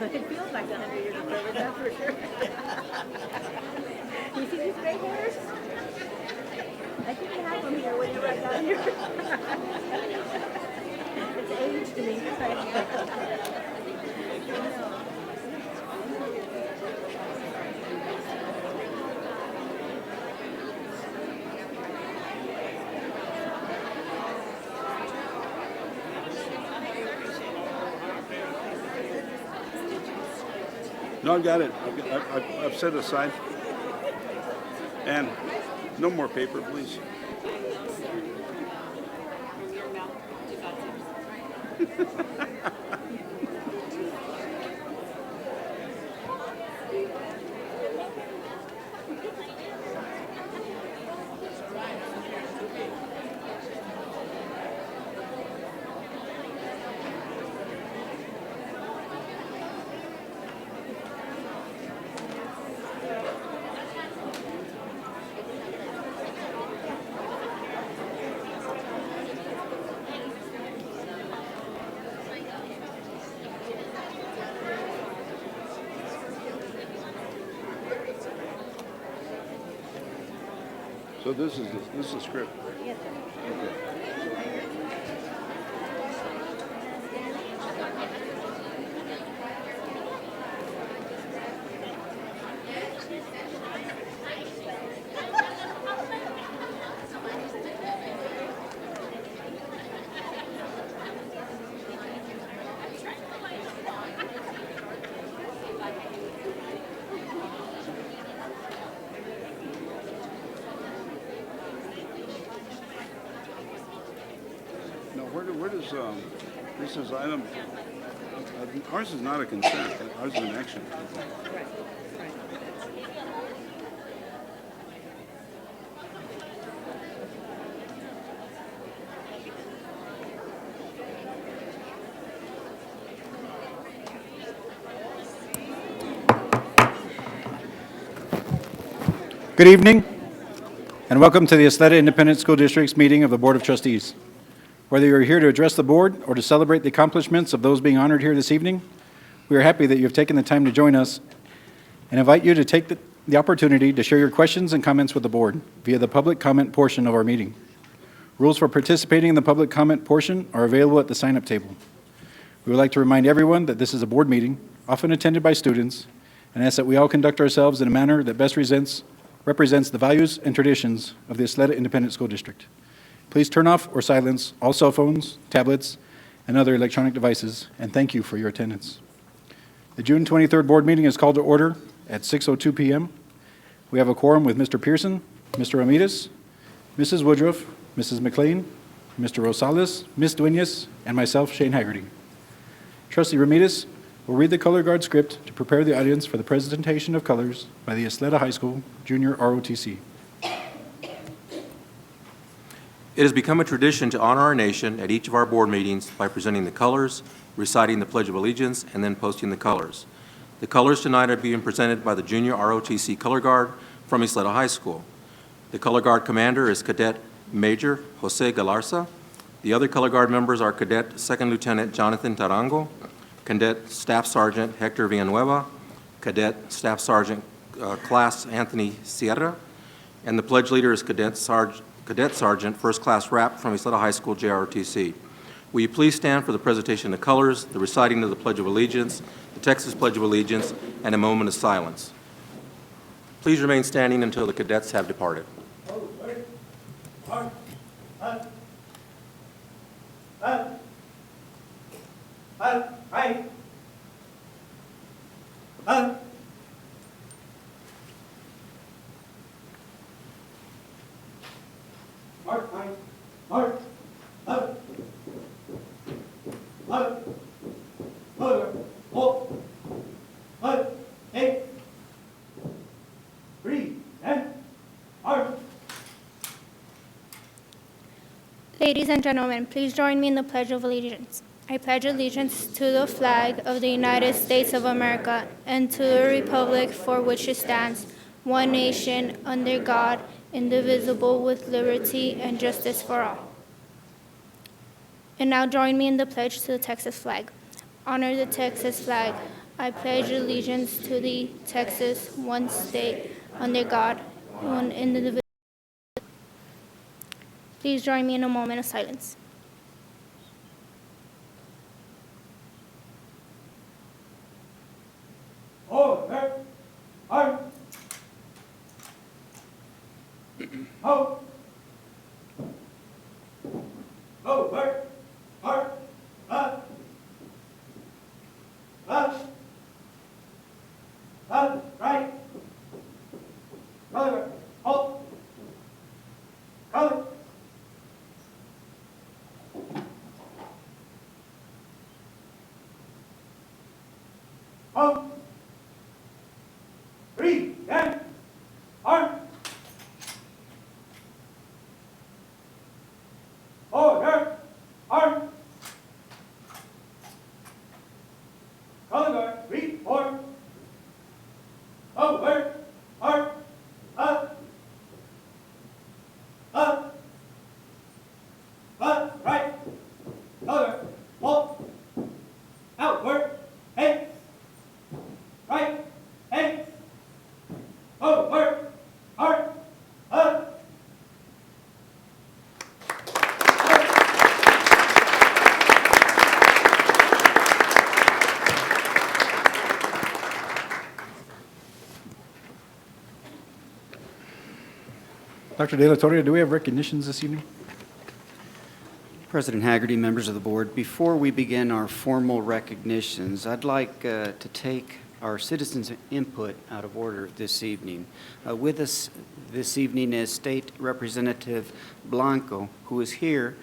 It feels like 100 years of service, that's for sure. You see these gray hairs? I think you have them here whenever I got here. It's age to me. No, I've got it. I've set it aside. And no more paper, please. So this is the script. Yes, sir. Okay. Now, where does this is item? Ours is not a consent. Ours is an action. Right, right. Good evening, and welcome to the Ysleta Independent School District's meeting of the Board of Trustees. Whether you're here to address the board or to celebrate the accomplishments of those being honored here this evening, we are happy that you have taken the time to join us and invite you to take the opportunity to share your questions and comments with the board via the public comment portion of our meeting. Rules for participating in the public comment portion are available at the sign-up table. We would like to remind everyone that this is a board meeting, often attended by students, and ask that we all conduct ourselves in a manner that best represents the values and traditions of the Ysleta Independent School District. Please turn off or silence all cell phones, tablets, and other electronic devices, and thank you for your attendance. The June 23rd board meeting is called to order at 6:02 p.m. We have a quorum with Mr. Pearson, Mr. Ramirez, Mrs. Woodruff, Mrs. McLean, Mr. Rosales, Ms. Duenas, and myself, Shane Haggerty. Trustee Ramirez will read the color guard script to prepare the audience for the presentation of colors by the Ysleta High School Junior ROTC. It has become a tradition to honor our nation at each of our board meetings by presenting the colors, reciting the Pledge of Allegiance, and then posting the colors. The colors tonight are being presented by the Junior ROTC Color Guard from Ysleta High School. The Color Guard commander is Cadet Major Jose Galarza. The other Color Guard members are Cadet Second Lieutenant Jonathan Tarango, Cadet Staff Sergeant Hector Villanueva, Cadet Staff Sergeant Class Anthony Sierra, and the pledge leader is Cadet Sergeant First Class Rap from Ysleta High School JROTC. Will you please stand for the presentation of colors, the reciting of the Pledge of Allegiance, the Texas Pledge of Allegiance, and a moment of silence. Please remain standing until the cadets have departed. Ladies and gentlemen, please join me in the Pledge of Allegiance. I pledge allegiance to the flag of the United States of America and to the republic for which it stands, one nation, under God, indivisible, with liberty and justice for all. And now join me in the pledge to the Texas flag. Honor the Texas flag. I pledge allegiance to the Texas, one state, under God, one indivisible. Please join me in a moment of silence. Dr. De La Torre, do we have recognitions this evening? President Haggerty, members of the board, before we begin our formal recognitions, I'd like to take our citizens' input out of order this evening. With us this evening is State Representative Blanco, who is here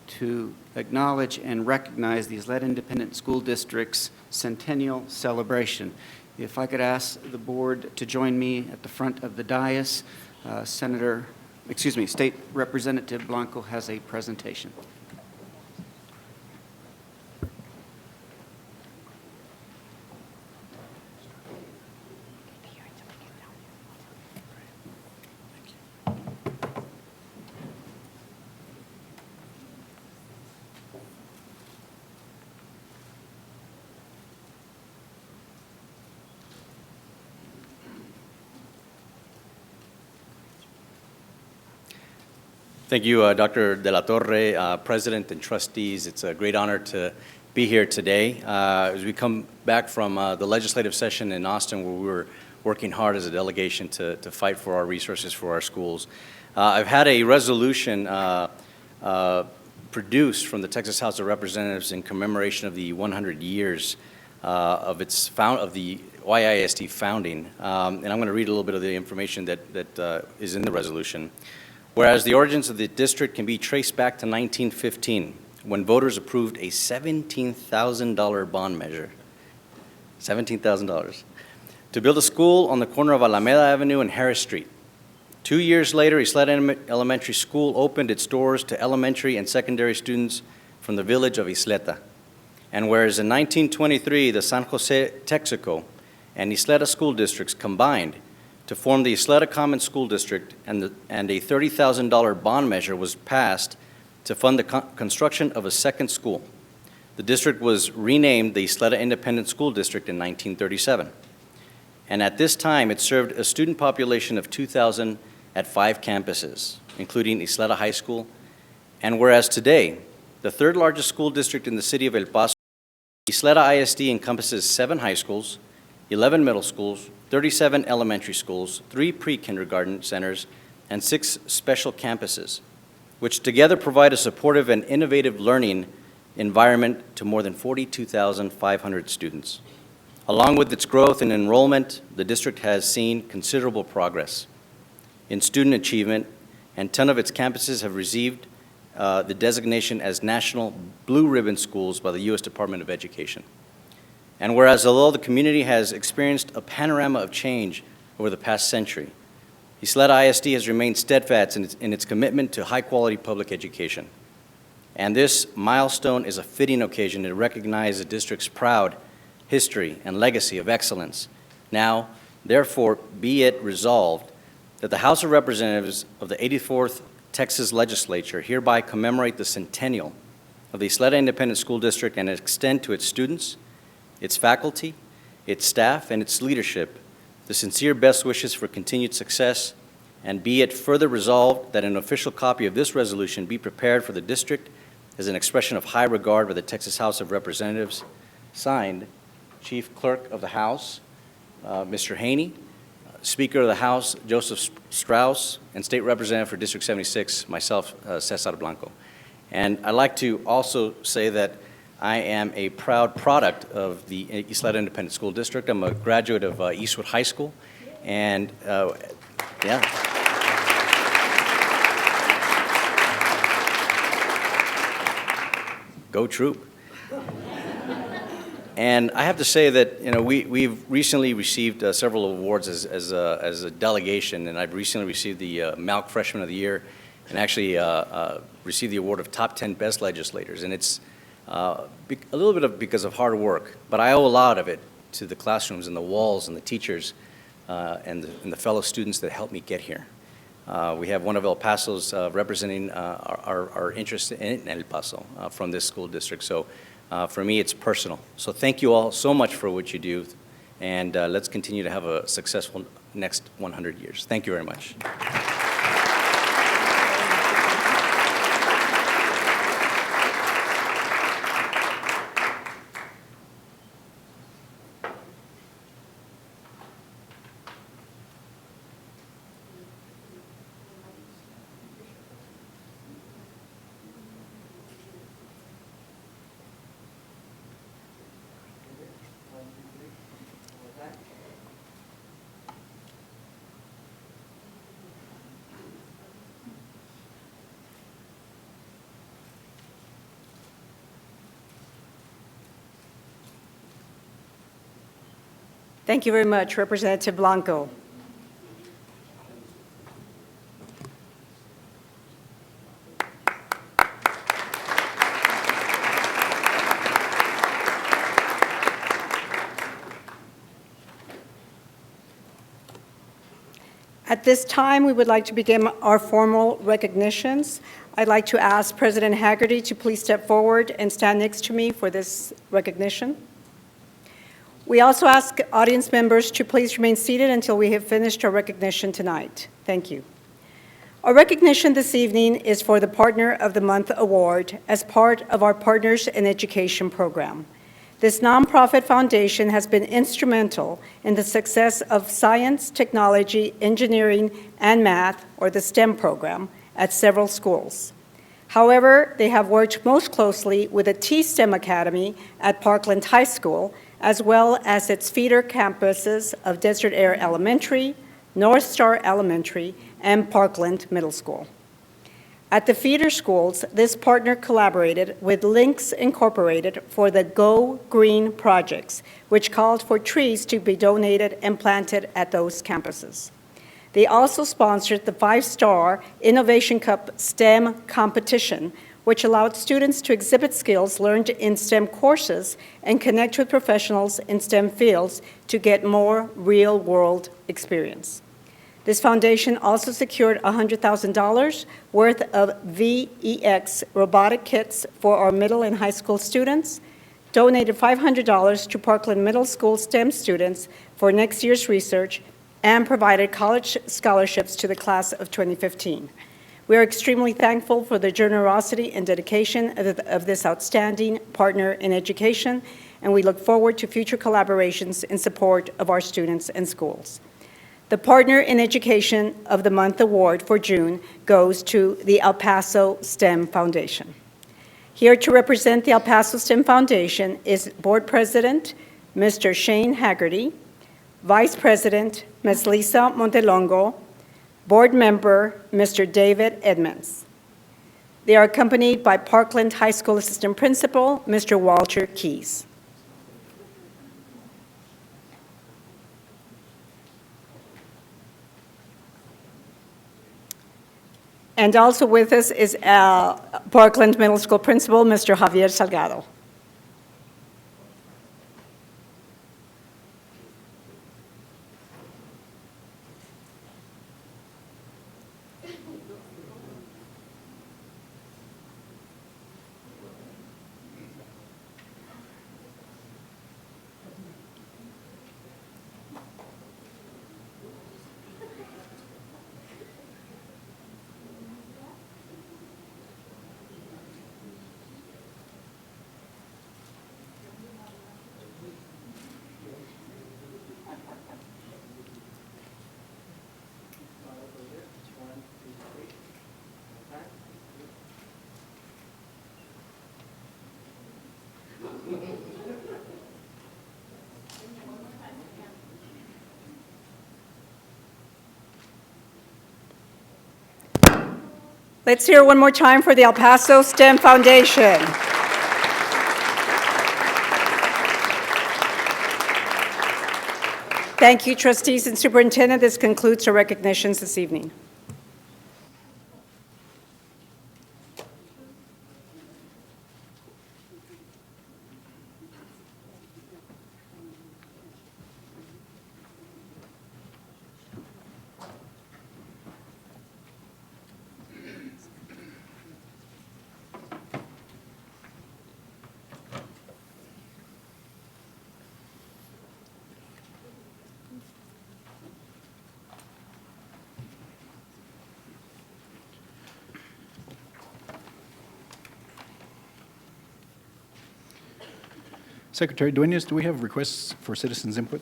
to acknowledge and recognize the Ysleta Independent School District's centennial celebration. If I could ask the board to join me at the front of the dais, State Representative Blanco has a presentation. Thank you, Dr. De La Torre, President and trustees. It's a great honor to be here today. As we come back from the legislative session in Austin, where we were working hard as a delegation to fight for our resources for our schools, I've had a resolution produced from the Texas House of Representatives in commemoration of the 100 years of the YISD founding. And I'm going to read a little bit of the information that is in the resolution. Whereas the origins of the district can be traced back to 1915, when voters approved a $17,000 bond measure, $17,000, to build a school on the corner of Alameda Avenue and Harris Street. 2 years later, Ysleta Elementary School opened its doors to elementary and secondary students from the village of Ysleta. And whereas in 1923, the San Jose, Texaco, and Ysleta school districts combined to form the Ysleta Common School District, and a $30,000 bond measure was passed to fund the construction of a second school. The district was renamed the Ysleta Independent School District in 1937. And at this time, it served a student population of 2,000 at 5 campuses, including Ysleta High School. And whereas today, the third largest school district in the city of El Paso, Ysleta ISD encompasses 7 high schools, 11 middle schools, 37 elementary schools, 3 pre-kindergarten centers, and 6 special campuses, which together provide a supportive and innovative learning environment to more than 42,500 students. Along with its growth in enrollment, the district has seen considerable progress in student achievement, and 10 of its campuses have received the designation as National Blue Ribbon Schools by the U.S. Department of Education. And whereas although the community has experienced a panorama of change over the past century, Ysleta ISD has remained steadfast in its commitment to high-quality public education. And this milestone is a fitting occasion to recognize the district's proud history and legacy of excellence. Now, therefore, be it resolved that the House of Representatives of the 84th Texas Legislature hereby commemorate the centennial of the Ysleta Independent School District and extend to its students, its faculty, its staff, and its leadership the sincere best wishes for continued success, and be it further resolved that an official copy of this resolution be prepared for the district as an expression of high regard by the Texas House of Representatives. Signed, Chief Clerk of the House, Mr. Haney, Speaker of the House, Joseph Strauss, and State Representative for District 76, myself, Cesar Blanco. And I'd like to also say that I am a proud product of the Ysleta Independent School District. I'm a graduate of Eastwood High School, and yeah. Go Troop. And I have to say that, you know, we've recently received several awards as a delegation, and I've recently received the Malk Freshman of the Year, and actually received the award of Top 10 Best Legislators. And it's a little bit because of hard work, but I owe a lot of it to the classrooms and the walls and the teachers and the fellow students that helped me get here. We have one of El Paso's representing our interest in El Paso from this school district. So for me, it's personal. So thank you all so much for what you do, and let's continue to have a successful next 100 years. Thank you very much. Thank you very much, Representative Blanco. At this time, we would like to begin our formal recognitions. I'd like to ask President Haggerty to please step forward and stand next to me for this recognition. We also ask audience members to please remain seated until we have finished our recognition tonight. Thank you. Our recognition this evening is for the Partner of the Month Award as part of our Partners in Education program. This nonprofit foundation has been instrumental in the success of science, technology, engineering, and math, or the STEM program, at several schools. However, they have worked most closely with the T-STEM Academy at Parkland High School, as well as its feeder campuses of Desert Air Elementary, North Star Elementary, and Parkland Middle School. At the feeder schools, this partner collaborated with Links Incorporated for the Go Green projects, which called for trees to be donated and planted at those campuses. They also sponsored the 5-Star Innovation Cup STEM competition, which allowed students to exhibit skills learned in STEM courses and connect with professionals in STEM fields to get more real-world experience. This foundation also secured $100,000 worth of VEX robotic kits for our middle and high school students, donated $500 to Parkland Middle School STEM students for next year's research, and provided college scholarships to the class of 2015. We are extremely thankful for the generosity and dedication of this outstanding partner in education, and we look forward to future collaborations in support of our students and schools. The Partner in Education of the Month Award for June goes to the El Paso STEM Foundation. Here to represent the El Paso STEM Foundation is Board President, Mr. Shane Haggerty, Vice President, Ms. Lisa Montelongo, Board Member, Mr. David Edmonds. They are accompanied by Parkland High School Assistant Principal, Mr. Walter Keys. And also with us is Parkland Middle School Principal, Mr. Javier Salgado. Let's hear one more time for the El Paso STEM Foundation. Thank you, trustees and superintendent. This concludes our recognitions this evening. Secretary Dueñas, do we have requests for citizens' input?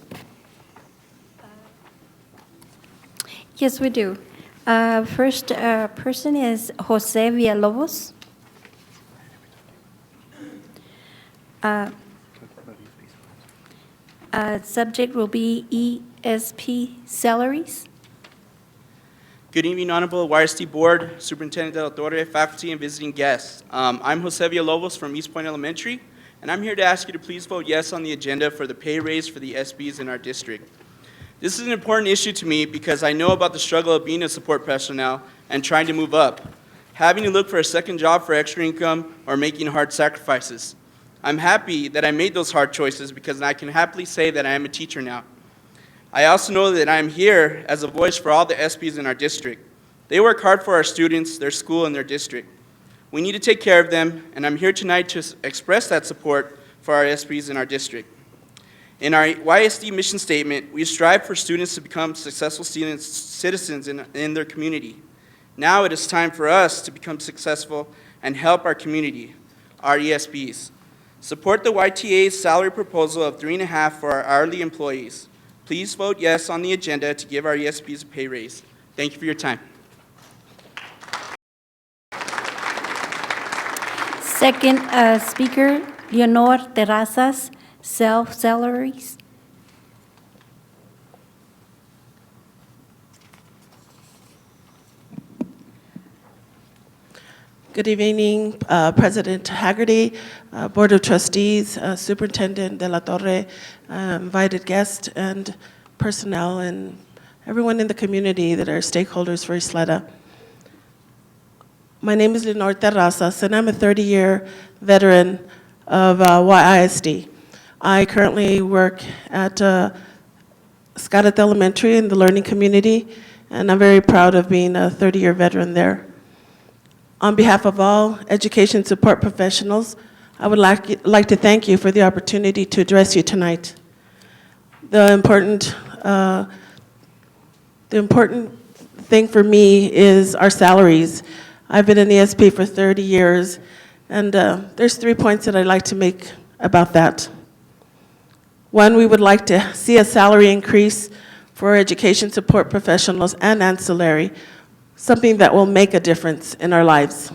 Yes, we do. First person is Jose Villalobos. Subject will be ESP salaries. Good evening, Honorable YST Board, Superintendent De La Torre, faculty, and visiting guests. I'm Jose Villalobos from East Point Elementary, and I'm here to ask you to please vote yes on the agenda for the pay raise for the SBs in our district. This is an important issue to me because I know about the struggle of being a support personnel and trying to move up, having to look for a second job for extra income, or making hard sacrifices. I'm happy that I made those hard choices because I can happily say that I am a teacher now. I also know that I am here as a voice for all the SBs in our district. They work hard for our students, their school, and their district. We need to take care of them, and I'm here tonight to express that support for our SBs in our district. In our YSD mission statement, we strive for students to become successful citizens in their community. Now it is time for us to become successful and help our community, our ESBs. Support the YTA's salary proposal of 3.5 for our hourly employees. Please vote yes on the agenda to give our ESBs a pay raise. Thank you for your time. Second speaker, Leonor Terrazas, salaries. Good evening, President Haggerty, Board of Trustees, Superintendent De La Torre, invited guests and personnel, and everyone in the community that are stakeholders for Ysleta. My name is Leonor Terrazas, and I'm a 30-year veteran of YISD. I currently work at Scarlett Elementary in the learning community, and I'm very proud of being a 30-year veteran there. On behalf of all education support professionals, I would like to thank you for the opportunity to address you tonight. The important thing for me is our salaries. I've been in ESP for 30 years, and there's 3 points that I'd like to make about that. One, we would like to see a salary increase for education support professionals and ancillary, something that will make a difference in our lives.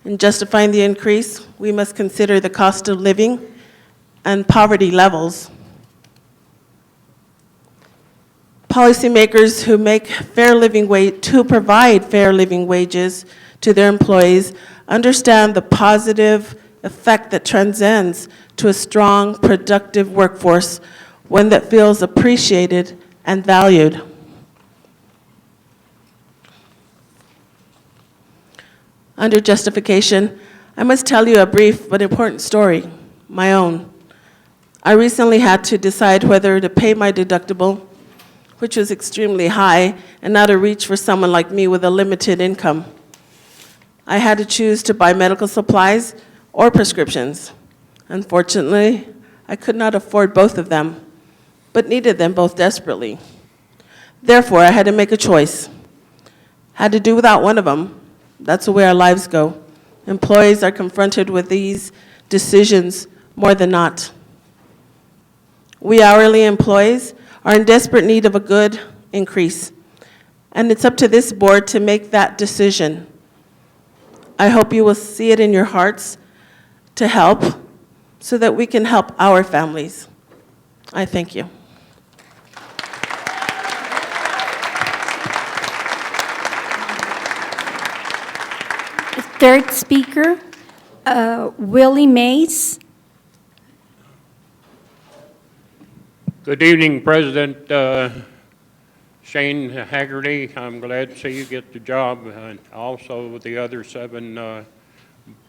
In justifying the increase, we must consider the cost of living and poverty levels. Policymakers who provide fair living wages to their employees understand the positive effect that transcends to a strong, productive workforce, one that feels appreciated and valued. Under justification, I must tell you a brief but important story, my own. I recently had to decide whether to pay my deductible, which was extremely high and out of reach for someone like me with a limited income. I had to choose to buy medical supplies or prescriptions. Unfortunately, I could not afford both of them, but needed them both desperately. Therefore, I had to make a choice. Had to do without one of them. That's the way our lives go. Employees are confronted with these decisions more than not. We hourly employees are in desperate need of a good increase, and it's up to this board to make that decision. I hope you will see it in your hearts to help so that we can help our families. I thank you. Third speaker, Willie Mays. Good evening, President Shane Haggerty. I'm glad to see you get the job, and also with the other 7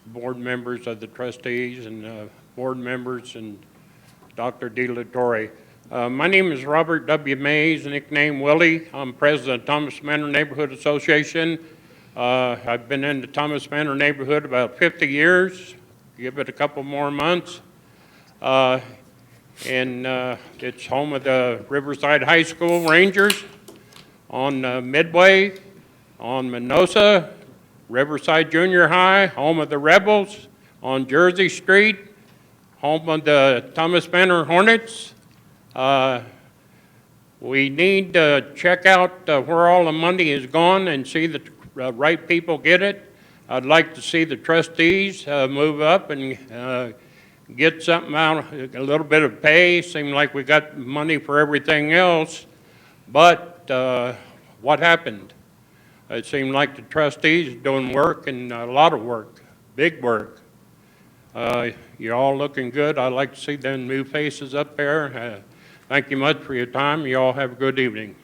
board members of the trustees and board members and Dr. DeLatorre. My name is Robert W. Mays, nickname Willie. I'm president of Thomas Manor Neighborhood Association. I've been in the Thomas Manor neighborhood about 50 years. Give it a couple more months. And it's home of the Riverside High School Rangers, on Midway, on Minosa, Riverside Junior High, home of the Rebels, on Jersey Street, home of the Thomas Manor Hornets. We need to check out where all the money is gone and see that right people get it. I'd like to see the trustees move up and get something out, a little bit of pay. Seemed like we got money for everything else, but what happened? It seemed like the trustees doing work, and a lot of work, big work. You're all looking good. I'd like to see them new faces up there. Thank you much for your time. You all have a good evening.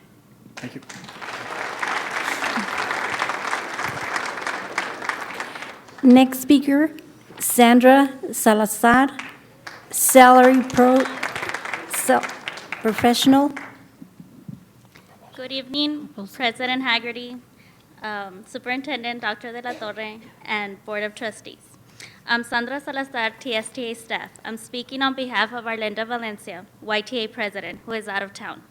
Thank you. Next speaker, Sandra Salazar, professional. Good evening, President Haggerty, Superintendent Dr. De La Torre, and Board of Trustees. I'm Sandra Salazar, TSTA staff. I'm speaking on behalf of Arlinda Valencia, YTA president, who is out of town.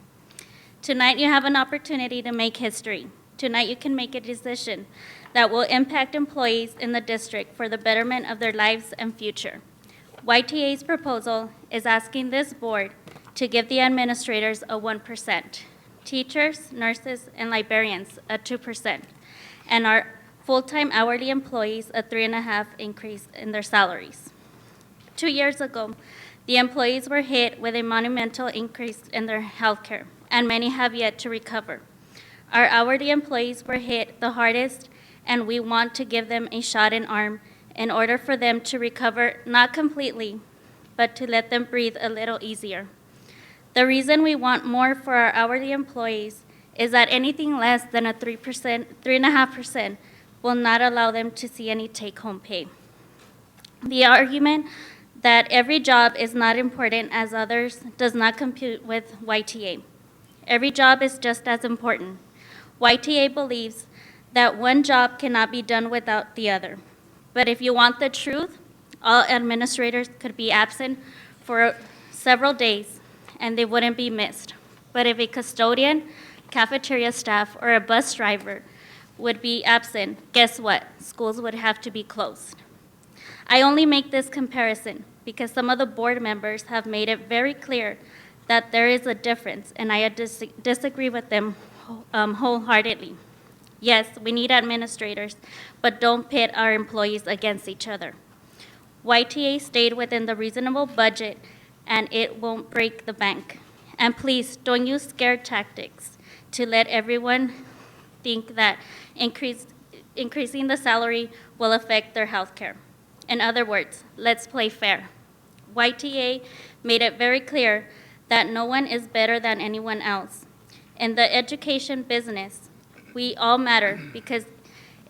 Tonight you have an opportunity to make history. Tonight you can make a decision that will impact employees in the district for the betterment of their lives and future. YTA's proposal is asking this board to give the administrators a 1%, teachers, nurses, and librarians a 2%, and our full-time hourly employees a 3.5% increase in their salaries. 2 years ago, the employees were hit with a monumental increase in their health care, and many have yet to recover. Our hourly employees were hit the hardest, and we want to give them a shot in arm in order for them to recover, not completely, but to let them breathe a little easier. The reason we want more for our hourly employees is that anything less than a 3.5% will not allow them to see any take-home pay. The argument that every job is not important as others does not compute with YTA. Every job is just as important. YTA believes that one job cannot be done without the other. But if you want the truth, all administrators could be absent for several days and they wouldn't be missed. But if a custodian, cafeteria staff, or a bus driver would be absent, guess what? Schools would have to be closed. I only make this comparison because some of the board members have made it very clear that there is a difference, and I disagree with them wholeheartedly. Yes, we need administrators, but don't pit our employees against each other. YTA stayed within the reasonable budget, and it won't break the bank. And please, don't use scare tactics to let everyone think that increasing the salary will affect their health care. In other words, let's play fair. YTA made it very clear that no one is better than anyone else. In the education business, we all matter because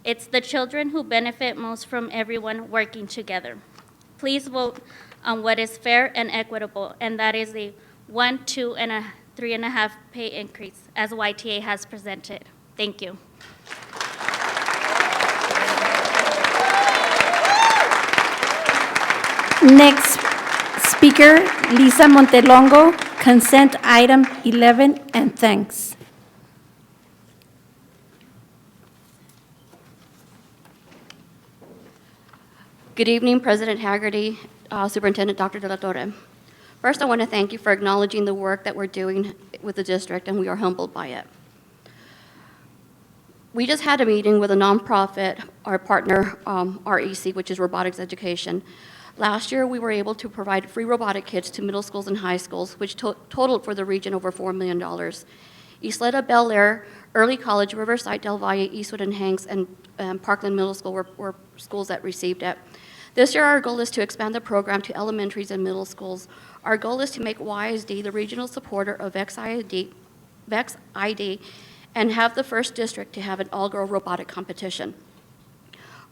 it's the children who benefit most from everyone working together. Please vote on what is fair and equitable, and that is a 1%, 2%, and a 3.5% pay increase, as YTA has presented. Thank you. Next speaker, Lisa Montelongo, consent item 11, and thanks. Good evening, President Haggerty, Superintendent Dr. De La Torre. First, I want to thank you for acknowledging the work that we're doing with the district, and we are humbled by it. We just had a meeting with a nonprofit, our partner, REC, which is Robotics Education. Last year, we were able to provide free robotic kits to middle schools and high schools, which totaled for the region over $4 million. Ysleta Bel Air Early College, Riverside, Del Valle, Eastwood, and Hanks, and Parkland Middle School were schools that received it. This year, our goal is to expand the program to elementaries and middle schools. Our goal is to make YSD the regional supporter of VEX-ID and have the first district to have an all-girl robotic competition.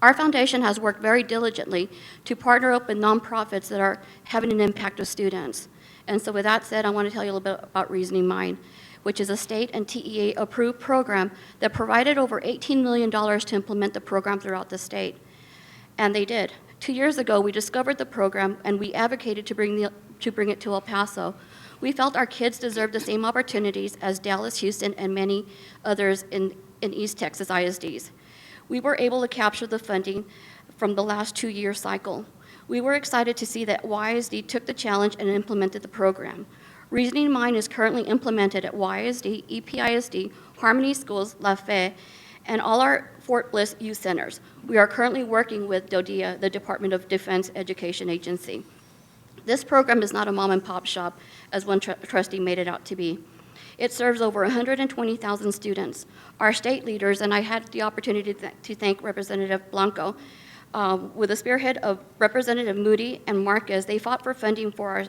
Our foundation has worked very diligently to partner up with nonprofits that are having an impact with students. And so with that said, I want to tell you a little bit about Reasoning Mind, which is a state and TEA-approved program that provided over $18 million to implement the program throughout the state. And they did. 2 years ago, we discovered the program, and we advocated to bring it to El Paso. We felt our kids deserved the same opportunities as Dallas, Houston, and many others in East Texas ISDs. We were able to capture the funding from the last 2-year cycle. We were excited to see that YSD took the challenge and implemented the program. Reasoning Mind is currently implemented at YSD, EPISD, Harmony Schools, La Fe, and all our Fort Bliss youth centers. We are currently working with DODEA, the Department of Defense Education Agency. This program is not a mom and pop shop, as one trustee made it out to be. It serves over 120,000 students. Our state leaders, and I had the opportunity to thank Representative Blanco, with the spearhead of Representative Moody and Marquez, they fought for funding for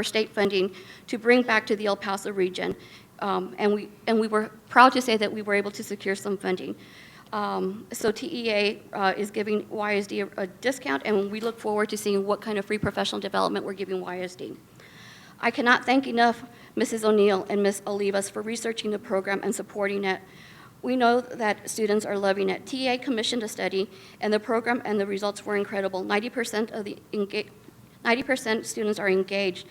state funding to bring back to the El Paso region. And we were proud to say that we were able to secure some funding. So TEA is giving YSD a discount, and we look forward to seeing what kind of free professional development we're giving YSD. I cannot thank enough Mrs. O'Neill and Ms. Olivas for researching the program and supporting it. We know that students are loving it. TEA commissioned a study, and the program and the results were incredible. 90% students are engaged.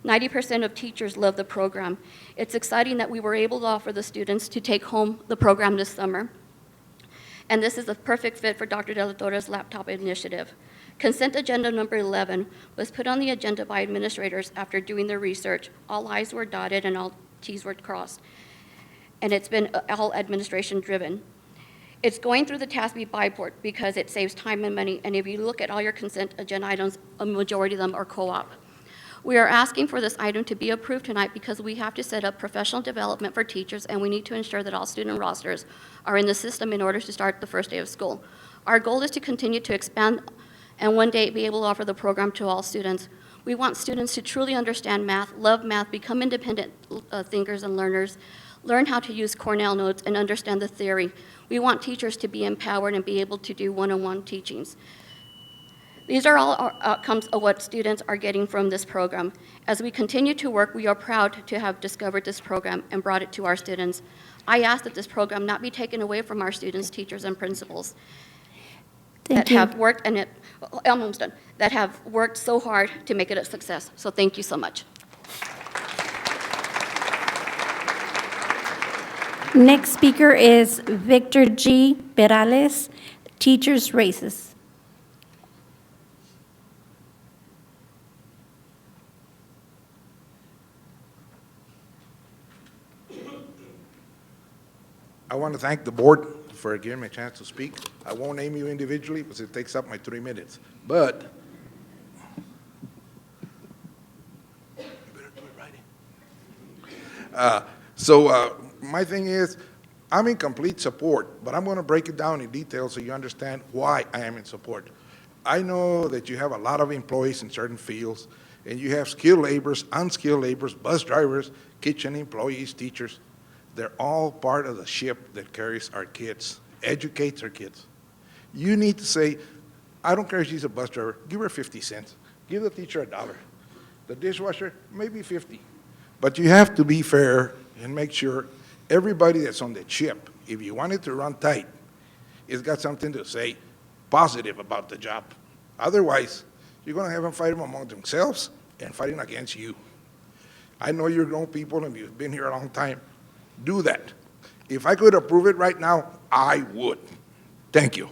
90% of teachers love the program. It's exciting that we were able to offer the students to take home the program this summer. And this is a perfect fit for Dr. De La Torre's laptop initiative. Consent agenda number 11 was put on the agenda by administrators after doing their research. All I's were dotted and all T's were crossed. And it's been all administration driven. It's going through the TASB buy board because it saves time and money. And if you look at all your consent agenda items, a majority of them are co-op. We are asking for this item to be approved tonight because we have to set up professional development for teachers, and we need to ensure that all student rosters are in the system in order to start the first day of school. Our goal is to continue to expand and one day be able to offer the program to all students. We want students to truly understand math, love math, become independent thinkers and learners, learn how to use Cornell notes and understand the theory. We want teachers to be empowered and be able to do one-on-one teachings. These are all outcomes of what students are getting from this program. As we continue to work, we are proud to have discovered this program and brought it to our students. I ask that this program not be taken away from our students, teachers, and principals that have worked, and I'm almost done, that have worked so hard to make it a success. So thank you so much. Next speaker is Victor G. Perales, Teachers Races. I want to thank the board for giving me a chance to speak. I won't name you individually because it takes up my 3 minutes. But you better do it right. My thing is, I'm in complete support, but I'm going to break it down in detail so you understand why I am in support. I know that you have a lot of employees in certain fields, and you have skilled laborers, unskilled laborers, bus drivers, kitchen employees, teachers. They're all part of the ship that carries our kids, educates our kids. You need to say, I don't care if she's a bus driver, give her 50 cents. Give the teacher $1. The dishwasher, maybe 50. But you have to be fair and make sure everybody that's on the ship, if you want it to run tight, it's got something to say positive about the job. Otherwise, you're going to have them fighting among themselves and fighting against you. I know you're grown people and you've been here a long time. Do that. If I could approve it right now, I would. Thank you.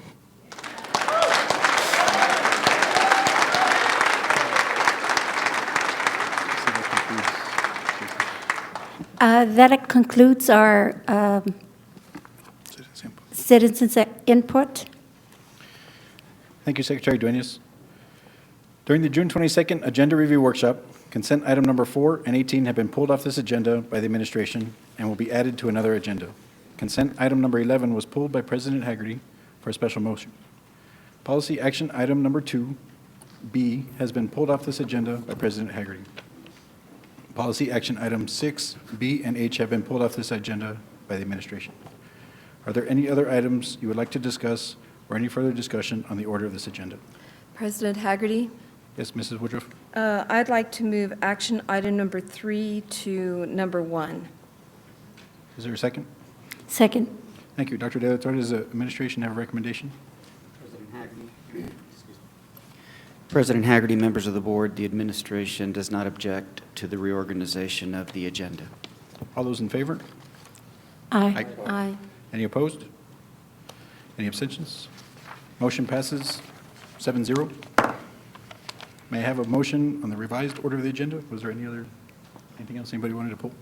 That concludes our citizens' input. Thank you, Secretary Duenas. During the June 22nd Agenda Review Workshop, consent item number 4 and 18 have been pulled off this agenda by the administration and will be added to another agenda. Consent item number 11 was pulled by President Haggerty for a special motion. Policy action item number 2B has been pulled off this agenda by President Haggerty. Policy action items 6, B, and H have been pulled off this agenda by the administration. Are there any other items you would like to discuss or any further discussion on the order of this agenda? President Haggerty, Yes, Mrs. Woodruff? I'd like to move action item number 3 to number 1. Is there a second? Second. Thank you. Dr. De La Torre, does the administration have a recommendation? President Haggerty, members of the board, the administration does not object to the reorganization of the agenda. All those in favor? Aye. Aye. Any opposed? Any abstentions? Motion passes 7-0. May I have a motion on the revised order of the agenda? Was there anything else anybody wanted to pull?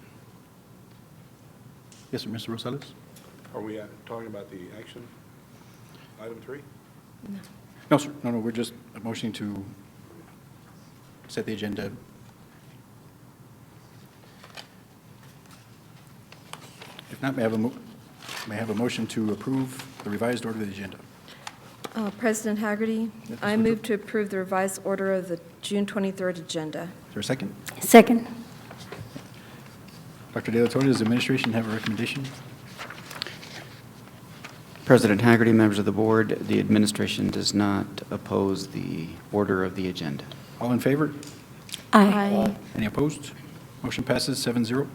Yes, sir, Mr. Rosales? Are we talking about the action, item 3? No, sir. No, we're just motioning to set the agenda. If not, may I have a motion to approve the revised order of the agenda? President Haggerty, Yes, I Ms. move to approve the revised order of the June 23rd agenda. Is there a second? Second. Dr. De La Torre, does the administration have a recommendation? President Haggerty, members of the board, the administration does not oppose the order of the agenda. All in favor? Aye. Any opposed? Motion passes 7-0.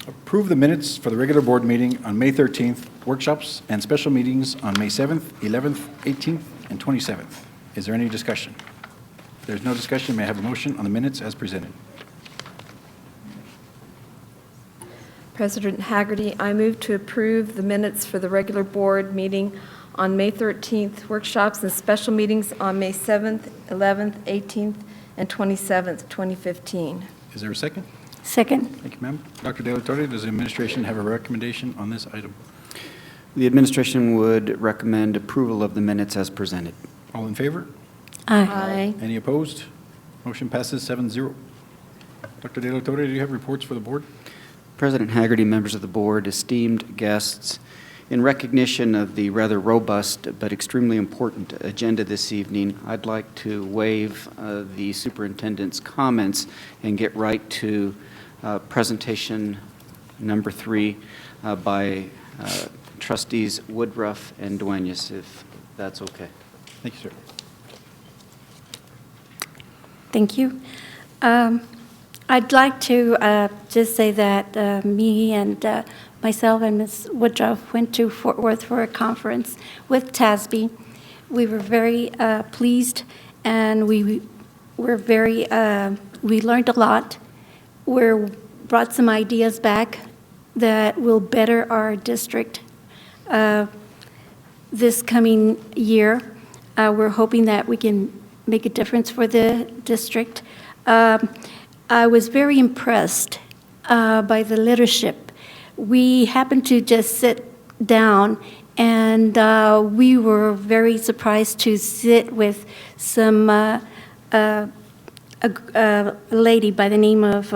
Approve the minutes for the regular board meeting on May 13th, workshops and special meetings on May 7th, 11th, 18th, and 27th. Is there any discussion? If there's no discussion, may I have a motion on the minutes as presented? President Haggerty, I move to approve the minutes for the regular board meeting on May 13th, workshops and special meetings on May 7th, 11th, 18th, and 27th, 2015. Is there a second? Second. Thank you, ma'am. Dr. De La Torre, does the administration have a recommendation on this item? The administration would recommend approval of the minutes as presented. All in favor? Aye. Any opposed? Motion passes 7-0. Dr. De La Torre, do you have reports for the board? President Haggerty, members of the board, esteemed guests, in recognition of the rather robust but extremely important agenda this evening, I'd like to waive the superintendent's comments and get right to presentation number 3 by trustees Woodruff and Duenas, if that's okay. Thank you, sir. Thank you. I'd like to just say that me and myself and Ms. Woodruff went to Fort Worth for a conference with TASB. We were very pleased, and we were very, we learned a lot. We brought some ideas back that will better our district this coming year. We're hoping that we can make a difference for the district. I was very impressed by the leadership. We happened to just sit down, and we were very surprised to sit with some a lady by the name of,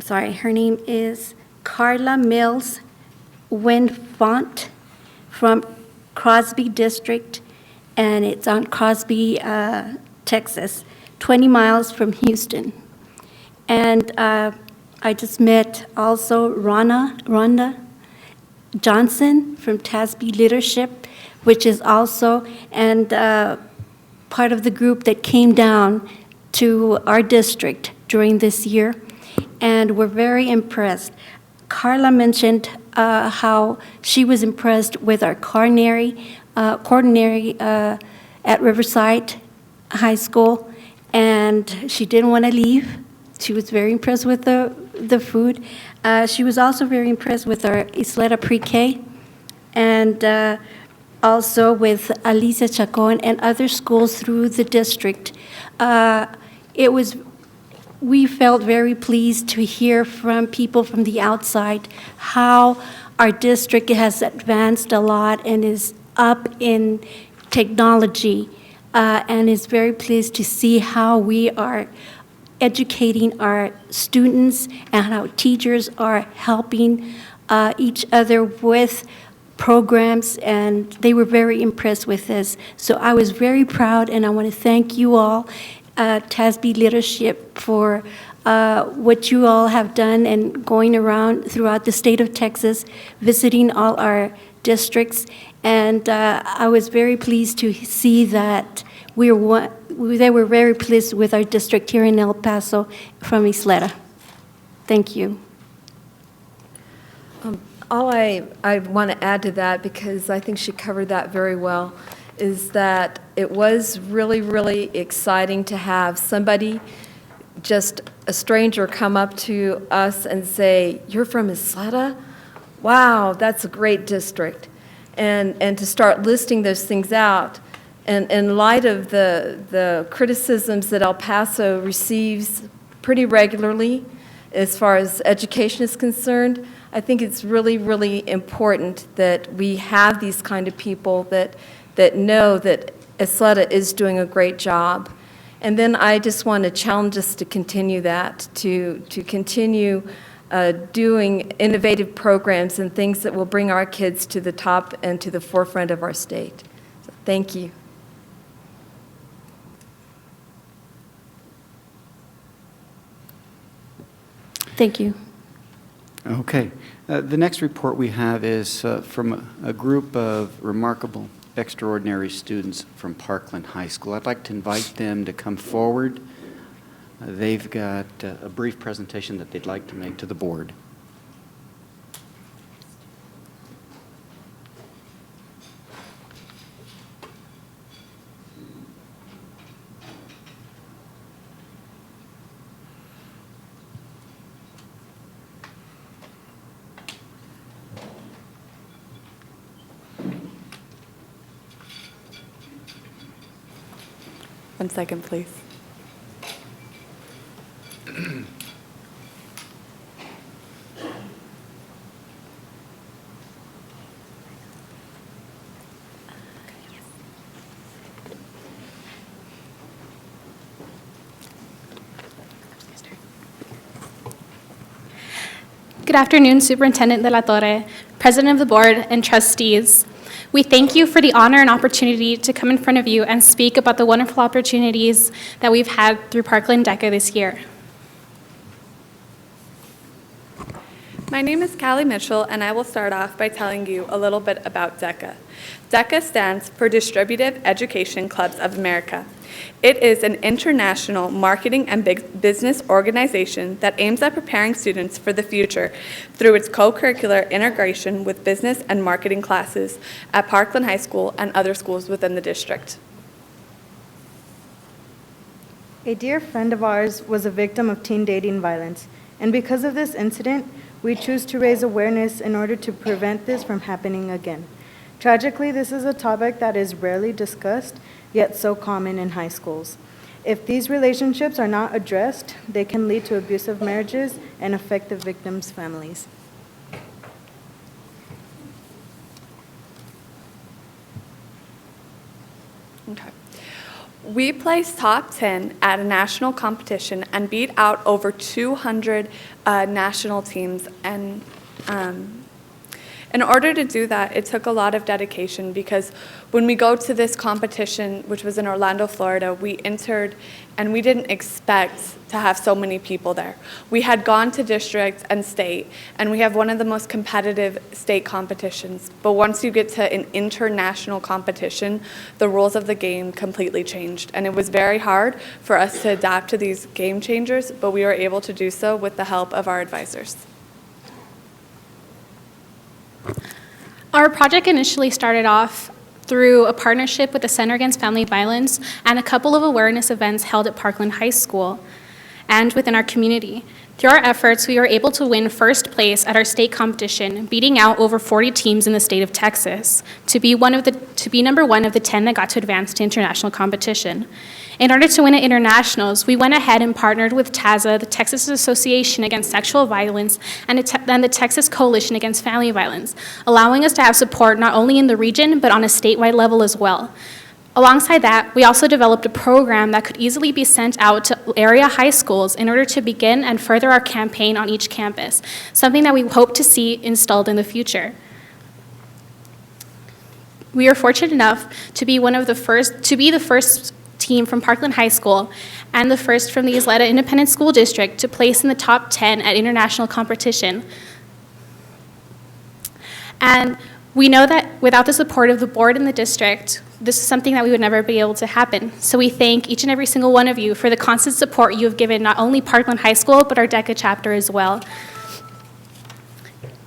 sorry, her name is Carla Mills Winfont from Crosby District, and it's on Crosby, Texas, 20 miles from Houston. And I just met also Rhonda Johnson from TASB Leadership, which is also and part of the group that came down to our district during this year, and we're very impressed. Carla mentioned how she was impressed with our culinary at Riverside High School, and she didn't want to leave. She was very impressed with the food. She was also very impressed with our Ysleta Pre-K, and also with Alicia Chacon and other schools through the district. We felt very pleased to hear from people from the outside how our district has advanced a lot and is up in technology. and is very pleased to see how we are educating our students and how teachers are helping each other with programs, and they were very impressed with this. So I was very proud, and I want to thank you all, TASB leadership, for what you all have done and going around throughout the state of Texas, visiting all our districts. And I was very pleased to see that they were very pleased with our district here in El Paso from Ysleta. Thank you. All I want to add to that, because I think she covered that very well, is that it was really, really exciting to have somebody, just a stranger, come up to us and say, "You're from Ysleta? Wow, that's a great district." And to start listing those things out. And in light of the criticisms that El Paso receives pretty regularly as far as education is concerned, I think it's really, really important that we have these kind of people that know that Ysleta is doing a great job. And then I just want to challenge us to continue that, to continue doing innovative programs and things that will bring our kids to the top and to the forefront of our state. So, thank you. Thank you. Okay. The next report we have is from a group of remarkable, extraordinary students from Parkland High School. I'd like to invite them to come forward. They've got a brief presentation that they'd like to make to the board. One second, please. Good afternoon, Superintendent De La Torre, President of the Board, and trustees. We thank you for the honor and opportunity to come in front of you and speak about the wonderful opportunities that we've had through Parkland DECA this year. My name is Callie Mitchell, and I will start off by telling you a little bit about DECA. DECA stands for Distributive Education Clubs of America. It is an international marketing and business organization that aims at preparing students for the future through its co-curricular integration with business and marketing classes at Parkland High School and other schools within the district. A dear friend of ours was a victim of teen dating violence, and because of this incident, we choose to raise awareness in order to prevent this from happening again. Tragically, this is a topic that is rarely discussed, yet so common in high schools. If these relationships are not addressed, they can lead to abusive marriages and affect the victims' families. Okay. We placed top 10 at a national competition and beat out over 200 national teams. And in order to do that, it took a lot of dedication, because when we go to this competition, which was in Orlando, Florida, we entered and we didn't expect to have so many people there. We had gone to district and state, and we have one of the most competitive state competitions. But once you get to an international competition, the rules of the game completely changed. And it was very hard for us to adapt to these game changers, but we were able to do so with the help of our advisors. Our project initially started off through a partnership with the Center Against Family Violence and a couple of awareness events held at Parkland High School and within our community. Through our efforts, we were able to win first place at our state competition, beating out over 40 teams in the state of Texas to be number one of the 10 that got to advance to international competition. In order to win at internationals, we went ahead and partnered with TASA, the Texas Association Against Sexual Violence, and the Texas Coalition Against Family Violence, allowing us to have support not only in the region, but on a statewide level as well. Alongside that, we also developed a program that could easily be sent out to area high schools in order to begin and further our campaign on each campus, something that we hope to see installed in the future. We are fortunate enough to be the first team from Parkland High School and the first from the Ysleta Independent School District to place in the top 10 at international competition. And we know that without the support of the board and the district, this is something that we would never be able to happen. So we thank each and every single one of you for the constant support you have given not only Parkland High School, but our DECA chapter as well.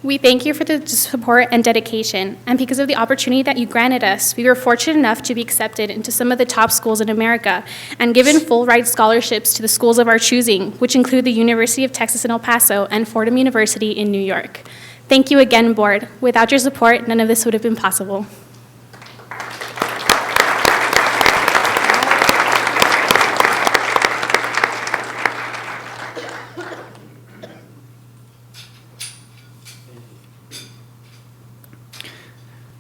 We thank you for the support and dedication, and because of the opportunity that you granted us, we were fortunate enough to be accepted into some of the top schools in America and given full ride scholarships to the schools of our choosing, which include the University of Texas in El Paso and Fordham University in New York. Thank you again, board. Without your support, none of this would have been possible.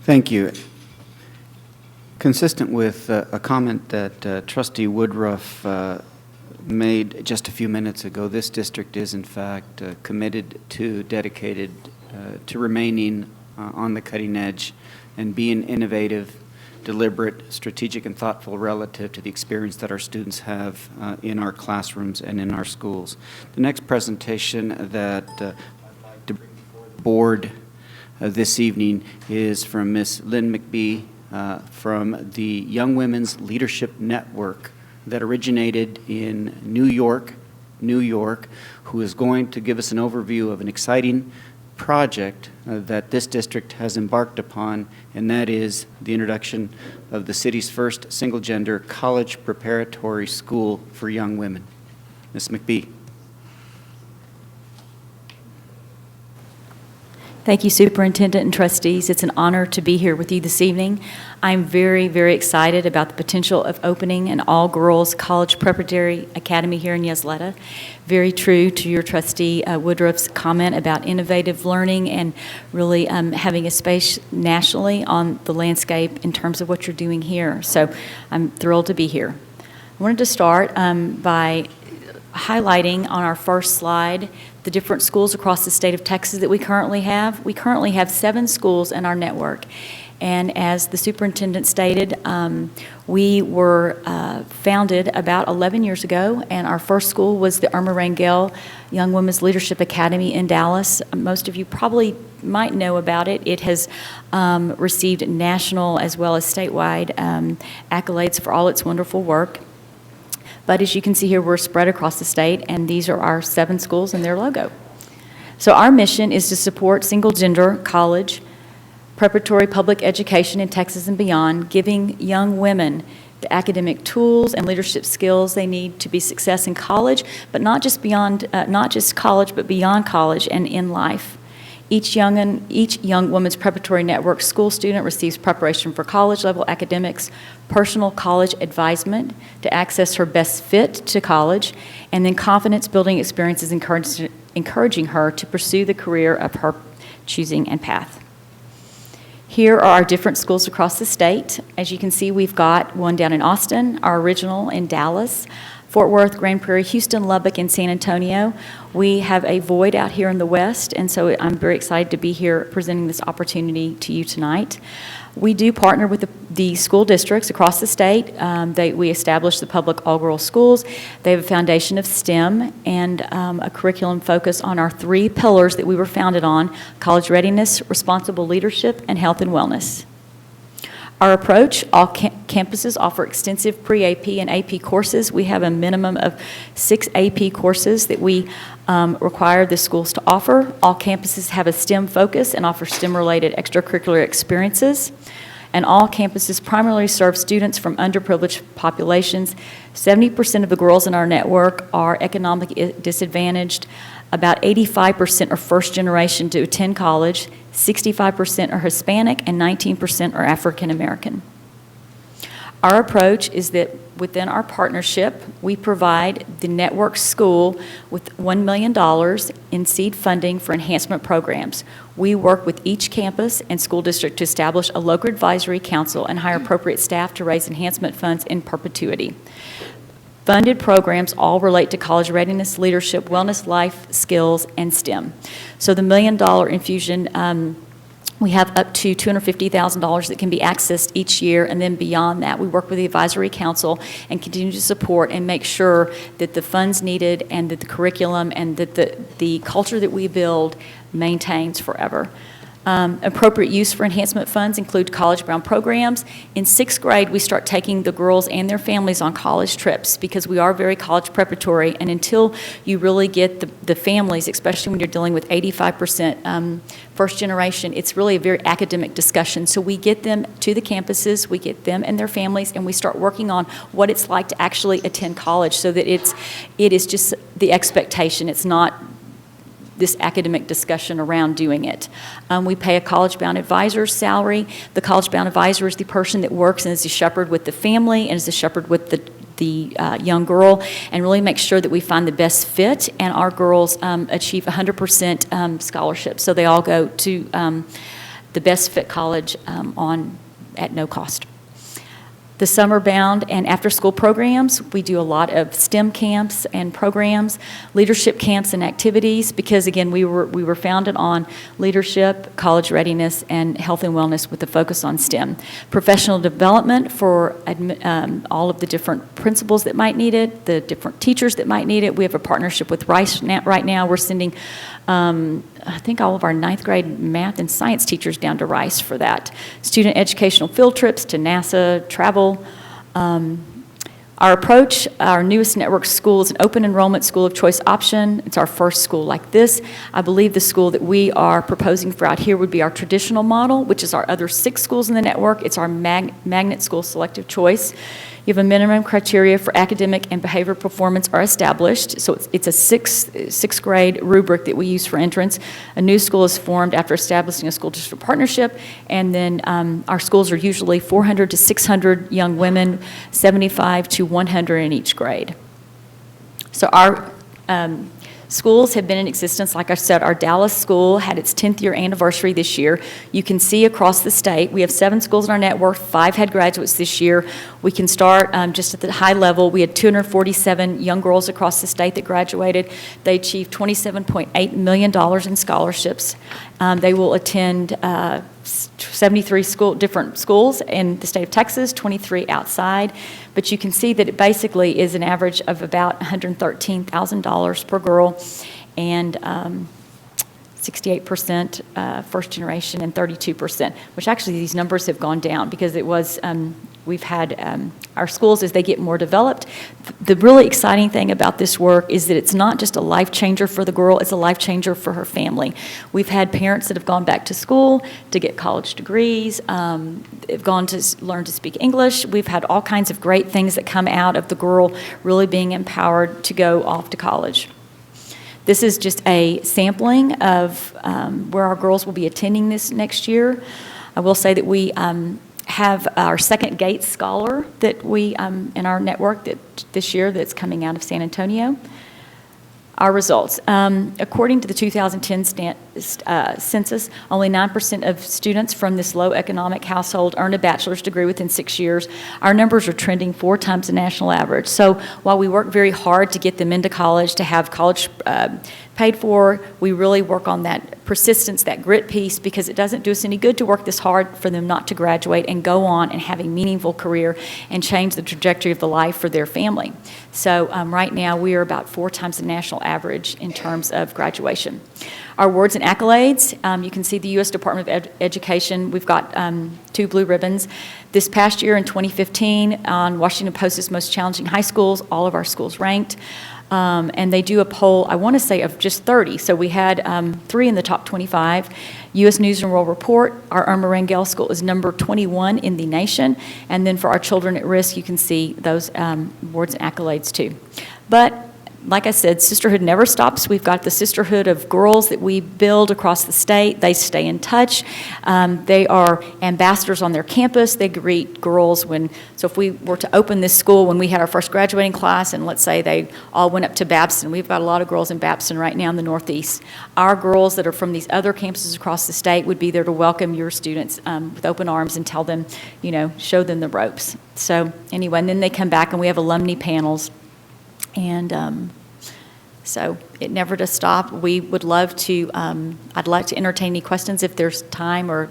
Thank you. Consistent with a comment that Trustee Woodruff made just a few minutes ago, this district is in fact committed to, dedicated to remaining on the cutting edge and being innovative, deliberate, strategic, and thoughtful relative to the experience that our students have in our classrooms and in our schools. The next presentation that I'd like to bring before the board this evening is from Ms. Lynn McBee from the Young Women's Leadership Network that originated in New York, who is going to give us an overview of an exciting project that this district has embarked upon, and that is the introduction of the city's first single-gender college preparatory school for young women. Ms. McBee. Thank you, Superintendent and Trustees. It's an honor to be here with you this evening. I'm very, very excited about the potential of opening an all-girls college preparatory academy here in Ysleta. Very true to your Trustee Woodruff's comment about innovative learning and really having a space nationally on the landscape in terms of what you're doing here. So I'm thrilled to be here. I wanted to start by highlighting on our first slide the different schools across the state of Texas that we currently have. We currently have 7 schools in our network. And as the superintendent stated, we were founded about 11 years ago, and our first school was the Irma Rangel Young Women's Leadership Academy in Dallas. Most of you probably might know about it. It has received national as well as statewide accolades for all its wonderful work. But as you can see here, we're spread across the state, and these are our 7 schools and their logo. So our mission is to support single-gender college, preparatory public education in Texas and beyond, giving young women the academic tools and leadership skills they need to be success in college, but not just college, but beyond college and in life. Each young woman's preparatory network school student receives preparation for college-level academics, personal college advisement to access her best fit to college, and then confidence-building experiences encouraging her to pursue the career of her choosing and path. Here are our different schools across the state. As you can see, we've got one down in Austin, our original in Dallas, Fort Worth, Grand Prairie, Houston, Lubbock, and San Antonio. We have a void out here in the west, and so I'm very excited to be here presenting this opportunity to you tonight. We do partner with the school districts across the state. We establish the public all-girls schools. They have a foundation of STEM and a curriculum focus on our 3 pillars that we were founded on: college readiness, responsible leadership, and health and wellness. Our approach, all campuses offer extensive pre-AP and AP courses. We have a minimum of 6 AP courses that we require the schools to offer. All campuses have a STEM focus and offer STEM-related extracurricular experiences. And all campuses primarily serve students from underprivileged populations. 70% of the girls in our network are economically disadvantaged. About 85% are first generation to attend college, 65% are Hispanic, and 19% are African American. Our approach is that within our partnership, we provide the network school with $1 million in seed funding for enhancement programs. We work with each campus and school district to establish a local advisory council and hire appropriate staff to raise enhancement funds in perpetuity. Funded programs all relate to college readiness, leadership, wellness, life skills, and STEM. So the $1 million infusion, we have up to $250,000 that can be accessed each year, and then beyond that, we work with the advisory council and continue to support and make sure that the funds needed and that the curriculum and that the culture that we build maintains forever. Appropriate use for enhancement funds include college-bound programs. In 6th grade, we start taking the girls and their families on college trips because we are very college preparatory, and until you really get the families, especially when you're dealing with 85% first generation, it's really a very academic discussion. So we get them to the campuses, we get them and their families, and we start working on what it's like to actually attend college so that it is just the expectation. It's not this academic discussion around doing it. We pay a college-bound advisor's salary. The college-bound advisor is the person that works and is a shepherd with the family and is a shepherd with the young girl, and really make sure that we find the best fit, and our girls achieve 100% scholarship. So they all go to the best fit college at no cost. The summer-bound and after-school programs, we do a lot of STEM camps and programs, leadership camps and activities, because again, we were founded on leadership, college readiness, and health and wellness with a focus on STEM. Professional development for all of the different principals that might need it, the different teachers that might need it. We have a partnership with Rice right now. We're sending I think all of our 9th grade math and science teachers down to Rice for that. Student educational field trips to NASA, travel. Our approach, our newest network school is an open enrollment school of choice option. It's our first school like this. I believe the school that we are proposing for out here would be our traditional model, which is our other 6 schools in the network. It's our magnet school selective choice. You have a minimum criteria for academic and behavior performance are established. So it's a sixth grade rubric that we use for entrance. A new school is formed after establishing a school district partnership. And then our schools are usually 400 to 600 young women, 75 to 100 in each grade. So our schools have been in existence. Like I said, our Dallas school had its 10th year anniversary this year. You can see across the state, we have 7 schools in our network, 5 had graduates this year. We can start just at the high level. We had 247 young girls across the state that graduated. They achieved $27.8 million in scholarships. They will attend 73 different schools in the state of Texas, 23 outside. But you can see that it basically is an average of about $113,000 per girl, and 68% first generation and 32%, which actually these numbers have gone down because it was, we've had our schools as they get more developed. The really exciting thing about this work is that it's not just a life changer for the girl, it's a life changer for her family. We've had parents that have gone back to school to get college degrees, have gone to learn to speak English. We've had all kinds of great things that come out of the girl really being empowered to go off to college. This is just a sampling of where our girls will be attending this next year. I will say that we have our second Gates Scholar that we, in our network this year that's coming out of San Antonio. Our results. According to the 2010 census, only 9% of students from this low economic household earn a bachelor's degree within 6 years. Our numbers are trending 4 times the national average. So while we work very hard to get them into college, to have college paid for, we really work on that persistence, that grit piece, because it doesn't do us any good to work this hard for them not to graduate and go on and have a meaningful career and change the trajectory of the life for their family. So right now we are about 4 times the national average in terms of graduation. Our awards and accolades, you can see the U.S. Department of Education, we've got 2 blue ribbons. This past year in 2015 on Washington Post's Most Challenging High Schools, all of our schools ranked. And they do a poll, I want to say, of just 30. So we had 3 in the top 25. U.S. News and World Report, our Irma Rangel School is number 21 in the nation. And then for our children at risk, you can see those awards and accolades too. But like I said, sisterhood never stops. We've got the sisterhood of girls that we build across the state. They stay in touch. They are ambassadors on their campus. They greet girls so if we were to open this school when we had our first graduating class, and let's say they all went up to Babson, we've got a lot of girls in Babson right now in the Northeast. Our girls that are from these other campuses across the state would be there to welcome your students with open arms and tell them, show them the ropes. So anyway, and then they come back and we have alumni panels. And so it never does stop. We would love to, I'd like to entertain any questions if there's time, or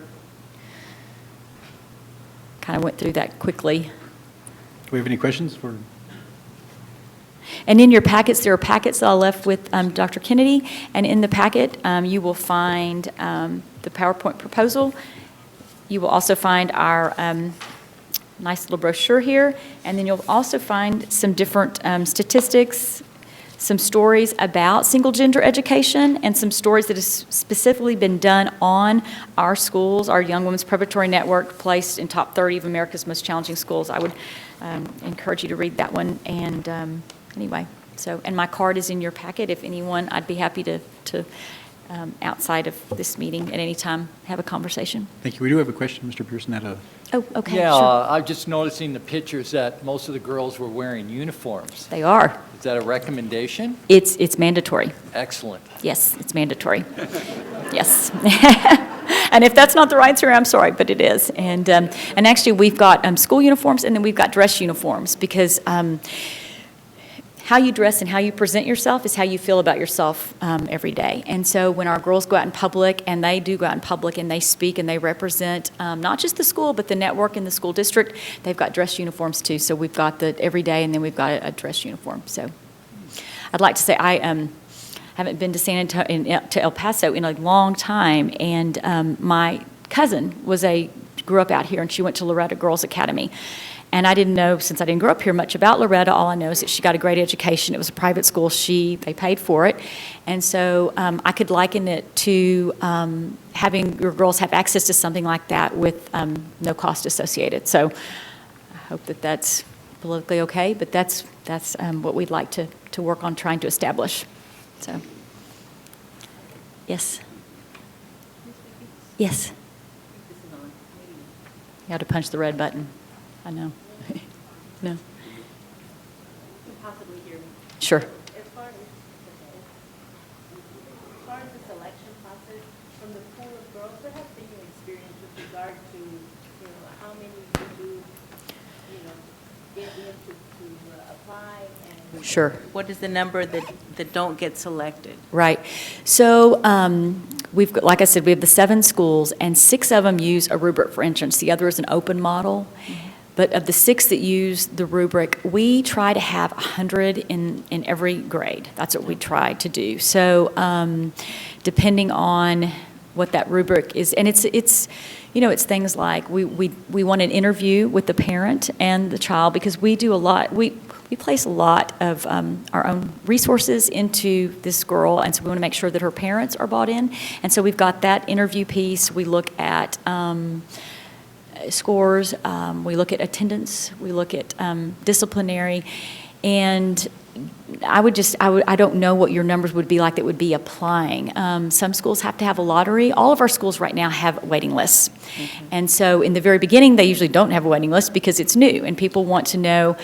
kind of went through that quickly. Do we have any questions for? And in your packets, there are packets that I left with Dr. Kennedy, and in the packet, you will find the PowerPoint proposal. You will also find our nice little brochure here, and then you'll also find some different statistics, some stories about single gender education, and some stories that have specifically been done on our schools, our Young Women's Preparatory Network, placed in top 30 of America's most challenging schools. I would encourage you to read that one. And anyway, and my card is in your packet. If anyone, I'd be happy to outside of this meeting at any time, have a conversation. Thank you. We do have a question, Mr. Pearson, had a... Oh, okay, Yeah, sure. I'm just noticing the pictures that most of the girls were wearing uniforms. They are. Is that a recommendation? It's mandatory. Excellent. Yes, it's mandatory. Yes. And if that's not the right answer, I'm sorry, but it is. And actually, we've got school uniforms, and then we've got dress uniforms, because how you dress and how you present yourself is how you feel about yourself every day. And so when our girls go out in public, and they do go out in public, and they speak and they represent not just the school, but the network in the school district, they've got dress uniforms too. So we've got the every day, and then we've got a dress uniform. So I'd like to say I haven't been to to El Paso in a long time, and my cousin grew up out here, and she went to Loretta Girls Academy. And I didn't know, since I didn't grow up here, much about Loretta. All I know is that she got a great education. It was a private school. They paid for it. And so I could liken it to having your girls have access to something like that with no cost associated. So I hope that that's politically okay, but that's what we'd like to work on trying to establish. So, yes. Yes. You have to punch the red button. I know. No. You can possibly hear me. Sure. As far as the selection process from the pool of girls, what has been your experience with regard to, how many you do, get in to apply, and Sure. what is the number that don't get selected? Right. So like I said, we have the 7 schools, and 6 of them use a rubric for entrance. The other is an open model. But of the 6 that use the rubric, we try to have 100 in every grade. That's what we try to do. So depending on what that rubric is, and it's things like we want an interview with the parent and the child, because we do a lot. We place a lot of our own resources into this girl, and so we want to make sure that her parents are bought in. And so we've got that interview piece. We look at scores, we look at attendance, we look at disciplinary, and I don't know what your numbers would be like that would be applying. Some schools have to have a lottery. All of our schools right now have waiting lists. Mm-hmm. And so in the very beginning, they usually don't have a waiting list because it's new, and people want to know.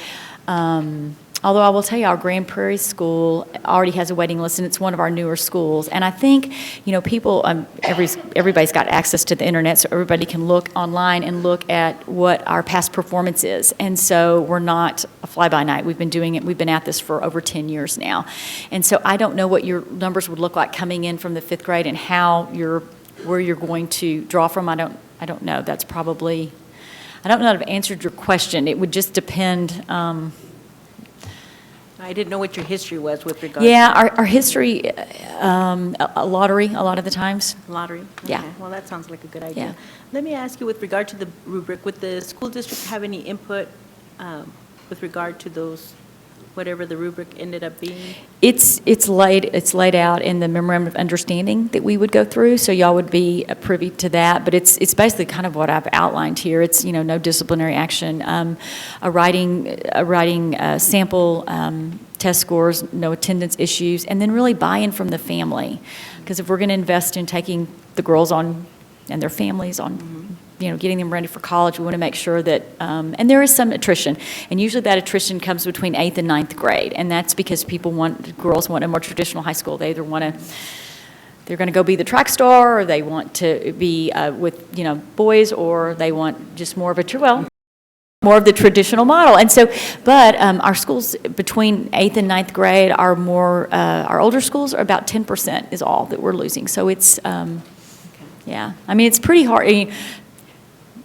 Although I will tell you, our Grand Prairie School already has a waiting list, and it's one of our newer schools. And I think, people, everybody's got access to the internet, so everybody can look online and look at what our past performance is. And so we're not a fly-by-night. We've been doing it. We've been at this for over 10 years now. And so I don't know what your numbers would look like coming in from the 5th grade and where you're going to draw from. I don't know. That's probably, I don't know if I've answered your question. It would just depend. I didn't know what your history was with regard Yeah, to our history, a lottery a lot of the times. lottery. Yeah. Okay. Well, that sounds like a good idea. Yeah. Let me ask you, with regard to the rubric, would the school district have any input with regard to those, whatever the rubric ended up being? It's laid out in the memorandum of understanding that we would go through, so y'all would be privy to that. But it's basically kind of what I've outlined here. It's no disciplinary action, a writing sample test scores, no attendance issues, and then really buy-in from the family. Because if we're going to invest in taking the girls on and their families on, getting them ready for college, we want to make sure that, and there is some attrition, and usually that attrition comes between 8th and 9th grade, and that's because girls want a more traditional high school. They either they're going to go be the track star, or they want to be with, boys, or they want just more of more of the traditional model. And so, but our schools between 8th and 9th grade are more, our older schools are about 10% is all that we're losing. So it's, yeah, I mean, it's pretty hard.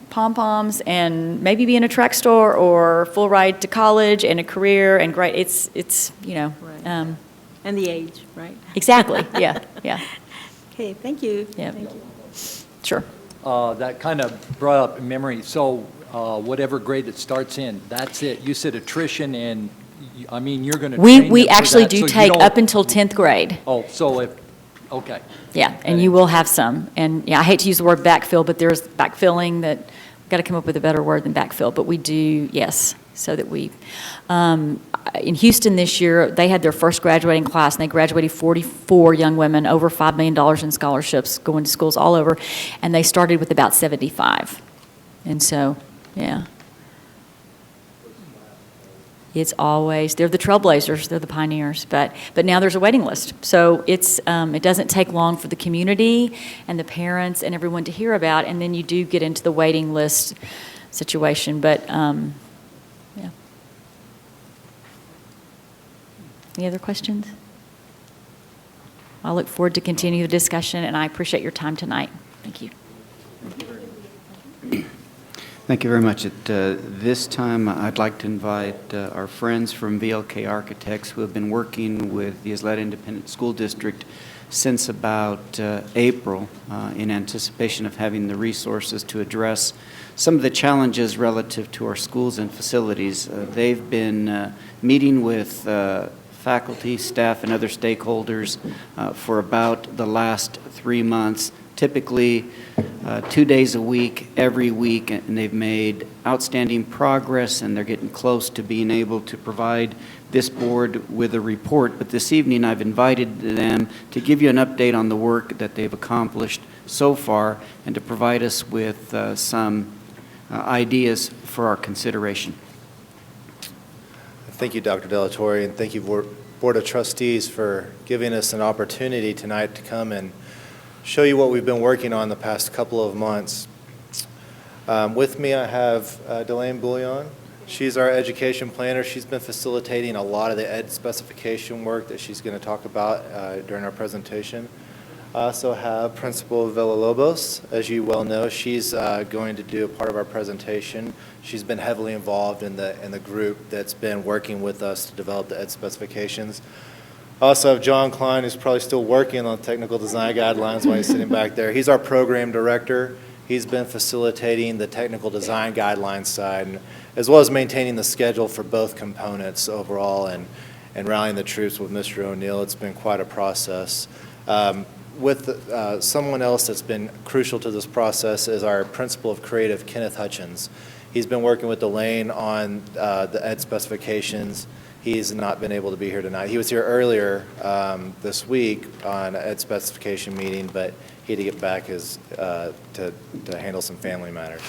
Pom-poms and maybe being a track star or full ride to college and a career and great, it's And the age, right? Exactly, yeah. Okay, thank you. Yeah. Thank you. Sure. That kind of brought up memory. So whatever grade it starts in, that's it. You said attrition, and I mean, you're going to train We them for actually that, do so you take don't- up until 10th grade. Oh, so okay. Yeah, and you will have some. And yeah, I hate to use the word backfill, but there's backfilling that, we've got to come up with a better word than backfill, but we do, yes, so that we, in Houston this year, they had their first graduating class, and they graduated 44 young women, over $5 million in scholarships, going to schools all over, and they started with about 75. And so, yeah. It's always, they're the trailblazers, they're the pioneers, but now there's a waiting list. So it's, it doesn't take long for the community and the parents and everyone to hear about, and then you do get into the waiting list situation, but, yeah. Any other questions? I look forward to continue the discussion, and I appreciate your time tonight. Thank you. Thank you very much. At this time, I'd like to invite our friends from VLK Architects, who have been working with the Ysleta Independent School District since about April in anticipation of having the resources to address some of the challenges relative to our schools and facilities. They've been meeting with faculty, staff, and other stakeholders for about the last 3 months, typically 2 days a week, every week, and they've made outstanding progress, and they're getting close to being able to provide this board with a report. But this evening, I've invited them to give you an update on the work that they've accomplished so far and to provide us with some ideas for our consideration. Thank you, Dr. Delatorre, and thank you, Board of Trustees, for giving us an opportunity tonight to come and show you what we've been working on the past couple of months. With me, I have Delane Bouillon. She's our education planner. She's been facilitating a lot of the ed specification work that she's going to talk about during our presentation. I also have Principal Villalobos. As you well know, she's going to do a part of our presentation. She's been heavily involved in the group that's been working with us to develop the ed specifications. I also have John Klein, who's probably still working on technical design guidelines while he's sitting back there. He's our program director. He's been facilitating the technical design guidelines side, as well as maintaining the schedule for both components overall and rallying the troops with Mr. O'Neill. It's been quite a process. With someone else that's been crucial to this process is our Principal of Creative, Kenneth Hutchins. He's been working with Delane on the ed specifications. He's not been able to be here tonight. He was here earlier this week on an ed specification meeting, but he had to get back to handle some family matters.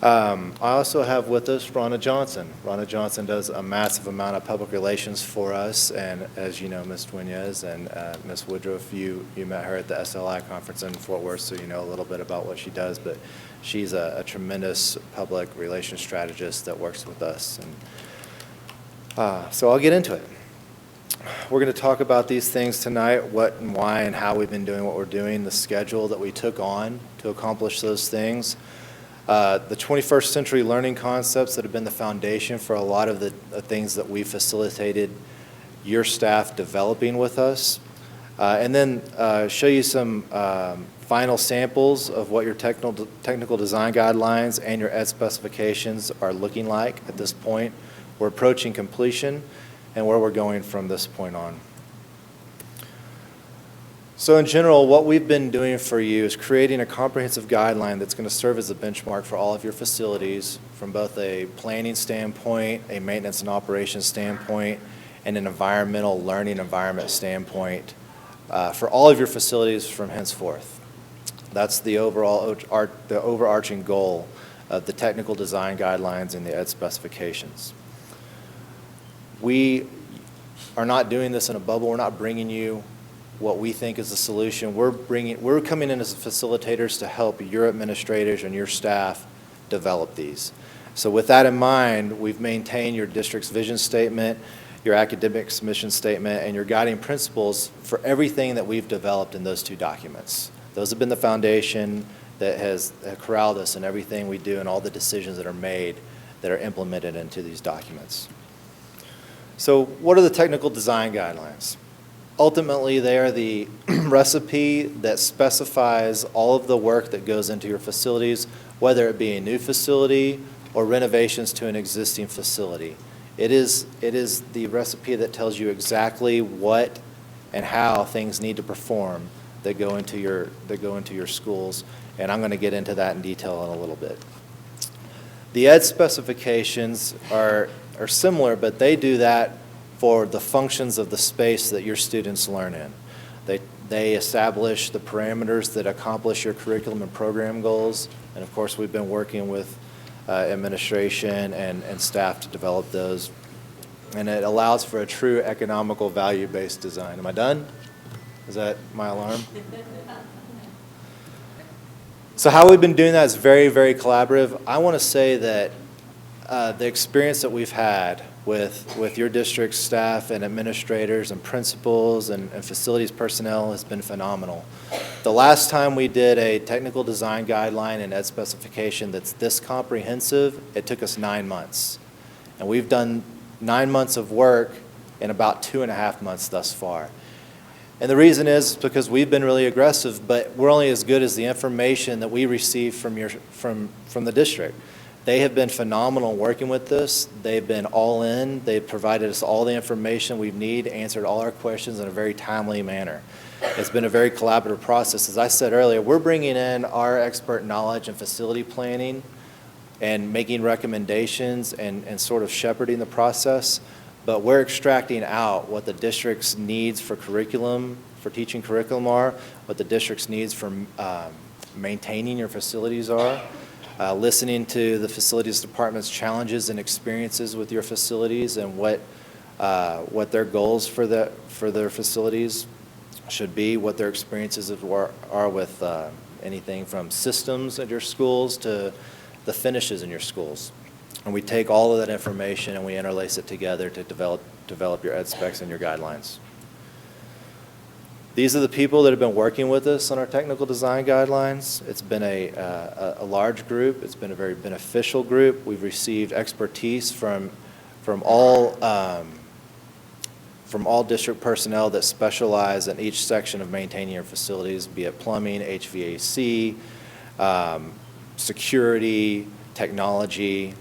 I also have with us Ronna Johnson. Ronna Johnson does a massive amount of public relations for us, and as you know, Ms. Dueñez and Ms. Woodruff, you met her at the SLI conference in Fort Worth, so you know a little bit about what she does, but she's a tremendous public relations strategist that works with us. And so I'll get into it. We're going to talk about these things tonight, what and why and how we've been doing what we're doing, the schedule that we took on to accomplish those things, the 21st century learning concepts that have been the foundation for a lot of the things that we facilitated your staff developing with us, and then show you some final samples of what your technical design guidelines and your ed specifications are looking like at this point. We're approaching completion and where we're going from this point on. So in general, what we've been doing for you is creating a comprehensive guideline that's going to serve as a benchmark for all of your facilities from both a planning standpoint, a maintenance and operations standpoint, and an environmental learning environment standpoint for all of your facilities from henceforth. That's the overarching goal of the technical design guidelines and the ed specifications. We are not doing this in a bubble. We're not bringing you what we think is the solution. We're coming in as facilitators to help your administrators and your staff develop these. So with that in mind, we've maintained your district's vision statement, your academic mission statement, and your guiding principles for everything that we've developed in those two documents. Those have been the foundation that has corralled us in everything we do and all the decisions that are made that are implemented into these documents. So what are the technical design guidelines? Ultimately, they are the recipe that specifies all of the work that goes into your facilities, whether it be a new facility or renovations to an existing facility. It is the recipe that tells you exactly what and how things need to perform that go into your schools, and I'm going to get into that in detail in a little bit. The ed specifications are similar, but they do that for the functions of the space that your students learn in. They establish the parameters that accomplish your curriculum and program goals, and of course we've been working with administration and staff to develop those, and it allows for a true economical value-based design. Am I done? Is that my alarm? So how we've been doing that is very, very collaborative. I want to say that the experience that we've had with your district staff and administrators and principals and facilities personnel has been phenomenal. The last time we did a technical design guideline and ed specification that's this comprehensive, it took us 9 months. And we've done 9 months of work in about 2.5 months thus far. And the reason is because we've been really aggressive, but we're only as good as the information that we receive from the district. They have been phenomenal working with this. They've been all in. They've provided us all the information we need, answered all our questions in a very timely manner. It's been a very collaborative process. As I said earlier, we're bringing in our expert knowledge in facility planning and making recommendations and sort of shepherding the process, but we're extracting out what the district's needs for curriculum, for teaching curriculum are, what the district's needs for maintaining your facilities are, listening to the facilities department's challenges and experiences with your facilities and what their goals for their facilities should be, what their experiences are with anything from systems at your schools to the finishes in your schools. And we take all of that information and we interlace it together to develop your ed specs and your guidelines. These are the people that have been working with us on our technical design guidelines. It's been a large group. It's been a very beneficial group. We've received expertise from all district personnel that specialize in each section of maintaining your facilities, be it plumbing, HVAC, security, technology.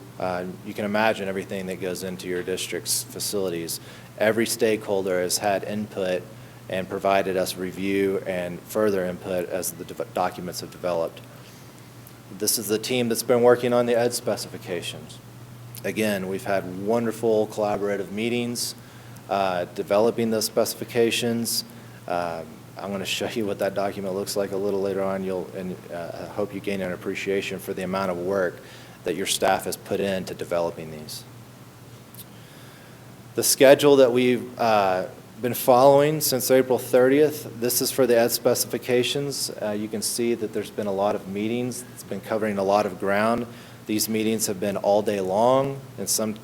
You can imagine everything that goes into your district's facilities. Every stakeholder has had input and provided us review and further input as the documents have developed. This is the team that's been working on the ed specifications. Again, we've had wonderful collaborative meetings developing those specifications. I'm going to show you what that document looks like a little later on. I hope you gain an appreciation for the amount of work that your staff has put into developing these. The schedule that we've been following since April 30th, this is for the ed specifications. You can see that there's been a lot of meetings. It's been covering a lot of ground. These meetings have been all day long. In some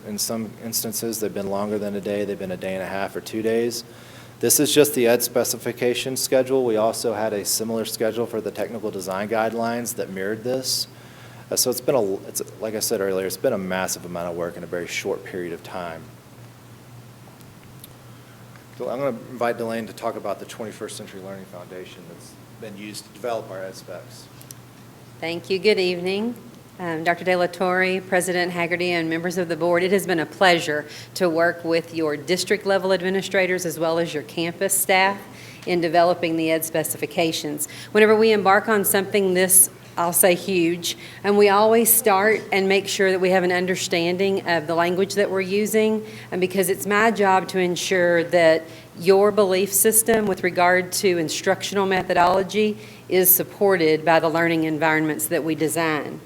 instances, they've been longer than a day. They've been a day and a half or 2 days. This is just the ed specification schedule. We also had a similar schedule for the technical design guidelines that mirrored this. So it's been like I said earlier, it's been a massive amount of work in a very short period of time. So I'm going to invite Delane to talk about the 21st Century Learning Foundation that's been used to develop our ed specs. Thank you. Good evening. Dr. De La Torre, President Haggerty, and members of the board, it has been a pleasure to work with your district level administrators as well as your campus staff in developing the ed specifications. Whenever we embark on something this I'll say huge. And we always start and make sure that we have an understanding of the language that we're using, and because it's my job to ensure that your belief system with regard to instructional methodology is supported by the learning environments that we design.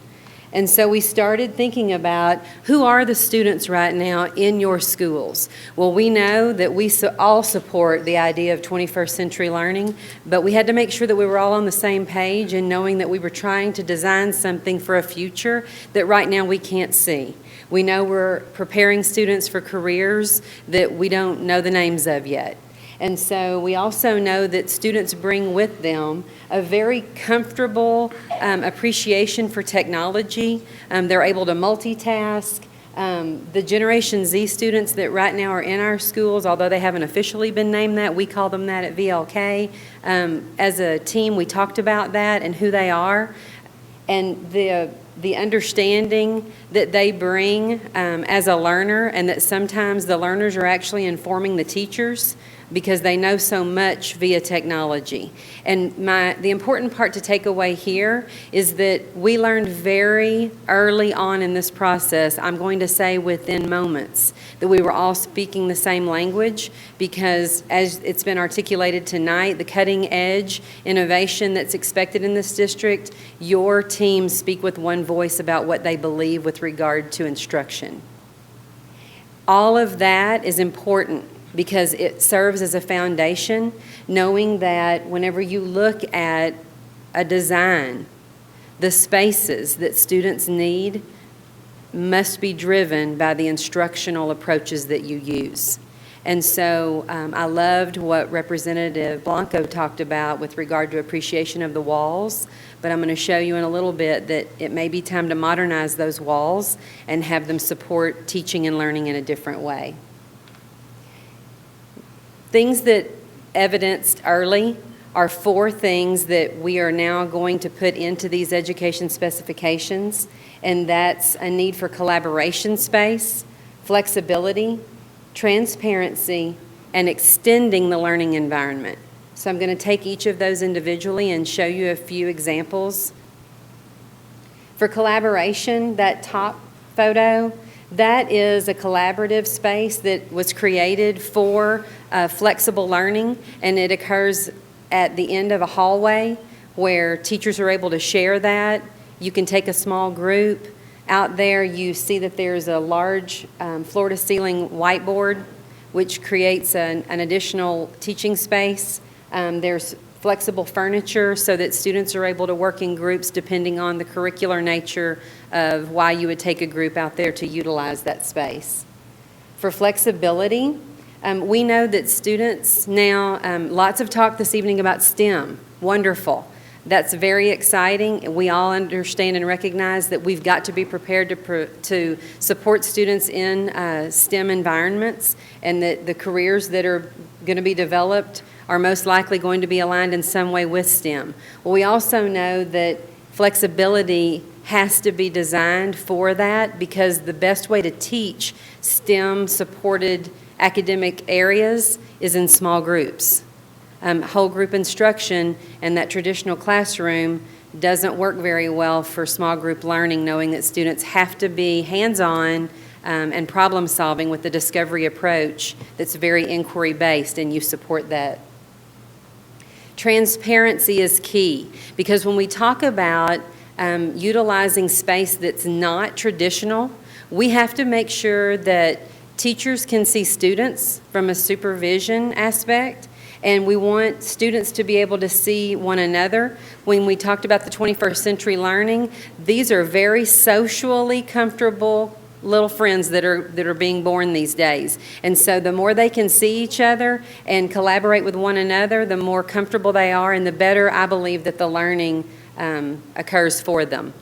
And so we started thinking about who are the students right now in your schools. Well, we know that we all support the idea of 21st century learning, but we had to make sure that we were all on the same page and knowing that we were trying to design something for a future that right now we can't see. We know we're preparing students for careers that we don't know the names of yet. And so we also know that students bring with them a very comfortable appreciation for technology. They're able to multitask. The Generation Z students that right now are in our schools, although they haven't officially been named that, we call them that at VLK. As a team, we talked about that and who they are, and the understanding that they bring as a learner, and that sometimes the learners are actually informing the teachers because they know so much via technology. And the important part to take away here is that we learned very early on in this process, I'm going to say within moments, that we were all speaking the same language, because as it's been articulated tonight, the cutting edge innovation that's expected in this district, your teams speak with one voice about what they believe with regard to instruction. All of that is important because it serves as a foundation, knowing that whenever you look at a design, the spaces that students need must be driven by the instructional approaches that you use. And so I loved what Representative Blanco talked about with regard to appreciation of the walls, but I'm going to show you in a little bit that it may be time to modernize those walls and have them support teaching and learning in a different way. Things that evidenced early are 4 things that we are now going to put into these education specifications, and that's a need for collaboration space, flexibility, transparency, and extending the learning environment. So I'm going to take each of those individually and show you a few examples. For collaboration, that top photo, that is a collaborative space that was created for flexible learning, and it occurs at the end of a hallway where teachers are able to share that. You can take a small group. Out there you see that there's a large floor-to-ceiling whiteboard which creates an additional teaching space. There's flexible furniture so that students are able to work in groups depending on the curricular nature of why you would take a group out there to utilize that space. For flexibility, we know that students now, lots of talk this evening about STEM. Wonderful. That's very exciting. We all understand and recognize that we've got to be prepared to support students in STEM environments, and that the careers that are going to be developed are most likely going to be aligned in some way with STEM. Well, we also know that flexibility has to be designed for that, because the best way to teach STEM-supported academic areas is in small groups. Whole group instruction and that traditional classroom doesn't work very well for small group learning, knowing that students have to be hands-on and problem solving with the discovery approach that's very inquiry-based, and you support that. Transparency is key, because when we talk about utilizing space that's not traditional, we have to make sure that teachers can see students from a supervision aspect, and we want students to be able to see one another. When we talked about the 21st century learning, these are very socially comfortable little friends that are being born these days. And so the more they can see each other and collaborate with one another, the more comfortable they are, and the better I believe that the learning occurs for them.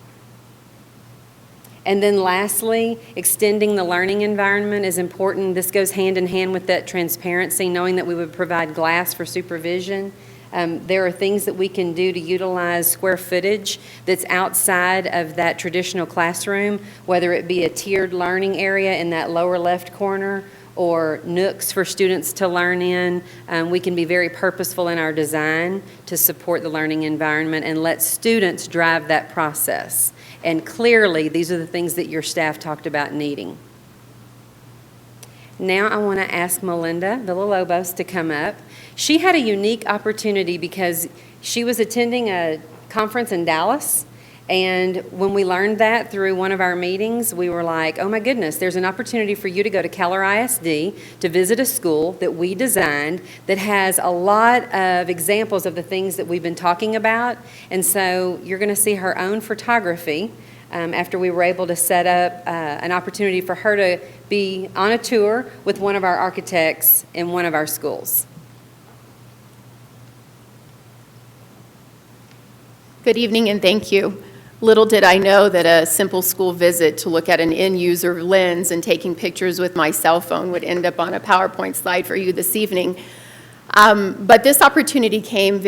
And then lastly, extending the learning environment is important. This goes hand in hand with that transparency, knowing that we would provide glass for supervision. There are things that we can do to utilize square footage that's outside of that traditional classroom, whether it be a tiered learning area in that lower left corner, or nooks for students to learn in. We can be very purposeful in our design to support the learning environment and let students drive that process. And clearly, these are the things that your staff talked about needing. Now I want to ask Melinda Villalobos to come up. She had a unique opportunity because she was attending a conference in Dallas, and when we learned that through one of our meetings, we were like, oh my goodness, there's an opportunity for you to go to Keller ISD to visit a school that we designed that has a lot of examples of the things that we've been talking about. And so you're going to see her own photography after we were able to set up an opportunity for her to be on a tour with one of our architects in one of our schools. Good evening and thank you. Little did I know that a simple school visit to look at an end-user lens and taking pictures with my cell phone would end up on a PowerPoint slide for you this evening. But this opportunity came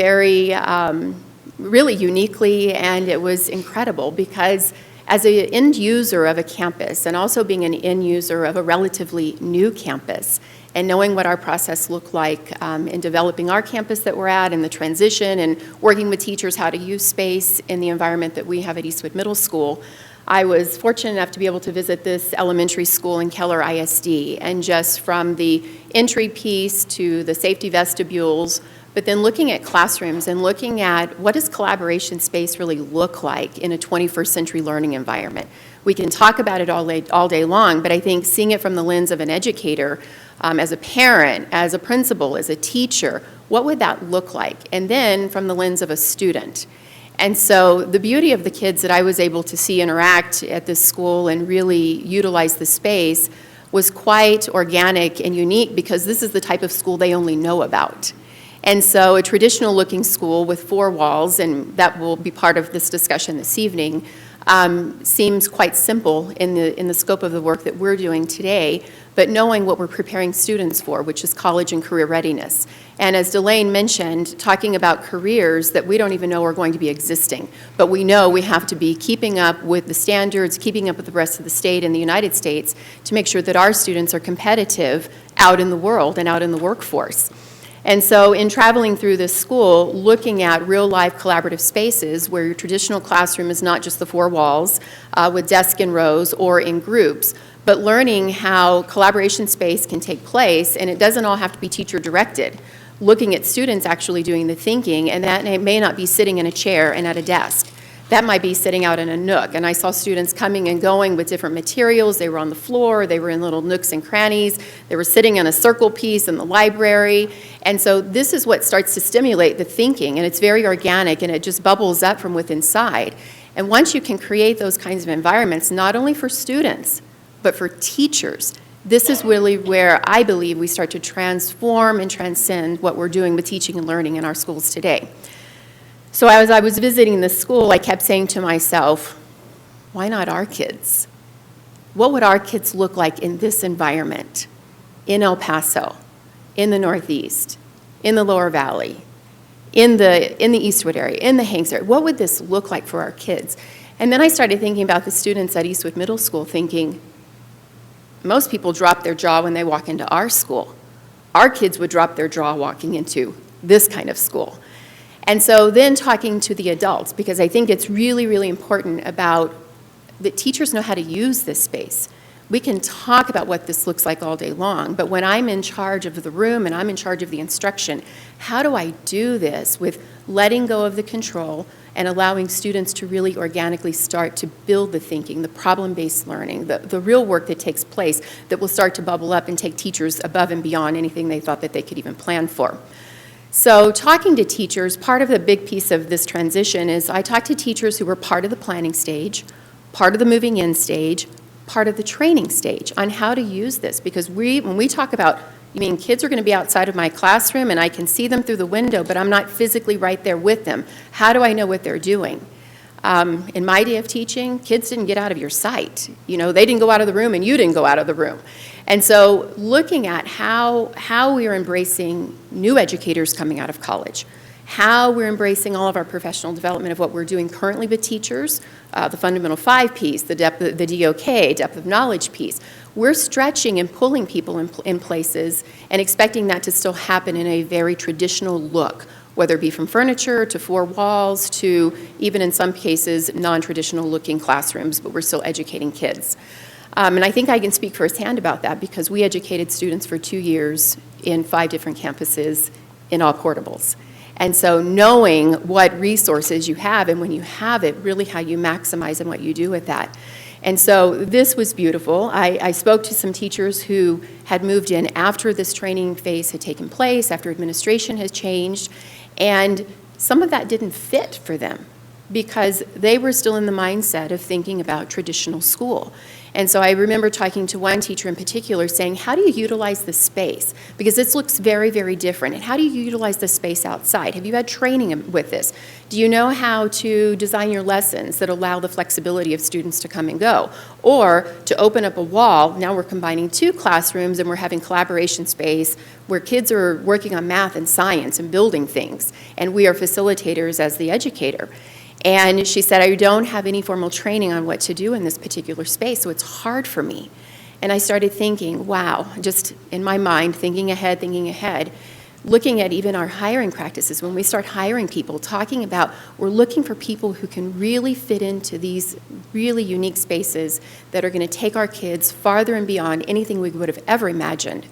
really uniquely, and it was incredible because as an end user of a campus and also being an end user of a relatively new campus and knowing what our process looked like in developing our campus that we're at and the transition and working with teachers how to use space in the environment that we have at Eastwood Middle School, I was fortunate enough to be able to visit this elementary school in Keller ISD, and just from the entry piece to the safety vestibules, but then looking at classrooms and looking at what does collaboration space really look like in a 21st century learning environment. We can talk about it all day long, but I think seeing it from the lens of an educator, as a parent, as a principal, as a teacher, what would that look like? And then from the lens of a student. And so the beauty of the kids that I was able to see interact at this school and really utilize the space was quite organic and unique because this is the type of school they only know about. And so a traditional looking school with 4 walls, and that will be part of this discussion this evening, seems quite simple in the scope of the work that we're doing today, but knowing what we're preparing students for, which is college and career readiness. And as Delane mentioned, talking about careers that we don't even know are going to be existing, but we know we have to be keeping up with the standards, keeping up with the rest of the state and the United States to make sure that our students are competitive out in the world and out in the workforce. And so in traveling through this school, looking at real-life collaborative spaces where your traditional classroom is not just the 4 walls with desks in rows or in groups, but learning how collaboration space can take place, and it doesn't all have to be teacher-directed. Looking at students actually doing the thinking, and that may not be sitting in a chair and at a desk. That might be sitting out in a nook. And I saw students coming and going with different materials. They were on the floor. They were in little nooks and crannies. They were sitting in a circle piece in the library. And so this is what starts to stimulate the thinking, and it's very organic, and it just bubbles up from within inside. And once you can create those kinds of environments, not only for students, but for teachers, this is really where I believe we start to transform and transcend what we're doing with teaching and learning in our schools today. So as I was visiting the school, I kept saying to myself, why not our kids? What would our kids look like in this environment, in El Paso, in the Northeast, in the Lower Valley, in the Eastwood area, in the Hanks area? What would this look like for our kids? And then I started thinking about the students at Eastwood Middle School, thinking, most people drop their jaw when they walk into our school. Our kids would drop their jaw walking into this kind of school. And so then talking to the adults, because I think it's really, really important about that teachers know how to use this space. We can talk about what this looks like all day long, but when I'm in charge of the room and I'm in charge of the instruction, how do I do this with letting go of the control and allowing students to really organically start to build the thinking, the problem-based learning, the real work that takes place that will start to bubble up and take teachers above and beyond anything they thought that they could even plan for. So talking to teachers, part of the big piece of this transition is I talked to teachers who were part of the planning stage, part of the moving in stage, part of the training stage on how to use this. Because when we talk about, you mean kids are going to be outside of my classroom and I can see them through the window, but I'm not physically right there with them. How do I know what they're doing? In my day of teaching, kids didn't get out of your sight. You know, they didn't go out of the room and you didn't go out of the room. And so looking at how we are embracing new educators coming out of college, how we're embracing all of our professional development of what we're doing currently with teachers, the fundamental 5 piece, the DOK, depth of knowledge piece. We're stretching and pulling people in places and expecting that to still happen in a very traditional look, whether it be from furniture to 4 walls to even in some cases non-traditional looking classrooms, but we're still educating kids. And I think I can speak firsthand about that because we educated students for 2 years in 5 different campuses in all portables. And so knowing what resources you have and when you have it, really how you maximize and what you do with that. And so this was beautiful. I spoke to some teachers who had moved in after this training phase had taken place, after administration has changed, and some of that didn't fit for them because they were still in the mindset of thinking about traditional school. And so I remember talking to one teacher in particular saying, how do you utilize the space? Because this looks very, very different. And how do you utilize the space outside? Have you had training with this? Do you know how to design your lessons that allow the flexibility of students to come and go? Or to open up a wall, now we're combining 2 classrooms and we're having collaboration space where kids are working on math and science and building things. And we are facilitators as the educator. And she said, I don't have any formal training on what to do in this particular space, so it's hard for me. And I started thinking, wow, just in my mind, thinking ahead, looking at even our hiring practices. When we start hiring people, talking about we're looking for people who can really fit into these really unique spaces that are going to take our kids farther and beyond anything we would have ever imagined.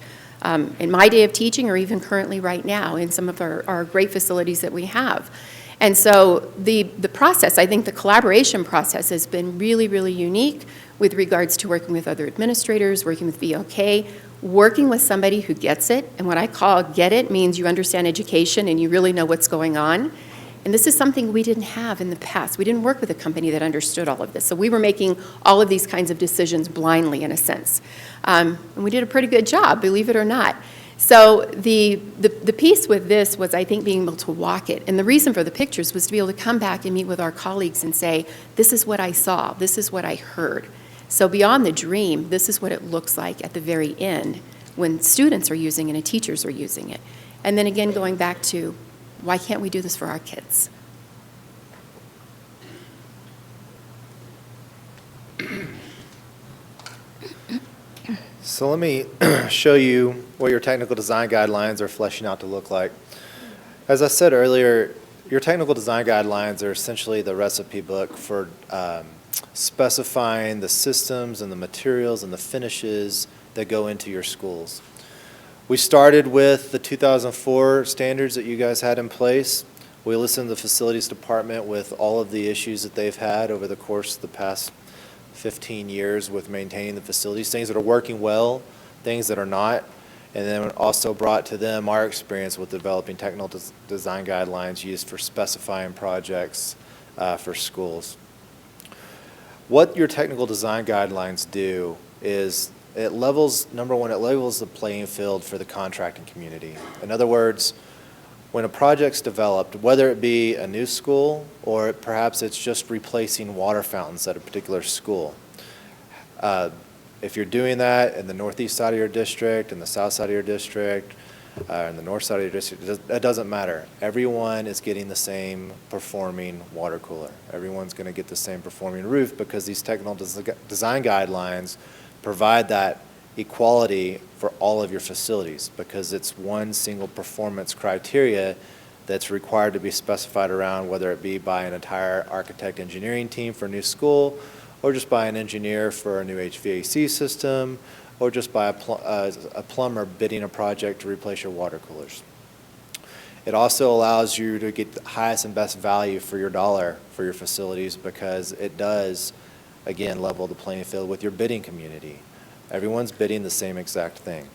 In my day of teaching or even currently right now in some of our great facilities that we have. And so the process, I think the collaboration process has been really, really unique with regards to working with other administrators, working with VOK, working with somebody who gets it. And what I call get it means you understand education and you really know what's going on. And this is something we didn't have in the past. We didn't work with a company that understood all of this. So we were making all of these kinds of decisions blindly in a sense. And we did a pretty good job, believe it or not. So the piece with this was, I think, being able to walk it. And the reason for the pictures was to be able to come back and meet with our colleagues and say, this is what I saw, this is what I heard. So beyond the dream, this is what it looks like at the very end when students are using it and teachers are using it. And then again, going back to, why can't we do this for our kids? So let me show you what your technical design guidelines are fleshing out to look like. As I said earlier, your technical design guidelines are essentially the recipe book for specifying the systems and the materials and the finishes that go into your schools. We started with the 2004 standards that you guys had in place. We listened to the facilities department with all of the issues that they've had over the course of the past 15 years with maintaining the facilities, things that are working well, things that are not, and then also brought to them our experience with developing technical design guidelines used for specifying projects for schools. What your technical design guidelines do is it levels, number one, it levels the playing field for the contracting community. In other words, when a project's developed, whether it be a new school or perhaps it's just replacing water fountains at a particular school, if you're doing that in the northeast side of your district, in the south side of your district, in the north side of your district, it doesn't matter. Everyone is getting the same performing water cooler. Everyone's going to get the same performing roof because these technical design guidelines provide that equality for all of your facilities because it's one single performance criteria that's required to be specified around, whether it be by an entire architect engineering team for a new school or just by an engineer for a new HVAC system or just by a plumber bidding a project to replace your water coolers. It also allows you to get the highest and best value for your dollar for your facilities because it does, again, level the playing field with your bidding community. Everyone's bidding the same exact thing.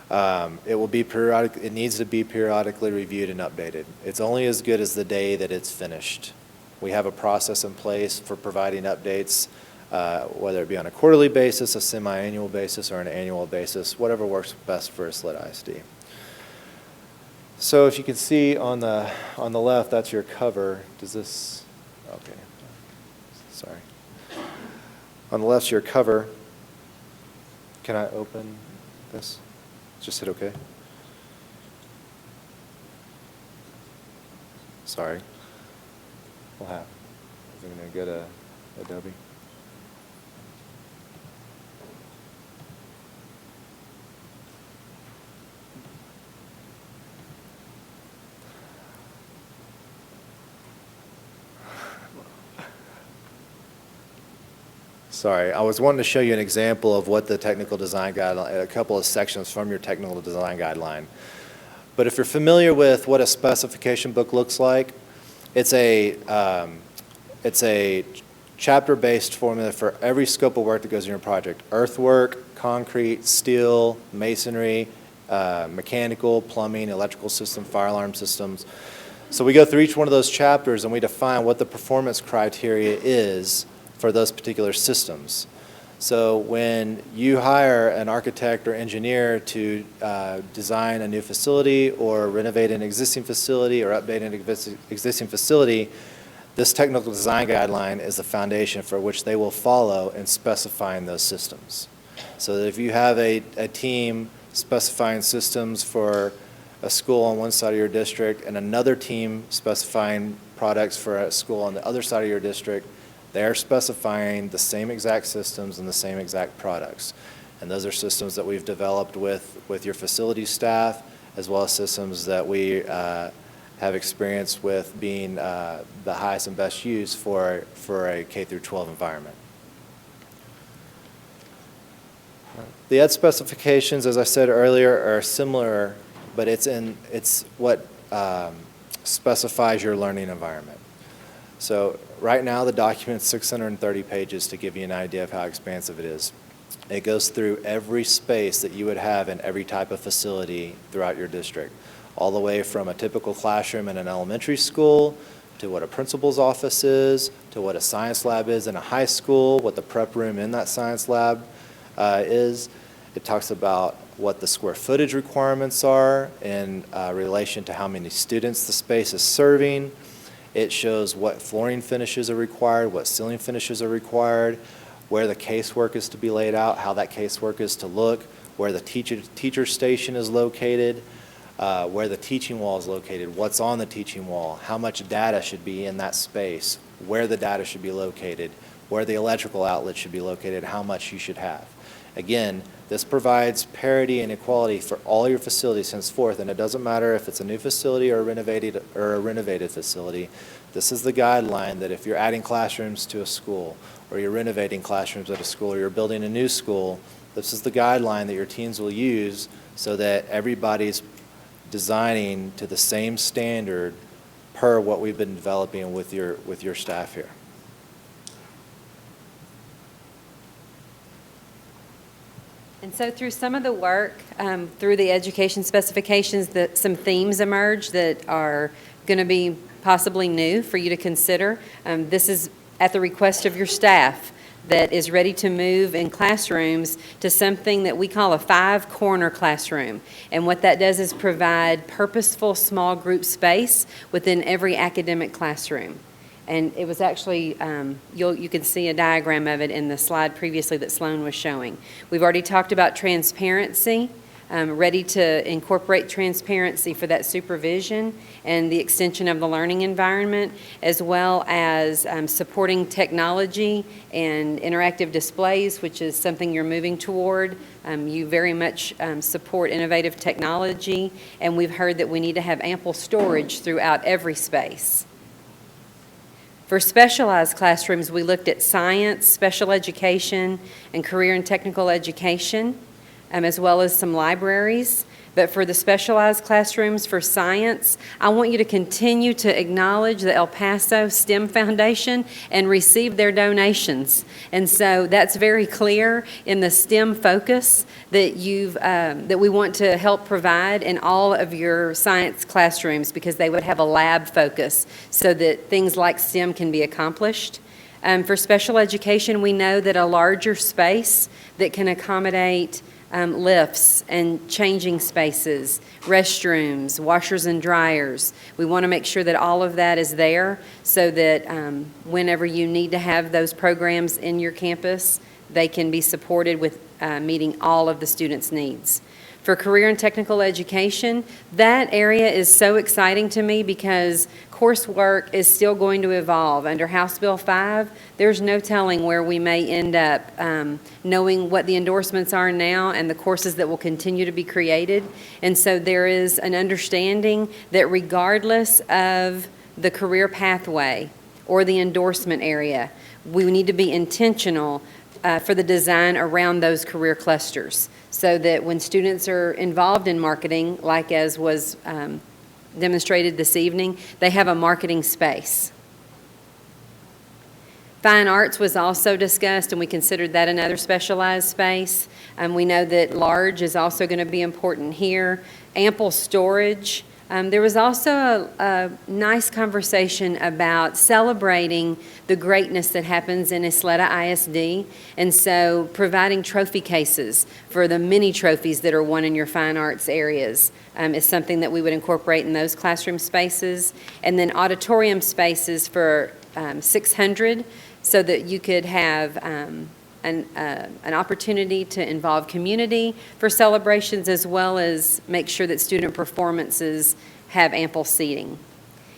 It will be periodic. It needs to be periodically reviewed and updated. It's only as good as the day that it's finished. We have a process in place for providing updates, whether it be on a quarterly basis, a semi-annual basis, or an annual basis, whatever works best for Ysleta ISD. So if you can see on the left, that's your cover. Does this? Okay. Sorry. On the left's your cover. Can I open this? Just hit OK. Sorry. We'll have. Is it going to go to Adobe? Sorry, I was wanting to show you an example of what the technical design guideline, a couple of sections from your technical design guideline. But if you're familiar with what a specification book looks like, it's a chapter-based formula for every scope of work that goes in your project: earthwork, concrete, steel, masonry, mechanical, plumbing, electrical system, fire alarm systems. So we go through each one of those chapters and we define what the performance criteria is for those particular systems. So when you hire an architect or engineer to design a new facility or renovate an existing facility or update an existing facility, this technical design guideline is the foundation for which they will follow in specifying those systems. So that if you have a team specifying systems for a school on one side of your district and another team specifying products for a school on the other side of your district, they're specifying the same exact systems and the same exact products. And those are systems that we've developed with your facility staff, as well as systems that we have experience with being the highest and best use for a K through 12 environment. The ed specifications, as I said earlier, are similar, but it's what specifies your learning environment. So right now the document's 630 pages to give you an idea of how expansive it is. It goes through every space that you would have in every type of facility throughout your district, all the way from a typical classroom in an elementary school to what a principal's office is, to what a science lab is in a high school, what the prep room in that science lab is. It talks about what the square footage requirements are in relation to how many students the space is serving. It shows what flooring finishes are required, what ceiling finishes are required, where the casework is to be laid out, how that casework is to look, where the teacher station is located, where the teaching wall is located, what's on the teaching wall, how much data should be in that space, where the data should be located, where the electrical outlet should be located, how much you should have. Again, this provides parity and equality for all your facilities henceforth, and it doesn't matter if it's a new facility or a renovated facility. This is the guideline that if you're adding classrooms to a school, or you're renovating classrooms at a school, or you're building a new school, this is the guideline that your teams will use so that everybody's designing to the same standard per what we've been developing with your staff here. And so through some of the work, through the education specifications, some themes emerge that are going to be possibly new for you to consider. This is at the request of your staff that is ready to move in classrooms to something that we call a 5-corner classroom. And what that does is provide purposeful small group space within every academic classroom. And it was actually, you can see a diagram of it in the slide previously that Sloan was showing. We've already talked about transparency, ready to incorporate transparency for that supervision and the extension of the learning environment, as well as supporting technology and interactive displays, which is something you're moving toward. You very much support innovative technology, and we've heard that we need to have ample storage throughout every space. For specialized classrooms, we looked at science, special education, and career and technical education, as well as some libraries. But for the specialized classrooms for science, I want you to continue to acknowledge the El Paso STEM Foundation and receive their donations. And so that's very clear in the STEM focus that that we want to help provide in all of your science classrooms, because they would have a lab focus so that things like STEM can be accomplished. For special education, we know that a larger space that can accommodate lifts and changing spaces, restrooms, washers and dryers. We want to make sure that all of that is there so that whenever you need to have those programs in your campus, they can be supported with meeting all of the students' needs. For career and technical education, that area is so exciting to me because coursework is still going to evolve. Under House Bill 5, there's no telling where we may end up, knowing what the endorsements are now and the courses that will continue to be created. And so there is an understanding that regardless of the career pathway or the endorsement area, we need to be intentional for the design around those career clusters, so that when students are involved in marketing, like as was demonstrated this evening, they have a marketing space. Fine arts was also discussed, and we considered that another specialized space. We know that large is also going to be important here. Ample storage. There was also a nice conversation about celebrating the greatness that happens in Ysleta ISD, and so providing trophy cases for the many trophies that are won in your fine arts areas is something that we would incorporate in those classroom spaces. And then auditorium spaces for 600, so that you could have an opportunity to involve community for celebrations, as well as make sure that student performances have ample seating.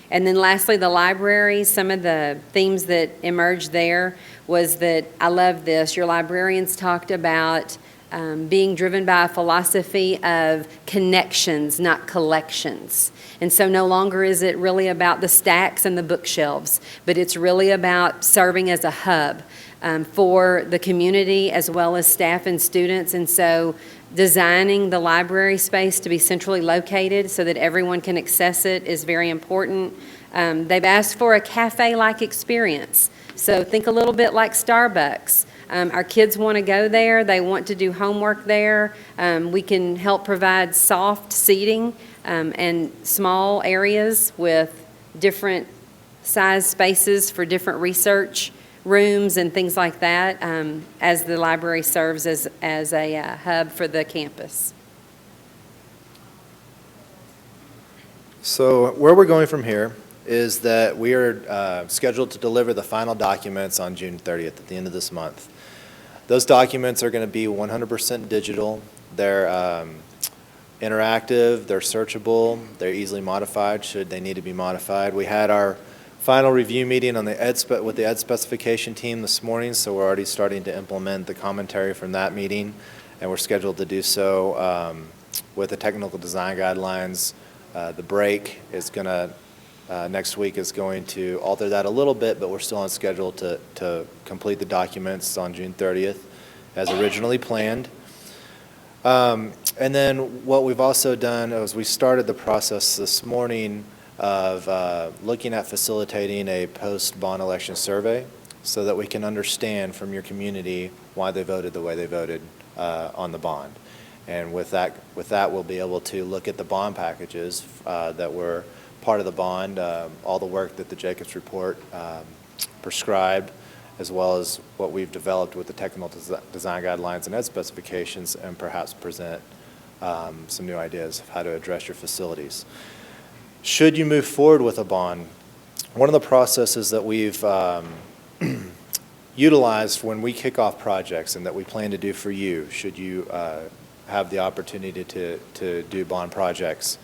And then lastly, the library. Some of the themes that emerged there was that, I love this, your librarians talked about being driven by a philosophy of connections, not collections. And so no longer is it really about the stacks and the bookshelves, but it's really about serving as a hub for the community as well as staff and students. And so designing the library space to be centrally located so that everyone can access it is very important. They've asked for a cafe-like experience. So think a little bit like Starbucks. Our kids want to go there. They want to do homework there. We can help provide soft seating and small areas with different size spaces for different research rooms and things like that, as the library serves as a hub for the campus. So where we're going from here is that we are scheduled to deliver the final documents on June 30th at the end of this month. Those documents are going to be 100% digital. They're interactive, they're searchable, they're easily modified should they need to be modified. We had our final review meeting on the with the ed specification team this morning, so we're already starting to implement the commentary from that meeting, and we're scheduled to do so with the technical design guidelines. The break is going to, next week is going to alter that a little bit, but we're still on schedule to complete the documents on June 30th as originally planned. And then what we've also done is we started the process this morning of looking at facilitating a post-bond election survey so that we can understand from your community why they voted the way they voted on the bond. And with that, we'll be able to look at the bond packages that were part of the bond, all the work that the Jacobs report prescribed, as well as what we've developed with the technical design guidelines and ed specifications, and perhaps present some new ideas of how to address your facilities. Should you move forward with a bond, one of the processes that we've utilized when we kick off projects and that we plan to do for you, should you have the opportunity to do bond projects.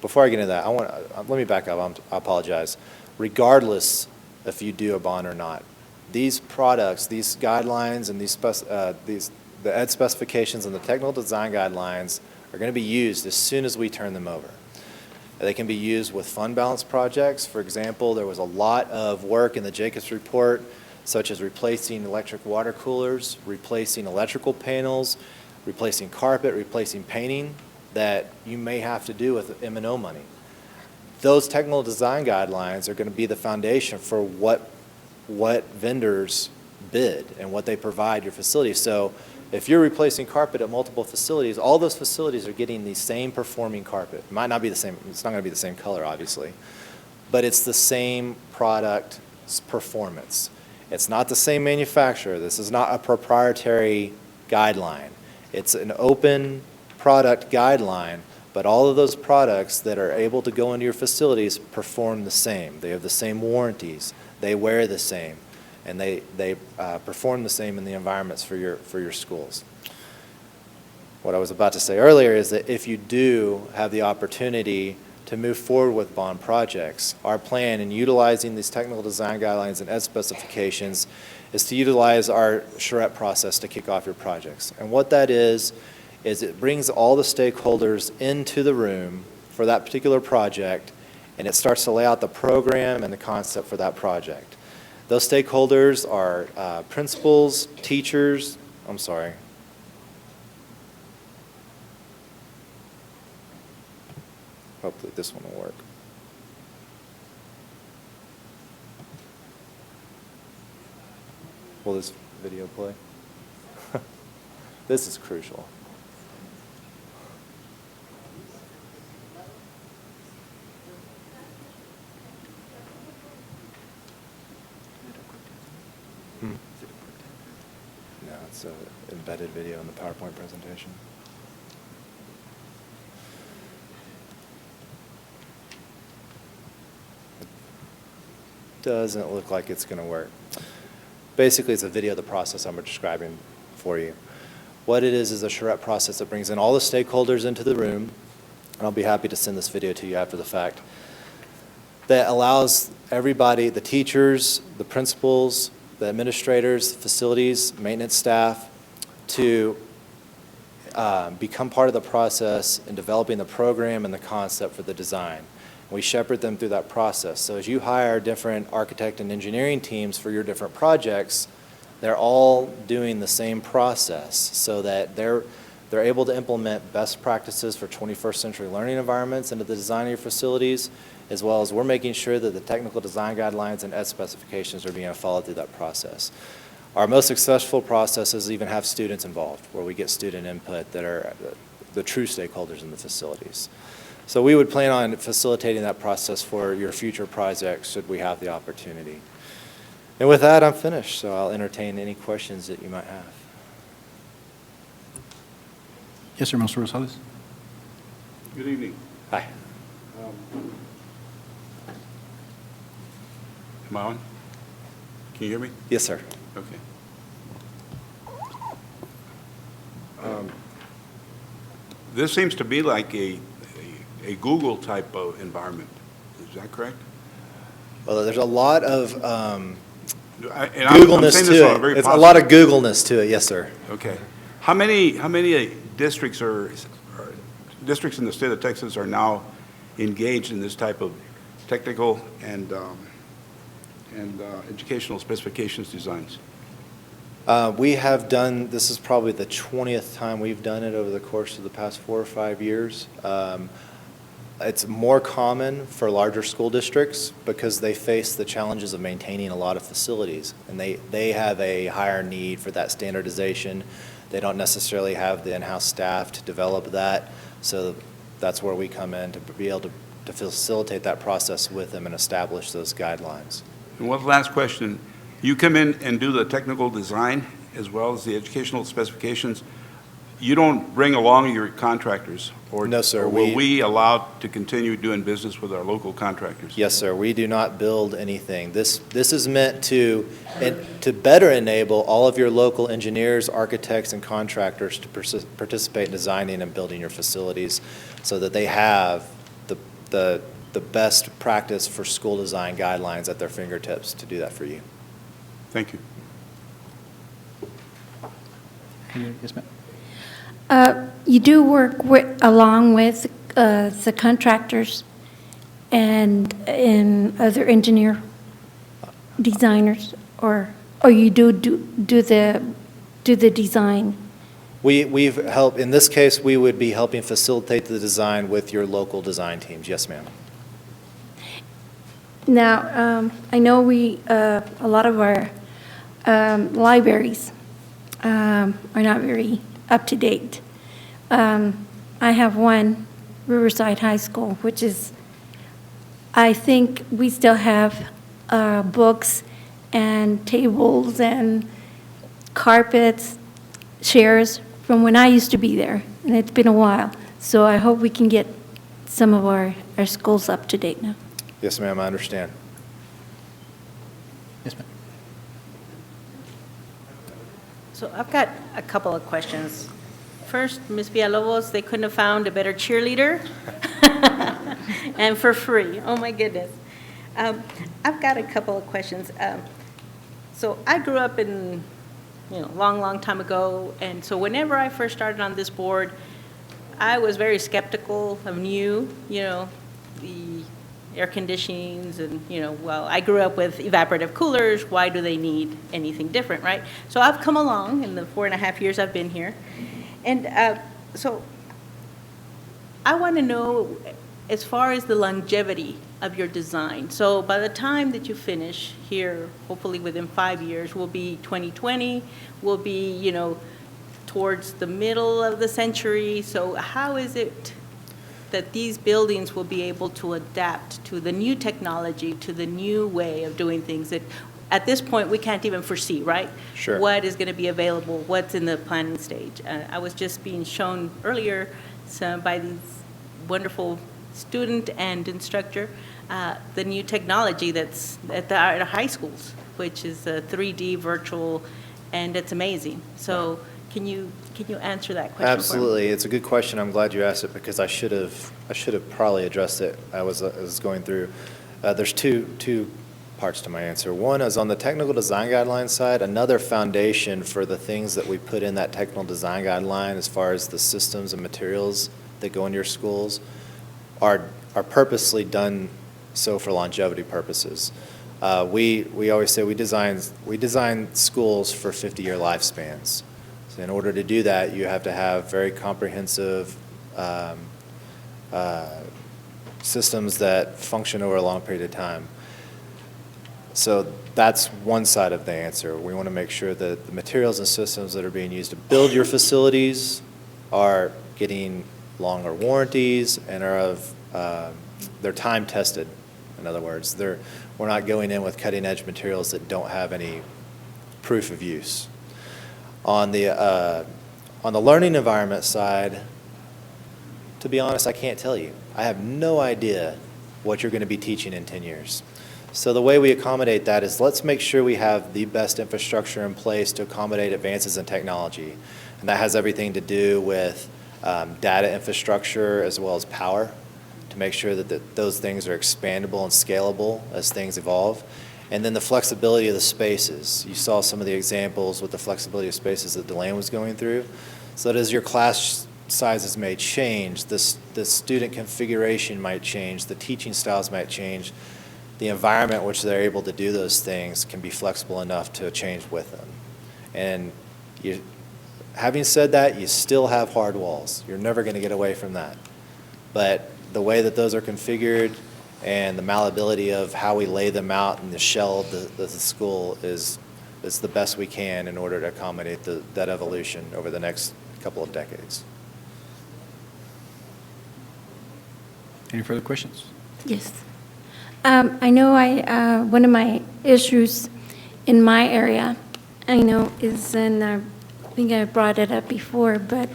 Before I get into that, let me back up. I apologize. Regardless if you do a bond or not, these products, these guidelines, and the ed specifications and the technical design guidelines are going to be used as soon as we turn them over. They can be used with fund balance projects. For example, there was a lot of work in the Jacobs report, such as replacing electric water coolers, replacing electrical panels, replacing carpet, replacing painting, that you may have to do with M&O money. Those technical design guidelines are going to be the foundation for what vendors bid and what they provide your facility. So if you're replacing carpet at multiple facilities, all those facilities are getting the same performing carpet. It might not be the same, it's not going to be the same color, obviously, but it's the same product performance. It's not the same manufacturer. This is not a proprietary guideline. It's an open product guideline, but all of those products that are able to go into your facilities perform the same. They have the same warranties. They wear the same, and they perform the same in the environments for your schools. what I was about to say earlier is that if you do have the opportunity to move forward with bond projects, our plan in utilizing these technical design guidelines and ed specifications is to utilize our charrette process to kick off your projects. And what that is it brings all the stakeholders into the room for that particular project, and it starts to lay out the program and the concept for that project. Those stakeholders are principals, teachers, hopefully this one will work. Will this video play? This is crucial. No, it's an embedded video in the PowerPoint presentation. Doesn't look like it's going to work. Basically, it's a video of the process I'm describing for you. What it is a charrette process that brings in all the stakeholders into the room, and I'll be happy to send this video to you after the fact, that allows everybody, the teachers, the principals, the administrators, facilities, maintenance staff, to become part of the process in developing the program and the concept for the design. We shepherd them through that process. So as you hire different architect and engineering teams for your different projects, they're all doing the same process so that they're able to implement best practices for 21st century learning environments into the design of your facilities, as well as we're making sure that the technical design guidelines and ed specifications are being followed through that process. Our most successful processes even have students involved, where we get student input that are the true stakeholders in the facilities. So we would plan on facilitating that process for your future projects should we have the opportunity. And with that, I'm finished, so I'll entertain any questions that you might have. Yes, sir, Mr. Rosales. Good evening. Hi. Am I on? Can you hear me? Yes, sir. Okay. This seems to be like a Google type of environment. Is that correct? Well, there's a lot of Googleness Googleness to it. It's a lot of Googleness to it, yes, sir. Okay. How many districts districts in the state of Texas are now engaged in this type of technical and educational specifications designs? We have done, this is probably the 20th time we've done it over the course of the past 4 or 5 years. It's more common for larger school districts because they face the challenges of maintaining a lot of facilities, and they have a higher need for that standardization. They don't necessarily have the in-house staff to develop that, so that's where we come in to be able to facilitate that process with them and establish those guidelines. And one last question. You come in and do the technical design as well as the educational specifications. You don't bring along your contractors? Or, no, sir. Or will we allow to continue doing business with our local contractors? Yes, sir. We do not build anything. This is meant to better enable all of your local engineers, architects, and contractors to participate in designing and building your facilities so that they have the best practice for school design guidelines at their fingertips to do that for you. Thank you. Yes, ma'am. You do work along with the contractors and other engineer designers, or you do the design? We've helped, in this case, we would be helping facilitate the design with your local design teams. Yes, ma'am. Now, I know a lot of our libraries are not very up to date. I have one, Riverside High School, which is, I think we still have books and tables and carpets, chairs from when I used to be there, and it's been a while. So I hope we can get some of our schools up to date now. Yes, ma'am, I understand. Yes, ma'am. So I've got a couple of questions. first, Ms. Villalobos, they couldn't have found a better cheerleader. And for free, oh my goodness. I've got a couple of questions. So I grew up in, long time ago, and so whenever I first started on this board, I was very skeptical of new, the air conditionings and, well, I grew up with evaporative coolers. Why do they need anything different, right? So I've come along in the 4.5 years I've been here. And so I want to know, as far as the longevity of your design. So by the time that you finish here, hopefully within 5 years, will be 2020, will be, towards the middle of the century. So how is it that these buildings will be able to adapt to the new technology, to the new way of doing things that at this point we can't even foresee, right? Sure. What is going to be available, what's in the planning stage. I was just being shown earlier by these wonderful student and instructor, the new technology that's at our high schools, which is 3D virtual, and it's amazing. So can you answer that question? Absolutely. It's a good question. I'm glad you asked it because I should have probably addressed it. I was going through. There's two parts to my answer. One is on the technical design guideline side, another foundation for the things that we put in that technical design guideline as far as the systems and materials that go into your schools are purposely done so for longevity purposes. We always say we design schools for 50-year lifespans. So in order to do that, you have to have very comprehensive systems that function over a long period of time. So that's one side of the answer. We want to make sure that the materials and systems that are being used to build your facilities are getting longer warranties and are they're time tested. In other words, we're not going in with cutting edge materials that don't have any proof of use. On the learning environment side, to be honest, I can't tell you. I have no idea what you're going to be teaching in 10 years. So the way we accommodate that is let's make sure we have the best infrastructure in place to accommodate advances in technology. And that has everything to do with data infrastructure as well as power to make sure that those things are expandable and scalable as things evolve. And then the flexibility of the spaces. You saw some of the examples with the flexibility of spaces that Delane was going through. So that as your class sizes may change, the student configuration might change, the teaching styles might change, the environment in which they're able to do those things can be flexible enough to change with them. And having said that, you still have hard walls. You're never going to get away from that. But the way that those are configured and the malleability of how we lay them out in the shell of the school is the best we can in order to accommodate that evolution over the next couple of decades. Any further questions? Yes. I know one of my issues in my area, I know is, and I think I brought it up before, but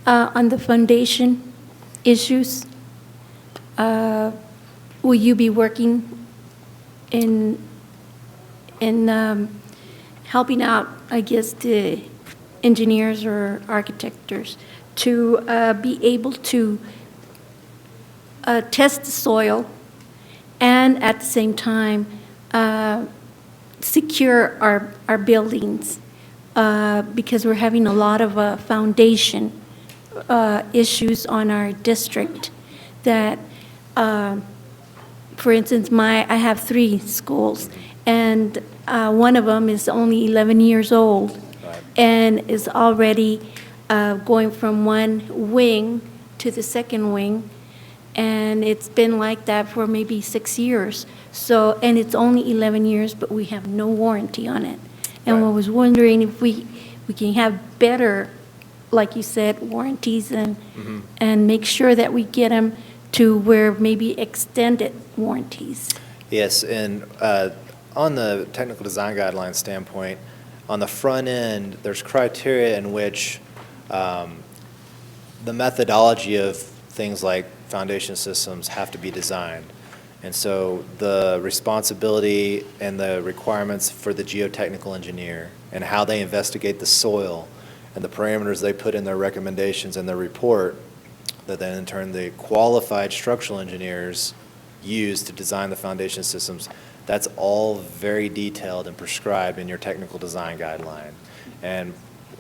on the foundation issues, will you be working in helping out, I guess, the engineers or architects to be able to test the soil and at the same time secure our buildings because we're having a lot of foundation issues on our district that, for instance, I have 3 schools, and one of them is only 11 years old and is already going from one wing to the second wing, and it's been like that for maybe 6 years. So, and it's only 11 years, but we have no warranty on it. And I was wondering if we can have better, like you said, warranties and make sure that we get them to where maybe extended warranties. Yes, and on the technical design guidelines standpoint, on the front end, there's criteria in which the methodology of things like foundation systems have to be designed. And so the responsibility and the requirements for the geotechnical engineer and how they investigate the soil and the parameters they put in their recommendations and their report that then in turn the qualified structural engineers use to design the foundation systems, that's all very detailed and prescribed in your technical design guideline. And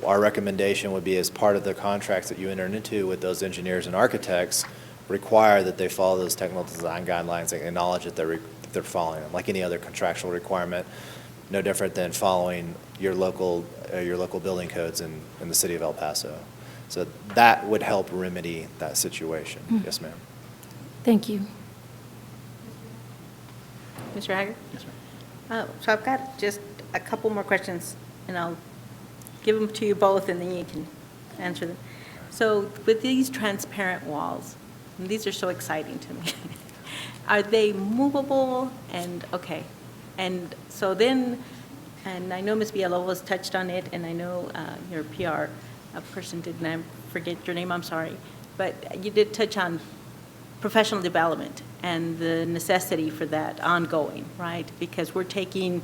our recommendation would be, as part of the contracts that you enter into with those engineers and architects, require that they follow those technical design guidelines and acknowledge that they're following them, like any other contractual requirement, no different than following your local building codes in the city of El Paso. So that would help remedy that situation. Yes, ma'am. Thank you. Mr. Haggard? Yes, ma'am. So I've got just a couple more questions, and I'll give them to you both, and then you can answer them. So with these transparent walls, and these are so exciting to me, are they movable? And, okay. And so then, and I know Ms. Villalobos touched on it, and I know your PR person did, and I forget your name, I'm sorry, but you did touch on professional development and the necessity for that ongoing, right? Because we're taking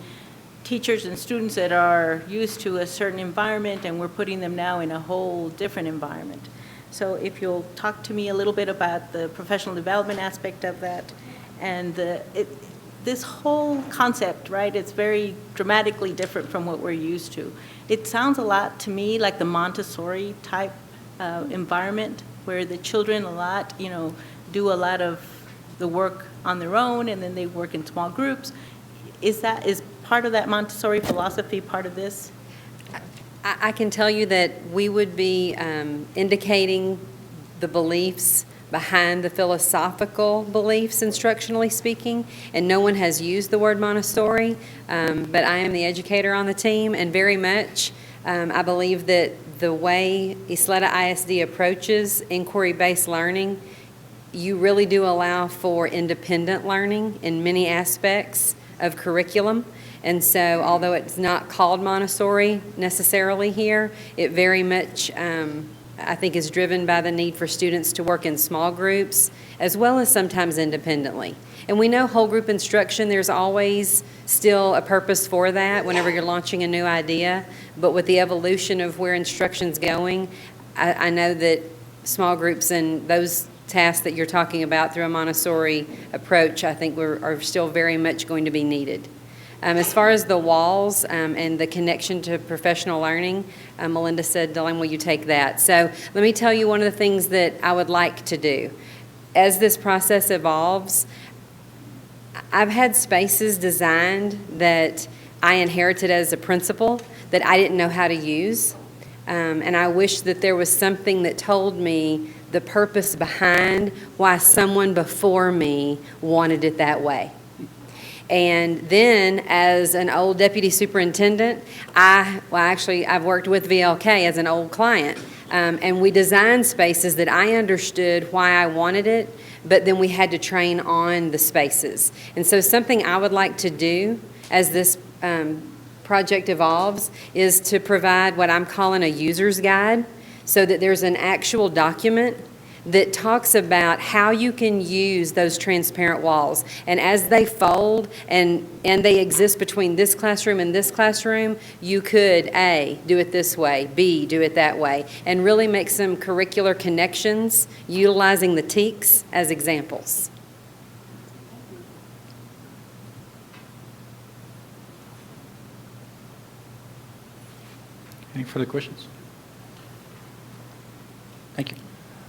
teachers and students that are used to a certain environment and we're putting them now in a whole different environment. So if you'll talk to me a little bit about the professional development aspect of that and this whole concept, right? It's very dramatically different from what we're used to. It sounds a lot to me like the Montessori type environment where the children do a lot of the work on their own and then they work in small groups. Is part of that Montessori philosophy part of this? I can tell you that we would be indicating the beliefs behind the philosophical beliefs, instructionally speaking, and no one has used the word Montessori, but I am the educator on the team, and very much I believe that the way Ysleta ISD approaches inquiry-based learning, you really do allow for independent learning in many aspects of curriculum. And so although it's not called Montessori necessarily here, it very much, I think, is driven by the need for students to work in small groups as well as sometimes independently. And we know whole group instruction, there's always still a purpose for that whenever you're launching a new idea. But with the evolution of where instruction's going, I know that small groups and those tasks that you're talking about through a Montessori approach, I think are still very much going to be needed. As far as the walls and the connection to professional learning, Melinda said, Dylan, will you take that? So let me tell you one of the things that I would like to do. As this process evolves, I've had spaces designed that I inherited as a principal that I didn't know how to use. And I wish that there was something that told me the purpose behind why someone before me wanted it that way. And then as an old deputy superintendent, I've worked with VLK as an old client. And we designed spaces that I understood why I wanted it, but then we had to train on the spaces. And so something I would like to do as this project evolves is to provide what I'm calling a user's guide, so that there's an actual document that talks about how you can use those transparent walls. And as they fold and they exist between this classroom and this classroom, you could A, do it this way, B, do it that way, and really make some curricular connections utilizing the TEKs as examples. Any further questions? Thank you.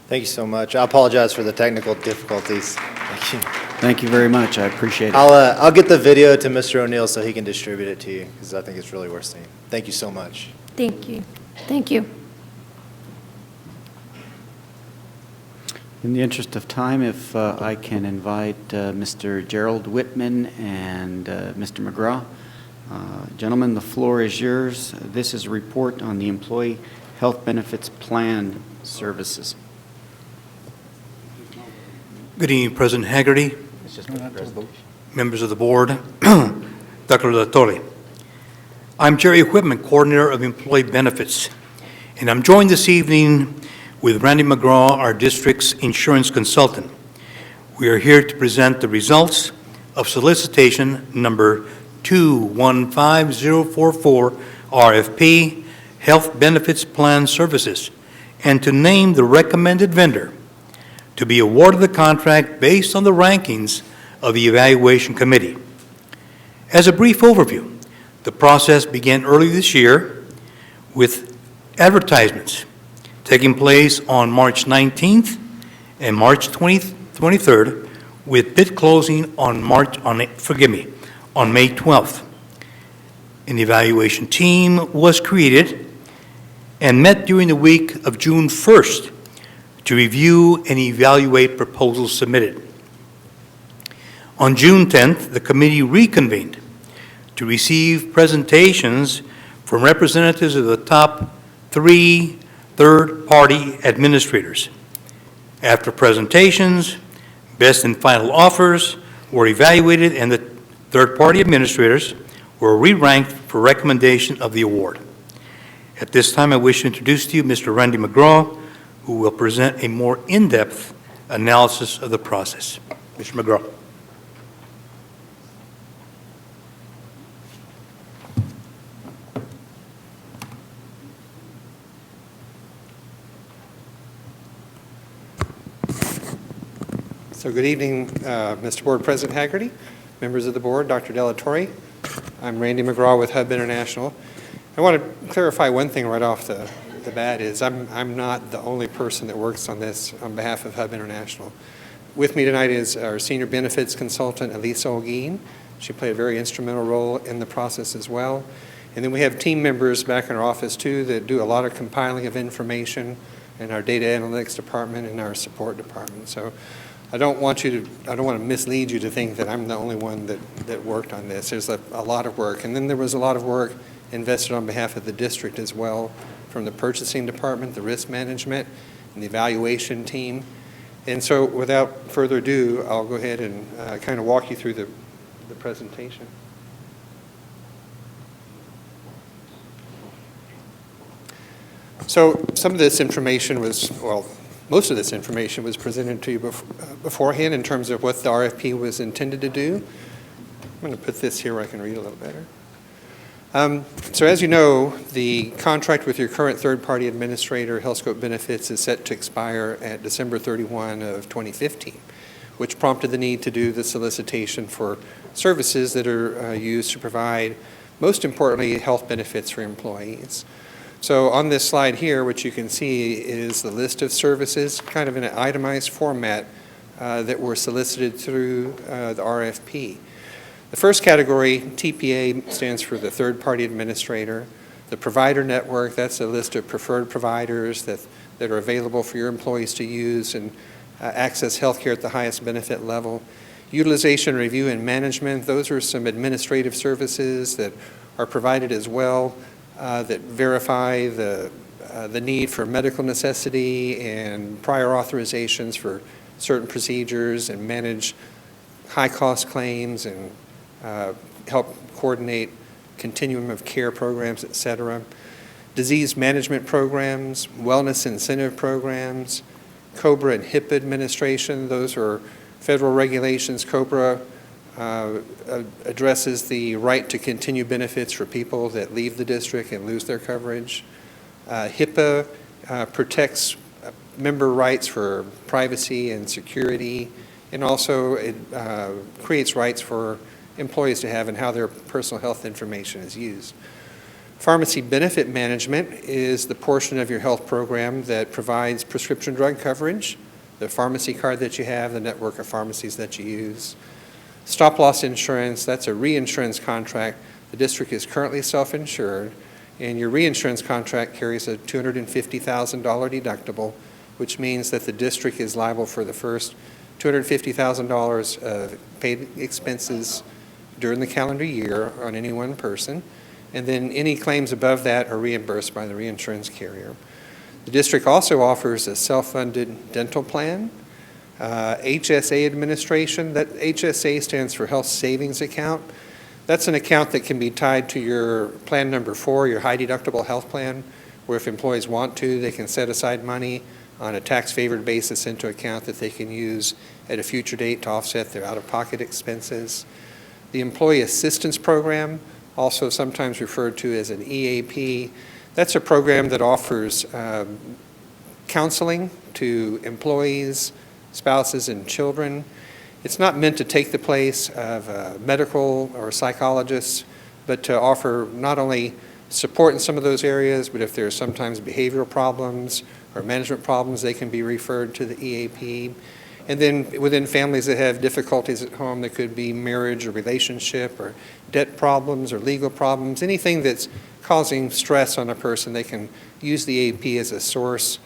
Thank you so much. I apologize for the technical difficulties. Thank you. Thank you very much. I appreciate it. I'll get the video to Mr. O'Neill so he can distribute it to you, because I think it's really worth seeing. Thank you so much. Thank you. Thank you. In the interest of time, if I can invite Mr. Gerald Whitman and Mr. McGraw. Gentlemen, the floor is yours. This is a report on the Employee Health Benefits Plan Services. Good evening, President Haggerty, members of the board, Dr. La Torre. I'm Jerry Whitman, Coordinator of Employee Benefits, and I'm joined this evening with Randy McGraw, our district's insurance consultant. We are here to present the results of solicitation number 215044 RFP Health Benefits Plan Services and to name the recommended vendor to be awarded the contract based on the rankings of the Evaluation Committee. As a brief overview, the process began early this year with advertisements taking place on March 19th and March 23rd, with bid closing on May 12th. An evaluation team was created and met during the week of June 1st to review and evaluate proposals submitted. On June 10th, the committee reconvened to receive presentations from representatives of the top 3 third-party administrators. After presentations, best and final offers were evaluated and the third-party administrators were re-ranked for recommendation of the award. At this time, I wish to introduce to you Mr. Randy McGraw, who will present a more in-depth analysis of the process. Mr. McGraw. So good evening, Mr. Board President Haggerty, members of the board, Dr. Della Torre. I'm Randy McGraw with Hub International. I want to clarify one thing right off the bat is I'm not the only person that works on this on behalf of Hub International. With me tonight is our senior benefits consultant, Elisa Olguin. She played a very instrumental role in the process as well. And then we have team members back in our office too that do a lot of compiling of information in our data analytics department and our support department. So I don't want to mislead you to think that I'm the only one that worked on this. There's a lot of work. And then there was a lot of work invested on behalf of the district as well, from the purchasing department, the risk management, and the evaluation team. And so without further ado, I'll go ahead and kind of walk you through the presentation. So some of this information was, well, most of this information was presented to you beforehand in terms of what the RFP was intended to do. I'm going to put this here where I can read a little better. So as you know, the contract with your current third-party administrator, HealthScope Benefits, is set to expire at December 31 of 2015, which prompted the need to do the solicitation for services that are used to provide, most importantly, health benefits for employees. So on this slide here, what you can see is the list of services, kind of in an itemized format that were solicited through the RFP. The first category, TPA, stands for the third-party administrator. The provider network, that's a list of preferred providers that are available for your employees to use and access health care at the highest benefit level. Utilization review and management, those are some administrative services that are provided as well. That verify the need for medical necessity and prior authorizations for certain procedures and manage high-cost claims and help coordinate continuum of care programs, et cetera. Disease management programs, wellness incentive programs, COBRA and HIPAA administration, those are federal regulations. COBRA addresses the right to continue benefits for people that leave the district and lose their coverage. HIPAA protects member rights for privacy and security, and also it creates rights for employees to have and how their personal health information is used. Pharmacy benefit management is the portion of your health program that provides prescription drug coverage, the pharmacy card that you have, the network of pharmacies that you use. Stop-loss insurance, that's a reinsurance contract. The district is currently self-insured, and your reinsurance contract carries a $250,000 deductible, which means that the district is liable for the first $250,000 of paid expenses during the calendar year on any one person, and then any claims above that are reimbursed by the reinsurance carrier. The district also offers a self-funded dental plan. HSA administration, that HSA stands for Health Savings Account. That's an account that can be tied to your plan number 4, your high deductible health plan, where if employees want to, they can set aside money on a tax-favored basis into account that they can use at a future date to offset their out-of-pocket expenses. The Employee Assistance Program, also sometimes referred to as an EAP, That's a program that offers counseling to employees, spouses, and children. It's not meant to take the place of a medical or a psychologist, but to offer not only support in some of those areas, but if there are sometimes behavioral problems or management problems, they can be referred to the EAP. And then within families that have difficulties at home, there could be marriage or relationship or debt problems or legal problems, anything that's causing stress on a person, they can use the EAP as a source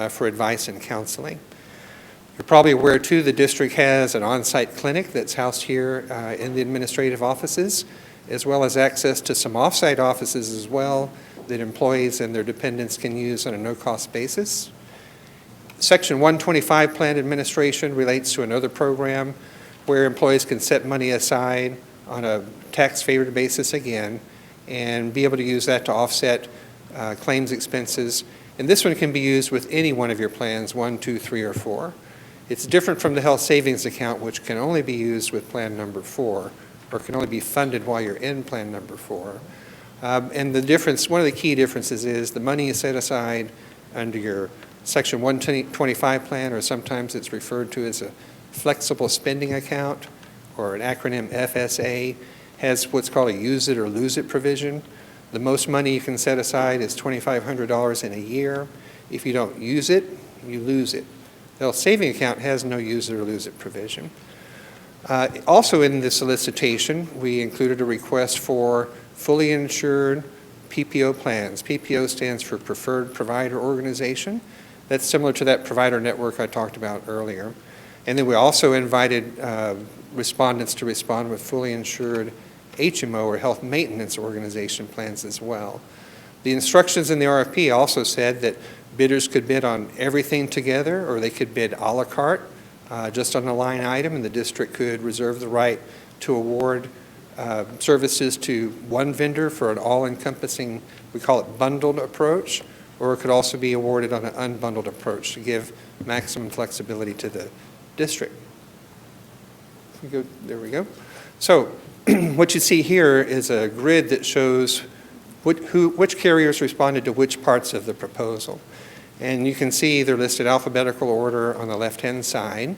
for advice and counseling. You're probably aware, too, the district has an on-site clinic that's housed here in the administrative offices, as well as access to some off-site offices as well that employees and their dependents can use on a no-cost basis. Section 125 plan administration relates to another program where employees can set money aside on a tax-favored basis again and be able to use that to offset claims expenses. And this one can be used with any one of your plans, 1, 2, 3, or 4. It's different from the health savings account, which can only be used with plan number 4, or can only be funded while you're in plan number 4. And the difference, one of the key differences is the money is set aside under your Section 125 plan, or sometimes it's referred to as a flexible spending account, or an acronym FSA, has what's called a use it or lose it provision. The most money you can set aside is $2,500 in a year. If you don't use it, you lose it. The health saving account has no use it or lose it provision. Also in the solicitation, we included a request for fully insured PPO plans. PPO stands for Preferred Provider Organization. That's similar to that provider network I talked about earlier. And then we also invited respondents to respond with fully insured HMO, or Health Maintenance Organization plans as well. The instructions in the RFP also said that bidders could bid on everything together, or they could bid a la carte, just on a line item, and the district could reserve the right to award services to one vendor for an all-encompassing, we call it bundled approach, or it could also be awarded on an unbundled approach to give maximum flexibility to the district. There we go. So what you see here is a grid that shows which carriers responded to which parts of the proposal. And you can see they're listed alphabetical order on the left-hand side.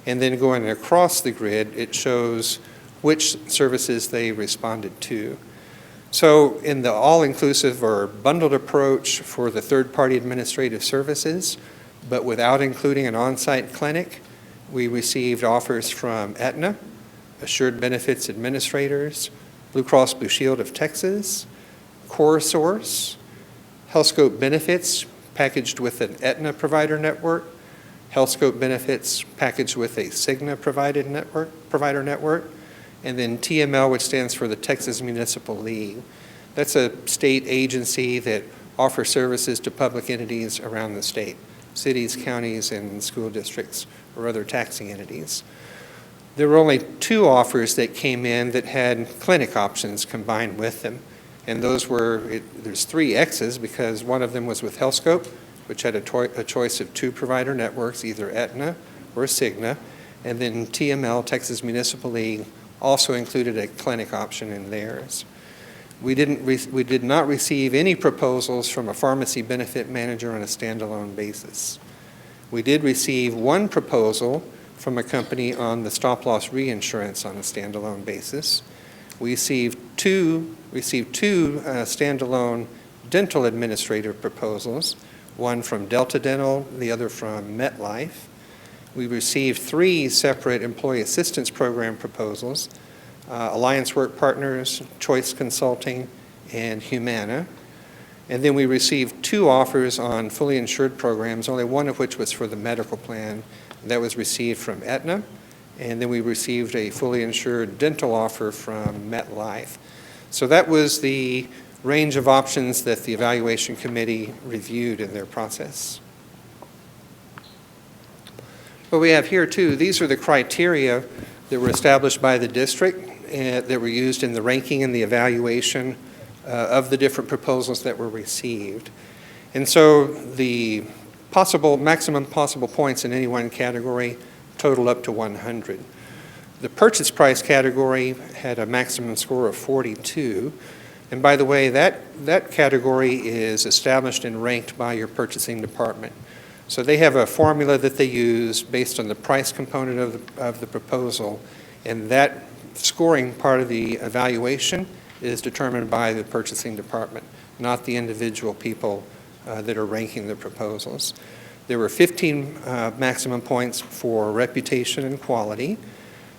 And then going across the grid, it shows which services they responded to. So in the all-inclusive or bundled approach for the third-party administrative services, but without including an on-site clinic, we received offers from Aetna, Assured Benefits Administrators, Blue Cross Blue Shield of Texas, CoreSource, HealthScope Benefits packaged with an Aetna provider network, HealthScope Benefits packaged with a Cigna provider network, and then TML, which stands for the Texas Municipal League. That's a state agency that offers services to public entities around the state, cities, counties, and school districts, or other taxing entities. There were only 2 offers that came in that had clinic options combined with them. And those were, there's 3 X's because one of them was with HealthScope, which had a choice of 2 provider networks, either Aetna or Cigna. And then TML, Texas Municipal League, also included a clinic option in theirs. We did not receive any proposals from a pharmacy benefit manager on a standalone basis. We did receive 1 proposal from a company on the stop-loss reinsurance on a standalone basis. We received two standalone dental administrative proposals, one from Delta Dental, the other from MetLife. We received 3 separate employee assistance program proposals, Alliance Work Partners, Choice Consulting, and Humana. And then we received 2 offers on fully insured programs, only one of which was for the medical plan. That was received from Aetna. And then we received a fully insured dental offer from MetLife. So that was the range of options that the evaluation committee reviewed in their process. What we have here too, these are the criteria that were established by the district and that were used in the ranking and the evaluation of the different proposals that were received. And so the maximum possible points in any one category total up to 100. The purchase price category had a maximum score of 42. And by the way, that category is established and ranked by your purchasing department. So they have a formula that they use based on the price component of the proposal, and that scoring part of the evaluation is determined by the purchasing department, not the individual people that are ranking the proposals. There were 15 maximum points for reputation and quality,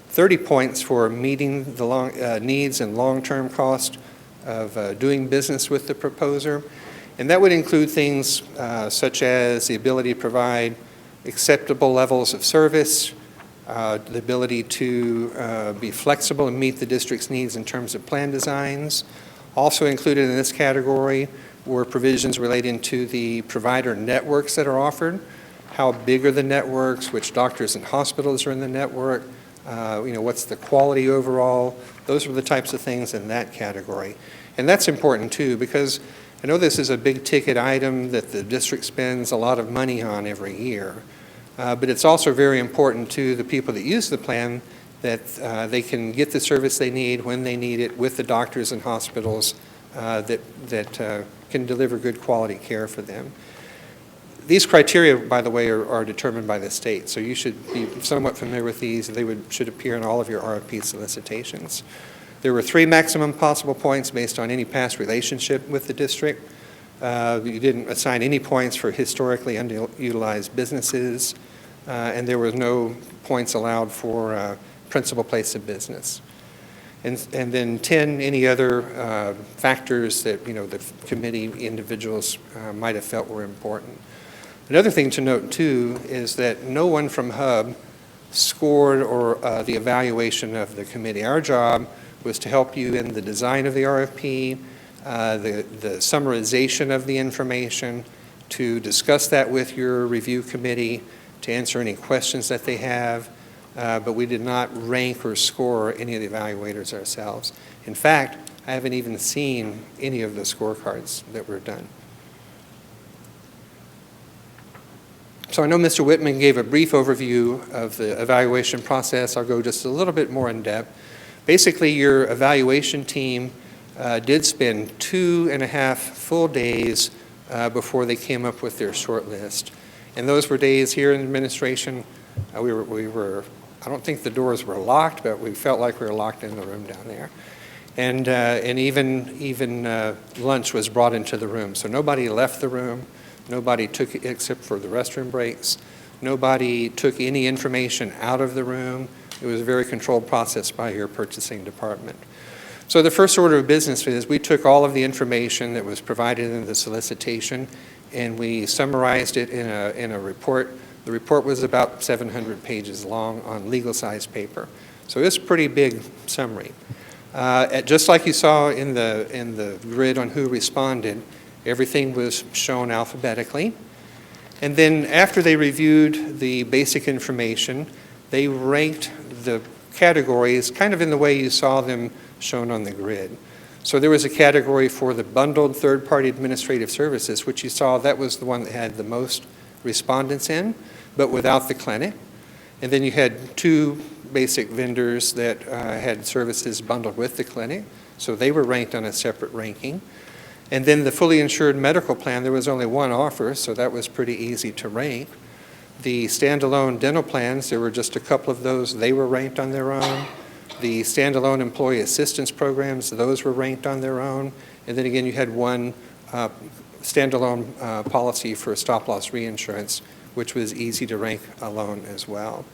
30 points for meeting the needs and long-term cost of doing business with the proposer. And that would include things such as the ability to provide acceptable levels of service, the ability to be flexible and meet the district's needs in terms of plan designs. Also included in this category were provisions relating to the provider networks that are offered. How big are the networks? Which doctors and hospitals are in the network? What's the quality overall? Those are the types of things in that category. And that's important too, because I know this is a big ticket item that the district spends a lot of money on every year. But it's also very important to the people that use the plan that they can get the service they need when they need it with the doctors and hospitals that can deliver good quality care for them. These criteria, by the way, are determined by the state, so you should be somewhat familiar with these. They should appear in all of your RFP solicitations. There were 3 maximum possible points based on any past relationship with the district. You didn't assign any points for historically underutilized businesses, and there were no points allowed for principal place of business. And then 10, any other factors that the committee individuals might have felt were important. Another thing to note too is that no one from HUB scored or the evaluation of the committee. Our job was to help you in the design of the RFP, the summarization of the information, to discuss that with your review committee, to answer any questions that they have, but we did not rank or score any of the evaluators ourselves. In fact, I haven't even seen any of the scorecards that were done. So I know Mr. Whitman gave a brief overview of the evaluation process. I'll go just a little bit more in depth. Basically, your evaluation team did spend 2.5 full days before they came up with their short list. And those were days here in administration. We were, I don't think the doors were locked, but we felt like we were locked in the room down there. And even lunch was brought into the room. So nobody left the room. Nobody took it except for the restroom breaks. Nobody took any information out of the room. It was a very controlled process by your purchasing department. So the first order of business is we took all of the information that was provided in the solicitation and we summarized it in a report. The report was about 700 pages long on legal-sized paper. So it's a pretty big summary. Just like you saw in the grid on who responded, everything was shown alphabetically. And then after they reviewed the basic information, they ranked the categories kind of in the way you saw them shown on the grid. So there was a category for the bundled third-party administrative services, which you saw that was the one that had the most respondents in, but without the clinic. And then you had 2 basic vendors that had services bundled with the clinic, so they were ranked on a separate ranking. And then the fully insured medical plan, there was only 1 offer, so that was pretty easy to rank. The standalone dental plans, there were just a couple of those. They were ranked on their own. The standalone employee assistance programs, those were ranked on their own. And then again, you had 1 standalone policy for stop-loss reinsurance, which was easy to rank alone as well.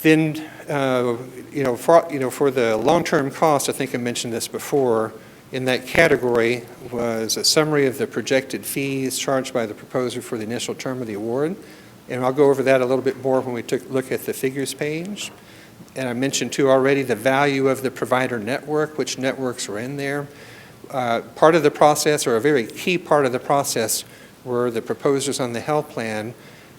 Then, for the long-term cost, I think I mentioned this before, in that category was a summary of the projected fees charged by the proposer for the initial term of the award. And I'll go over that a little bit more when we look at the figures page. And I mentioned too already the value of the provider network, which networks are in there. Part of the process, or a very key part of the process, were the proposers on the health plan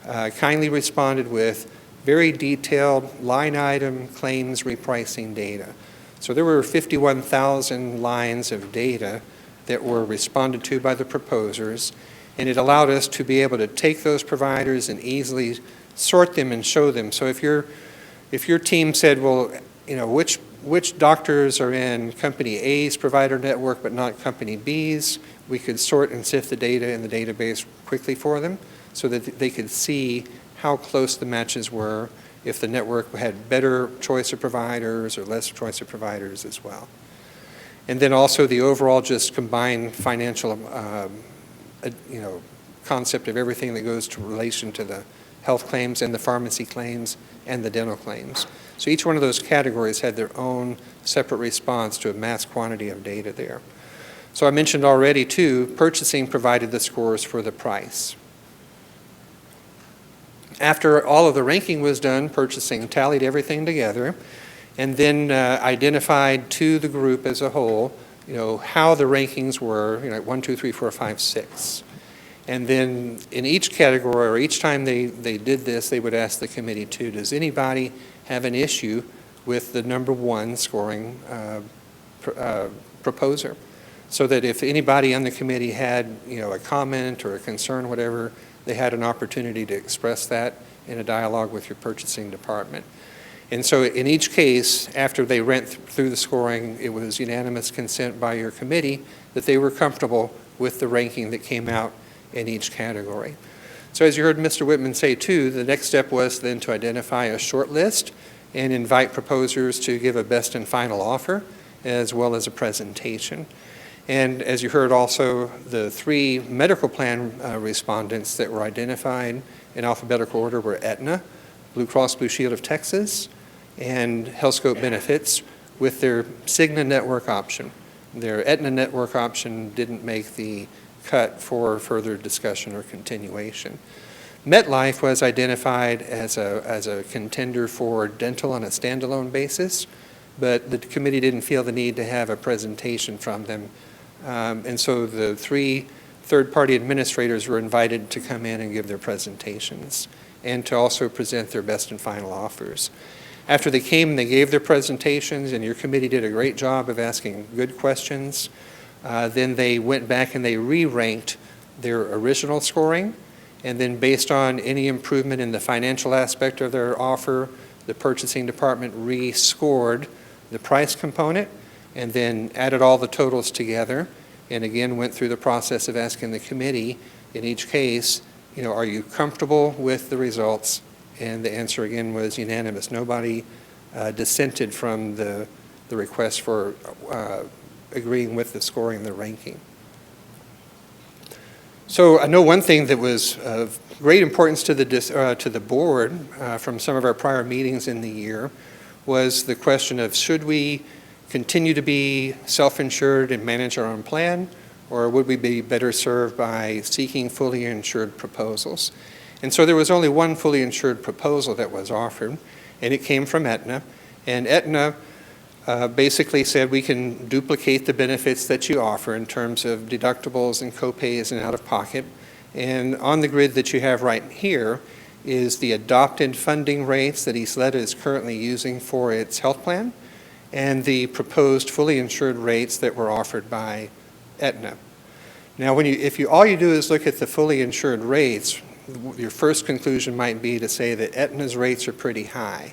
kindly responded with very detailed line item claims repricing data. So there were 51,000 lines of data that were responded to by the proposers, and it allowed us to be able to take those providers and easily sort them and show them. So if your team said, well, which which doctors are in Company A's provider network but not Company B's. We could sort and sift the data in the database quickly for them so that they could see how close the matches were, if the network had better choice of providers or less choice of providers as well. And then also the overall just combined financial concept of everything that goes to relation to the health claims and the pharmacy claims and the dental claims. So each one of those categories had their own separate response to a mass quantity of data there. So I mentioned already too, purchasing provided the scores for the price. After all of the ranking was done, purchasing tallied everything together and then identified to the group as a whole, how the rankings were, 1, 2, 3, 4, 5, 6. And then in each category, or each time they did this, they would ask the committee too, does anybody have an issue with the number one scoring proposer? So that if anybody on the committee had, a comment or a concern, whatever, they had an opportunity to express that in a dialogue with your purchasing department. And so in each case, after they went through the scoring, it was unanimous consent by your committee that they were comfortable with the ranking that came out in each category. So as you heard Mr. Whitman say too, the next step was then to identify a short list and invite proposers to give a best and final offer as well as a presentation. And as you heard also, the 3 medical plan respondents that were identified in alphabetical order were Aetna, Blue Cross Blue Shield of Texas, and HealthScope Benefits with their Cigna network option. Their Aetna network option didn't make the cut for further discussion or continuation. MetLife was identified as a contender for dental on a standalone basis, but the committee didn't feel the need to have a presentation from them. And so the 3 third-party administrators were invited to come in and give their presentations and to also present their best and final offers. After they came and they gave their presentations, and your committee did a great job of asking good questions, then they went back and they re-ranked their original scoring, and then based on any improvement in the financial aspect of their offer, the purchasing department re-scored the price component and then added all the totals together, and again went through the process of asking the committee in each case, are you comfortable with the results? And the answer again was unanimous. Nobody dissented from the request for agreeing with the scoring and the ranking. So I know one thing that was of great importance to the board from some of our prior meetings in the year was the question of should we continue to be self-insured and manage our own plan, or would we be better served by seeking fully insured proposals? And so there was only one fully insured proposal that was offered, and it came from Aetna. And Aetna basically said we can duplicate the benefits that you offer in terms of deductibles and copays and out-of-pocket. And on the grid that you have right here is the adopted funding rates that Ysleta is currently using for its health plan, and the proposed fully insured rates that were offered by Aetna. Now, if all you do is look at the fully insured rates, your first conclusion might be to say that Aetna's rates are pretty high.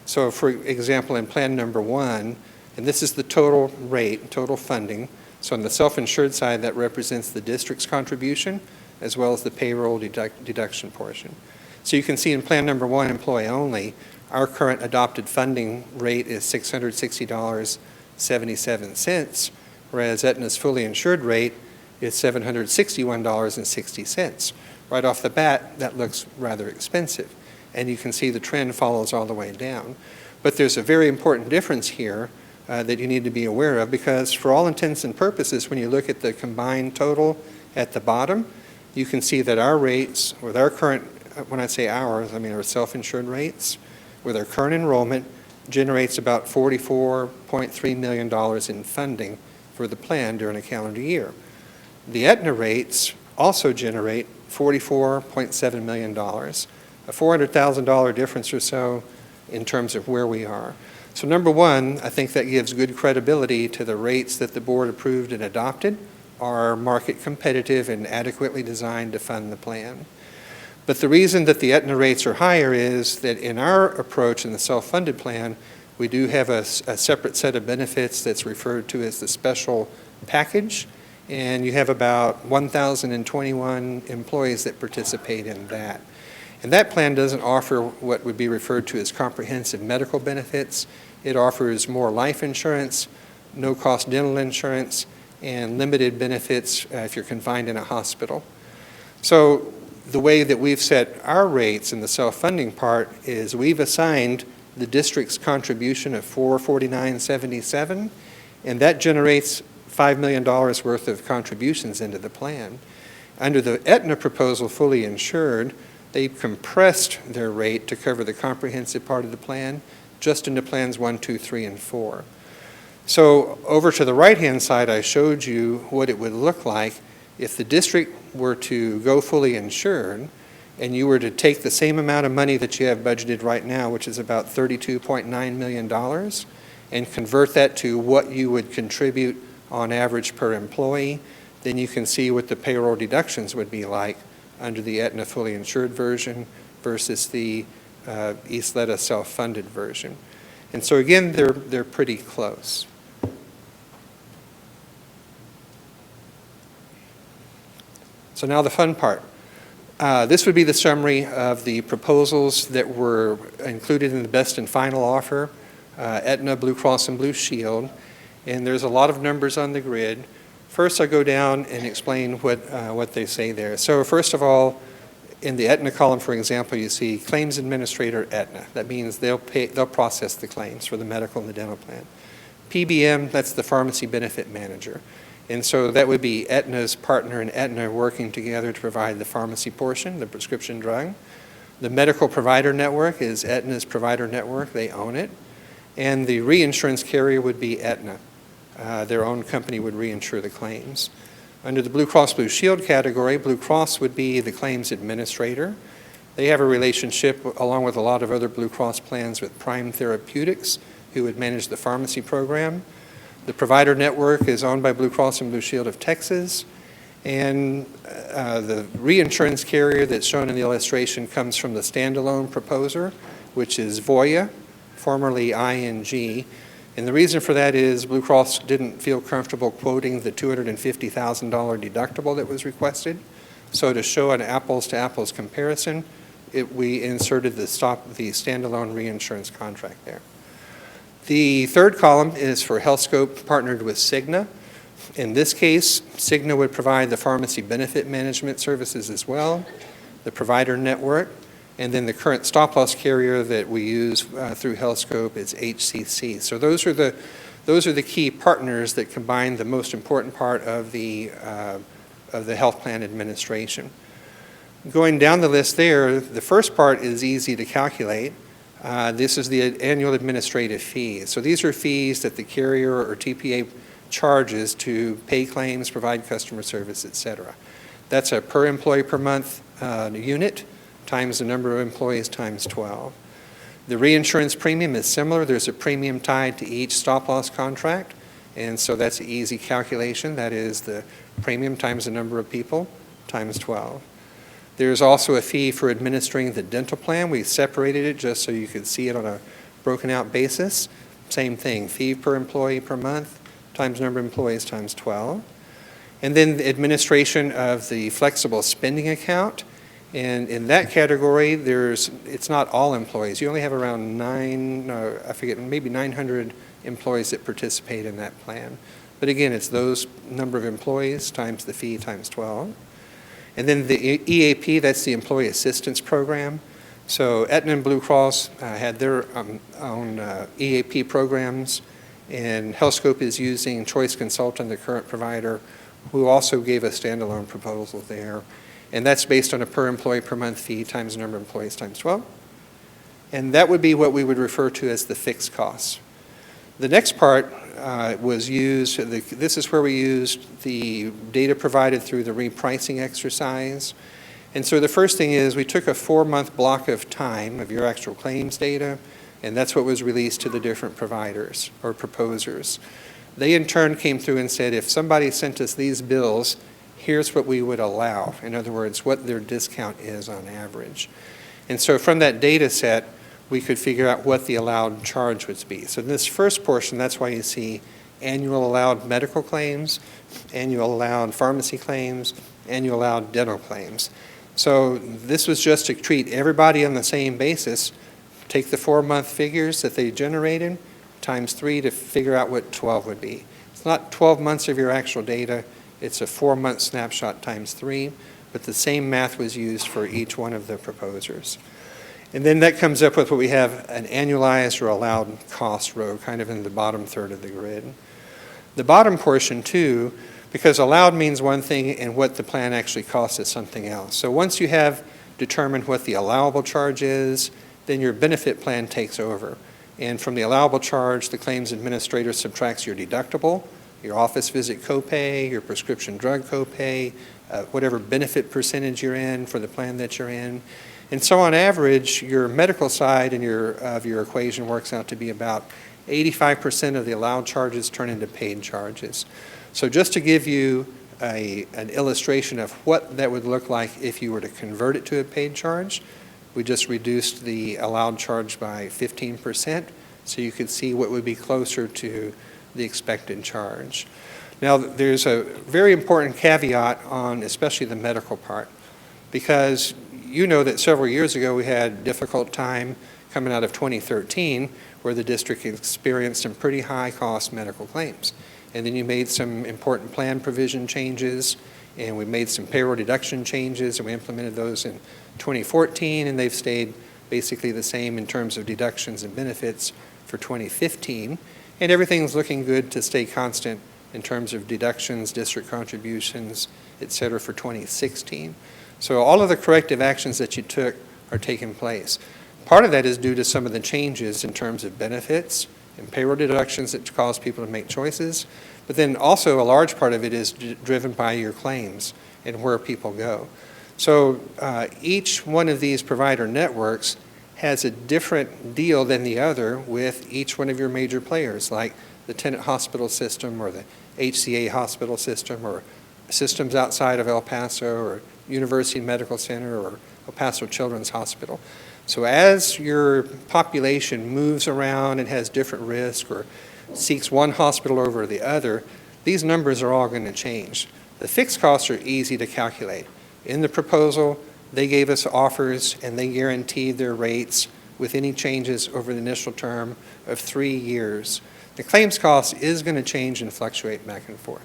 So, for example, in plan number 1, and this is the total rate, total funding. So on the self-insured side, that represents the district's contribution as well as the payroll deduction portion. So you can see in plan number 1, employee only, our current adopted funding rate is $660.77, whereas Aetna's fully insured rate is $761.60. Right off the bat, that looks rather expensive. And you can see the trend follows all the way down. But there's a very important difference here that you need to be aware of, because for all intents and purposes, when you look at the combined total at the bottom, you can see that our rates, with our current, when I say ours, I mean our self-insured rates, with our current enrollment, generates about $44.3 million in funding for the plan during a calendar year. The Aetna rates also generate $44.7 million, a $400,000 difference or so in terms of where we are. So number 1, I think that gives good credibility to the rates that the board approved and adopted are market competitive and adequately designed to fund the plan. But the reason that the Aetna rates are higher is that in our approach in the self-funded plan, We do have a separate set of benefits that's referred to as the special package, and you have about 1,021 employees that participate in that. And that plan doesn't offer what would be referred to as comprehensive medical benefits. It offers more life insurance, no-cost dental insurance, and limited benefits if you're confined in a hospital. So the way that we've set our rates in the self-funding part is we've assigned the district's contribution of $449.77, and that generates $5 million worth of contributions into the plan. Under the Aetna proposal, fully insured, they've compressed their rate to cover the comprehensive part of the plan just into plans 1, 2, 3, and 4. So over to the right-hand side, I showed you what it would look like if the district were to go fully insured and you were to take the same amount of money that you have budgeted right now, which is about $32.9 million, and convert that to what you would contribute on average per employee, then you can see what the payroll deductions would be like under the Aetna fully insured version versus the Ysleta self-funded version. And so again, they're pretty close. So now the fun part. This would be the summary of the proposals that were included in the best and final offer, Aetna, Blue Cross, and Blue Shield. And there's a lot of numbers on the grid. First, I'll go down and explain what they say there. So first of all, in the Aetna column, for example, you see claims administrator Aetna. That means they'll process the claims for the medical and the dental plan. PBM, that's the pharmacy benefit manager. And so that would be Aetna's partner and Aetna working together to provide the pharmacy portion, the prescription drug. The medical provider network is Aetna's provider network. They own it. And the reinsurance carrier would be Aetna. Their own company would reinsure the claims. Under the Blue Cross Blue Shield category, Blue Cross would be the claims administrator. They have a relationship, along with a lot of other Blue Cross plans, with Prime Therapeutics, who would manage the pharmacy program. The provider network is owned by Blue Cross and Blue Shield of Texas. And the reinsurance carrier that's shown in the illustration comes from the standalone proposer, which is Voya, formerly ING. And the reason for that is Blue Cross didn't feel comfortable quoting the $250,000 deductible that was requested. So to show an apples-to-apples comparison, we inserted the standalone reinsurance contract there. The third column is for HealthScope partnered with Cigna. In this case, Cigna would provide the pharmacy benefit management services as well, the provider network, and then the current stop-loss carrier that we use through HealthScope is HCC. So those are the key partners that combine the most important part of the health plan administration. Going down the list there, the first part is easy to calculate. This is the annual administrative fee. So these are fees that the carrier or TPA charges to pay claims, provide customer service, et cetera. That's a per employee per month unit times the number of employees times 12. The reinsurance premium is similar. There's a premium tied to each stop-loss contract, and so that's an easy calculation. That is the premium times the number of people times 12. There's also a fee for administering the dental plan. We separated it just so you could see it on a broken out basis. Same thing, fee per employee per month times number of employees times 12. And then the administration of the flexible spending account. And in that category, it's not all employees. You only have around maybe 900 employees that participate in that plan. But again, it's those number of employees times the fee times 12. And then the EAP, that's the Employee Assistance Program. So Aetna and Blue Cross had their own EAP programs, and HealthScope is using Choice Consultant, the current provider, who also gave a standalone proposal there. And that's based on a per employee per month fee times the number of employees times 12. And that would be what we would refer to as the fixed costs. The next part was used, this is where we used the data provided through the repricing exercise. And so the first thing is we took a 4-month block of time of your actual claims data, and that's what was released to the different providers or proposers. They in turn came through and said, if somebody sent us these bills, here's what we would allow. In other words, what their discount is on average. And so from that data set, we could figure out what the allowed charge would be. So in this first portion, that's why you see annual allowed medical claims, annual allowed pharmacy claims, annual allowed dental claims. So this was just to treat everybody on the same basis, take the 4-month figures that they generated, times 3 to figure out what 12 would be. It's not 12 months of your actual data, it's a 4-month snapshot times 3, but the same math was used for each one of the proposers. And then that comes up with what we have, an annualized or allowed cost row, kind of in the bottom third of the grid. The bottom portion too, because allowed means one thing and what the plan actually costs is something else. So once you have determined what the allowable charge is, then your benefit plan takes over. And from the allowable charge, the claims administrator subtracts your deductible, your office visit copay, your prescription drug copay, whatever benefit percentage you're in for the plan that you're in. And so on average, your medical side of your equation works out to be about 85% of the allowed charges turn into paid charges. So just to give you an illustration of what that would look like if you were to convert it to a paid charge, we just reduced the allowed charge by 15%, so you could see what would be closer to the expected charge. Now, there's a very important caveat on especially the medical part, because you know that several years ago we had a difficult time coming out of 2013 where the district experienced some pretty high cost medical claims. And then you made some important plan provision changes, and we made some payroll deduction changes, and we implemented those in 2014, and they've stayed basically the same in terms of deductions and benefits for 2015. And everything's looking good to stay constant in terms of deductions, district contributions, et cetera, for 2016. So all of the corrective actions that you took are taking place. Part of that is due to some of the changes in terms of benefits and payroll deductions that cause people to make choices. But then also a large part of it is driven by your claims and where people go. So each one of these provider networks has a different deal than the other with each one of your major players, like the Tenet Hospital System or the HCA Hospital System or systems outside of El Paso or University Medical Center or El Paso Children's Hospital. So as your population moves around and has different risk or seeks one hospital over the other, these numbers are all going to change. The fixed costs are easy to calculate. In the proposal, they gave us offers and they guaranteed their rates with any changes over the initial term of 3 years. The claims cost is going to change and fluctuate back and forth.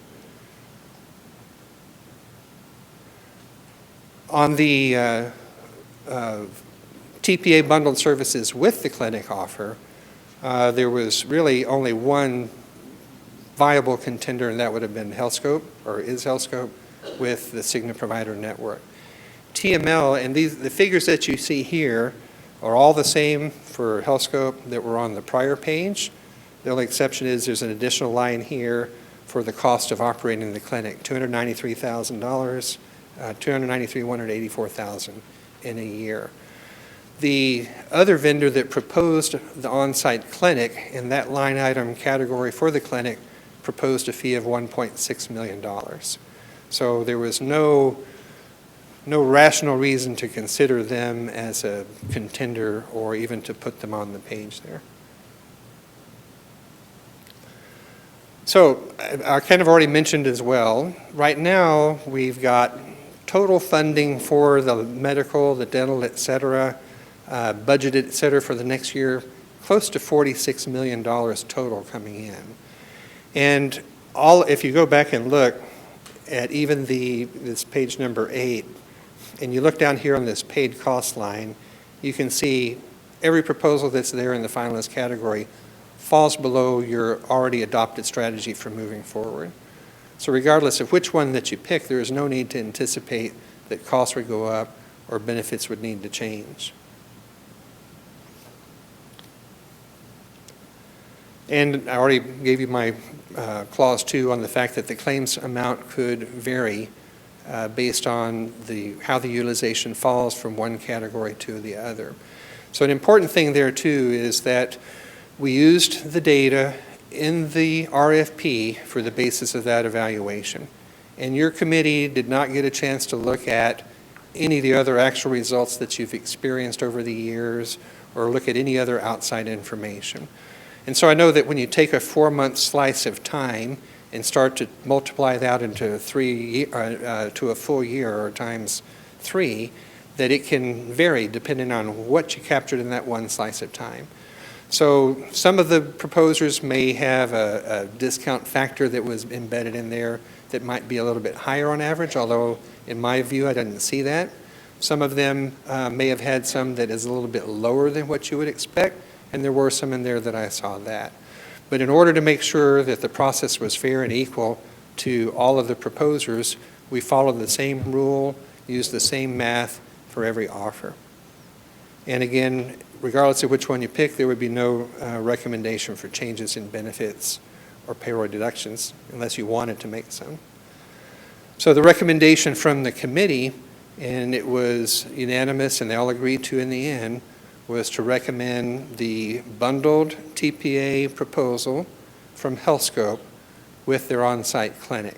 On the TPA bundled services with the clinic offer, there was really only one viable contender, and that would have been HealthScope, or is HealthScope, with the Cigna Provider Network. TML, and the figures that you see here are all the same for HealthScope that were on the prior page. The only exception is there's an additional line here for the cost of operating the clinic, $293,000, $294,000 in a year. The other vendor that proposed the on-site clinic in that line item category for the clinic proposed a fee of $1.6 million. So there was no rational reason to consider them as a contender or even to put them on the page there. So I kind of already mentioned as well, right now we've got total funding for the medical, the dental, et cetera, budgeted, et cetera, for the next year, close to $46 million total coming in. And if you go back and look at even this page number 8, and you look down here on this paid cost line, you can see every proposal that's there in the finalist category falls below your already adopted strategy for moving forward. So regardless of which one that you pick, there is no need to anticipate that costs would go up or benefits would need to change. And I already gave you my clause 2 on the fact that the claims amount could vary based on how the utilization falls from one category to the other. So an important thing there too is that we used the data in the RFP for the basis of that evaluation. And your committee did not get a chance to look at any of the other actual results that you've experienced over the years or look at any other outside information. And so I know that when you take a 4-month slice of time and start to multiply that into to a full year or times 3, that it can vary depending on what you captured in that one slice of time. So some of the proposers may have a discount factor that was embedded in there that might be a little bit higher on average, although in my view I didn't see that. Some of them may have had some that is a little bit lower than what you would expect, and there were some in there that I saw that. But in order to make sure that the process was fair and equal to all of the proposers, we followed the same rule, used the same math for every offer. And again, regardless of which one you pick, there would be no recommendation for changes in benefits or payroll deductions unless you wanted to make some. So the recommendation from the committee, and it was unanimous and they all agreed to in the end, was to recommend the bundled TPA proposal from HealthScope with their on-site clinic,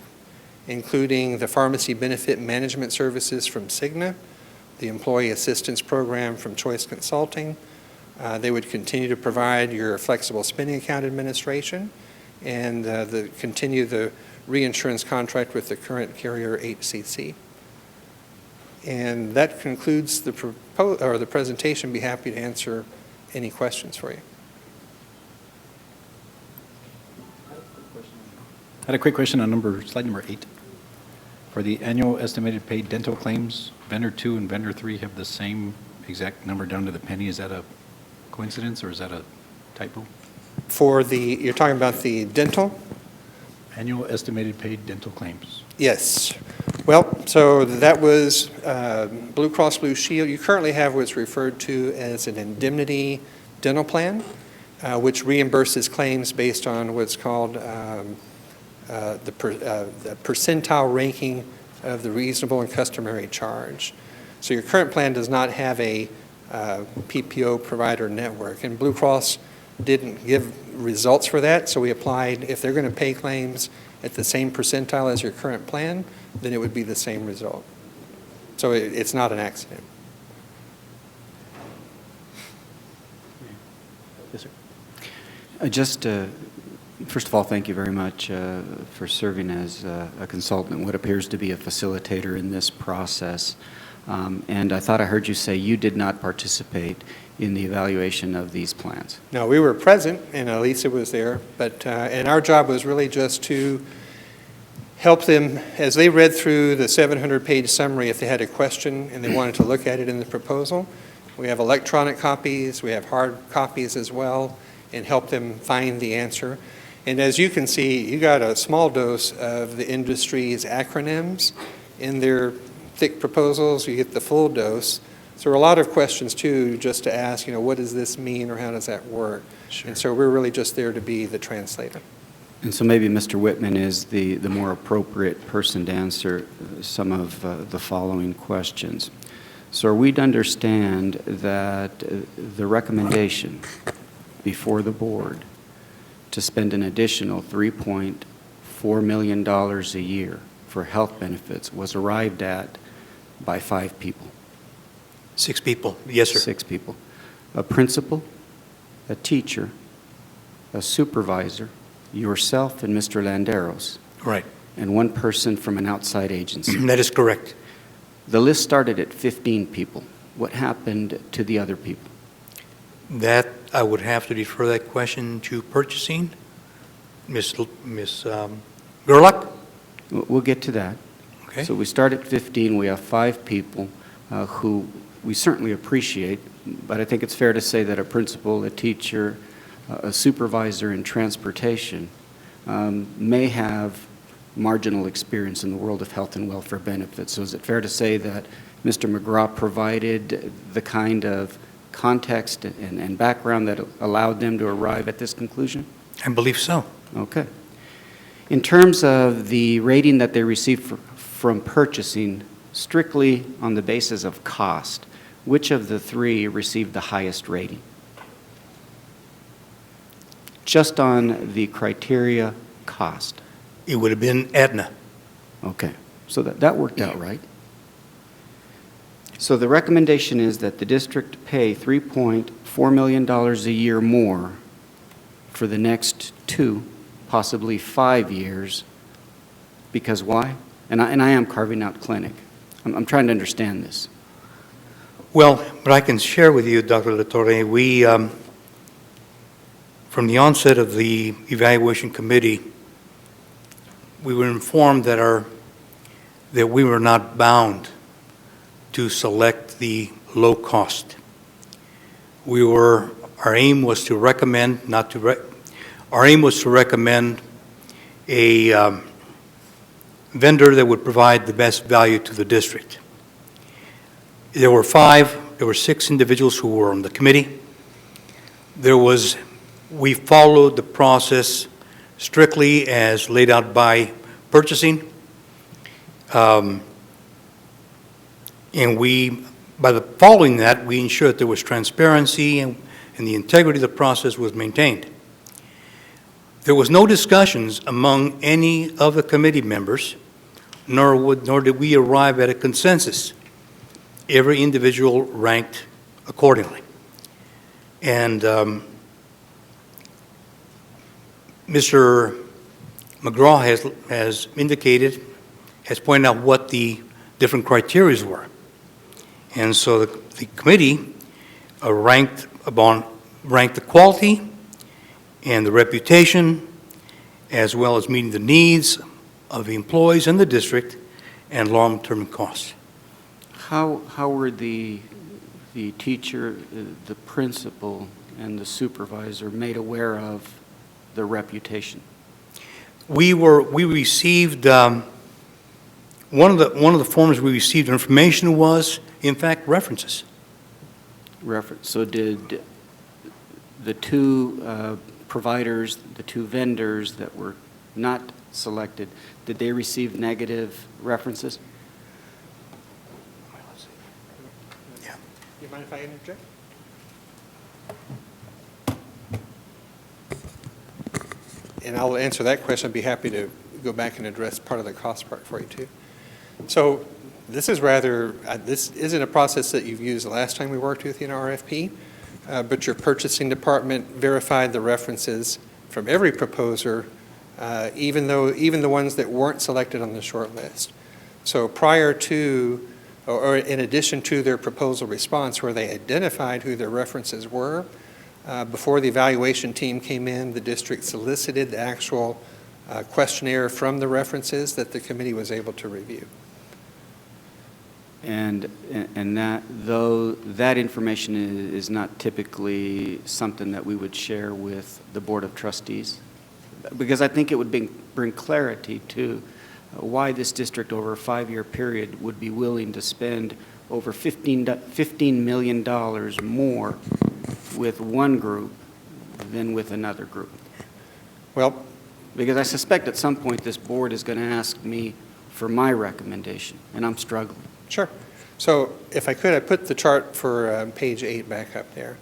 including the pharmacy benefit management services from Cigna, the employee assistance program from Choice Consulting. They would continue to provide your flexible spending account administration and continue the reinsurance contract with the current carrier HCC. And that concludes the presentation. Be happy to answer any questions for you. I had a quick question on slide number 8. For the annual estimated paid dental claims, vendor 2 and vendor 3 have the same exact number down to the penny. Is that a coincidence or is that a typo? You're talking about the dental? Annual estimated paid dental claims. Yes. Well, so that was Blue Cross Blue Shield. You currently have what's referred to as an indemnity dental plan, which reimburses claims based on what's called the percentile ranking of the reasonable and customary charge. So your current plan does not have a PPO provider network, and Blue Cross didn't give results for that, so we applied, if they're going to pay claims at the same percentile as your current plan, then it would be the same result. So it's not an accident. Yes, sir. First of all, thank you very much for serving as a consultant, what appears to be a facilitator in this process. And I thought I heard you say you did not participate in the evaluation of these plans. No, we were present, and Elisa was there, but and our job was really just to help them as they read through the 700-page summary. If they had a question and they wanted to look at it in the proposal, we have electronic copies, we have hard copies as well, and help them find the answer. And as you can see, you got a small dose of the industry's acronyms in their thick proposals. You get the full dose. So there are a lot of questions too, just to ask, what does this mean or how does that work? Sure. And so we're really just there to be the translator. And so maybe Mr. Whitman is the more appropriate person to answer some of the following questions. So are we to understand that the recommendation before the board to spend an additional $3.4 million a year for health benefits was arrived at by 5 people? 6 people, yes, sir. 6 people. A principal, a teacher, a supervisor, yourself and Mr. Landeros. Right. And 1 person from an outside agency. That is correct. The list started at 15 people. What happened to the other people? That, I would have to defer that question to purchasing. Ms. Gerlach? We'll get to that. Okay. So we start at 15. We have 5 people who we certainly appreciate, but I think it's fair to say that a principal, a teacher, a supervisor in transportation may have marginal experience in the world of health and welfare benefits. So is it fair to say that Mr. McGraw provided the kind of context and background that allowed them to arrive at this conclusion? I believe so. Okay. In terms of the rating that they received from purchasing, strictly on the basis of cost, which of the 3 received the highest rating? Just on the criteria cost. It would have been Aetna. Okay. So that worked out right. So the recommendation is that the district pay $3.4 million a year more for the next 2, possibly 5 years. Because why? And I am carving out clinic. I'm trying to understand this. Well, what I can share with you, Dr. LaTorre, we, from the onset of the evaluation committee, we were informed that we were not bound to select the low cost. Our aim was to recommend, our aim was to recommend a vendor that would provide the best value to the district. There were 6 individuals who were on the committee. We followed the process strictly as laid out by purchasing. And by following that, we ensured that there was transparency and the integrity of the process was maintained. There was no discussions among any of the committee members, nor did we arrive at a consensus. Every individual ranked accordingly. And Mr. McGraw has pointed out what the different criteria were. And so the committee ranked the quality and the reputation, as well as meeting the needs of the employees in the district and long-term costs. How were the teacher, the principal, and the supervisor made aware of the reputation? We received one of the forms we received information was, in fact, references. So did the 2 providers, the 2 vendors that were not selected, did they receive negative references? Yeah. You mind if I interject? And I'll answer that question. I'd be happy to go back and address part of the cost part for you too. So this is this isn't a process that you've used the last time we worked with you in RFP, but your purchasing department verified the references from every proposer, even the ones that weren't selected on the short list. So prior to, or in addition to their proposal response where they identified who their references were, before the evaluation team came in, the district solicited the actual questionnaire from the references that the committee was able to review. And that information is not typically something that we would share with the Board of Trustees, because I think it would bring clarity to why this district over a 5-year period would be willing to spend over $15 million more with one group than with another group. Well, because I suspect at some point this board is going to ask me for my recommendation, and I'm struggling. Sure. So if I could, I put the chart for page 8 back up there.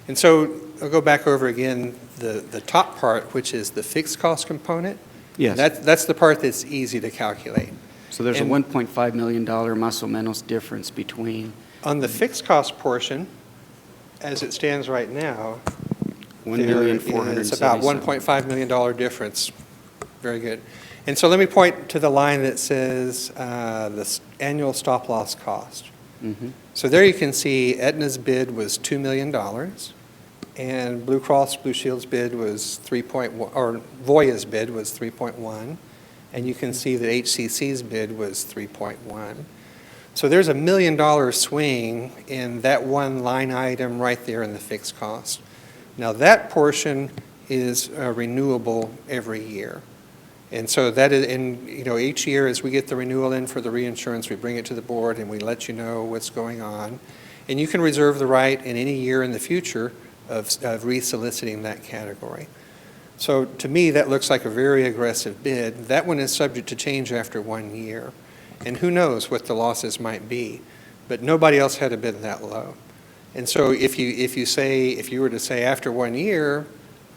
And so I'll go back over again the top part, which is the fixed cost component. Yes. That's the part that's easy to calculate. So there's a $1.5 million muscle menos difference between. On the fixed cost portion, as it stands right now, it's about $1.5 million difference. Very good. And so let me point to the line that says the annual stop-loss cost. Mm-hmm. So there you can see Aetna's bid was $2 million, and Blue Cross Blue Shield's bid was 3.1, or Voya's bid was 3.1, and you can see that HCC's bid was 3.1. So there's $1 million swing in that one line item right there in the fixed cost. Now that portion is renewable every year. And so that is, each year as we get the renewal in for the reinsurance, we bring it to the board and we let you know what's going on. And you can reserve the right in any year in the future of resoliciting that category. So to me, that looks like a very aggressive bid. That one is subject to change after 1 year. And who knows what the losses might be. But nobody else had a bid that low. And so if you were to say after 1 year,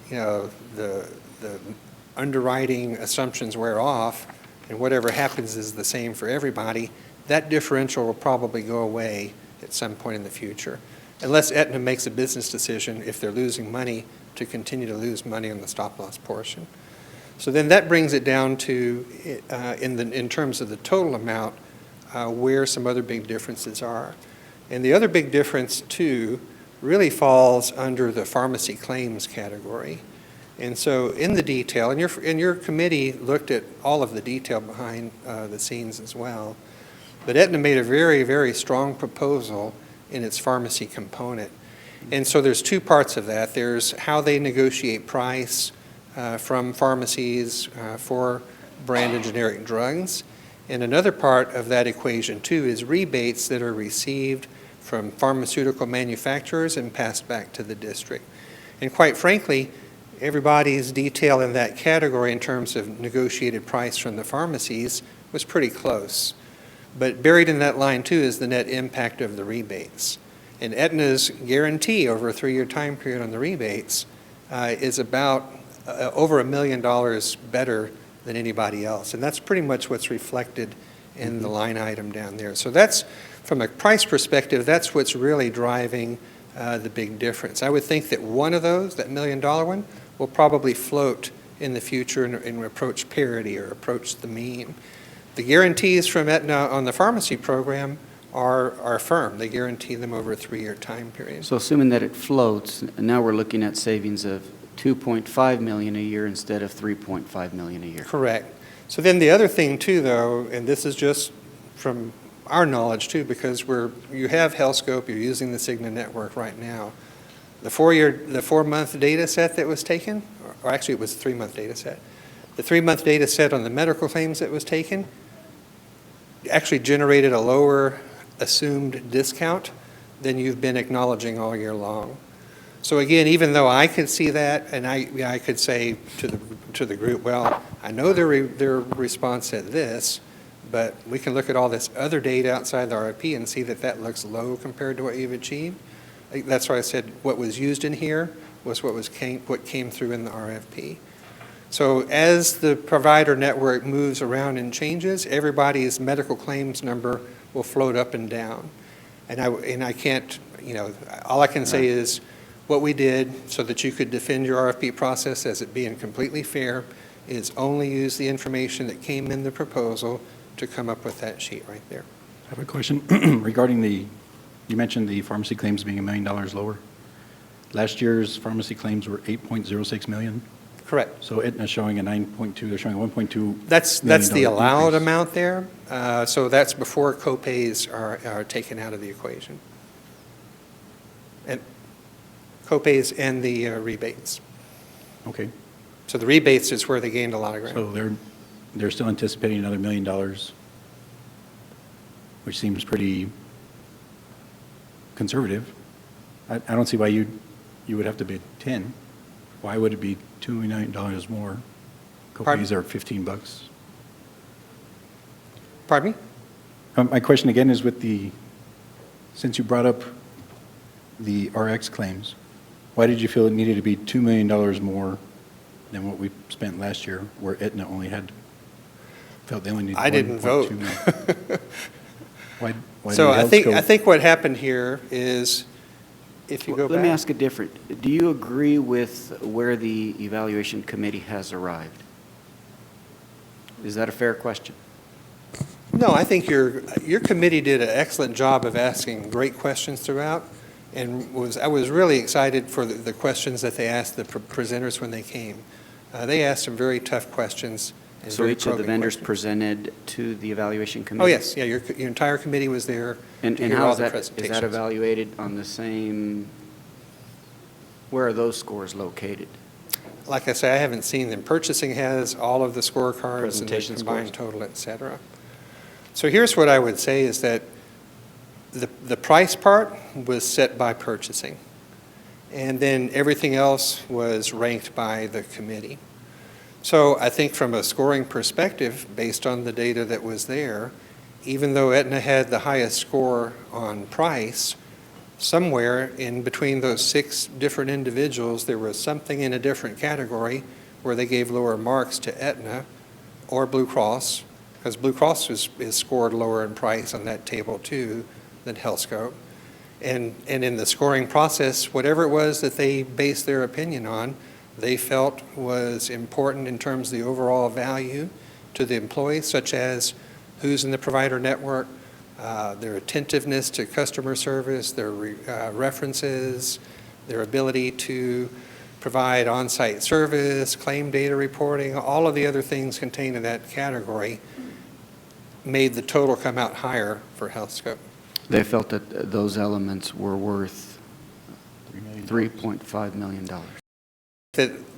the underwriting assumptions wear off, and whatever happens is the same for everybody, that differential will probably go away at some point in the future, unless Aetna makes a business decision, if they're losing money, to continue to lose money on the stop-loss portion. So then that brings it down to, in terms of the total amount, where some other big differences are. And the other big difference, too, really falls under the pharmacy claims category. And so in the detail, and your committee looked at all of the detail behind the scenes as well, but Aetna made a very, very strong proposal in its pharmacy component. And so there's two parts of that. There's how they negotiate price from pharmacies for branded generic drugs. And another part of that equation, too, is rebates that are received from pharmaceutical manufacturers and passed back to the district. And quite frankly, everybody's detail in that category in terms of negotiated price from the pharmacies was pretty close. But buried in that line, too, is the net impact of the rebates. And Aetna's guarantee over a 3-year time period on the rebates is about over $1 million better than anybody else. And that's pretty much what's reflected in the line item down there. So that's, from a price perspective, that's what's really driving the big difference. I would think that one of those, that $1 million one, will probably float in the future and approach parity or approach the mean. The guarantees from Aetna on the pharmacy program are firm. They guarantee them over a 3-year time period. So assuming that it floats, now we're looking at savings of $2.5 million a year instead of $3.5 million a year. Correct. So then the other thing too, though, and this is just from our knowledge too, because you have HealthScope, you're using the Cigna network right now. The 4-month data set that was taken, or actually it was a 3-month data set. The 3-month data set on the medical claims that was taken actually generated a lower assumed discount than you've been acknowledging all year long. So again, even though I could see that, and I could say to the group, well, I know their response said this, but we can look at all this other data outside the RFP and see that that looks low compared to what you've achieved. That's why I said what was used in here was what came through in the RFP. So as the provider network moves around and changes, everybody's medical claims number will float up and down. And I can't, all I can say is what we did so that you could defend your RFP process as it being completely fair is only use the information that came in the proposal to come up with that sheet right there. I have a question regarding you mentioned the pharmacy claims being $1 million lower. Last year's pharmacy claims were $8.06 million. Correct. So Aetna's showing a 9.2, they're showing a 1.2. That's the allowed amount there. So that's before co-pays are taken out of the equation. And co-pays and the rebates. Okay. So the rebates is where they gained a lot of ground. So they're still anticipating another $1 million, which seems pretty conservative. I don't see why you would have to bid 10. Why would it be $2 million more? Co-pays are $15. Pardon me? My question again is since you brought up the RX claims, why did you feel it needed to be $2 million more than what we spent last year, where Aetna felt they only needed I didn't vote. Why so I think what happened here is, if you go back. Let me ask it different. Do you agree with where the evaluation committee has arrived? Is that a fair question? No, I think your committee did an excellent job of asking great questions throughout, and I was really excited for the questions that they asked the presenters when they came. They asked some very tough questions. So each of the vendors presented to the evaluation committee? Oh, yes. Yeah, your entire committee was there. And how is that evaluated on the same, where are those scores located? Like I say, I haven't seen them. Purchasing has all of the scorecards and the combined total, et cetera. So here's what I would say is that the price part was set by purchasing. And then everything else was ranked by the committee. So I think from a scoring perspective, based on the data that was there, even though Aetna had the highest score on price, somewhere in between those 6 different individuals, there was something in a different category where they gave lower marks to Aetna or Blue Cross, because Blue Cross is scored lower in price on that table too than HealthScope. And in the scoring process, whatever it was that they based their opinion on, they felt was important in terms of the overall value to the employees, such as who's in the provider network, their attentiveness to customer service, their references, their ability to provide on-site service, claim data reporting, all of the other things contained in that category made the total come out higher for HealthScope. They felt that those elements were worth $3.5 million.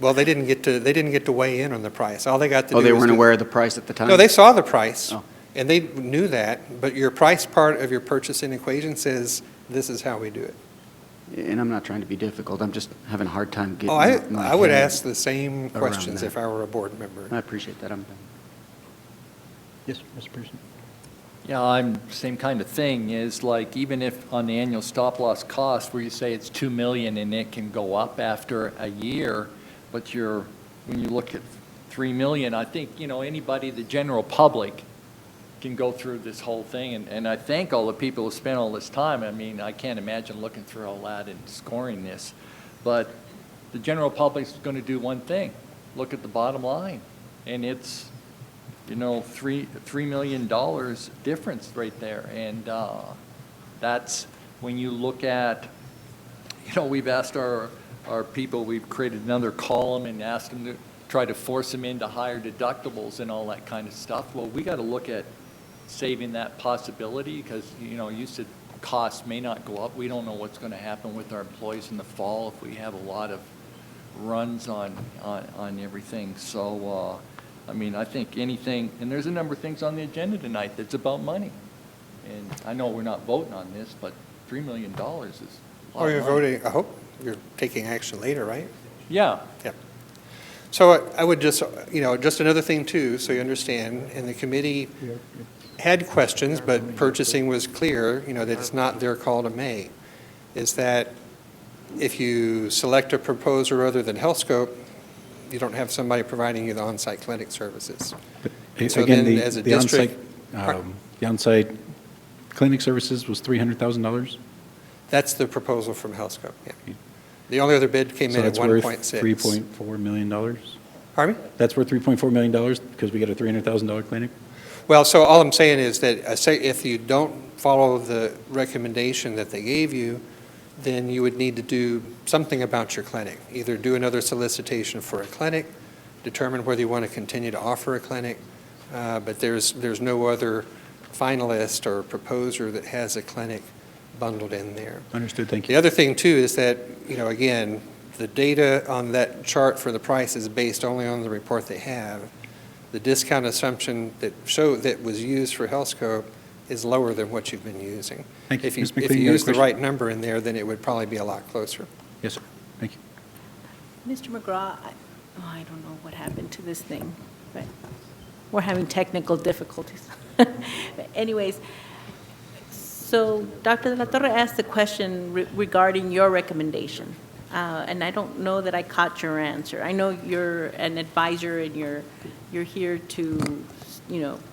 Well, they didn't get to weigh in on the price. All they got to do Oh, they was weren't aware of the price at the time? No, they saw the price, Oh. and they knew that, but your price part of your purchasing equation says, this is how we do it. And I'm not trying to be difficult, I'm just having a hard time getting Oh, my I would head ask the same around questions that. if I were a board member. I appreciate that, I'm done. Yes, Mr. Pearson. Yeah, I'm, same kind of thing, is like, even if on the annual stop-loss cost, where you say it's 2 million and it can go up after a year, but when you look at 3 million, I think, anybody, the general public, can go through this whole thing, and I thank all the people who spent all this time. I mean, I can't imagine looking through all that and scoring this, but the general public's going to do one thing, look at the bottom line, and it's, $3 million difference right there, and that's when you look at, we've asked our people, we've created another column and asked them to try to force them into higher deductibles and all that kind of stuff. Well, we got to look at saving that possibility, because you said costs may not go up. We don't know what's going to happen with our employees in the fall if we have a lot of runs on everything. So I think anything, and there's a number of things on the agenda tonight that's about money. And I know we're not voting on this, but $3 million is a lot of money. You're voting, I hope you're taking action later, right? Yeah. Yeah. So I would just, just another thing too, so you understand, and the committee had questions, but purchasing was clear, that it's not their call to make, is that if you select a proposer other than HealthScope, you don't have somebody providing you the on-site clinic services. But So again, then as a district- the on-site clinic services was $300,000? That's the proposal from HealthScope, yeah. The only other bid came in at 1.6. So that's worth $3.4 million? Pardon me? That's worth $3.4 million because we got a $300,000 clinic? Well, so all I'm saying is that if you don't follow the recommendation that they gave you, then you would need to do something about your clinic. Either do another solicitation for a clinic, determine whether you want to continue to offer a clinic, but there's no other finalist or proposer that has a clinic bundled in there. Understood, thank you. The other thing too is that, again, the data on that chart for the price is based only on the report they have. The discount assumption that was used for HealthScope is lower than what you've been using. Thank you. If you Ms. McLean, you got a use the question? right number in there, then it would probably be a lot closer. Yes, sir. Thank you. Mr. McGraw, I don't know what happened to this thing, but we're having technical difficulties. But anyways, so Dr. De La Torre asked the question regarding your recommendation, and I don't know that I caught your answer. I know you're an advisor and you're here to,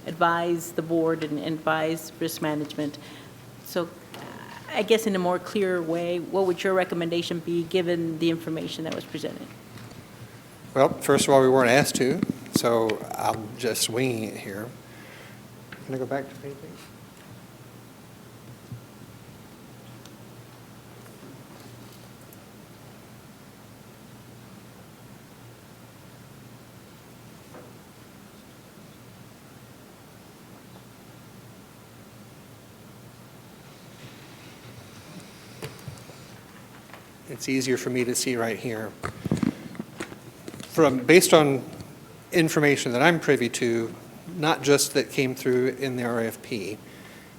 advise the board and advise risk management. So I guess in a more clear way, what would your recommendation be given the information that was presented? Well, first of all, we weren't asked to, so I'm just winging it here. Can I go back to page 8? It's easier for me to see right here. Based on information that I'm privy to, not just that came through in the RFP,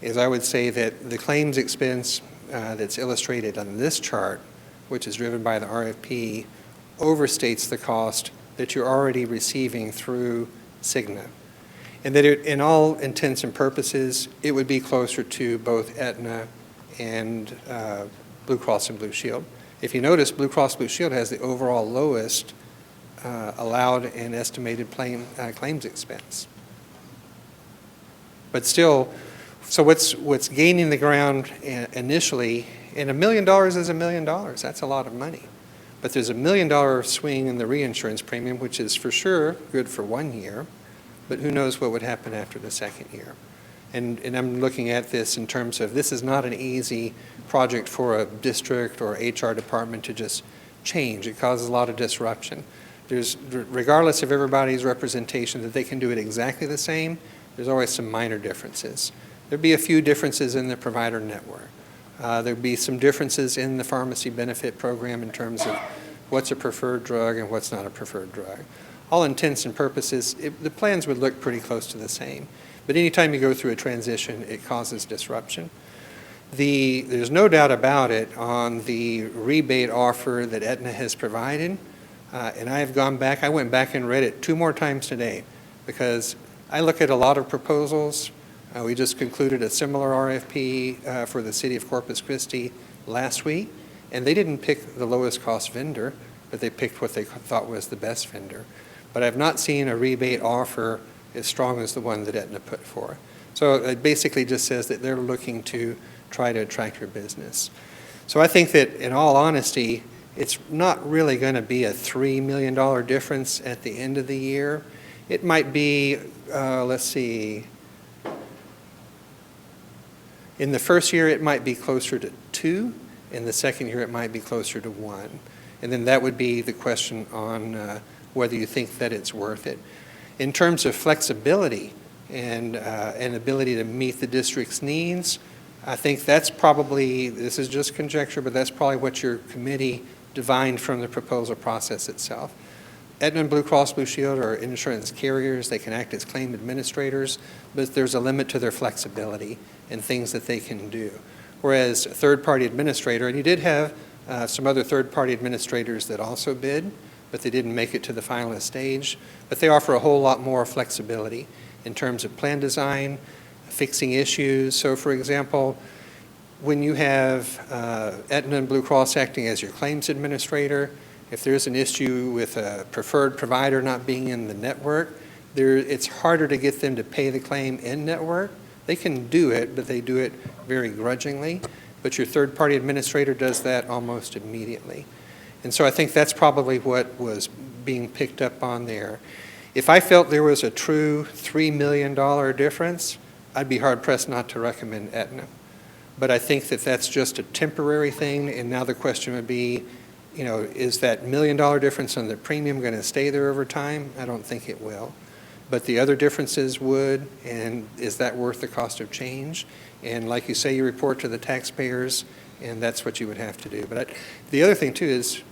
is I would say that the claims expense that's illustrated on this chart, which is driven by the RFP, overstates the cost that you're already receiving through Cigna. And that in all intents and purposes, it would be closer to both Aetna and Blue Cross and Blue Shield. If you notice, Blue Cross Blue Shield has the overall lowest allowed and estimated claims expense. But still, So what's gaining the ground initially, and $1 million is $1 million. That's a lot of money. But there's $1 million swing in the reinsurance premium, which is for sure good for 1 year, but who knows what would happen after the second year. And I'm looking at this in terms of this is not an easy project for a district or HR department to just change. It causes a lot of disruption. Regardless of everybody's representation that they can do it exactly the same, there's always some minor differences. There'd be a few differences in the provider network. There'd be some differences in the pharmacy benefit program in terms of what's a preferred drug and what's not a preferred drug. All intents and purposes, the plans would look pretty close to the same. But anytime you go through a transition, it causes disruption. There's no doubt about it on the rebate offer that Aetna has provided. And I went back and read it 2 more times today because I look at a lot of proposals. We just concluded a similar RFP for the city of Corpus Christi last week, and they didn't pick the lowest cost vendor, but they picked what they thought was the best vendor. But I've not seen a rebate offer as strong as the one that Aetna put forth. So it basically just says that they're looking to try to attract your business. So I think that in all honesty, it's not really going to be a $3 million difference at the end of the year. It might be, let's see, in the first year it might be closer to 2, in the second year it might be closer to 1. And then that would be the question on whether you think that it's worth it. In terms of flexibility and ability to meet the district's needs, I think that's probably, this is just conjecture, but that's probably what your committee divined from the proposal process itself. Aetna and Blue Cross Blue Shield are insurance carriers. They can act as claim administrators, but there's a limit to their flexibility and things that they can do. Whereas a third-party administrator, and you did have some other third-party administrators that also bid, but they didn't make it to the finalist stage, but they offer a whole lot more flexibility in terms of plan design, fixing issues. So for example, when you have Aetna and Blue Cross acting as your claims administrator, if there's an issue with a preferred provider not being in the network, it's harder to get them to pay the claim in network. They can do it, but they do it very grudgingly. But your third-party administrator does that almost immediately. And so I think that's probably what was being picked up on there. If I felt there was a true $3 million difference, I'd be hard-pressed not to recommend Aetna. But I think that that's just a temporary thing, and now the question would be, is that $1 million difference on the premium going to stay there over time? I don't think it will. But the other differences would, and is that worth the cost of change? And like you say, you report to the taxpayers, and that's what you would have to do. But the other thing, too, is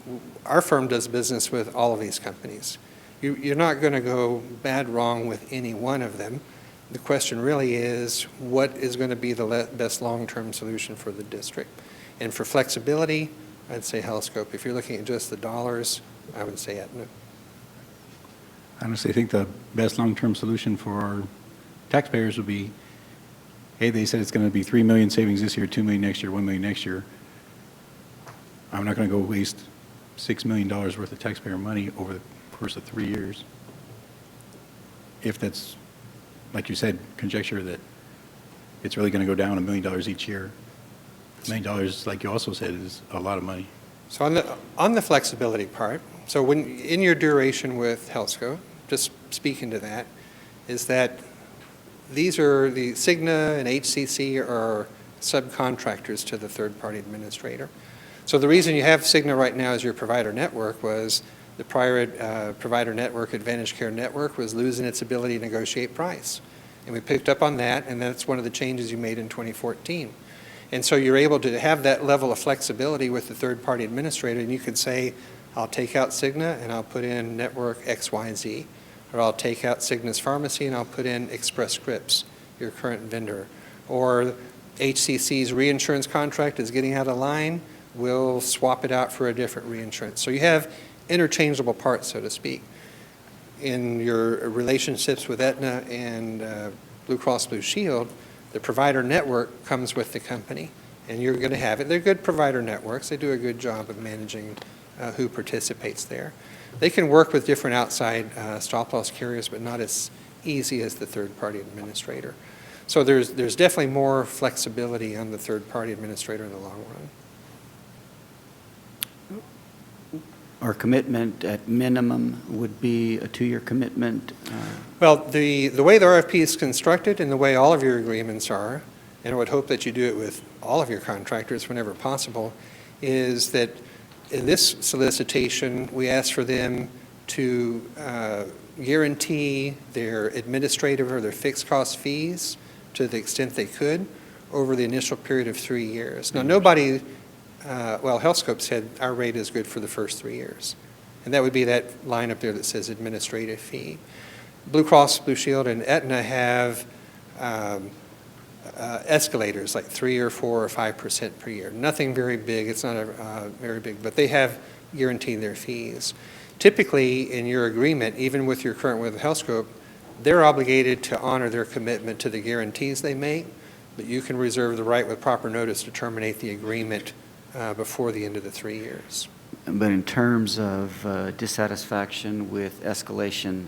our firm does business with all of these companies. You're not going to go bad wrong with any one of them. The question really is, what is going to be the best long-term solution for the district? And for flexibility, I'd say HealthScope. If you're looking at just the dollars, I would say Aetna. I honestly think the best long-term solution for our taxpayers would be, hey, they said it's going to be $3 million savings this year, $2 million next year, $1 million next year. I'm not going to go waste $6 million worth of taxpayer money over the course of 3 years. If that's, like you said, conjecture that it's really going to go down $1 million each year. $1 million, like you also said, is a lot of money. So on the flexibility part, so when in your duration with HealthScope, just speaking to that, is that these are the Cigna and HCC are subcontractors to the third-party administrator. So the reason you have Cigna right now as your provider network was the prior provider network, Advantage Care Network, was losing its ability to negotiate price. And we picked up on that, and that's one of the changes you made in 2014. And so you're able to have that level of flexibility with the third-party administrator, and you could say, I'll take out Cigna and I'll put in network XYZ, or I'll take out Cigna's pharmacy and I'll put in Express Scripts, your current vendor. Or HCC's reinsurance contract is getting out of line, we'll swap it out for a different reinsurance. So you have interchangeable parts, so to speak. In your relationships with Aetna and Blue Cross Blue Shield, the provider network comes with the company, and you're going to have it. They're good provider networks. They do a good job of managing who participates there. They can work with different outside stop-loss carriers, but not as easy as the third-party administrator. So there's definitely more flexibility on the third-party administrator in the long run. Our commitment at minimum would be a 2-year commitment. Well, the way the RFP is constructed and the way all of your agreements are, and I would hope that you do it with all of your contractors whenever possible, is that in this solicitation, we ask for them to guarantee their administrative or their fixed cost fees to the extent they could over the initial period of 3 years. Now, nobody, HealthScope said our rate is good for the first 3 years. And that would be that line up there that says administrative fee. Blue Cross Blue Shield and Aetna have escalators, like 3 or 4 or 5% per year. Nothing very big. It's not very big, but they have guaranteed their fees. Typically, in your agreement, even with your current with HealthScope, they're obligated to honor their commitment to the guarantees they make, but you can reserve the right with proper notice to terminate the agreement before the end of the 3 years. But in terms of dissatisfaction with escalation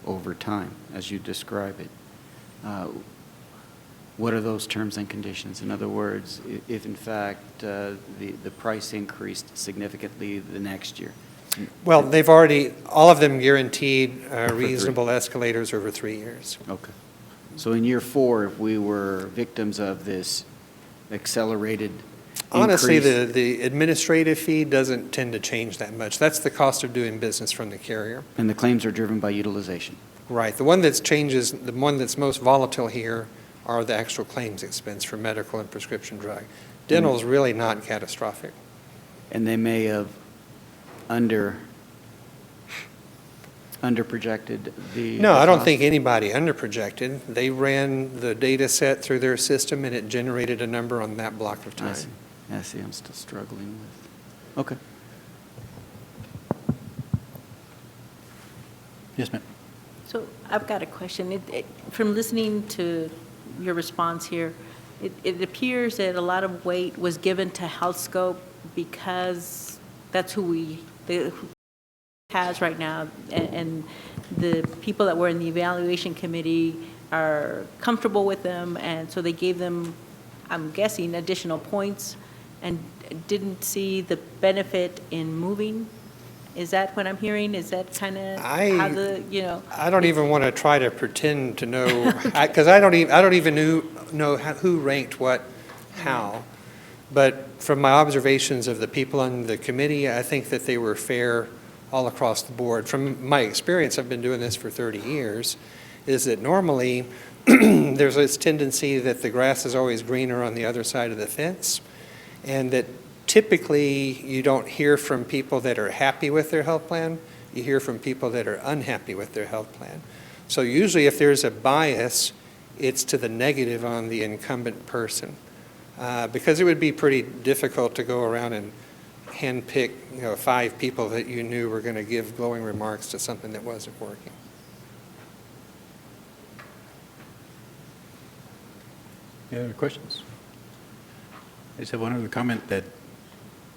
over time, as you describe it, what are those terms and conditions? In other words, if in fact the price increased significantly the next year? Well, they've already, all of them guaranteed reasonable escalators over 3 years. Okay. So in year 4, if we were victims of this accelerated Honestly, increase, the administrative fee doesn't tend to change that much. That's the cost of doing business from the carrier. and the claims are driven by utilization. Right. The one that changes, the one that's most volatile here are the actual claims expense for medical and prescription drug. Dental is really not catastrophic. And they may have underprojected the No, I don't cost? think anybody underprojected. They ran the data set through their system and it generated a number on that block of time. I see. I'm still struggling with. Okay. Yes, ma'am. So I've got a question. From listening to your response here, it appears that a lot of weight was given to HealthScope because that's who has right now, and the people that were in the evaluation committee are comfortable with them, and so they gave them, I'm guessing, additional points and didn't see the benefit in moving. Is that what I'm hearing? Is that kind of how the, I don't even want to try to pretend to know, because I don't even know who ranked what, how. But from my observations of the people on the committee, I think that they were fair all across the board. From my experience, I've been doing this for 30 years, is that normally there's this tendency that the grass is always greener on the other side of the fence, and that typically you don't hear from people that are happy with their health plan. You hear from people that are unhappy with their health plan. So usually if there's a bias, it's to the negative on the incumbent person. Because it would be pretty difficult to go around and handpick 5 people that you knew were going to give glowing remarks to something that wasn't working. Any other questions? I just have one other comment that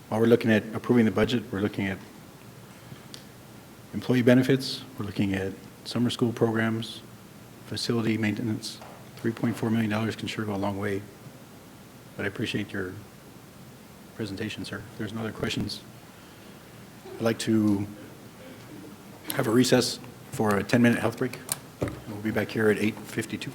while we're looking at approving the budget, we're looking at employee benefits, we're looking at summer school programs, facility maintenance. $3.4 million can sure go a long way. But I appreciate your presentation, sir. If there's no other questions, I'd like to have a recess for a 10-minute health break. We'll be back here at 8:52.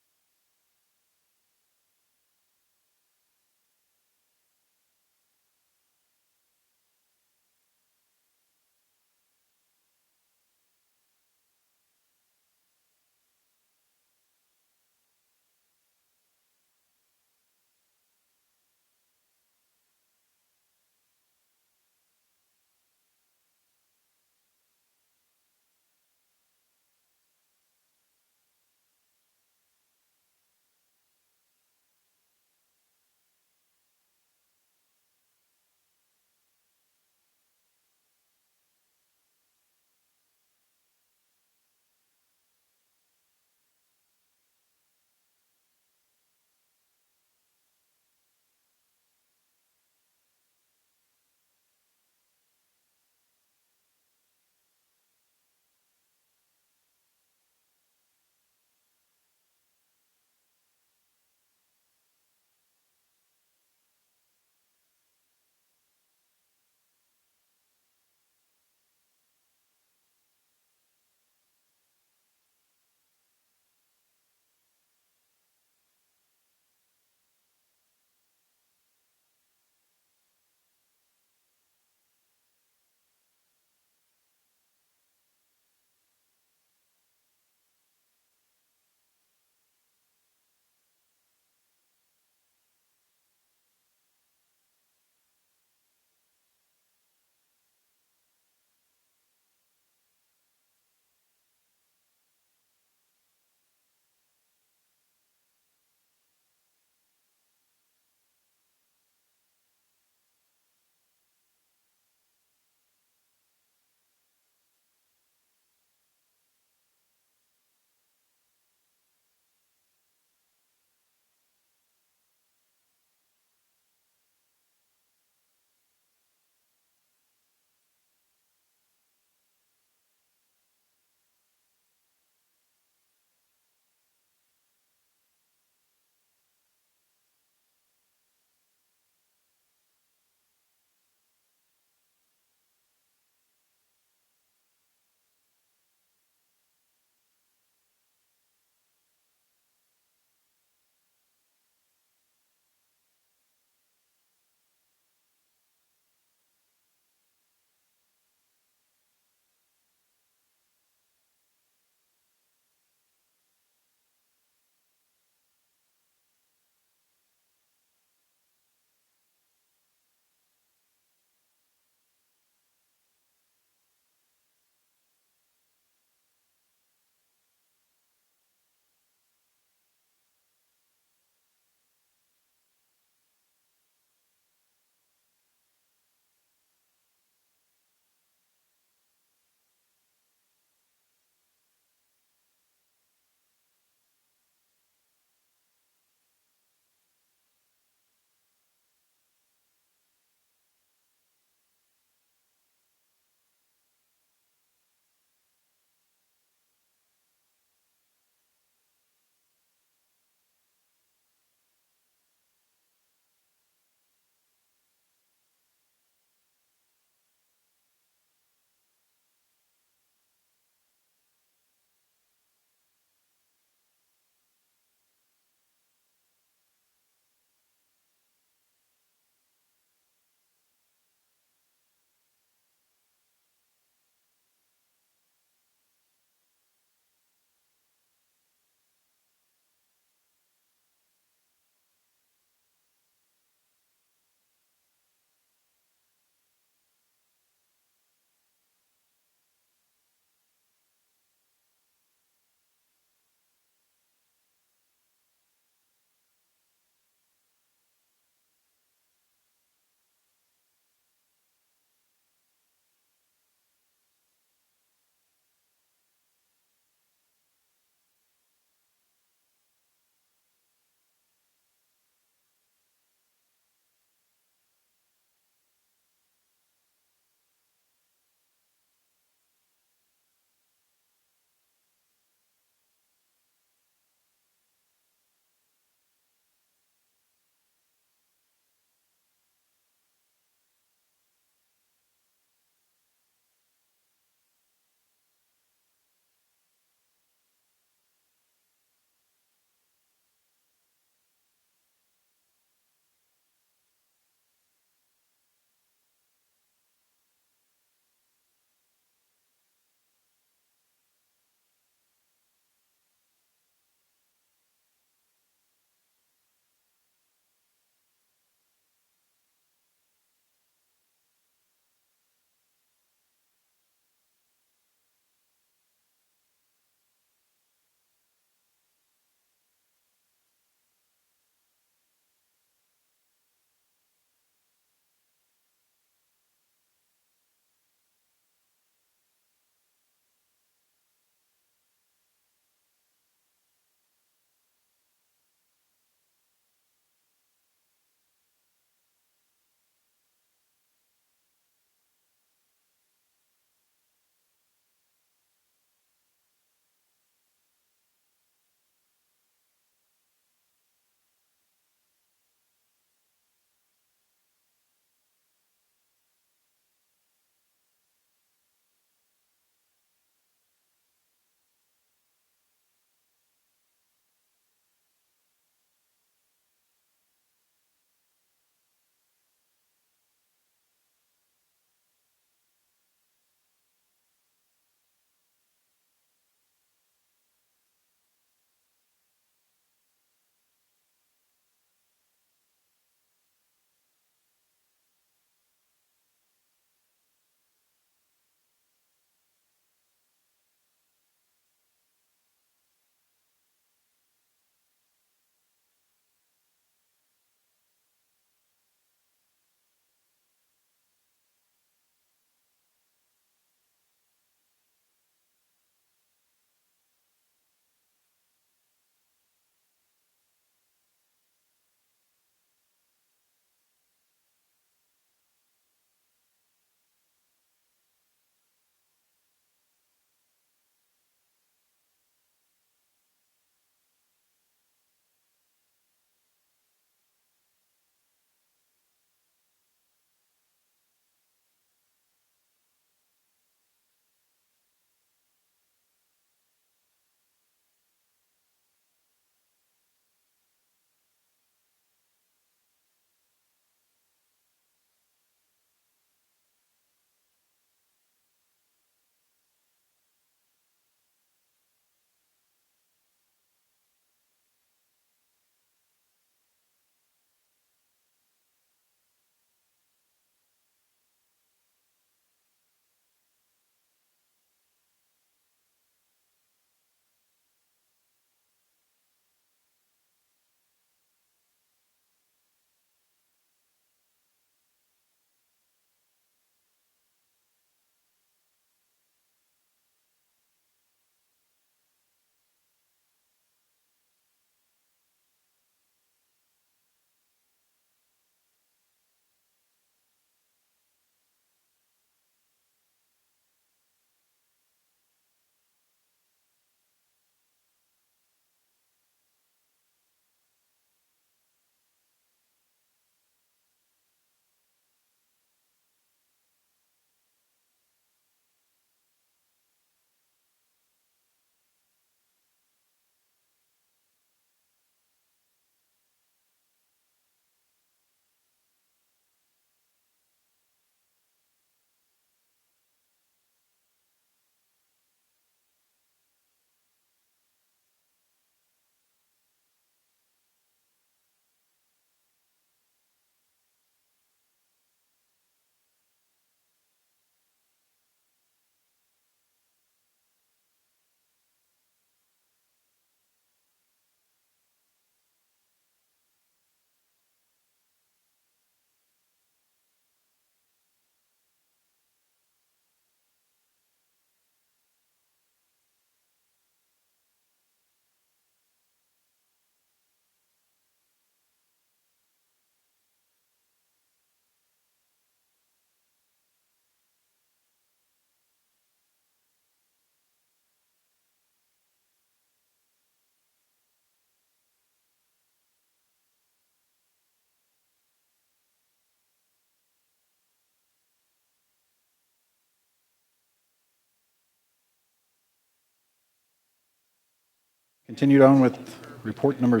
Continued on with report number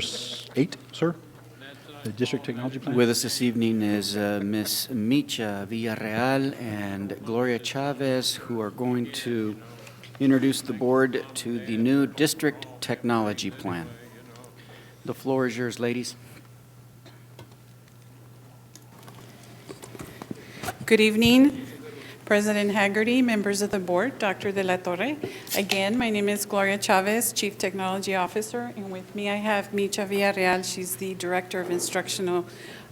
8, sir. The district technology plan. With us this evening is Ms. Micha Villarreal and Gloria Chavez, who are going to introduce the board to the new district technology plan. The floor is yours, ladies. Good evening, President Haggerty, members of the board, Dr. De La Torre. Again, my name is Gloria Chavez, Chief Technology Officer, and with me I have Micha Villarreal. She's the Director of Instructional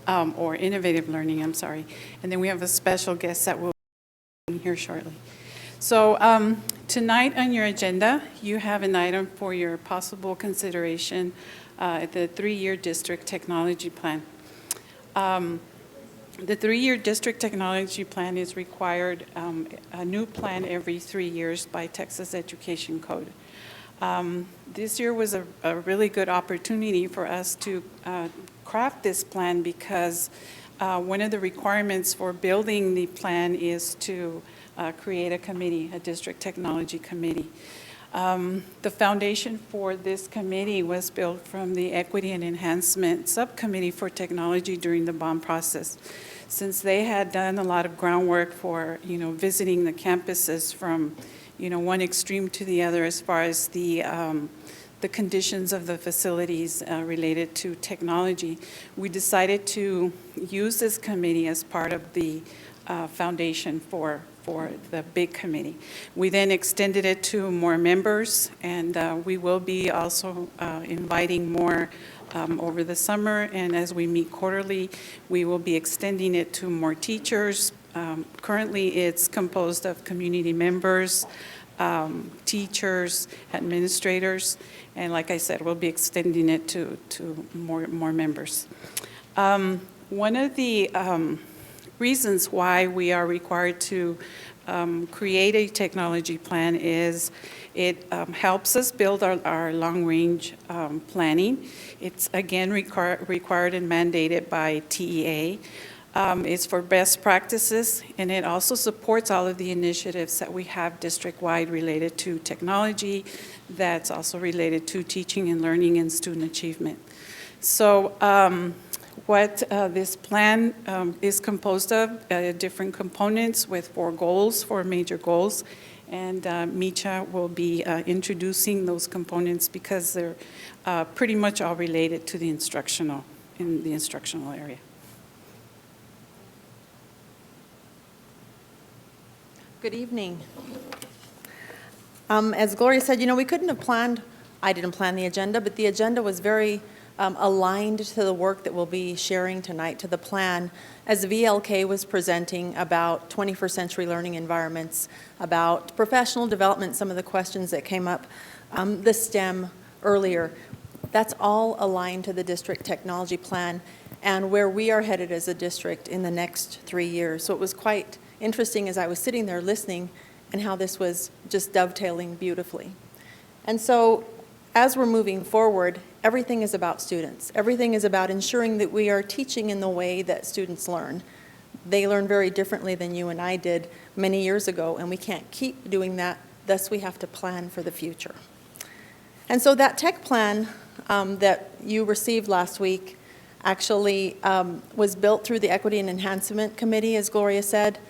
or Innovative Learning, I'm sorry. And then we have a special guest that will be here shortly. So tonight on your agenda, you have an item for your possible consideration the 3-year district technology plan. The 3-year district technology plan is required a new plan every 3 years by Texas Education Code. This year was a really good opportunity for us to craft this plan because one of the requirements for building the plan is to create a committee, a district technology committee. The foundation for this committee was built from the Equity and Enhancement Subcommittee for Technology during the bond process. Since they had done a lot of groundwork for, visiting the campuses from, one extreme to the other as far as the conditions of the facilities related to technology, we decided to use this committee as part of the foundation for the big committee. We then extended it to more members, and we will be also inviting more over the summer, and as we meet quarterly, we will be extending it to more teachers. Currently, it's composed of community members, teachers, administrators, and like I said, we'll be extending it to more members. One of the reasons why we are required to create a technology plan is it helps us build our long-range planning. It's again required and mandated by TEA. It's for best practices, and it also supports all of the initiatives that we have district-wide related to technology, that's also related to teaching and learning and student achievement. So what this plan is composed of, different components with 4 goals, 4 major goals, and Micha will be introducing those components because they're pretty much all related to the instructional area. Good evening. As Gloria said, we couldn't have planned, I didn't plan the agenda, but the agenda was very aligned to the work that we'll be sharing tonight, to the plan, as VLK was presenting about 21st century learning environments, about professional development, some of the questions that came up, the STEM earlier. That's all aligned to the district technology plan and where we are headed as a district in the next 3 years. So it was quite interesting as I was sitting there listening and how this was just dovetailing beautifully. And so as we're moving forward, everything is about students. Everything is about ensuring that we are teaching in the way that students learn. They learn very differently than you and I did many years ago, and we can't keep doing that. Thus, we have to plan for the future. And so that tech plan that you received last week actually was built through the Equity and Enhancement Committee, as Gloria said.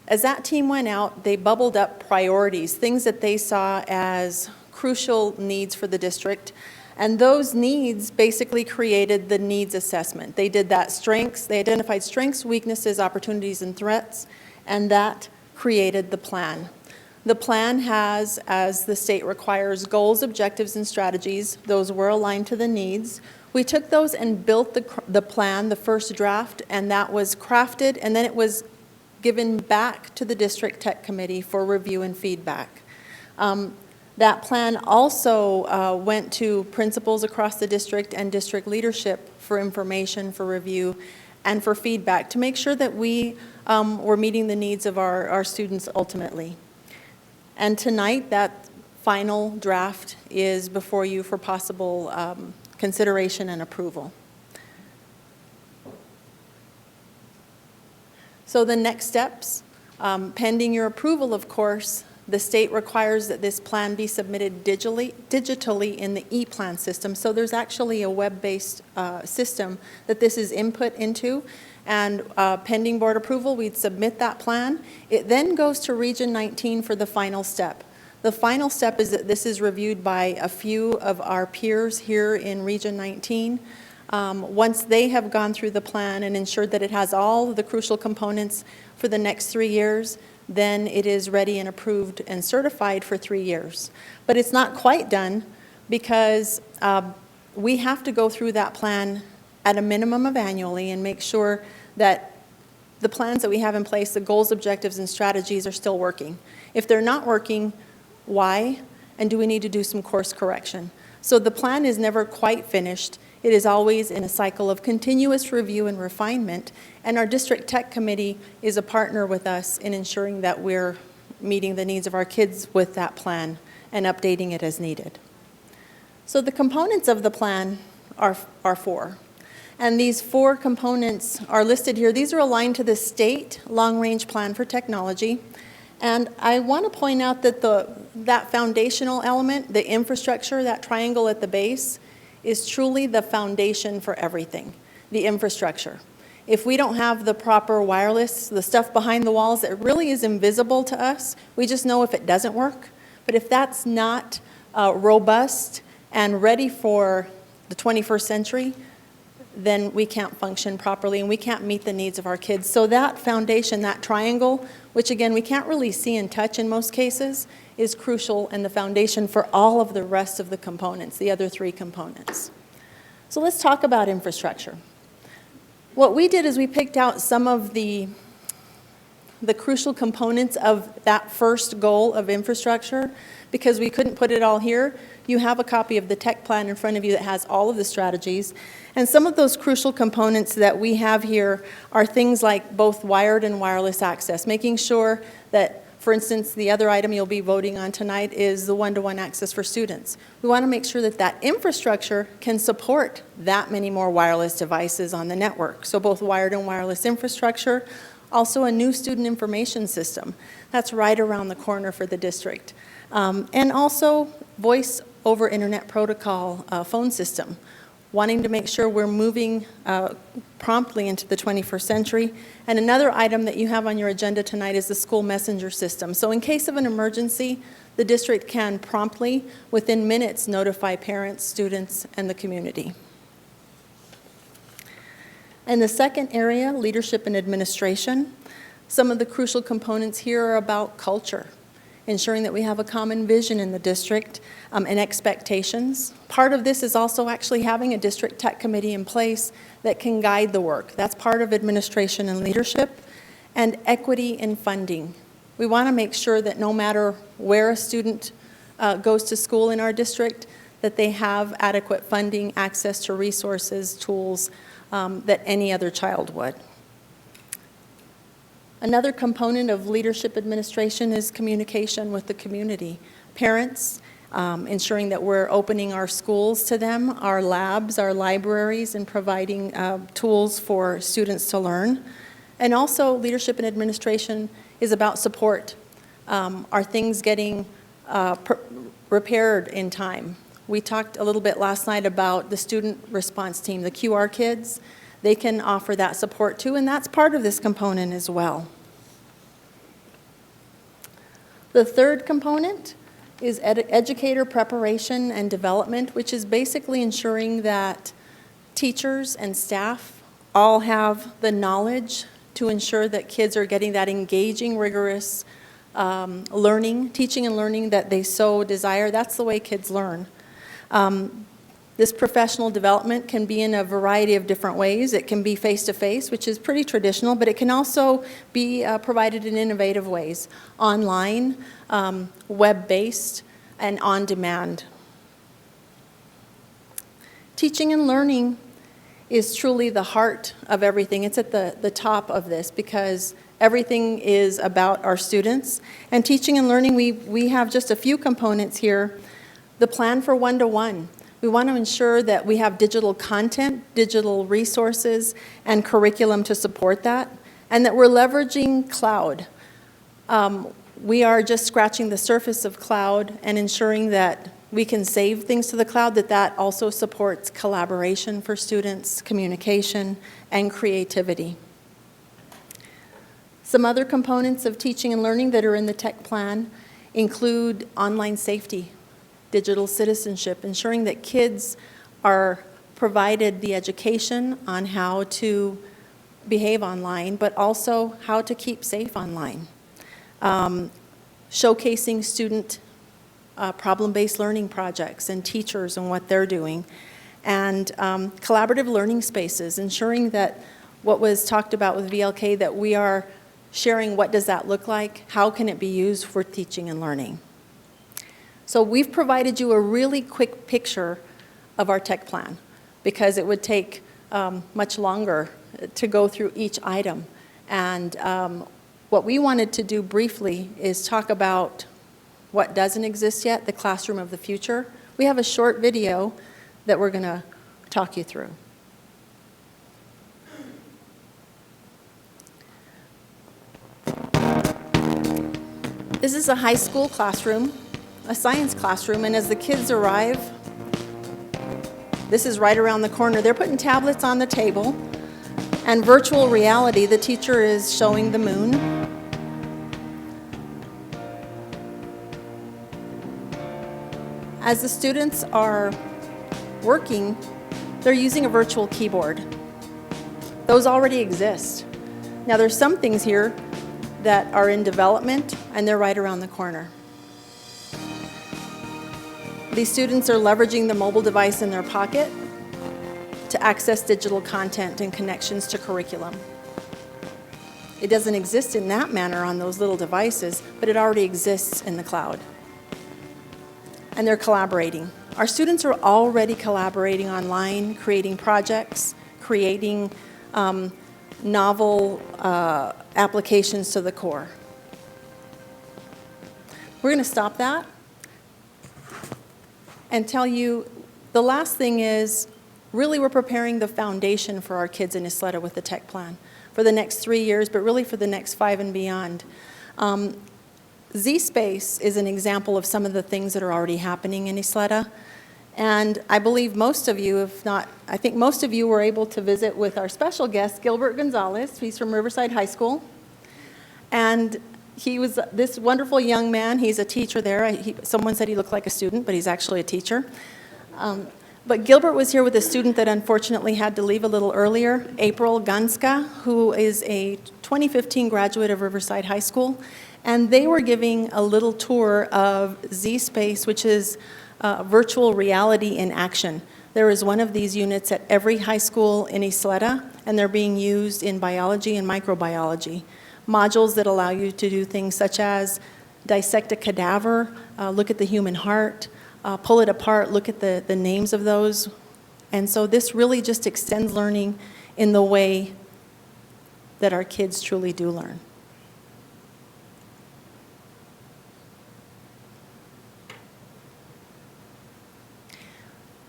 As that team went out, they bubbled up priorities, things that they saw as crucial needs for the district. And those needs basically created the needs assessment. They did that strengths, they identified strengths, weaknesses, opportunities, and threats, and that created the plan. The plan has, as the state requires, goals, objectives, and strategies. Those were aligned to the needs. We took those and built the plan, the first draft, and that was crafted, and then it was given back to the District Tech Committee for review and feedback. That plan also went to principals across the district and district leadership for information, for review, and for feedback to make sure that we were meeting the needs of our students ultimately. And tonight, that final draft is before you for possible consideration and approval. So the next steps, pending your approval, of course, The state requires that this plan be submitted digitally in the e-plan system. So there's actually a web-based system that this is input into. And pending board approval, we'd submit that plan. It then goes to Region 19 for the final step. The final step is that this is reviewed by a few of our peers here in Region 19. Once they have gone through the plan and ensured that it has all of the crucial components for the next 3 years, then it is ready and approved and certified for 3 years. But it's not quite done because we have to go through that plan at a minimum of annually and make sure that the plans that we have in place, the goals, objectives, and strategies are still working. If they're not working, why? And do we need to do some course correction? So the plan is never quite finished. It is always in a cycle of continuous review and refinement, and our district tech committee is a partner with us in ensuring that we're meeting the needs of our kids with that plan and updating it as needed. So the components of the plan are 4. And these 4 components are listed here. These are aligned to the state long-range plan for technology. And I want to point out that that foundational element, the infrastructure, that triangle at the base, is truly the foundation for everything, the infrastructure. If we don't have the proper wireless, the stuff behind the walls that really is invisible to us, we just know if it doesn't work. But if that's not robust and ready for the 21st century, then we can't function properly and we can't meet the needs of our kids. So that foundation, that triangle, which again we can't really see and touch in most cases, is crucial and the foundation for all of the rest of the components, the other 3 components. So let's talk about infrastructure. What we did is we picked out some of the crucial components of that first goal of infrastructure because we couldn't put it all here. You have a copy of the tech plan in front of you that has all of the strategies. And some of those crucial components that we have here are things like both wired and wireless access, making sure that, for instance, the other item you'll be voting on tonight is the one-to-one access for students. We want to make sure that that infrastructure can support that many more wireless devices on the network. So both wired and wireless infrastructure, also a new student information system. That's right around the corner for the district. And also voice over internet protocol phone system, wanting to make sure we're moving promptly into the 21st century. And another item that you have on your agenda tonight is the school messenger system. So in case of an emergency, the district can promptly, within minutes, notify parents, students, and the community. And the second area, leadership and administration, some of the crucial components here are about culture, ensuring that we have a common vision in the district and expectations. Part of this is also actually having a district tech committee in place that can guide the work. That's part of administration and leadership. And equity in funding. We want to make sure that no matter where a student goes to school in our district, that they have adequate funding, access to resources, tools that any other child would. Another component of leadership administration is communication with the community. Parents, ensuring that we're opening our schools to them, our labs, our libraries, and providing tools for students to learn. And also leadership and administration is about support. Are things getting repaired in time? We talked a little bit last night about the student response team, the QR kids. They can offer that support too, and that's part of this component as well. The third component is educator preparation and development, which is basically ensuring that teachers and staff all have the knowledge to ensure that kids are getting that engaging, rigorous learning, teaching and learning that they so desire. That's the way kids learn. This professional development can be in a variety of different ways. It can be face-to-face, which is pretty traditional, but it can also be provided in innovative ways, online, web-based, and on-demand. Teaching and learning is truly the heart of everything. It's at the top of this because everything is about our students. And teaching and learning, we have just a few components here. The plan for one-to-one. We want to ensure that we have digital content, digital resources, and curriculum to support that, and that we're leveraging cloud. we are just scratching the surface of cloud and ensuring that we can save things to the cloud, that also supports collaboration for students, communication, and creativity. Some other components of teaching and learning that are in the tech plan include online safety, digital citizenship, ensuring that kids are provided the education on how to behave online, but also how to keep safe online. Showcasing student problem-based learning projects and teachers and what they're doing, and collaborative learning spaces, ensuring that what was talked about with VLK, that we are sharing what does that look like, how can it be used for teaching and learning. So we've provided you a really quick picture of our tech plan, because it would take much longer to go through each item. And what we wanted to do briefly is talk about what doesn't exist yet, the classroom of the future. We have a short video that we're going to talk you through. This is a high school classroom, a science classroom, and as the kids arrive, this is right around the corner. They're putting tablets on the table, and virtual reality, the teacher is showing the moon. As the students are working, they're using a virtual keyboard. Those already exist. Now there's some things here that are in development, and they're right around the corner. These students are leveraging the mobile device in their pocket to access digital content and connections to curriculum. It doesn't exist in that manner on those little devices, but it already exists in the cloud. And they're collaborating. Our students are already collaborating online, creating projects, creating novel applications to the core. We're going to stop that and tell you the last thing is, really we're preparing the foundation for our kids in Ysleta with the tech plan for the next 3 years, but really for the next 5 and beyond. Z-Space is an example of some of the things that are already happening in Ysleta. And I believe most of you, if not, I think most of you were able to visit with our special guest, Gilbert Gonzalez. He's from Riverside High School. And he was this wonderful young man. He's a teacher there. Someone said he looked like a student, but he's actually a teacher. But Gilbert was here with a student that unfortunately had to leave a little earlier, April Ganska, who is a 2015 graduate of Riverside High School. And they were giving a little tour of Z-Space, which is virtual reality in action. There is one of these units at every high school in Ysleta, and they're being used in biology and microbiology. Modules that allow you to do things such as dissect a cadaver, look at the human heart, pull it apart, look at the names of those. And so this really just extends learning in the way that our kids truly do learn.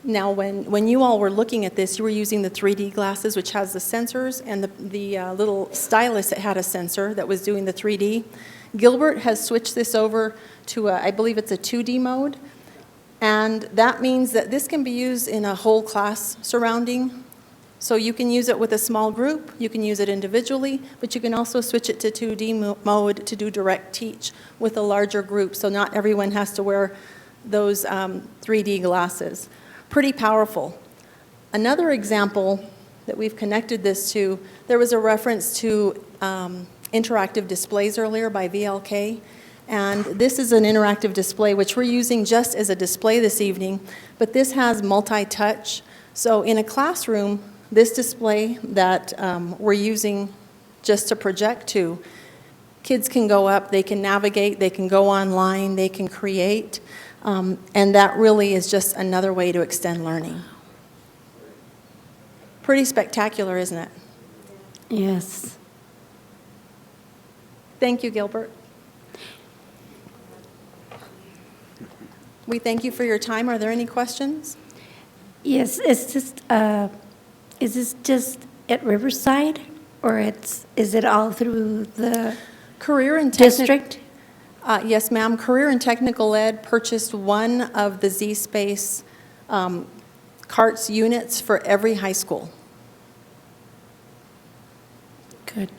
Now, when you all were looking at this, you were using the 3D glasses, which has the sensors, and the little stylus that had a sensor that was doing the 3D. Gilbert has switched this over to, I believe it's a 2D mode, and that means that this can be used in a whole class surrounding. So you can use it with a small group, you can use it individually, but you can also switch it to 2D mode to do direct teach with a larger group, so not everyone has to wear those 3D glasses. Pretty powerful. Another example that we've connected this to, there was a reference to interactive displays earlier by VLK, and this is an interactive display which we're using just as a display this evening, but this has multi-touch. So in a classroom, this display that we're using just to project to, kids can go up, they can navigate, they can go online, they can create. And that really is just another way to extend learning. Pretty spectacular, isn't it? Yes. Thank you, Gilbert. We thank you for your time. Are there any questions? Yes, it's just, is this just at Riverside, or is it all through the career and district? Yes, ma'am. Career and Technical Ed purchased one of the Z-Space CARTS units for every high school. Good.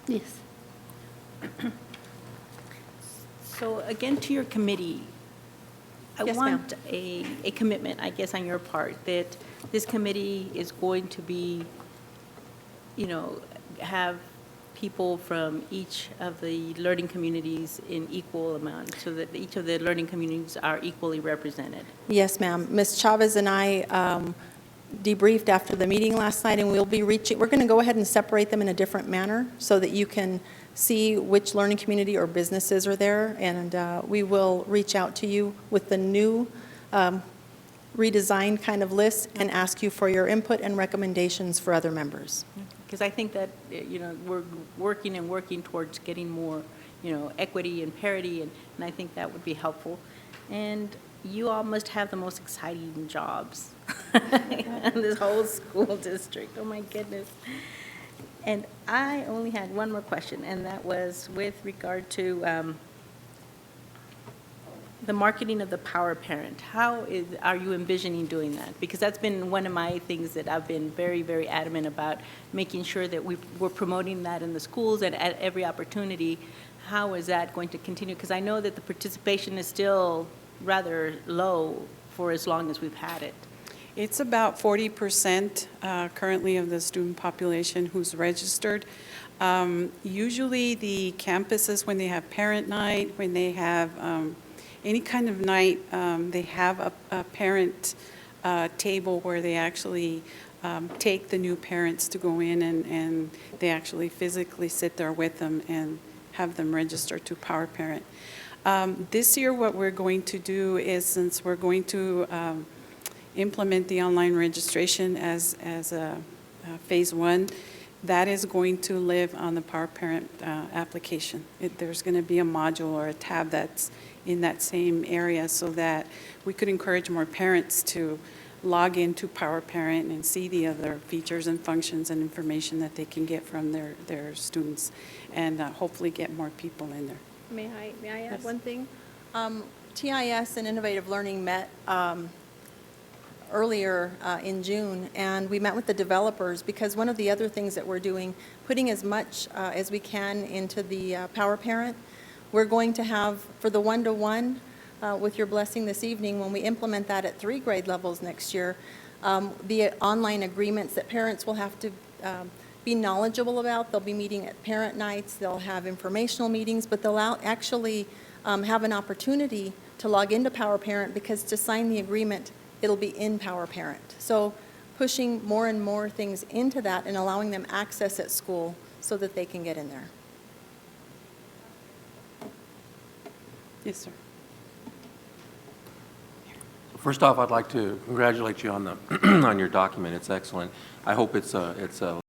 Yes. So again, to your committee, I Yes, ma'am. want a commitment, I guess, on your part, that this committee is going to be, have people from each of the learning communities in equal amount, so that each of the learning communities are equally represented. Yes, ma'am. Ms. Chavez and I debriefed after the meeting last night, and we're going to go ahead and separate them in a different manner so that you can see which learning community or businesses are there, and we will reach out to you with the new redesigned kind of list and ask you for your input and recommendations for other members. Because I think that, we're working towards getting more, equity and parity, and I think that would be helpful. And you all must have the most exciting jobs in this whole school district. Oh, my goodness. And I only had one more question, and that was with regard to the marketing of the Power Parent. Are you envisioning doing that? Because that's been one of my things that I've been very, very adamant about, making sure that we're promoting that in the schools and at every opportunity. How is that going to continue? Because I know that the participation is still rather low for as long as we've had it. It's about 40% currently of the student population who's registered. Usually the campuses, when they have parent night, when they have any kind of night, they have a parent table where they actually take the new parents to go in, and they actually physically sit there with them and have them register to Power Parent. This year what we're going to do is, since we're going to implement the online registration as a phase one, that is going to live on the Power Parent application. There's going to be a module or a tab that's in that same area, so that we could encourage more parents to log into Power Parent and see the other features and functions and information that they can get from their students, and hopefully get more people in there. May I add one thing? TIS and Innovative Learning met earlier in June, and we met with the developers, because one of the other things that we're doing, putting as much as we can into the Power Parent, we're going to have, for the one-to-one, with your blessing this evening, when we implement that at 3 grade levels next year, the online agreements that parents will have to be knowledgeable about. They'll be meeting at parent nights, they'll have informational meetings, but they'll actually have an opportunity to log into Power Parent, because to sign the agreement, it'll be in Power Parent. So pushing more and more things into that and allowing them access at school so that they can get in there. Yes, sir. First off, I'd like to congratulate you on the on your document. It's excellent. I hope it's a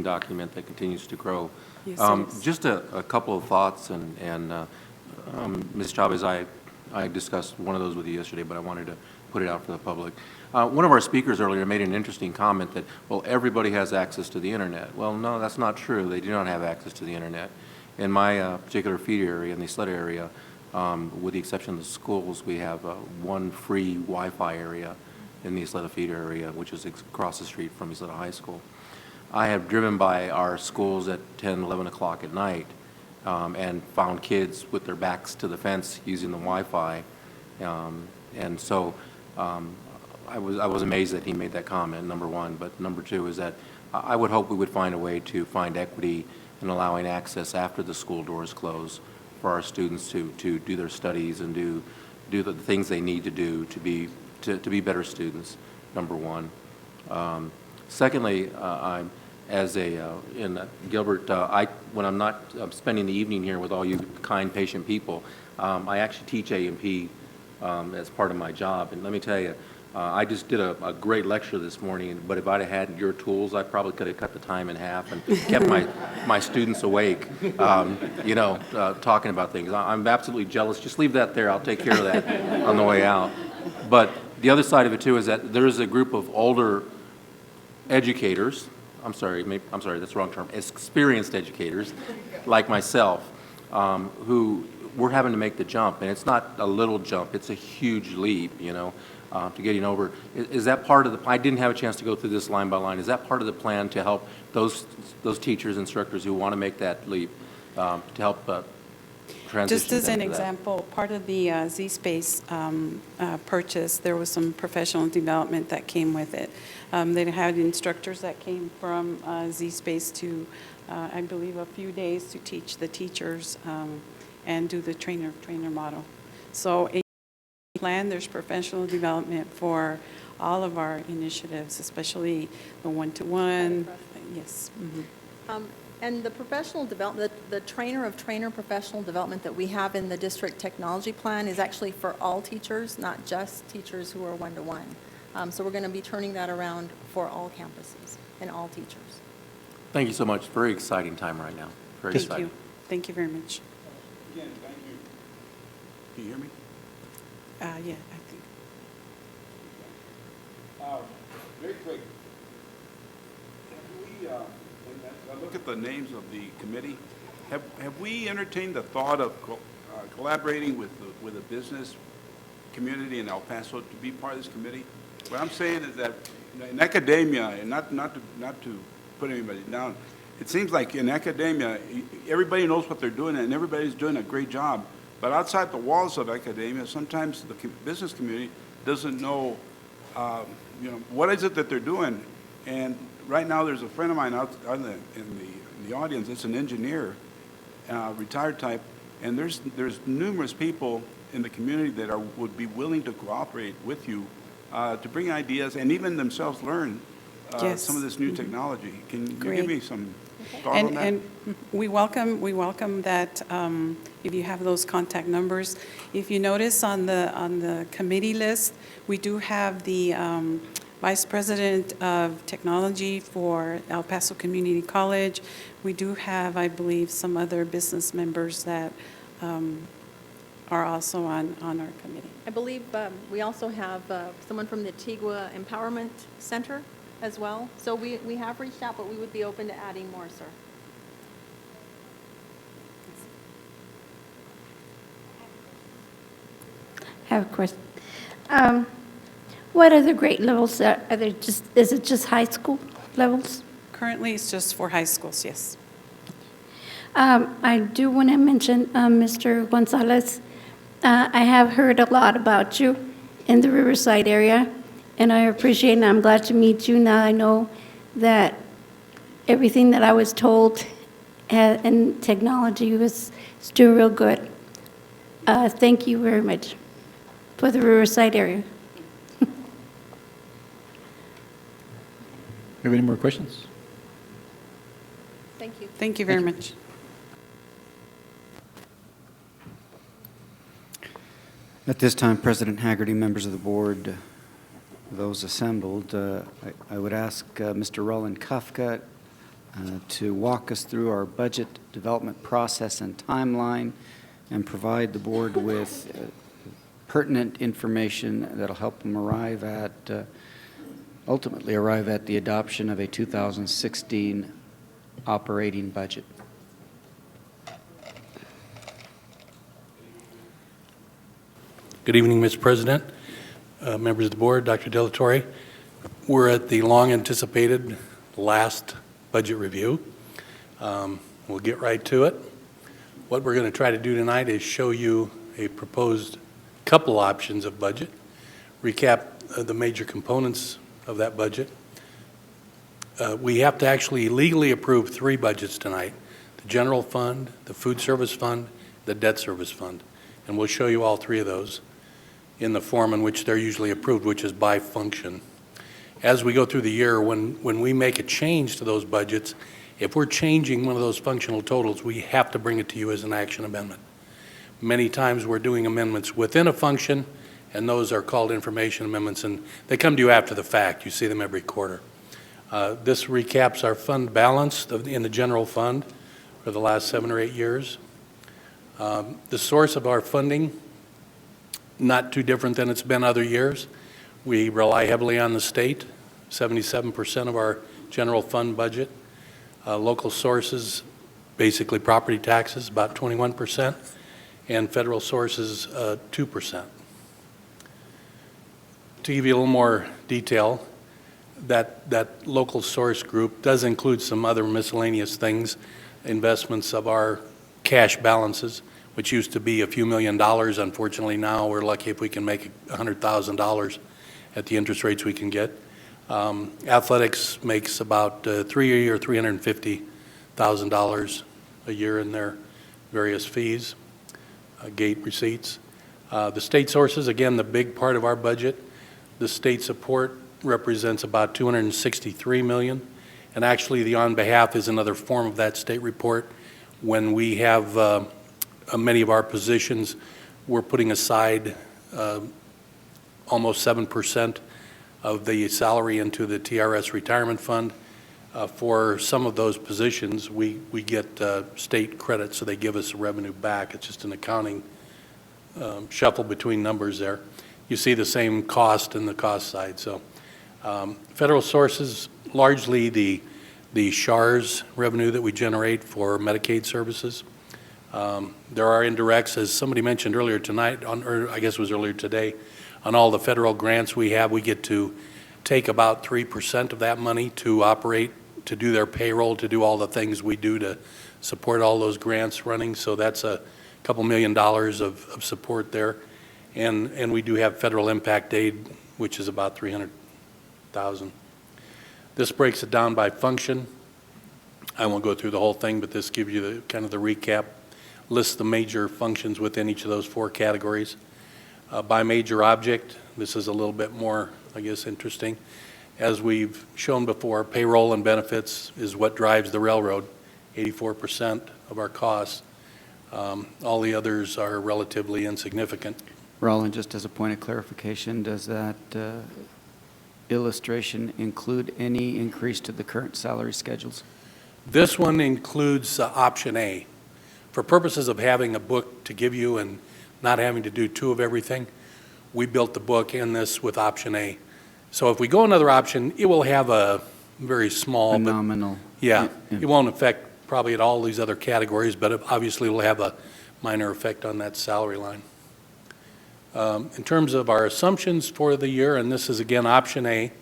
document that continues to grow. Yes, just a couple of thoughts, and Ms. Chavez, I discussed one of those with you yesterday, but I wanted to put it out for the public. One of our speakers earlier made an interesting comment that, well, everybody has access to the internet. Well, no, that's not true. They do not have access to the internet. In my particular feed area, in the Ysleta area, with the exception of the schools, we have one free Wi-Fi area in the Ysleta feeder area, which is across the street from Ysleta High School. I have driven by our schools at 10, 11 o'clock at night and found kids with their backs to the fence using the Wi-Fi. And so I was amazed that he made that comment, number one. But number two is that I would hope we would find a way to find equity in allowing access after the school doors close for our students to do their studies and do the things they need to do to be better students, number one. Secondly, I'm in Gilbert, when I'm not spending the evening here with all you kind, patient people, I actually teach A&P as part of my job. And let me tell you, I just did a great lecture this morning, but if I'd have had your tools, I probably could have cut the time in half and kept my students awake, talking about things. I'm absolutely jealous. Just leave that there. I'll take care of that on the way out. But the other side of it, too, is that there is a group of older educators I'm sorry, that's the wrong term, experienced educators like myself, who we're having to make the jump, and it's not a little jump, it's a huge leap, you know, to getting over. Is that part of the, I didn't have a chance to go through this line by line, is that part of the plan to help those teachers, instructors who want to make that leap, to help transition Just as them an to that? example, part of the Z-Space purchase, there was some professional development that came with it. They had instructors that came from Z-Space to, I believe, a few days to teach the teachers and do the trainer model. So in the plan, there's professional development for all of our initiatives, especially the one-to-one. Yes. Mm-hmm. And the professional development, the trainer of trainer professional development that we have in the district technology plan is actually for all teachers, not just teachers who are one-to-one. So we're going to be turning that around for all campuses and all teachers. Thank you so much. Very exciting time right now. Very Thank exciting. you. Thank you very much. Again, thank you. Can you hear me? Yeah, I think. Very quick. Have we, I look at the names of the committee. Have we entertained the thought of collaborating with the business community in El Paso to be part of this committee? What I'm saying is that in academia, and not to put anybody down, it seems like in academia, everybody knows what they're doing and everybody's doing a great job. But outside the walls of academia, sometimes the business community doesn't know, what is it that they're doing. And right now, there's a friend of mine out in the audience. It's an engineer, retired type, and there's numerous people in the community that would be willing to cooperate with you to bring ideas and even themselves learn Yes. some of this new technology. Can you Great. give me some thought on that? And we welcome that if you have those contact numbers. If you notice on the committee list, we do have the Vice President of Technology for El Paso Community College. We do have, I believe, some other business members that are also on our committee. I believe we also have someone from the Antigua Empowerment Center as well. So we have reached out, but we would be open to adding more, sir. I have a question. What other grade levels are there? Is it just high school levels? Currently, it's just for high schools, yes. I do want to mention, Mr. Gonzalez, I have heard a lot about you in the Riverside area, and I appreciate and I'm glad to meet you. Now I know that everything that I was told in technology was doing real good. Thank you very much for the Riverside area. Have any more questions? Thank you. Thank you very much. At this time, President Haggerty, members of the board, those assembled, I would ask Mr. Roland Kafka to walk us through our budget development process and timeline and provide the board with pertinent information that'll help them ultimately arrive at the adoption of a 2016 operating budget. Good evening, Mr. President, members of the board, Dr. De La Torre. We're at the long-anticipated last budget review. We'll get right to it. What we're going to try to do tonight is show you a proposed couple options of budget, recap the major components of that budget. We have to actually legally approve three budgets tonight: the general fund, the food service fund, the debt service fund. And we'll show you all three of those in the form in which they're usually approved, which is by function. As we go through the year, when we make a change to those budgets, if we're changing one of those functional totals, we have to bring it to you as an action amendment. Many times we're doing amendments within a function, and those are called information amendments, and they come to you after the fact. You see them every quarter. This recaps our fund balance in the general fund for the last 7 or 8 years. The source of our funding, not too different than it's been other years. We rely heavily on the state. 77% of our general fund budget. Local sources, basically property taxes, about 21%, and federal sources, 2%. To give you a little more detail, that local source group does include some other miscellaneous things, investments of our cash balances, which used to be a few $1,000,000. Unfortunately, now we're lucky if we can make $100,000 at the interest rates we can get. Athletics makes about $350,000 a year in their various fees, gate receipts. The state sources, again, the big part of our budget. The state support represents about $263 million, and actually the on behalf is another form of that state report. When we have many of our positions, we're putting aside almost 7% of the salary into the TRS retirement fund. For some of those positions, we get state credit, so they give us revenue back. It's just an accounting shuffle between numbers there. You see the same cost in the cost side. So federal sources, largely the SHARS revenue that we generate for Medicaid services. There are indirects, as somebody mentioned earlier tonight, or I guess it was earlier today, on all the federal grants we have. We get to take about 3% of that money to operate, to do their payroll, to do all the things we do to support all those grants running. So that's a couple $1,000,000 of support there. And we do have federal impact aid, which is about $300,000. This breaks it down by function. I won't go through the whole thing, but this gives you the kind of the recap, lists the major functions within each of those 4 categories. By major object, this is a little bit more, I guess, interesting. As we've shown before, payroll and benefits is what drives the railroad, 84% of our costs. All the others are relatively insignificant. Roland, just as a point of clarification, does that illustration include any increase to the current salary schedules? This one includes option A. For purposes of having a book to give you and not having to do 2 of everything, we built the book in this with option A. So if we go another option, it will have a very small, nominal. Yeah, it won't affect probably at all these other categories, but obviously it will have a minor effect on that salary line. In terms of our assumptions for the year, and this is again option A,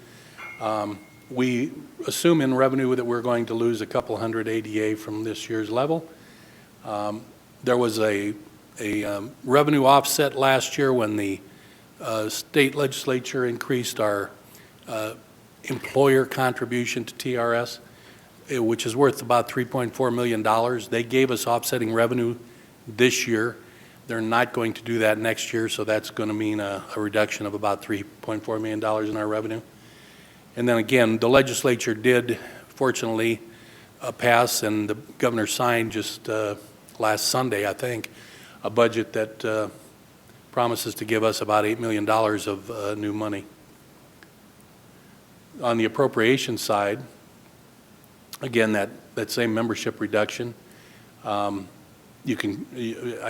we assume in revenue that we're going to lose a couple hundred ADA from this year's level. There was a revenue offset last year when the state legislature increased our employer contribution to TRS, which is worth about $3.4 million. They gave us offsetting revenue this year. They're not going to do that next year, so that's going to mean a reduction of about $3.4 million in our revenue. And then again, the legislature did, fortunately, pass, and the governor signed just last Sunday, I think, a budget that promises to give us about $8 million of new money. On the appropriation side, again, that same membership reduction, I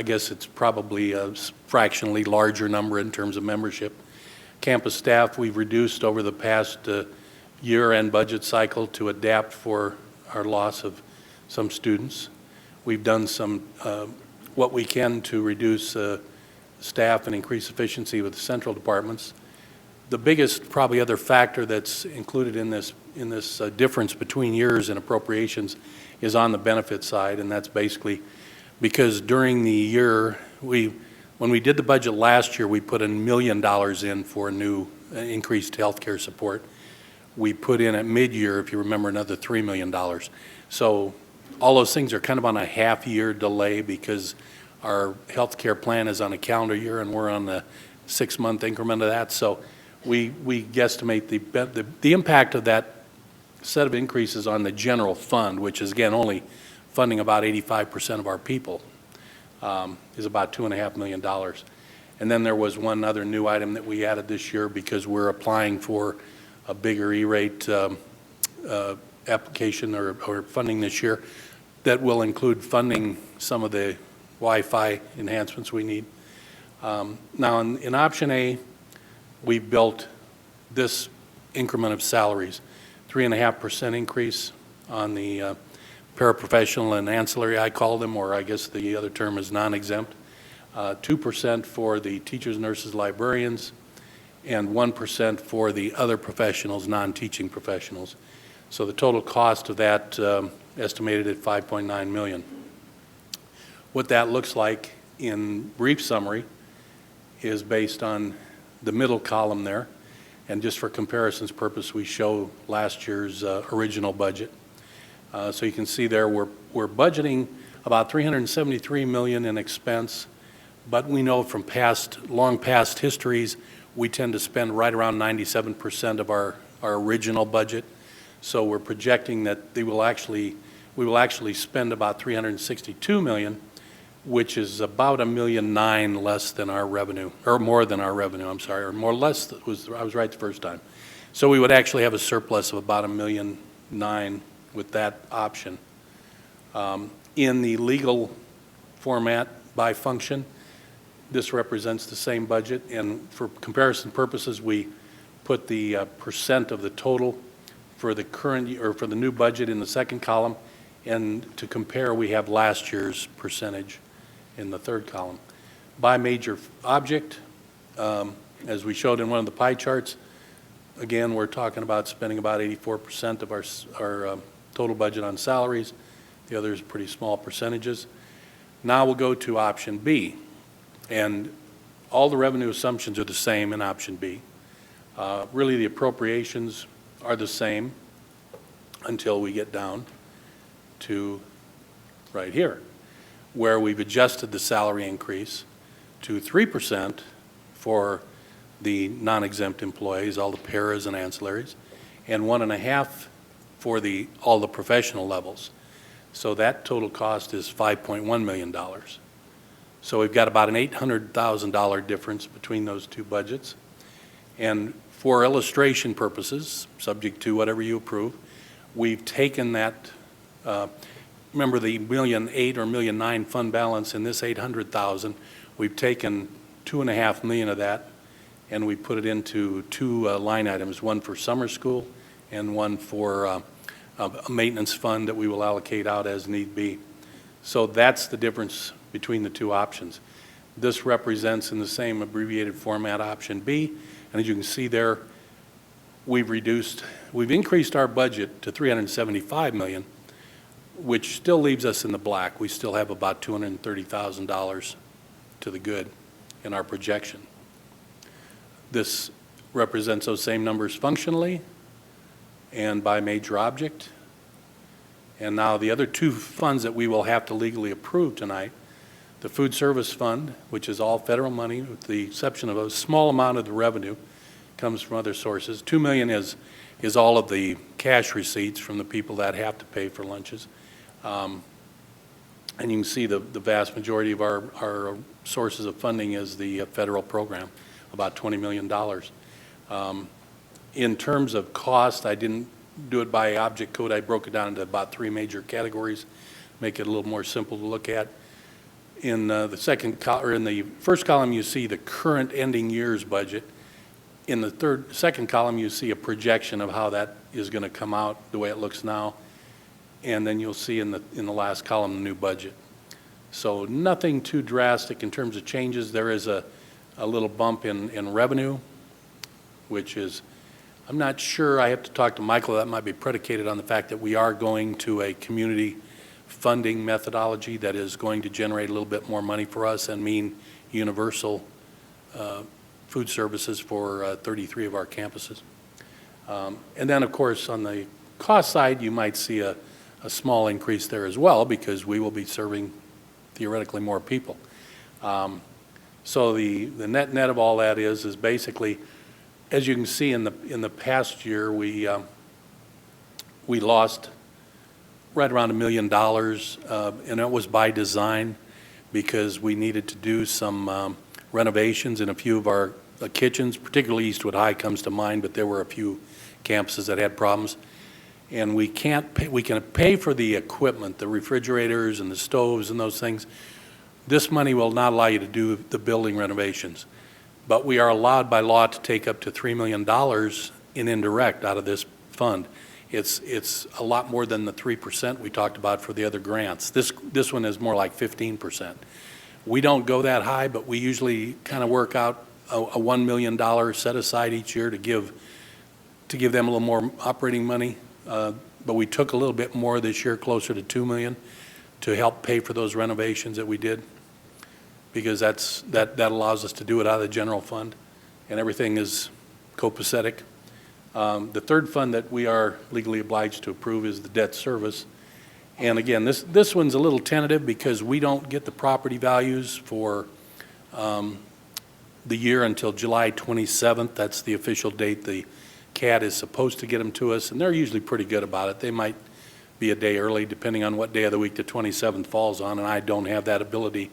guess it's probably a fractionally larger number in terms of membership. Campus staff, we've reduced over the past year-end budget cycle to adapt for our loss of some students. We've done some what we can to reduce staff and increase efficiency with the central departments. The biggest probably other factor that's included in this difference between years and appropriations is on the benefit side, and that's basically because during the year, when we did the budget last year, we put $1 million in for new increased health care support. We put in at mid-year, if you remember, another $3 million. So all those things are kind of on a half-year delay because our health care plan is on a calendar year and we're on the 6-month increment of that. So we guesstimate the impact of that set of increases on the general fund, which is, again, only funding about 85% of our people, is about $2.5 million. And then there was one other new item that we added this year because we're applying for a bigger E-rate application or funding this year that will include funding some of the Wi-Fi enhancements we need. Now, in option A, we built this increment of salaries, 3.5% increase on the paraprofessional and ancillary, I call them, or I guess the other term is non-exempt. 2% for the teachers, nurses, librarians, and 1% for the other professionals, non-teaching professionals. So the total cost of that estimated at $5.9 million. What that looks like in brief summary is based on the middle column there, and just for comparison's purpose, we show last year's original budget. So you can see there we're budgeting about $373 million in expense, but we know from long past histories, we tend to spend right around 97% of our original budget. So we're projecting that we will actually spend about $362 million, which is about $1.9 million less than our revenue, or more than our revenue, I'm sorry, or more or less, I was right the first time. So we would actually have a surplus of about $1.9 million with that option. In the legal format by function, this represents the same budget, and for comparison purposes, we put the percent of the total for the current or for the new budget in the second column, and to compare, we have last year's percentage in the third column. By major object, as we showed in one of the pie charts, again, we're talking about spending about 84% of our total budget on salaries. The others pretty small percentages. Now we'll go to option B. And all the revenue assumptions are the same in option B. Really, the appropriations are the same until we get down to right here, where we've adjusted the salary increase to 3% for the non-exempt employees, all the paras and ancillaries, and 1.5% for all the professional levels. So that total cost is $5.1 million. So we've got about an $800,000 difference between those two budgets. And for illustration purposes, subject to whatever you approve, we've taken that, remember the $1.8 million or $1.9 million fund balance in this $800,000, we've taken $2.5 million of that and we put it into two line items, one for summer school and one for a maintenance fund that we will allocate out as need be. So that's the difference between the two options. This represents in the same abbreviated format option B, and as you can see there, we've increased our budget to $375 million, which still leaves us in the black. We still have about $230,000 to the good in our projection. This represents those same numbers functionally and by major object. And now the other two funds that we will have to legally approve tonight, the food service fund, which is all federal money with the exception of a small amount of the revenue comes from other sources. $2 million is all of the cash receipts from the people that have to pay for lunches. And you can see the vast majority of our sources of funding is the federal program, about $20 million. In terms of cost, I didn't do it by object code. I broke it down into about three major categories, make it a little more simple to look at. In the first column, you see the current ending year's budget. In the second column, you see a projection of how that is going to come out the way it looks now. And then you'll see in the last column the new budget. So nothing too drastic in terms of changes. There is a little bump in revenue, which is, I'm not sure, I have to talk to Michael, that might be predicated on the fact that we are going to a community funding methodology that is going to generate a little bit more money for us and mean universal food services for 33 of our campuses. And then, of course, on the cost side, you might see a small increase there as well because we will be serving theoretically more people. So the net of all that is basically, as you can see in the past year, we lost right around $1 million, and it was by design because we needed to do some renovations in a few of our kitchens, particularly Eastwood High comes to mind, but there were a few campuses that had problems. And we can pay for the equipment, the refrigerators and the stoves and those things. This money will not allow you to do the building renovations. But we are allowed by law to take up to $3 million in indirect out of this fund. It's a lot more than the 3% we talked about for the other grants. This one is more like 15%. We don't go that high, but we usually kind of work out a $1 million set aside each year to give them a little more operating money. But we took a little bit more this year, closer to $2 million, to help pay for those renovations that we did, because that allows us to do it out of the general fund, and everything is copacetic. The third fund that we are legally obliged to approve is the debt service. And again, this one's a little tentative because we don't get the property values for the year until July 27th. That's the official date the CAD is supposed to get them to us, and they're usually pretty good about it. They might be a day early depending on what day of the week the 27th falls on, and I don't have that ability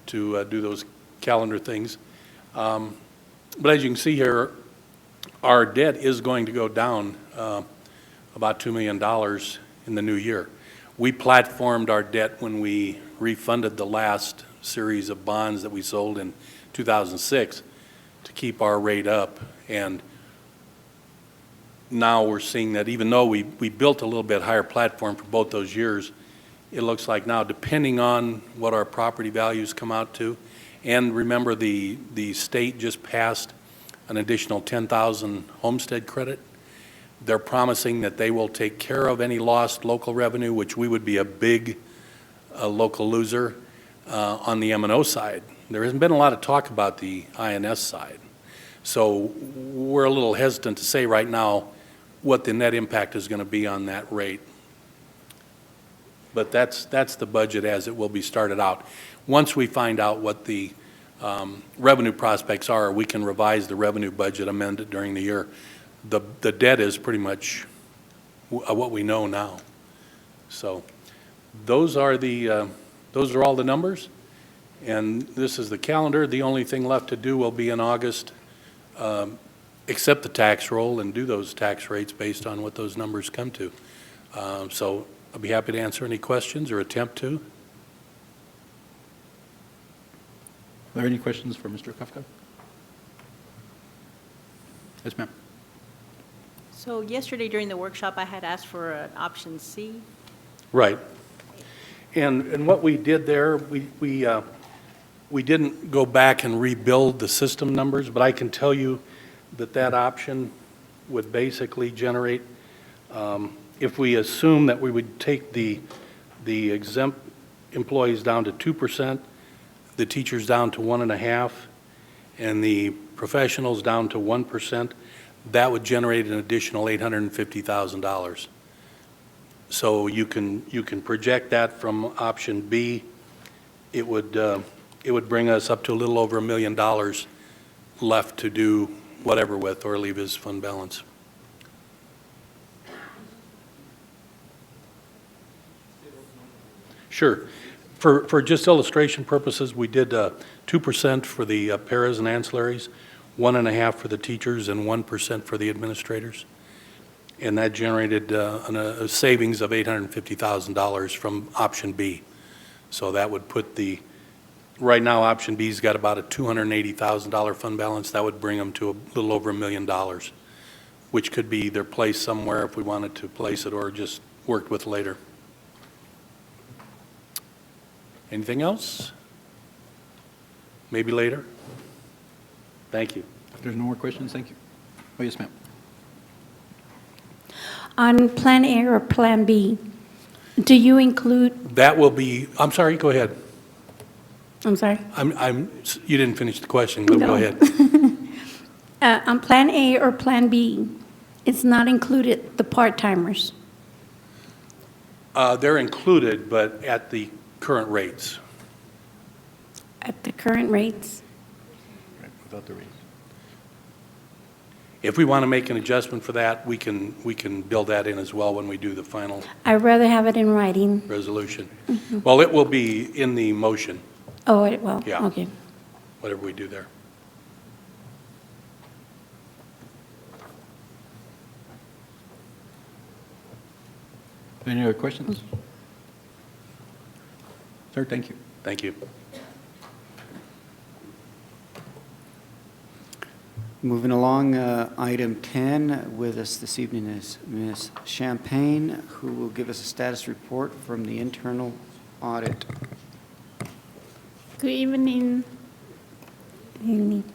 to do those calendar things. But as you can see here, our debt is going to go down about $2 million in the new year. We platformed our debt when we refunded the last series of bonds that we sold in 2006 to keep our rate up. And now we're seeing that even though we built a little bit higher platform for both those years, it looks like now, depending on what our property values come out to, and remember the state just passed an additional 10,000 homestead credit. They're promising that they will take care of any lost local revenue, which we would be a big local loser on the M&O side. There hasn't been a lot of talk about the INS side. So we're a little hesitant to say right now what the net impact is going to be on that rate. But that's the budget as it will be started out. Once we find out what the revenue prospects are, we can revise the revenue budget, amend it during the year. The debt is pretty much what we know now. So those are all the numbers, and this is the calendar. The only thing left to do will be in August, accept the tax roll and do those tax rates based on what those numbers come to. So I'll be happy to answer any questions or attempt to. Are there any questions for Mr. Kafka? Yes, ma'am. So yesterday during the workshop, I had asked for an option C. Right. And what we did there, we didn't go back and rebuild the system numbers, but I can tell you that option would basically generate, if we assume that we would take the exempt employees down to 2%, the teachers down to 1.5%, and the professionals down to 1%, that would generate an additional $850,000. So you can project that from option B. It would bring us up to a little over $1 million left to do whatever with or leave as fund balance. Sure. For just illustration purposes, we did 2% for the paras and ancillaries, 1.5% for the teachers, and 1% for the administrators. And that generated a savings of $850,000 from option B. So that would put right now option B's got about a $280,000 fund balance. That would bring them to a little over $1 million, which could be either placed somewhere if we wanted to place it or just worked with later. Anything else? Maybe later? Thank you. If there's no more questions, thank you. Oh, yes, ma'am. On Plan A or Plan B, do you include, That will be, I'm sorry, go ahead. I'm sorry? You didn't finish the question, but go ahead. On Plan A or Plan B, it's not included the part-timers. They're included, but at the current rates. At the current rates? Right, without the raise. If we want to make an adjustment for that, we can build that in as well when we do the final I'd rather have it in writing. resolution. Mhm. Well, it will be in the motion, Oh, well, Yeah. okay. whatever we do there. Any other questions? Sir, thank you. Thank you. Moving along, item 10, with us this evening is Ms. Champagne, who will give us a status report from the internal audit. Good evening,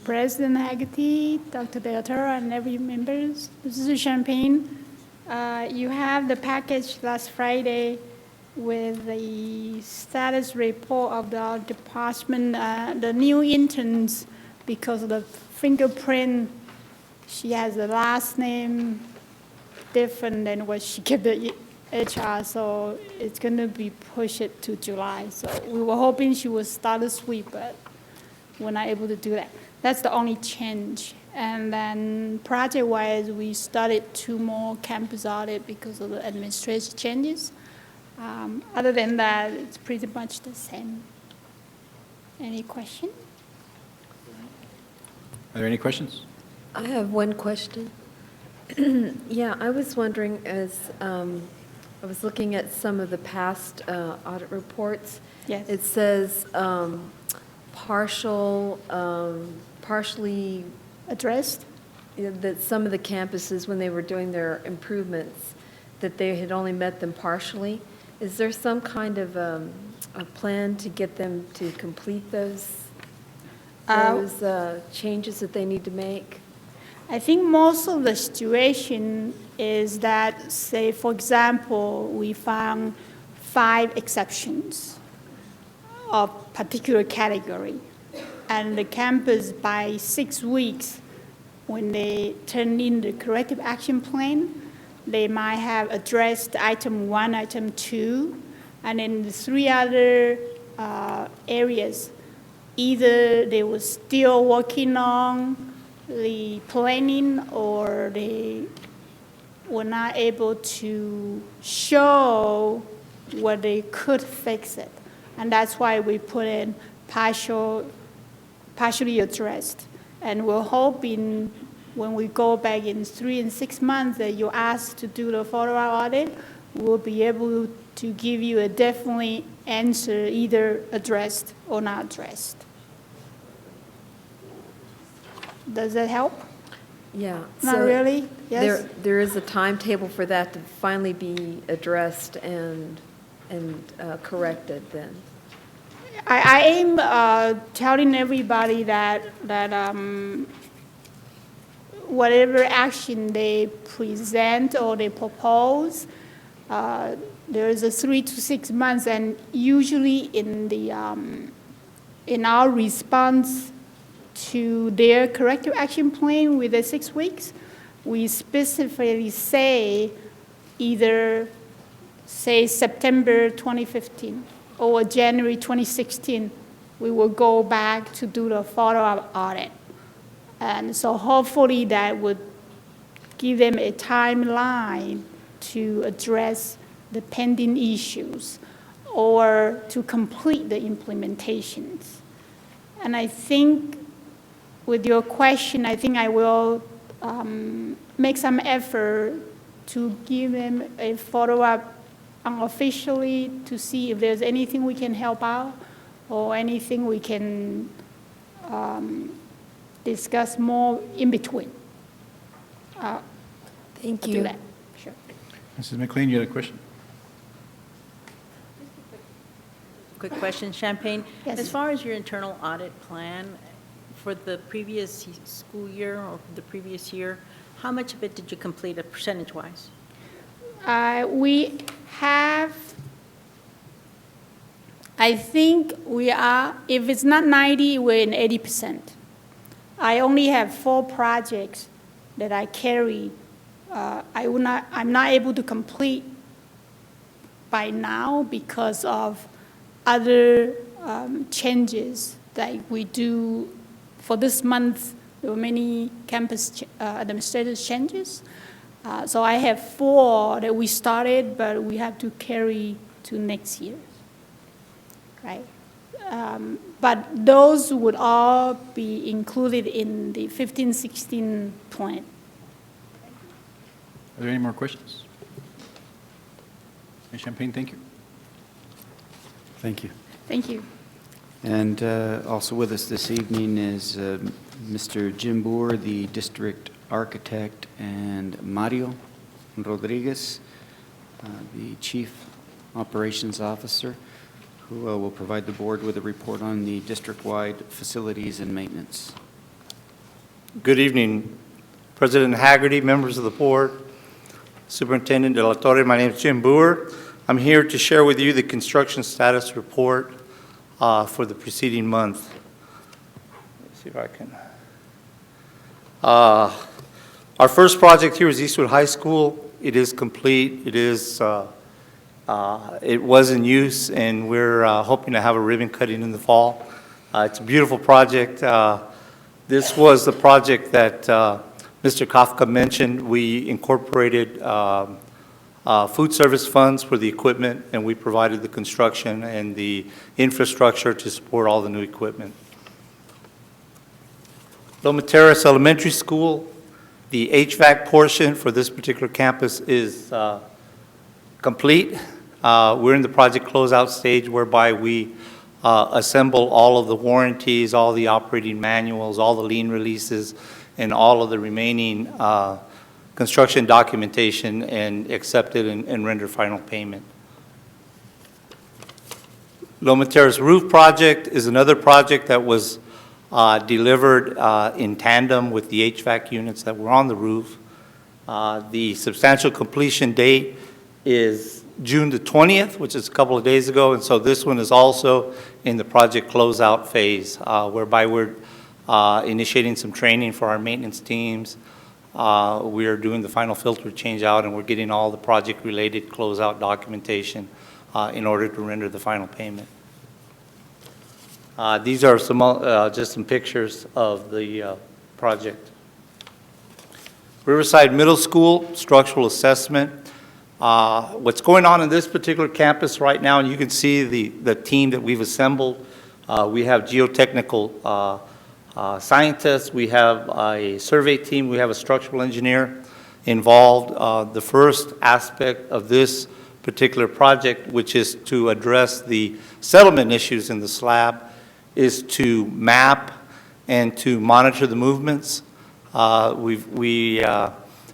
President Haggerty, Dr. Deltoro, and every members. This is Champagne. You have the package last Friday with the status report of the department, the new interns, because of the fingerprint, she has the last name different than what she gave the HR, so it's going to be pushed to July. So we were hoping she would start this week, but we're not able to do that. That's the only change. And then project-wise, we started 2 more campus audit because of the administration changes. Other than that, it's pretty much the same. Any question? Are there any questions? I have one question. Yeah, I was wondering, as I was looking at some of the past audit reports. Yes. It says partially addressed, that some of the campuses, when they were doing their improvements, that they had only met them partially. Is there some kind of a plan to get them to complete those changes that they need to make? I think most of the situation is that, say, for example, we found 5 exceptions of particular category. And the campus, by 6 weeks, when they turn in the corrective action plan, they might have addressed item 1, item 2, and then the 3 other areas. Either they were still working on the planning, or they were not able to show where they could fix it. And that's why we put in partially addressed. And we're hoping when we go back in 3 and 6 months that you're asked to do the follow-up audit, we'll be able to give you a definitely answer, either addressed or not addressed. Does that help? Yeah. Not really? Yes? There is a timetable for that to finally be addressed and corrected then? I am telling everybody that whatever action they present or they propose, there is a 3 to 6 months, and usually in our response to their corrective action plan with the 6 weeks, we specifically say either say September 2015 or January 2016, we will go back to do the follow-up audit. And so hopefully that would give them a timeline to address the pending issues or to complete the implementations. And I think with your question, I think I will make some effort to give them a follow-up unofficially to see if there's anything we can help out or anything we can discuss more in between. Thank I'll you. do that. Sure. Mrs. McLean, you had a question? Quick question, Champagne. Yes. As far as your internal audit plan for the previous school year or the previous year, how much of it did you complete percentage-wise? We have, I think we are, if it's not 90, we're in 80%. I only have 4 projects that I carry. I'm not able to complete by now because of other changes that we do. For this month, there were many campus administrative changes. So I have 4 that we started, but we have to carry to next year, right? But those would all be included in the 15-16 plan. Are there any more questions? Ms. Champagne, thank you. Thank you. Thank you. And also with us this evening is Mr. Jim Boer, the district architect, and Mario Rodriguez, the chief operations officer, who will provide the board with a report on the district-wide facilities and maintenance. Good evening, President Haggerty, members of the board, Superintendent De La Torre. My name is Jim Boer. I'm here to share with you the construction status report for the preceding month. Let's see if I can. Our first project here is Eastwood High School. It is complete. It was in use, and we're hoping to have a ribbon cutting in the fall. It's a beautiful project. This was the project that Mr. Kafka mentioned. We incorporated food service funds for the equipment, and we provided the construction and the infrastructure to support all the new equipment. Loma Terrace Elementary School, the HVAC portion for this particular campus is complete. We're in the project closeout stage whereby we assemble all of the warranties, all the operating manuals, all the lien releases, and all of the remaining construction documentation and accept it and render final payment. Loma Terrace Roof Project is another project that was delivered in tandem with the HVAC units that were on the roof. The substantial completion date is June the 20th, which is a couple of days ago, and so this one is also in the project closeout phase, whereby we're initiating some training for our maintenance teams. We are doing the final filter change out, and we're getting all the project-related closeout documentation in order to render the final payment. These are some just some pictures of the project. Riverside Middle School structural assessment. What's going on in this particular campus right now, and you can see the team that we've assembled. We have geotechnical scientists, we have a survey team, we have a structural engineer involved. The first aspect of this particular project, which is to address the settlement issues in the slab, is to map and to monitor the movements. We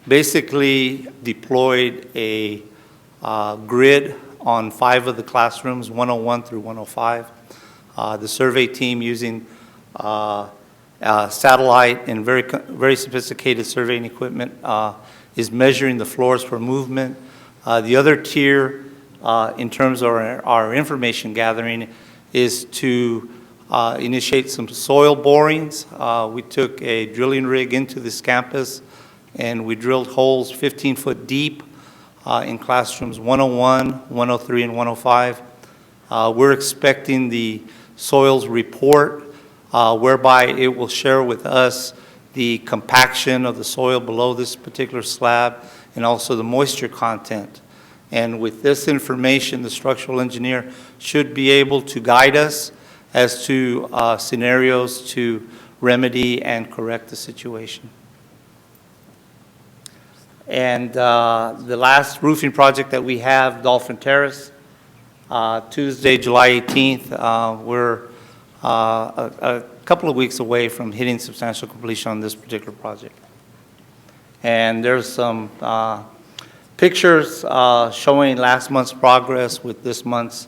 basically deployed a grid on 5 of the classrooms, 101 through 105. The survey team using satellite and very sophisticated surveying equipment is measuring the floors for movement. The other tier in terms of our information gathering is to initiate some soil borings. We took a drilling rig into this campus and we drilled holes 15-foot deep in classrooms 101, 103, and 105. We're expecting the soils report whereby it will share with us the compaction of the soil below this particular slab and also the moisture content. And with this information, the structural engineer should be able to guide us as to scenarios to remedy and correct the situation. And the last roofing project that we have, Dolphin Terrace, Tuesday, July 18th, we're a couple of weeks away from hitting substantial completion on this particular project. And there's some pictures showing last month's progress with this month's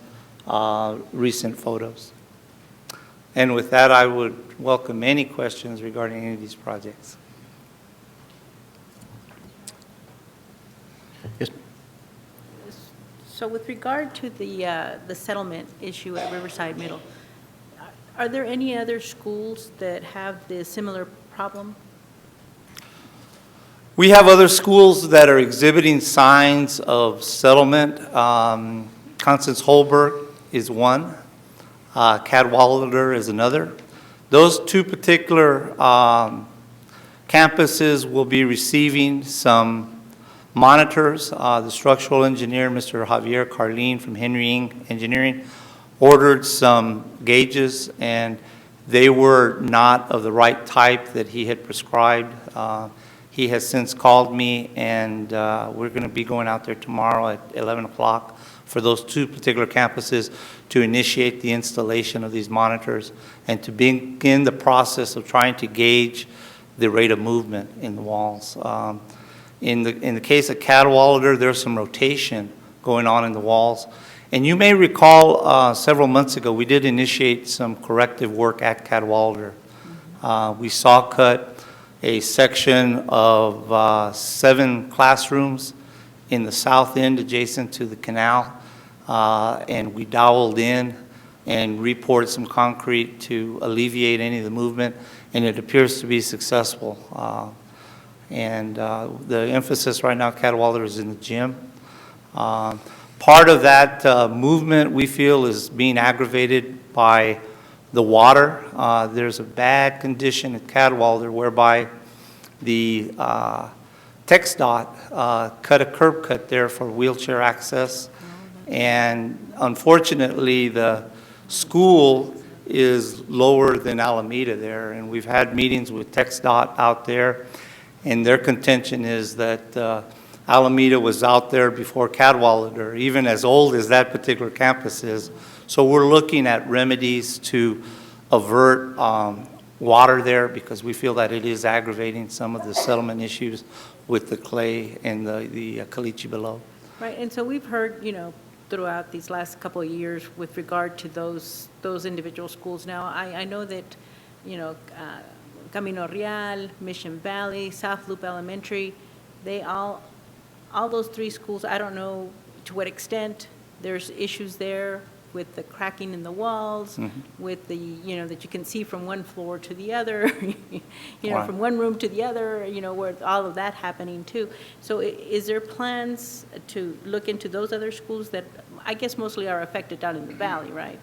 recent photos. And with that, I would welcome any questions regarding any of these projects. Yes. So with regard to the settlement issue at Riverside Middle, are there any other schools that have the similar problem? We have other schools that are exhibiting signs of settlement. Constance Holberg is one. Cadwalader is another. Those two particular campuses will be receiving some monitors. The structural engineer, Mr. Javier Carlin from Henry Ing Engineering, ordered some gauges, and they were not of the right type that he had prescribed. He has since called me, and we're going to be going out there tomorrow at 11 o'clock for those two particular campuses to initiate the installation of these monitors and to begin the process of trying to gauge the rate of movement in the walls. In the case of Cadwallader, there's some rotation going on in the walls. And you may recall several months ago, we did initiate some corrective work at Cadwallader. We saw cut a section of 7 classrooms in the south end adjacent to the canal, and we doweled in and re-poured some concrete to alleviate any of the movement, and it appears to be successful. The emphasis right now at Cadwallader is in the gym. Part of that movement, we feel, is being aggravated by the water. There's a bad condition at Cadwallader whereby the TxDOT cut a curb cut there for wheelchair access. And unfortunately, the school is lower than Alameda there. And we've had meetings with TxDOT out there, and their contention is that Alameda was out there before Cadwallader, even as old as that particular campus is. So we're looking at remedies to avert water there because we feel that it is aggravating some of the settlement issues with the clay and the caliche below. Right, and so we've heard, throughout these last couple of years with regard to those individual schools. Now, I know that, Camino Real, Mission Valley, South Loop Elementary, they all those 3 schools, I don't know to what extent there's issues there with the cracking in the walls, with the, that you can see from one floor to the other, Right. from one room to the other, where all of that happening too. So is there plans to look into those other schools that I guess mostly are affected down in the valley, right?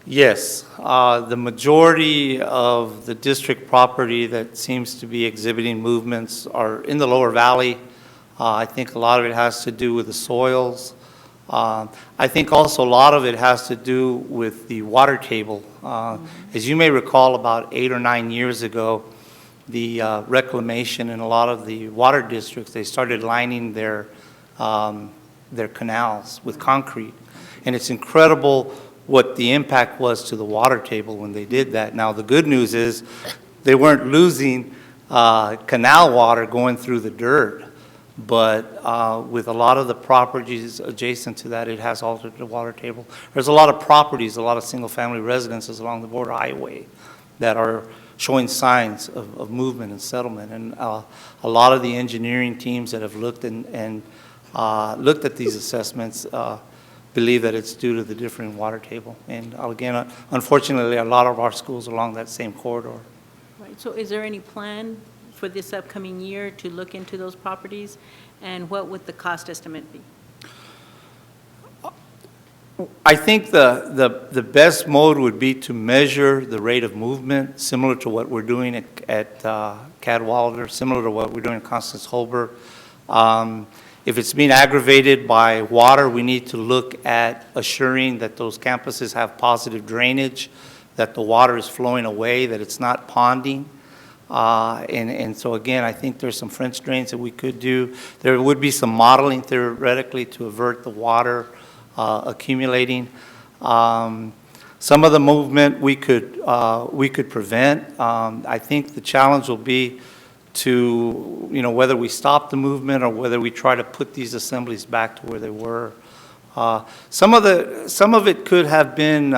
Yes, the majority of the district property that seems to be exhibiting movements are in the lower valley. I think a lot of it has to do with the soils. I think also a lot of it has to do with the water table. As you may recall, about 8 or 9 years ago, the reclamation in a lot of the water districts, they started lining their canals with concrete. And it's incredible what the impact was to the water table when they did that. Now, the good news is they weren't losing canal water going through the dirt. But with a lot of the properties adjacent to that, it has altered the water table. There's a lot of properties, a lot of single-family residences along the border highway that are showing signs of movement and settlement. And a lot of the engineering teams that have looked looked at these assessments believe that it's due to the different water table. And again, unfortunately, a lot of our schools are along that same corridor. Right, so is there any plan for this upcoming year to look into those properties, and what would the cost estimate be? I think the best mode would be to measure the rate of movement, similar to what we're doing at Cadwallader, similar to what we're doing at Constance Holbert. If it's being aggravated by water, we need to look at assuring that those campuses have positive drainage, that the water is flowing away, that it's not ponding. And so again, I think there's some French drains that we could do. There would be some modeling theoretically to avert the water accumulating. Some of the movement we could prevent. I think the challenge will be to, whether we stop the movement or whether we try to put these assemblies back to where they were. Some of it could have been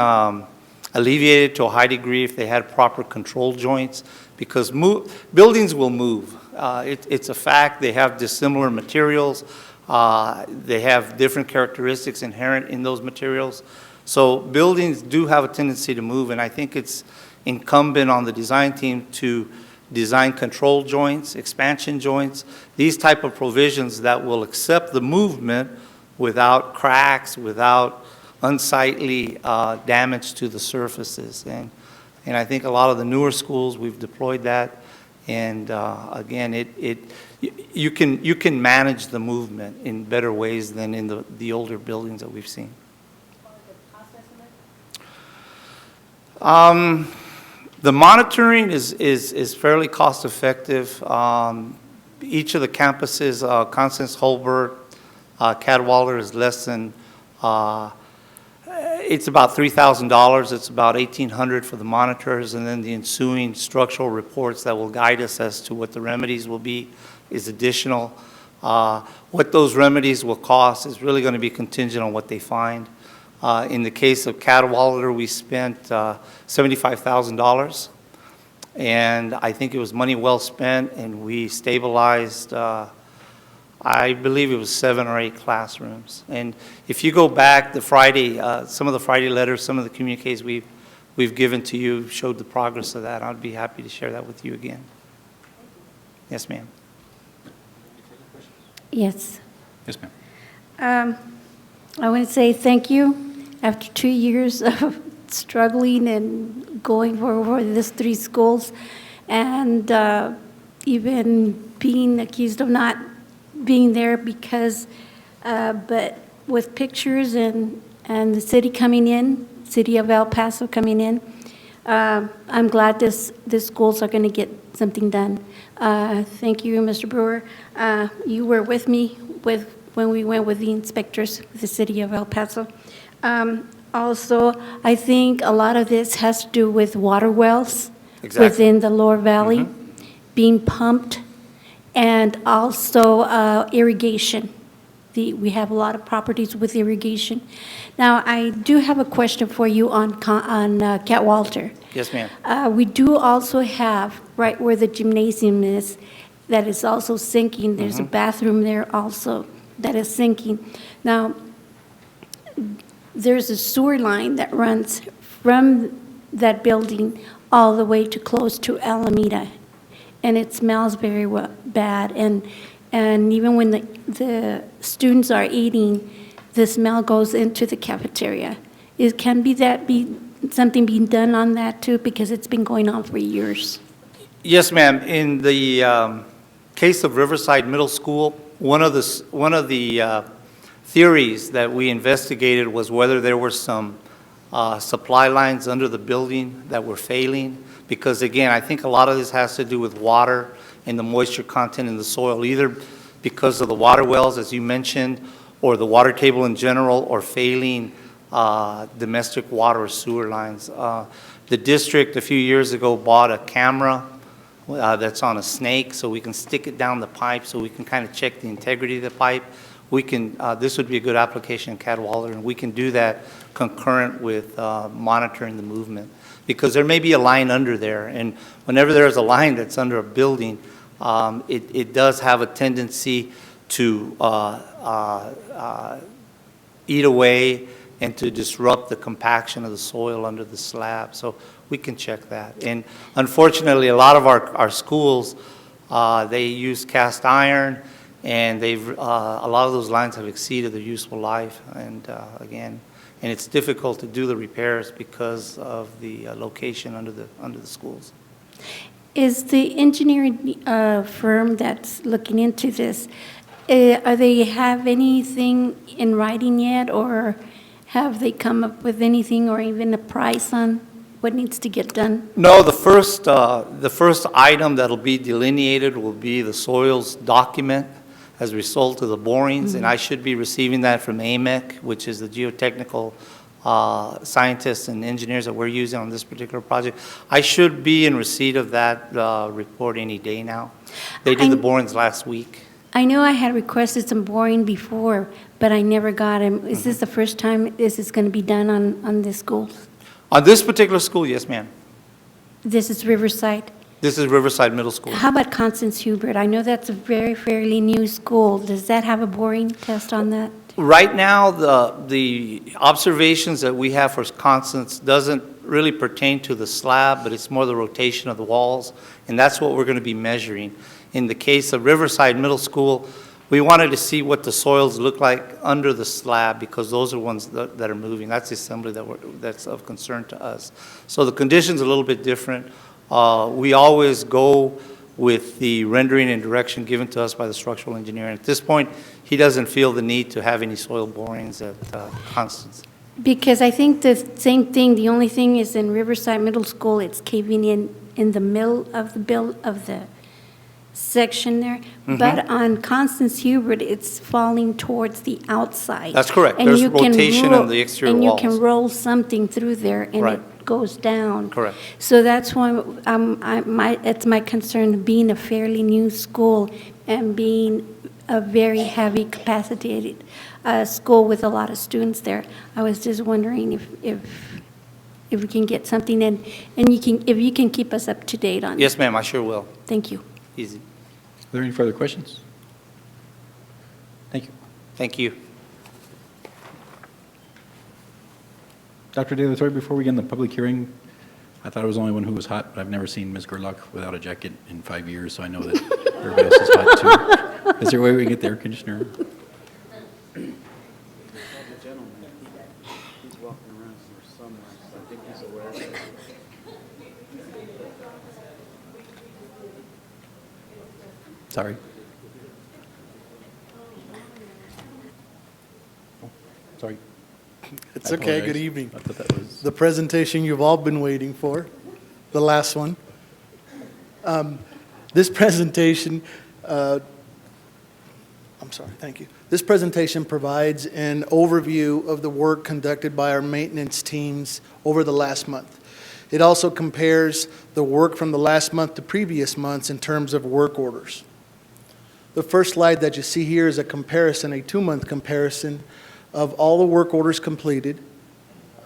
alleviated to a high degree if they had proper control joints, because buildings will move. It's a fact. They have dissimilar materials. They have different characteristics inherent in those materials. So buildings do have a tendency to move, and I think it's incumbent on the design team to design control joints, expansion joints, these type of provisions that will accept the movement without cracks, without unsightly damage to the surfaces. And I think a lot of the newer schools, we've deployed that. And again, you can manage the movement in better ways than in the older buildings that we've seen. The monitoring is fairly cost effective. Each of the campuses, Constance Holbert, Cadwalader is less than, it's about $3,000. It's about $1,800 for the monitors, and then the ensuing structural reports that will guide us as to what the remedies will be is additional. What those remedies will cost is really going to be contingent on what they find. In the case of Cadwalader, we spent $75,000, and I think it was money well spent, and we stabilized, I believe it was 7 or 8 classrooms. And if you go back the Friday, some of the Friday letters, some of the communiques we've given to you showed the progress of that. I'd be happy to share that with you again. Yes, ma'am. Yes. Yes, ma'am. I want to say thank you. After 2 years of struggling and going for these 3 schools, and even being accused of not being there because, but with pictures and the city coming in, city of El Paso coming in, I'm glad these schools are going to get something done. Thank you, Mr. Brewer. You were with me when we went with the inspectors with the city of El Paso. Also, I think a lot of this has to do with water wells within the Lower Valley being pumped, and also irrigation. We have a lot of properties with irrigation. Now, I do have a question for you on Catwalder. Yes, ma'am. We do also have, right where the gymnasium is, that is also sinking. There's a bathroom there also that is sinking. Now, there's a sewer line that runs from that building all the way to close to Alameda, and it smells very bad. And even when the students are eating, the smell goes into the cafeteria. Can be something being done on that too, because it's been going on for years? Yes, ma'am. In the case of Riverside Middle School, one of the theories that we investigated was whether there were some supply lines under the building that were failing. Because again, I think a lot of this has to do with water and the moisture content in the soil, either because of the water wells, as you mentioned, or the water table in general, or failing domestic water or sewer lines. The district a few years ago bought a camera that's on a snake, so we can stick it down the pipe so we can kind of check the integrity of the pipe. This would be a good application in Cadwalader, and we can do that concurrent with monitoring the movement. Because there may be a line under there, and whenever there's a line that's under a building, it does have a tendency to eat away and to disrupt the compaction of the soil under the slab. So we can check that. And unfortunately, a lot of our schools, they use cast iron, and a lot of those lines have exceeded their useful life. And again, and it's difficult to do the repairs because of the location under the schools. Is the engineering firm that's looking into this, are they have anything in writing yet, or have they come up with anything, or even a price on what needs to get done? No, the first item that'll be delineated will be the soils document as a result of the borings, and I should be receiving that from AMEC, which is the geotechnical scientists and engineers that we're using on this particular project. I should be in receipt of that report any day now. They did the borings last week. I know I had requested some boring before, but I never got them. Is this the first time this is going to be done on this school? On this particular school, yes, ma'am. This is Riverside? This is Riverside Middle School. How about Constance Hubert? I know that's a fairly new school. Does that have a boring test on that? Right now, the observations that we have for Constance doesn't really pertain to the slab, but it's more the rotation of the walls, and that's what we're going to be measuring. In the case of Riverside Middle School, we wanted to see what the soils look like under the slab, because those are ones that are moving. That's the assembly that's of concern to us. So the condition's a little bit different. We always go with the rendering and direction given to us by the structural engineer. And at this point, he doesn't feel the need to have any soil borings at Constance. Because I think the same thing, the only thing is in Riverside Middle School, it's caving in the middle of the section there, Mhm. but on Constance Hubert, it's falling towards the outside. That's correct. And There's you can rotation roll- in the exterior And you walls. can roll something through there and Right. it goes down. Correct. So that's why it's my concern, being a fairly new school and being a very heavy capacitated school with a lot of students there. I was just wondering if we can get something in, and if you can keep us up to date on it. Yes, ma'am, I sure will. Thank you. Easy. Are there any further questions? Thank you. Thank you. Dr. De La Torre, before we begin the public hearing, I thought I was the only one who was hot, but I've never seen Ms. Gerlach without a jacket in 5 years, so I know that everybody else is hot too. Is there a way we can get the air conditioner? Sorry. Sorry. It's I okay. apologize. Good evening. I thought that was... The presentation you've all been waiting for, the last one. This presentation, I'm sorry, thank you. This presentation provides an overview of the work conducted by our maintenance teams over the last month. It also compares the work from the last month to previous months in terms of work orders. The first slide that you see here is a comparison, a 2-month comparison of all the work orders completed,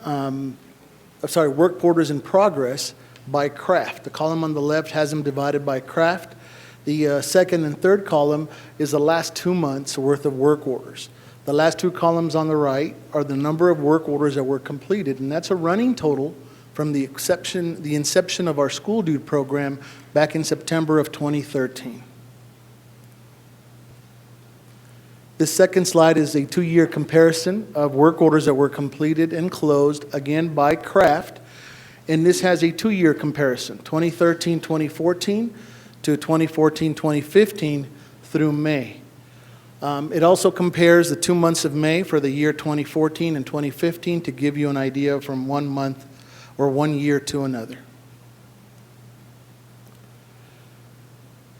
work orders in progress by craft. The column on the left has them divided by craft. The second and third column is the last 2 months' worth of work orders. The last 2 columns on the right are the number of work orders that were completed, and that's a running total from the inception of our school dude program back in September of 2013. This second slide is a 2-year comparison of work orders that were completed and closed, again by craft. And this has a 2-year comparison, 2013-2014 to 2014-2015 through May. It also compares the 2 months of May for the year 2014 and 2015 to give you an idea from 1 month or 1 year to another.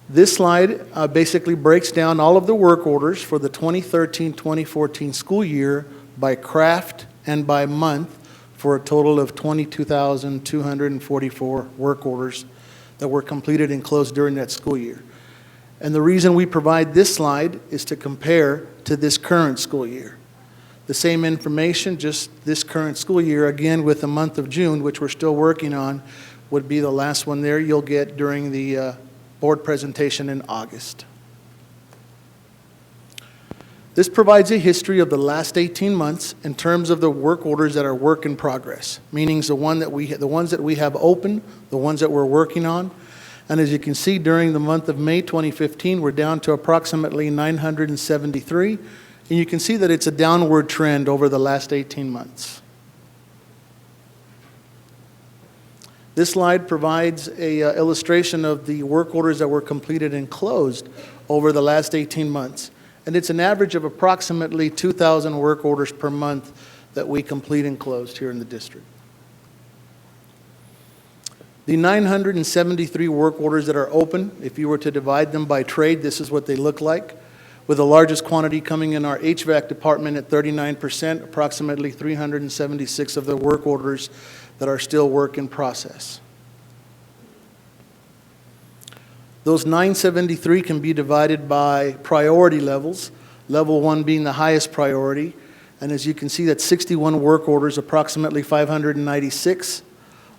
This slide basically breaks down all of the work orders for the 2013-2014 school year by craft and by month for a total of 22,244 work orders that were completed and closed during that school year. And the reason we provide this slide is to compare to this current school year. The same information, just this current school year, again with the month of June, which we're still working on, would be the last one there you'll get during the board presentation in August. This provides a history of the last 18 months in terms of the work orders that are work in progress, meaning the ones that we have open, the ones that we're working on. And as you can see, during the month of May 2015, we're down to approximately 973. And you can see that it's a downward trend over the last 18 months. This slide provides an illustration of the work orders that were completed and closed over the last 18 months. And it's an average of approximately 2,000 work orders per month that we complete and closed here in the district. The 973 work orders that are open, if you were to divide them by trade, this is what they look like, with the largest quantity coming in our HVAC department at 39%, approximately 376 of the work orders that are still work in process. Those 973 can be divided by priority levels, level 1 being the highest priority. And as you can see, that's 61 work orders, approximately 596,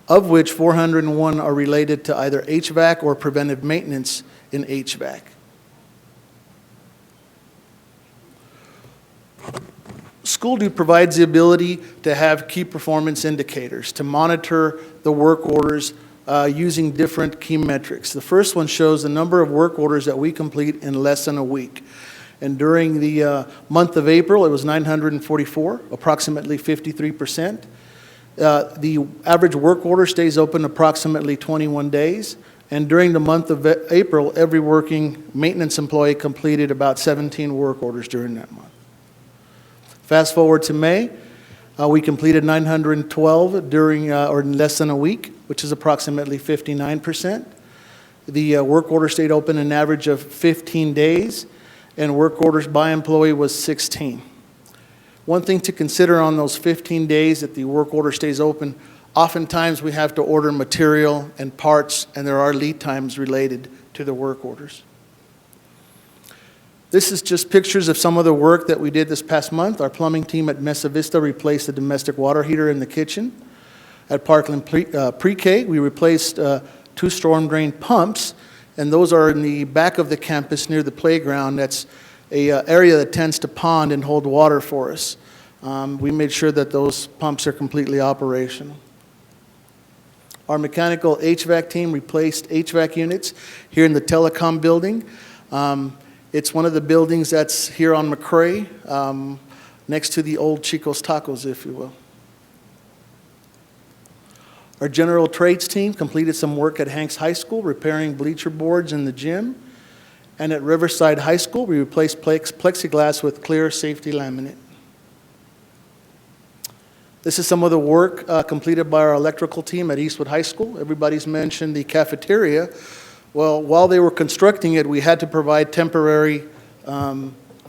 of which 401 are related to either HVAC or preventive maintenance in HVAC. School Dude provides the ability to have key performance indicators, to monitor the work orders using different key metrics. The first one shows the number of work orders that we complete in less than a week. And during the month of April, it was 944, approximately 53%. The average work order stays open approximately 21 days. And during the month of April, every working maintenance employee completed about 17 work orders during that month. Fast forward to May, we completed 912 during or in less than a week, which is approximately 59%. The work order stayed open an average of 15 days, and work orders by employee was 16. One thing to consider on those 15 days that the work order stays open, oftentimes we have to order material and parts, and there are lead times related to the work orders. This is just pictures of some of the work that we did this past month. Our plumbing team at Mesa Vista replaced the domestic water heater in the kitchen. At Parkland Pre-K, we replaced 2 storm drain pumps, and those are in the back of the campus near the playground. That's an area that tends to pond and hold water for us. We made sure that those pumps are completely operational. Our mechanical HVAC team replaced HVAC units here in the telecom building. It's one of the buildings that's here on McCrae, next to the old Chico's Tacos, if you will. Our general trades team completed some work at Hanks High School, repairing bleacher boards in the gym. And at Riverside High School, we replaced plexiglass with clear safety laminate. This is some of the work completed by our electrical team at Eastwood High School. Everybody's mentioned the cafeteria. Well, while they were constructing it, we had to provide temporary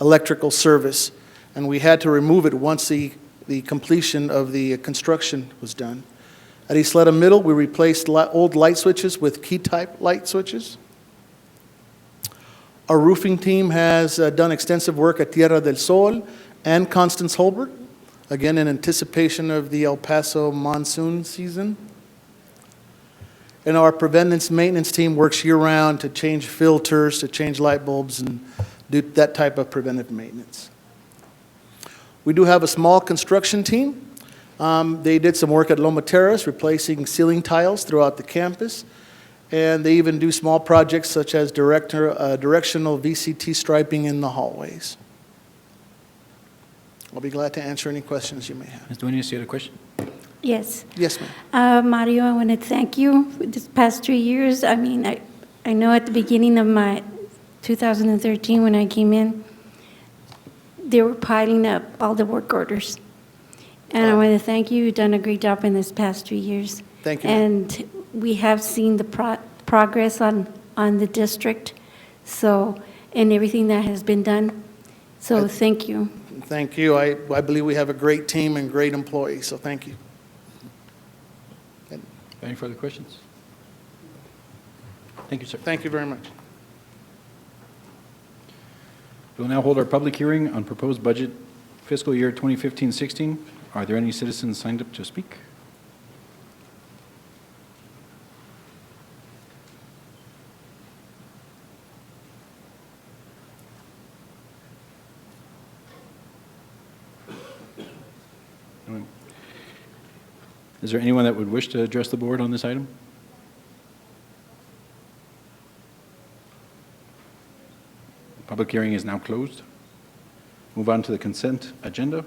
electrical service, and we had to remove it once the completion of the construction was done. At Ysleta Middle, we replaced old light switches with key-type light switches. Our roofing team has done extensive work at Tierra del Sol and Constance Holbert, again in anticipation of the El Paso monsoon season. And our preventative maintenance team works year-round to change filters, to change light bulbs, and do that type of preventive maintenance. We do have a small construction team. They did some work at Loma Terrace, replacing ceiling tiles throughout the campus. And they even do small projects such as directional VCT striping in the hallways. I'll be glad to answer any questions you may have. Ms. Duenas, you had a question? Yes. Yes, ma'am. Mario, I want to thank you for this past 3 years. I mean, I know at the beginning of my 2013 when I came in, they were piling up all the work orders. And I want to thank you. You've done a great job in this past 3 years. Thank you. And we have seen the progress on the district, so, and everything that has been done. So thank you. Thank you. I believe we have a great team and great employees, so thank you. Any further questions? Thank you, sir. Thank you very much. We will now hold our public hearing on proposed budget fiscal year 2015-16. Are there any citizens signed up to speak? Is there anyone that would wish to address the board on this item? Public hearing is now closed. Move on to the consent agenda.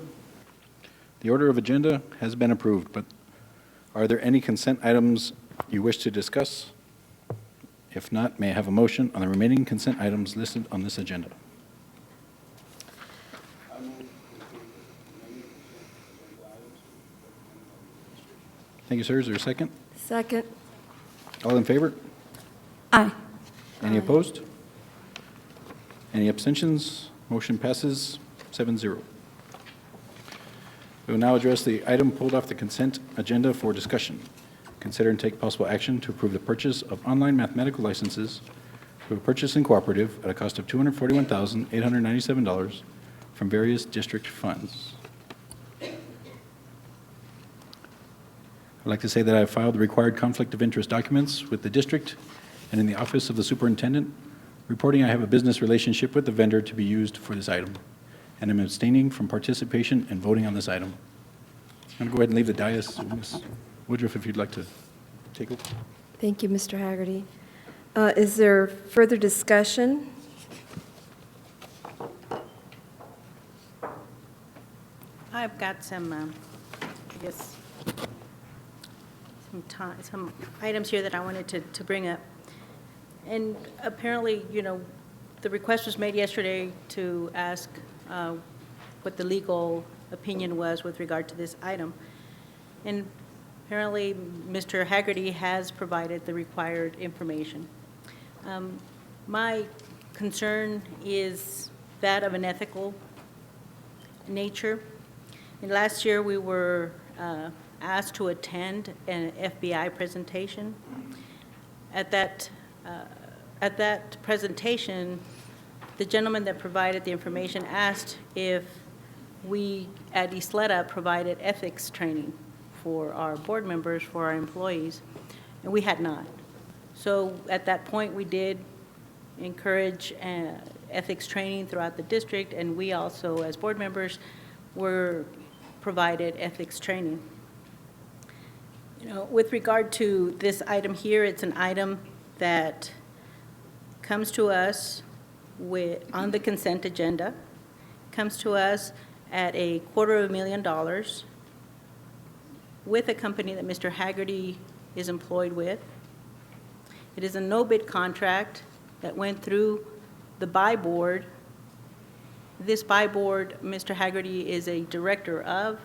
The order of agenda has been approved, but are there any consent items you wish to discuss? If not, may I have a motion on the remaining consent items listed on this agenda? Thank you, sir. Is there a second? Second. All in favor? Aye. Any opposed? Any abstentions? Motion passes 7-0. We will now address the item pulled off the consent agenda for discussion. Consider and take possible action to approve the purchase of online mathematical licenses through a purchasing cooperative at a cost of $241,897 from various district funds. I'd like to say that I have filed the required conflict of interest documents with the district and in the office of the superintendent, reporting I have a business relationship with the vendor to be used for this item, and am abstaining from participation and voting on this item. I'm going to go ahead and leave the dais. Ms. Woodruff, if you'd like to take over. Thank you, Mr. Haggerty. Is there further discussion? I've got some, I guess, some items here that I wanted to bring up. And apparently, you know, the request was made yesterday to ask what the legal opinion was with regard to this item. And apparently, Mr. Haggerty has provided the required information. My concern is that of an ethical nature. And last year, we were asked to attend an FBI presentation. At that presentation, the gentleman that provided the information asked if we at Ysleta provided ethics training for our board members, for our employees, and we had not. So at that point, we did encourage ethics training throughout the district, and we also, as board members, were provided ethics training. You know, with regard to this item here, it's an item that comes to us on the consent agenda, comes to us at $250,000 with a company that Mr. Haggerty is employed with. It is a no-bid contract that went through the buy board. This buy board, Mr. Haggerty is a director of.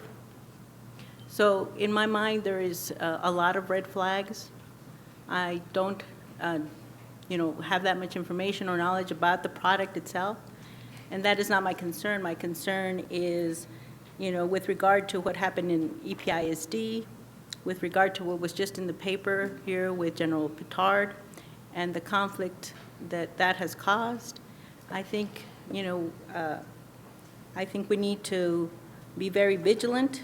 So in my mind, there is a lot of red flags. I don't, have that much information or knowledge about the product itself, and that is not my concern. My concern is, with regard to what happened in EPISD, with regard to what was just in the paper here with General Petard, and the conflict that has caused. I think, I think we need to be very vigilant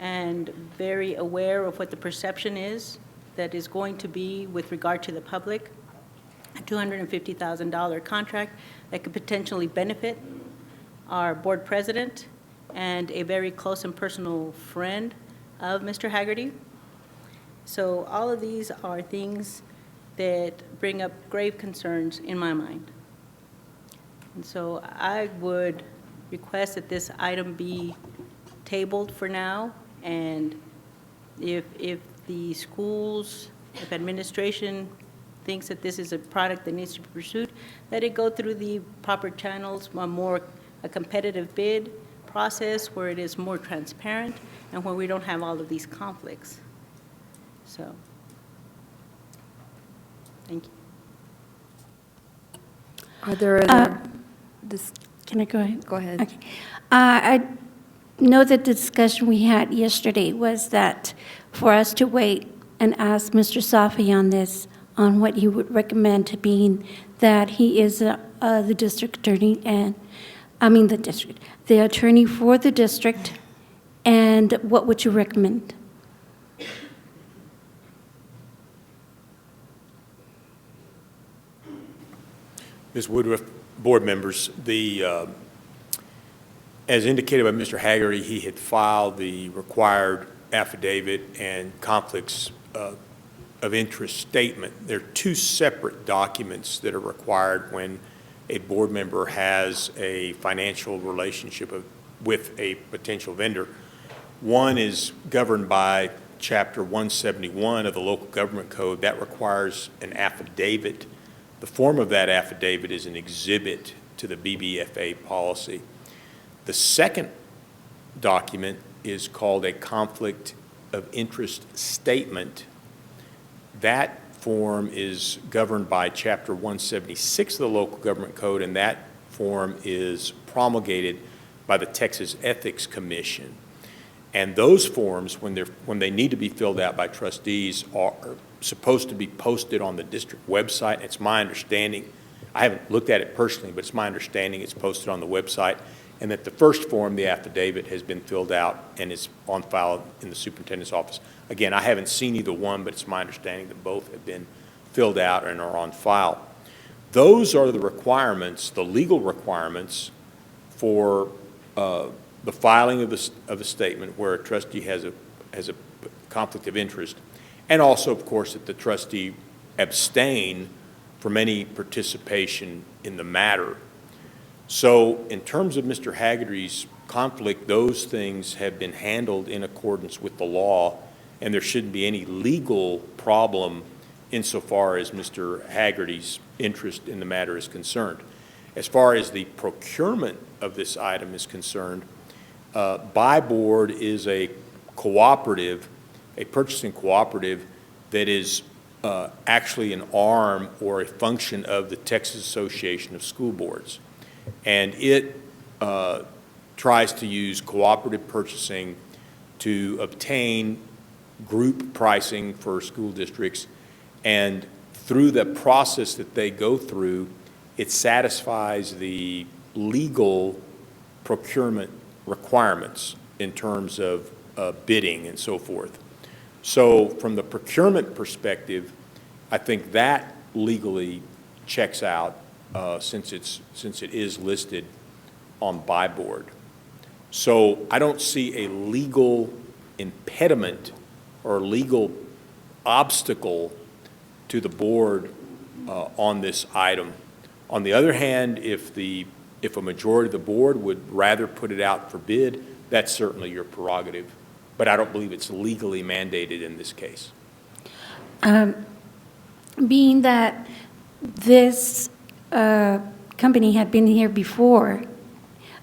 and very aware of what the perception is that is going to be with regard to the public. A $250,000 contract that could potentially benefit our board president and a very close and personal friend of Mr. Haggerty. So all of these are things that bring up grave concerns in my mind. And so I would request that this item be tabled for now, and if the schools, if administration thinks that this is a product that needs to be pursued, let it go through the proper channels, a competitive bid process where it is more transparent and where we don't have all of these conflicts. So, thank you. Are there other? Can I go ahead? Go ahead. Okay. I know that the discussion we had yesterday was that for us to wait and ask Mr. Safi on this, on what he would recommend, to being that he is the district attorney and, the attorney for the district, and what would you recommend? Ms. Woodruff, board members, as indicated by Mr. Haggerty, he had filed the required affidavit and conflicts of interest statement. They're two separate documents that are required when a board member has a financial relationship with a potential vendor. One is governed by Chapter 171 of the Local Government Code. That requires an affidavit. The form of that affidavit is an exhibit to the BBFA policy. The second document is called a conflict of interest statement. That form is governed by Chapter 176 of the Local Government Code, and that form is promulgated by the Texas Ethics Commission. And those forms, when they need to be filled out by trustees, are supposed to be posted on the district website. It's my understanding, I haven't looked at it personally, but it's my understanding it's posted on the website, and that the first form, the affidavit, has been filled out and is on file in the superintendent's office. Again, I haven't seen either one, but it's my understanding that both have been filled out and are on file. Those are the requirements, the legal requirements for the filing of a statement where a trustee has a conflict of interest, and also, of course, that the trustee abstain from any participation in the matter. So in terms of Mr. Haggerty's conflict, those things have been handled in accordance with the law, and there shouldn't be any legal problem insofar as Mr. Haggerty's interest in the matter is concerned. As far as the procurement of this item is concerned, Buy Board is a cooperative, a purchasing cooperative that is actually an arm or a function of the Texas Association of School Boards. And it tries to use cooperative purchasing to obtain group pricing for school districts. And through the process that they go through, it satisfies the legal procurement requirements in terms of bidding and so forth. So from the procurement perspective, I think that legally checks out since it is listed on buy board. So I don't see a legal impediment or legal obstacle to the board on this item. On the other hand, if a majority of the board would rather put it out for bid, that's certainly your prerogative. But I don't believe it's legally mandated in this case. Being that this company had been here before,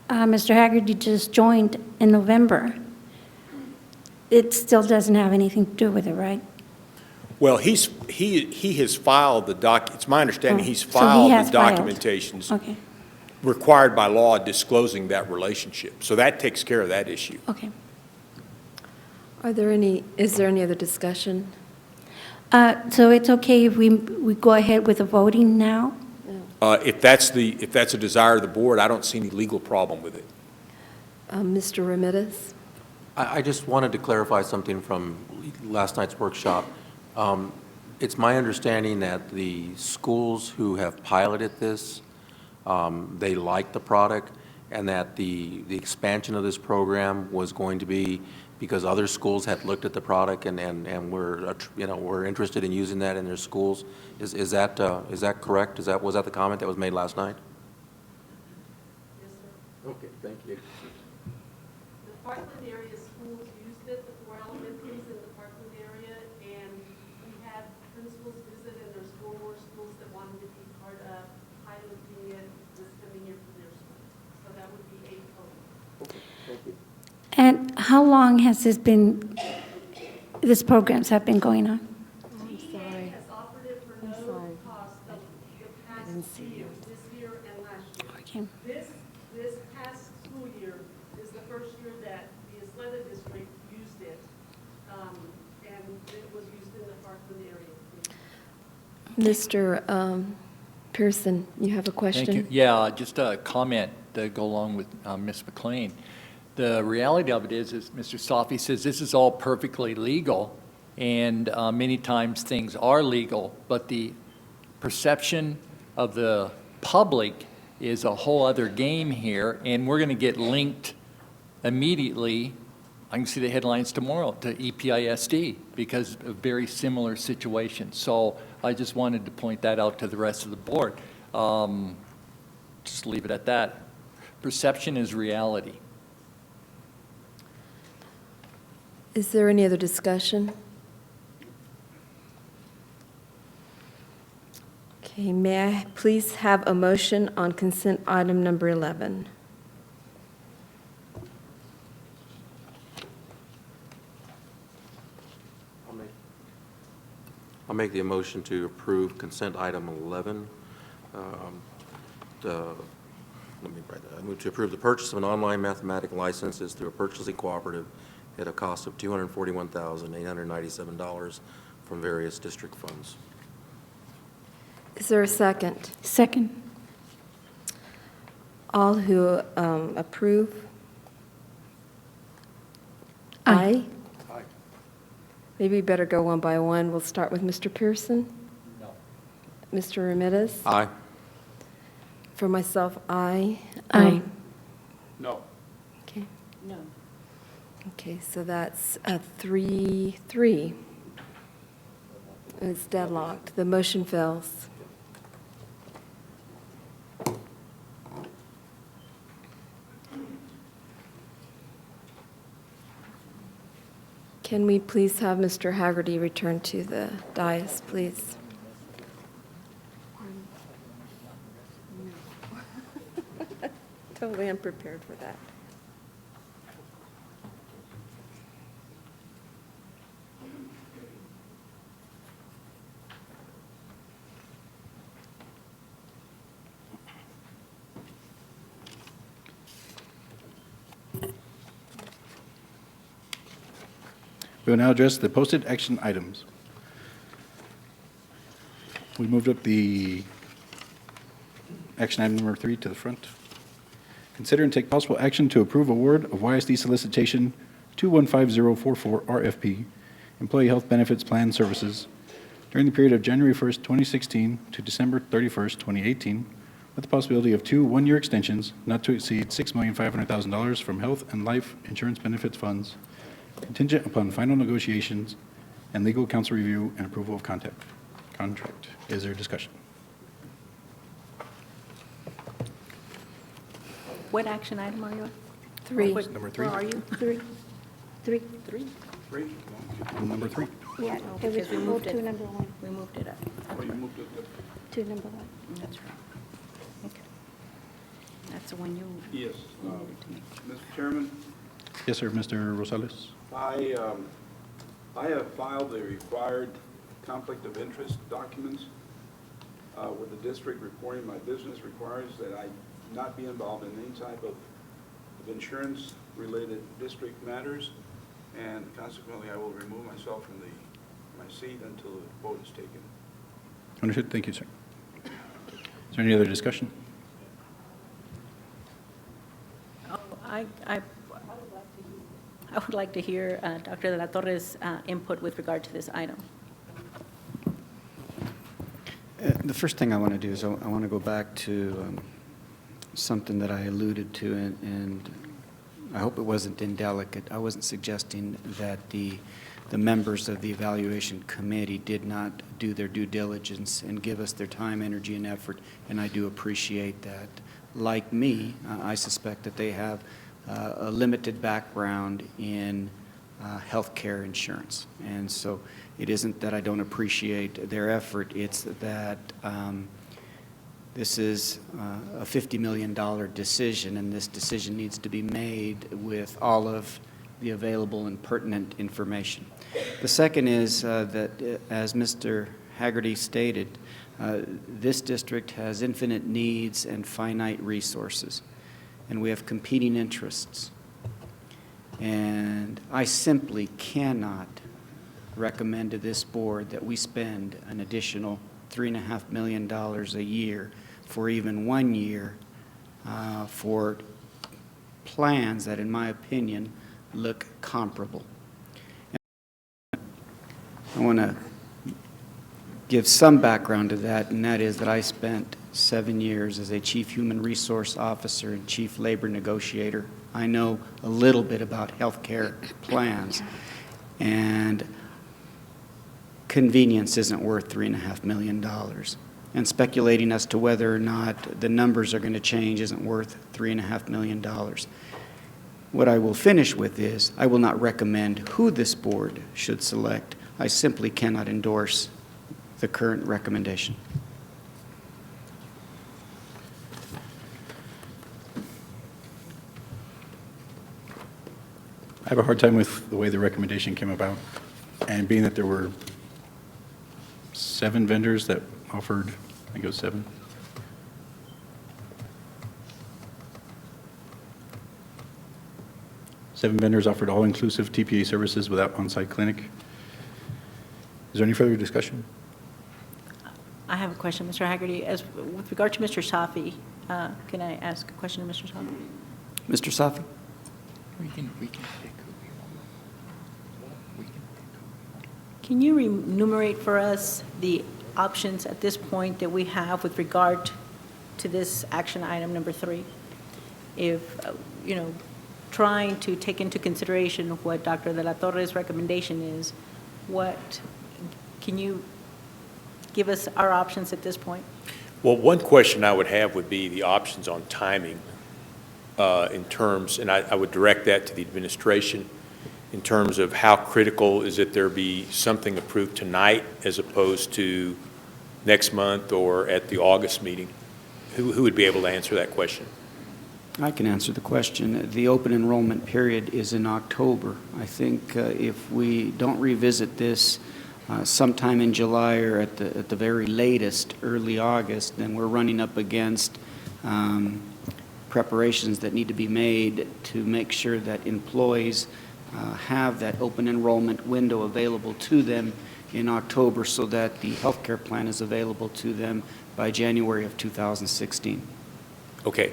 Mr. Haggerty just joined in November. It still doesn't have anything to do with it, right? Well, he has filed the it's my understanding he's So he filed has the filed. documentations Okay, required by law disclosing that relationship. So that takes care of that issue. okay. Is there any other discussion? So it's okay if we go ahead with the voting now? If that's a desire of the board, I don't see any legal problem with it. Mr. Ramirez? I just wanted to clarify something from last night's workshop. It's my understanding that the schools who have piloted this, they like the product, and that the expansion of this program was going to be because other schools had looked at the product and were interested in using that in their schools. Is that correct? Was that the comment that was made last night? Yes, sir. Okay, thank you. The Parkland area schools used it, the 4 elementaries in the Parkland area, and we had principals visit in their school, or schools that wanted to be part of piloting it, was coming in from their school. So that would be 8 total. Okay, thank you. And how long has these programs have been going on? DEA has offered it for no cost the past 2 years, this year and last year. Okay. This past school year is the first year that the Ysleta district used it, and it was used in the Parkland area. Mr. Pearson, you have a question? Thank you. Yeah, just a comment to go along with Ms. McLean. The reality of it is Mr. Safi says this is all perfectly legal, and many times things are legal, but the perception of the public is a whole other game here, and we're going to get linked immediately. I can see the headlines tomorrow to EPISD because of very similar situations. So I just wanted to point that out to the rest of the board. Just leave it at that. Perception is reality. Is there any other discussion? Okay, may I please have a motion on consent item number 11? I'll make the motion to approve consent item 11. Let me write that. I move to approve the purchase of an online mathematics licenses through a purchasing cooperative at a cost of $241,897 from various district funds. Is there a second? Second. All who approve? Aye. Aye. Maybe we better go one by one. We'll start with Mr. Pearson. No. Mr. Ramirez? Aye. For myself, aye. Aye. No. Okay. No. Okay, so that's 3-3. It's deadlocked. The motion fails. Can we please have Mr. Haggerty return to the dais, please? Totally unprepared for that. We will now address the posted action items. We moved up the action item number 3 to the front. Consider and take possible action to approve award of YSD solicitation 215044 RFP, Employee Health Benefits Plan Services, during the period of January 1st, 2016 to December 31st, 2018, with the possibility of 2 one-year extensions not to exceed $6,500,000 from health and life insurance benefits funds, contingent upon final negotiations and legal counsel review and approval of contract. Is there discussion? What action item are you on? 3. Number 3. Where are you? 3. 3. 3? Number 3. Yeah, it was Because we moved moved to it. number 1. We moved it up. Oh, you moved it up. To number 1. That's right. Okay. That's the one you. Yes. Mr. Chairman, Yes, sir, Mr. Rosales. I have filed the required conflict of interest documents with the district reporting my business requires that I not be involved in any type of insurance-related district matters, and consequently, I will remove myself from my seat until the vote is taken. Understood. Thank you, sir. Is there any other discussion? I would like to hear Dr. De La Torre's input with regard to this item. The first thing I want to do is I want to go back to something that I alluded to, and I hope it wasn't indelicate. I wasn't suggesting that the members of the evaluation committee did not do their due diligence and give us their time, energy, and effort, and I do appreciate that. Like me, I suspect that they have a limited background in healthcare insurance, and so it isn't that I don't appreciate their effort, it's that this is a $50 million decision, and this decision needs to be made with all of the available and pertinent information. The second is that, as Mr. Haggerty stated, this district has infinite needs and finite resources, and we have competing interests. And I simply cannot recommend to this board that we spend an additional $3.5 million a year for even 1 year for plans that, in my opinion, look comparable. I want to give some background to that, and that is that I spent 7 years as a chief human resource officer and chief labor negotiator. I know a little bit about healthcare plans, and convenience isn't worth $3.5 million. And speculating as to whether or not the numbers are going to change isn't worth $3.5 million. What I will finish with is I will not recommend who this board should select. I simply cannot endorse the current recommendation. I have a hard time with the way the recommendation came about, and being that there were 7 vendors that offered, I think it was 7. Seven vendors offered all-inclusive TPA services without on-site clinic. Is there any further discussion? I have a question, Mr. Haggerty. With regard to Mr. Safi, can I ask a question to Mr. Safi? Mr. Safi? We can pick who we want. Can you enumerate for us the options at this point that we have with regard to this action item number 3? If, trying to take into consideration what Dr. De La Torre's recommendation is, can you give us our options at this point? Well, one question I would have would be the options on timing in terms, and I would direct that to the administration, in terms of how critical is it there be something approved tonight as opposed to next month or at the August meeting? Who would be able to answer that question? I can answer the question. The open enrollment period is in October. I think if we don't revisit this sometime in July or at the very latest, early August, then we're running up against preparations that need to be made to make sure that employees have that open enrollment window available to them in October so that the healthcare plan is available to them by January of 2016. Okay.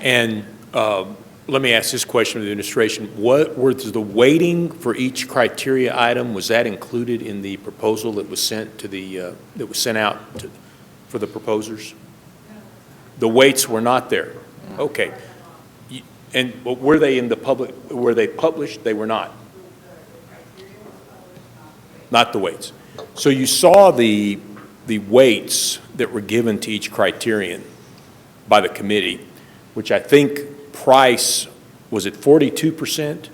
And let me ask this question of the administration. What was the weighting for each criteria item? Was that included in the proposal that was sent to the, that was sent out for the proposers? The weights were not there? Okay. And were they in the public, were they published? They were not? Not the weights. So you saw the weights that were given to each criterion by the committee, which I think price, was it 42%?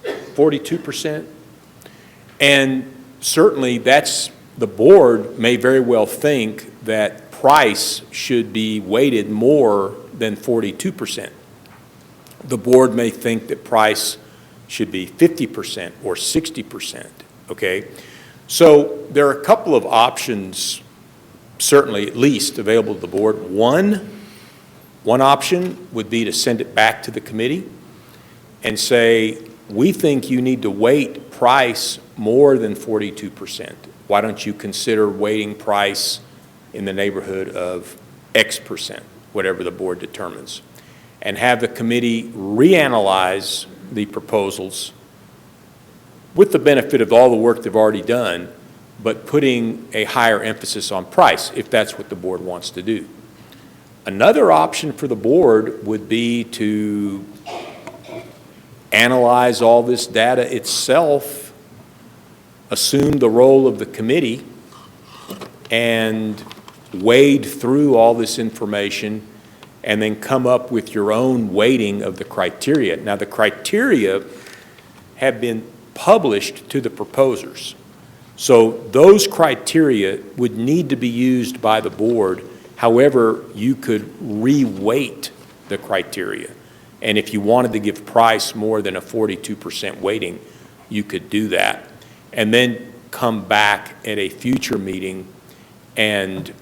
42%? And certainly that's, the board may very well think that price should be weighted more than 42%. The board may think that price should be 50% or 60%, okay? So there are a couple of options, certainly at least available to the board. One option would be to send it back to the committee and say, we think you need to weight price more than 42%. Why don't you consider weighting price in the neighborhood of X percent, whatever the board determines, and have the committee reanalyze the proposals with the benefit of all the work they've already done, but putting a higher emphasis on price, if that's what the board wants to do. Another option for the board would be to analyze all this data itself, assume the role of the committee, and wade through all this information and then come up with your own weighting of the criteria. Now, the criteria have been published to the proposers. So those criteria would need to be used by the board. However, you could re-weight the criteria. And if you wanted to give price more than a 42% weighting, you could do that. And then come back at a future meeting and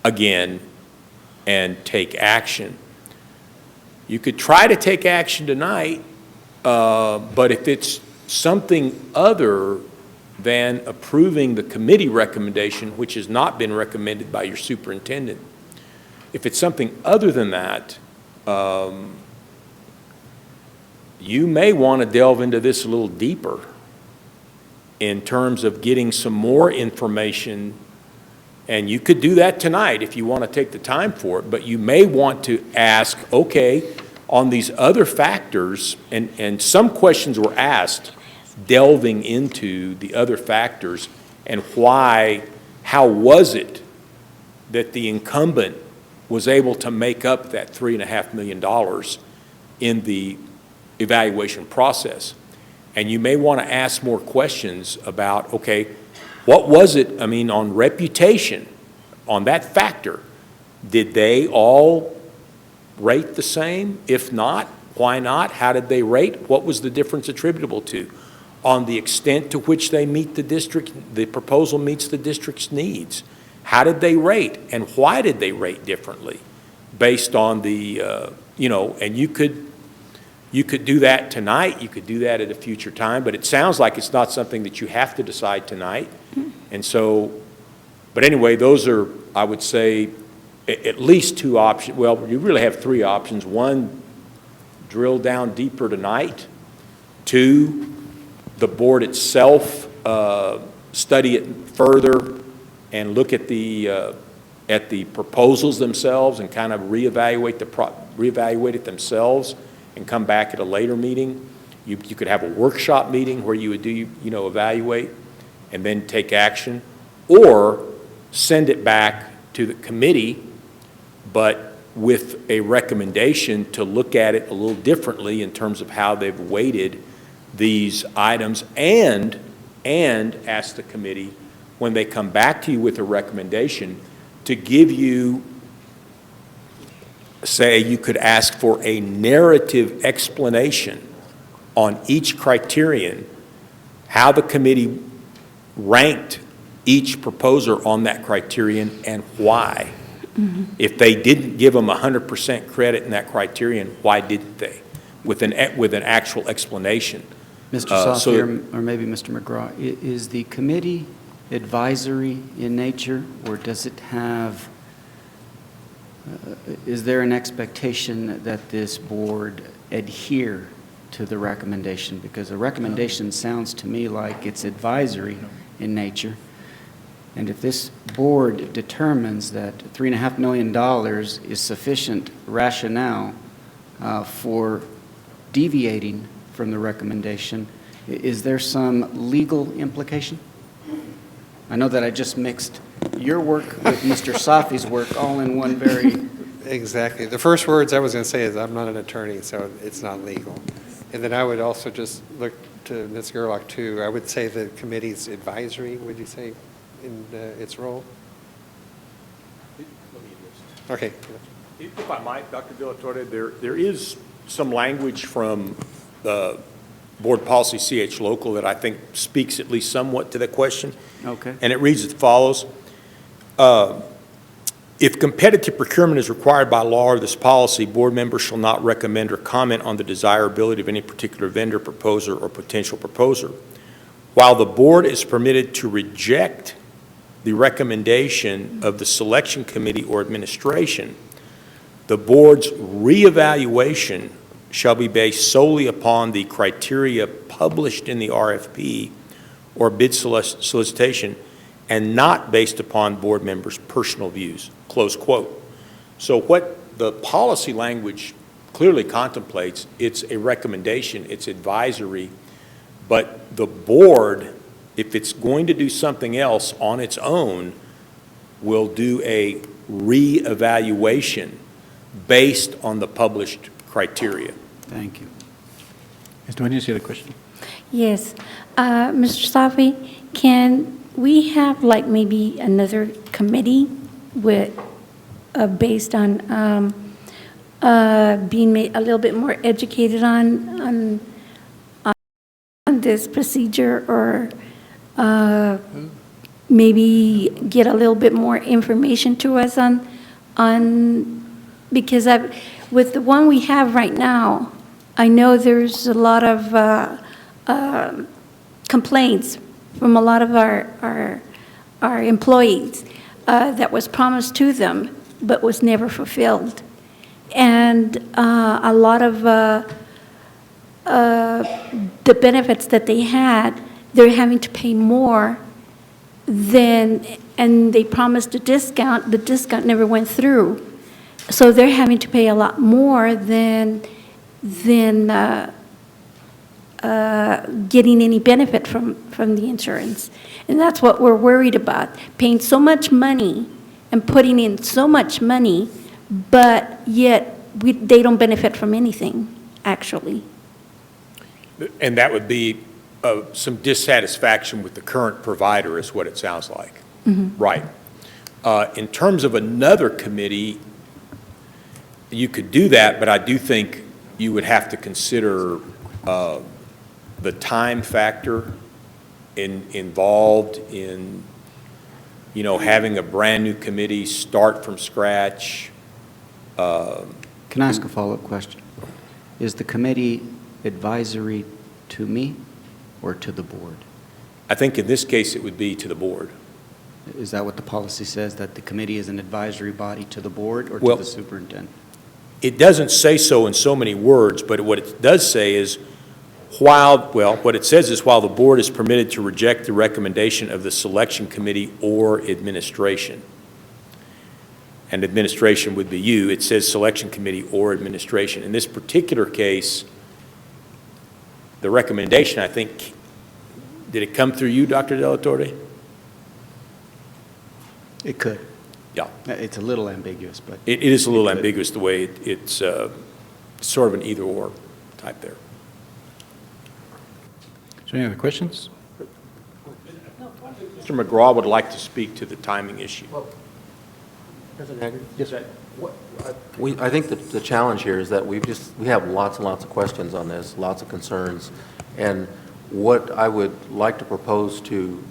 again, and take action. You could try to take action tonight, but if it's something other than approving the committee recommendation, which has not been recommended by your superintendent, if it's something other than that, you may want to delve into this a little deeper in terms of getting some more information. And you could do that tonight if you want to take the time for it, but you may want to ask, okay, on these other factors, and some questions were asked delving into the other factors and why, how was it that the incumbent was able to make up that $3.5 million in the evaluation process. And you may want to ask more questions about, okay, what was it, I mean, on reputation, on that factor, did they all rate the same? If not, why not? How did they rate? What was the difference attributable to? On the extent to which they meet the district, the proposal meets the district's needs. How did they rate? And why did they rate differently? Based on the, you know, and you could do that tonight, you could do that at a future time, but it sounds like it's not something that you have to decide tonight. And so, but anyway, those are, I would say, at least two options. Well, you really have three options. One, drill down deeper tonight. Two, the board itself, study it further and look at the proposals themselves and kind of reevaluate it themselves and come back at a later meeting. You could have a workshop meeting where you would do, you know, evaluate and then take action, or send it back to the committee, but with a recommendation to look at it a little differently in terms of how they've weighted these items, and ask the committee, when they come back to you with a recommendation, to give you, say, you could ask for a narrative explanation on each criterion, how the committee ranked each proposer on that criterion and why. If they didn't give them 100% credit in that criterion, why didn't they? with an actual explanation. Mr. So Safi, that- or maybe Mr. McGraw, is the committee advisory in nature, or does it have, is there an expectation that this board adhere to the recommendation? Because the recommendation sounds to me like it's advisory in nature. And if this board determines that $3.5 million is sufficient rationale for deviating from the recommendation, is there some legal implication? I know that I just mixed your work with Mr. Safi's work all in one very... Exactly. The first words I was going to say is I'm not an attorney, so it's not legal. And then I would also just look to Ms. Gerlach, too. I would say the committee's advisory, would you say, in its role? Okay. If I might, Dr. De La Torre, there is some language from the Board Policy CH Local that I think speaks at least somewhat to the question. Okay. And it reads as follows. If competitive procurement is required by law or this policy, board members shall not recommend or comment on the desirability of any particular vendor, proposer, or potential proposer. While the board is permitted to reject the recommendation of the selection committee or administration, the board's reevaluation shall be based solely upon the criteria published in the RFP or bid solicitation and not based upon board members' personal views, close quote. So what the policy language clearly contemplates, it's a recommendation, it's advisory, but the board, if it's going to do something else on its own, will do a reevaluation based on the published criteria. Thank you. Ms. Duenas, you had a question? Yes. Mr. Safi, can we have like maybe another committee with, based on being made a little bit more educated on this procedure, or maybe get a little bit more information to us on because with the one we have right now, I know there's a lot of complaints from a lot of our employees that was promised to them but was never fulfilled. And a lot of the benefits that they had, they're having to pay more than, and they promised the discount never went through. So they're having to pay a lot more than getting any benefit from the insurance. And that's what we're worried about, paying so much money and putting in so much money, but yet they don't benefit from anything, actually. And that would be some dissatisfaction with the current provider is what it sounds like. Mm-hmm. Right. In terms of another committee, you could do that, but I do think you would have to consider the time factor involved in, having a brand-new committee start from scratch. Can I ask a follow-up question? Is the committee advisory to me or to the board? I think in this case it would be to the board. Is that what the policy says, that the committee is an advisory body to the board or Well, to the superintendent? It doesn't say so in so many words, but what it does say is what it says is while the board is permitted to reject the recommendation of the selection committee or administration, and administration would be you, it says selection committee or administration. In this particular case, the recommendation, I think, did it come through you, Dr. De La Torre? It could. Yeah. It's a little ambiguous, but... It is a little ambiguous the way it's sort of an either-or type there. Is there any other questions? Mr. McGraw would like to speak to the timing issue. President Haggard? Yes, sir. I think that the challenge here is that we have lots and lots of questions on this, lots of concerns, and what I would like to propose to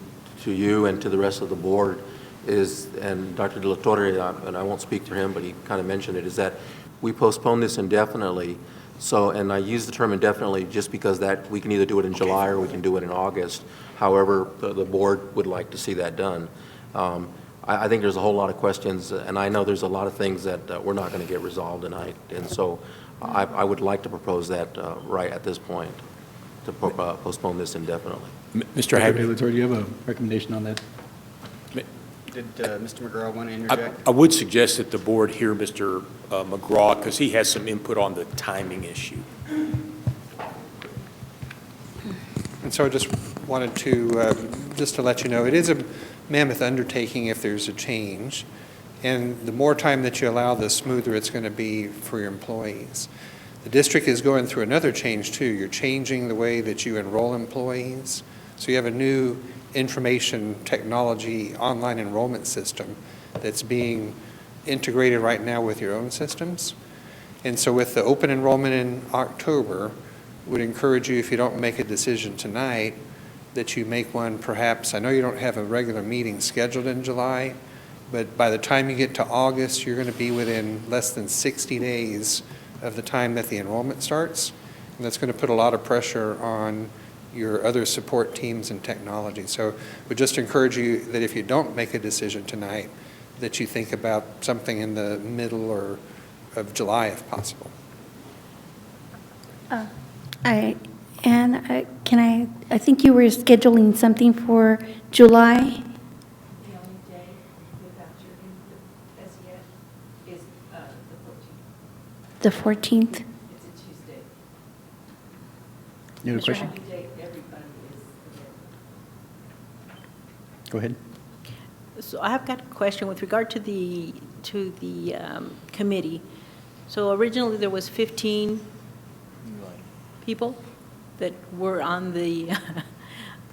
you and to the rest of the board is, and Dr. De La Torre, and I won't speak to him, but he kind of mentioned it, is that we postpone this indefinitely So, and I use the term indefinitely just because that, we can either do it in July or we can do it in August. However, the board would like to see that done. I think there's a whole lot of questions, and I know there's a lot of things that we're not going to get resolved tonight. And so I would like to propose that right at this point, to postpone this indefinitely. Mr. Haggard? Do you have a recommendation on that? Did Mr. McGraw want to interject? I would suggest that the board hear Mr. McGraw, because he has some input on the timing issue. And so I just wanted to, just to let you know, it is a mammoth undertaking if there's a change. And the more time that you allow, the smoother it's going to be for your employees. The district is going through another change too. You're changing the way that you enroll employees. So you have a new information technology online enrollment system that's being integrated right now with your own systems. And so with the open enrollment in October, would encourage you, if you don't make a decision tonight, that you make one perhaps, I know you don't have a regular meeting scheduled in July, but by the time you get to August, you're going to be within less than 60 days of the time that the enrollment starts. And that's going to put a lot of pressure on your other support teams and technology. So would just encourage you that if you don't make a decision tonight, that you think about something in the middle or of July if possible. I think you were scheduling something for July? The only day without your input as yet is the 14th. The 14th? It's a Tuesday. You have a Mr. question? Happy Day, everybody is available. Go ahead. So I have got a question with regard to the committee. So originally there was 15 people that were on the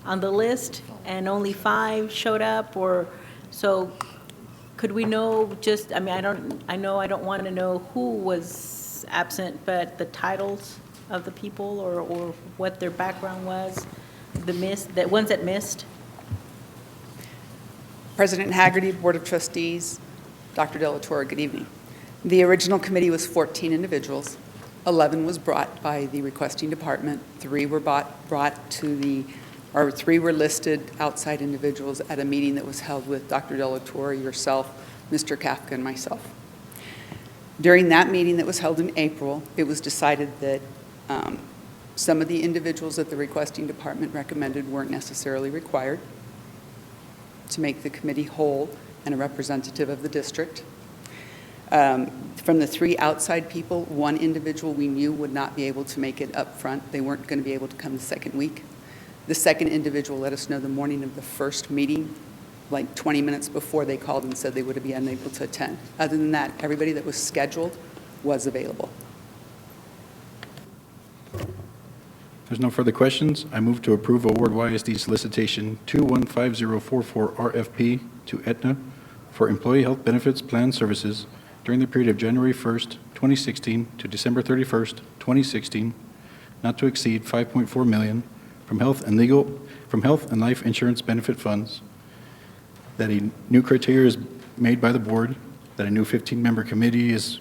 on the list, and only 5 showed up, or so could we know just, I mean, I don't want to know who was absent, but the titles of the people or what their background was, the ones that missed? President Haggerty, Board of Trustees, Dr. Delatorre, good evening. The original committee was 14 individuals. 11 was brought by the requesting department. 3 were brought to the, or 3 were listed outside individuals at a meeting that was held with Dr. Delatorre, yourself, Mr. Kafka, and myself. During that meeting that was held in April, it was decided that some of the individuals that the requesting department recommended weren't necessarily required to make the committee whole and a representative of the district. From the 3 outside people, 1 individual we knew would not be able to make it up front. They weren't going to be able to come the second week. The second individual let us know the morning of the first meeting, like 20 minutes before, they called and said they would be unable to attend. Other than that, everybody that was scheduled was available. If there's no further questions, I move to approve award YSD solicitation 215044 RFP to Aetna for employee health benefits plan services during the period of January 1st, 2016 to December 31st, 2016, not to exceed $5.4 million from health and life insurance benefit funds, that a new criteria is made by the board, that a new 15-member committee is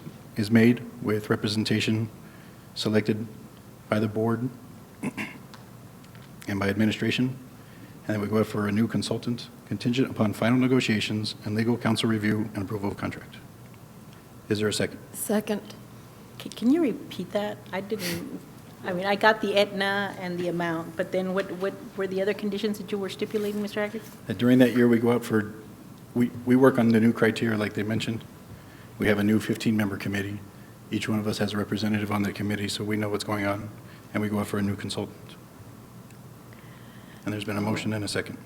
made with representation selected by the board and by administration, and then we go out for a new consultant contingent upon final negotiations and legal counsel review and approval of contract. Is there a second? Second. Can you repeat that? I got the Aetna and the amount, but then what were the other conditions that you were stipulating, Mr. Haggard? During that year, we go out for, we work on the new criteria like they mentioned. We have a new 15-member committee. Each one of us has a representative on that committee, so we know what's going on, and we go out for a new consultant. And there's been a motion and a second.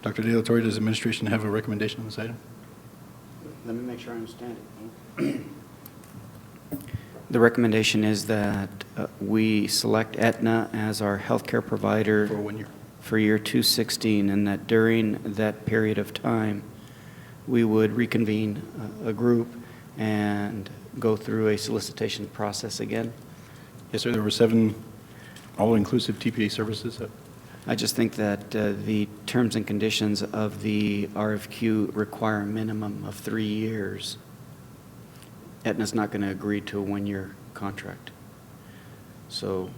Dr. Delatorre, does administration have a recommendation on this item? Let me make sure I understand it. The recommendation is that we select Aetna as our healthcare provider For 1 year. for year 216, and that during that period of time, we would reconvene a group and go through a solicitation process again. Yes, sir. There were 7 all-inclusive TPA services. I just think that the terms and conditions of the RFQ require a minimum of 3 years. Aetna's not going to agree to a 1-year contract. So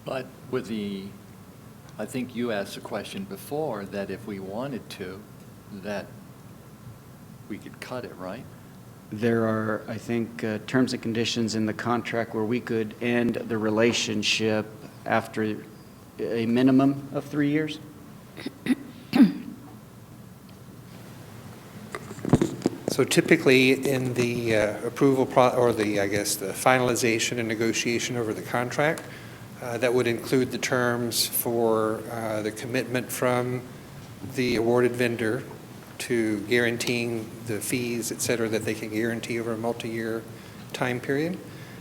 But with the, I think you asked a question before, that if we wanted to, that we could cut it, right? there are, I think, terms and conditions in the contract where we could end the relationship after a minimum of 3 years. So typically, in the approval, or the, I guess, the finalization and negotiation over the contract, that would include the terms for the commitment from the awarded vendor to guaranteeing the fees, et cetera, that they can guarantee over a multi-year time period,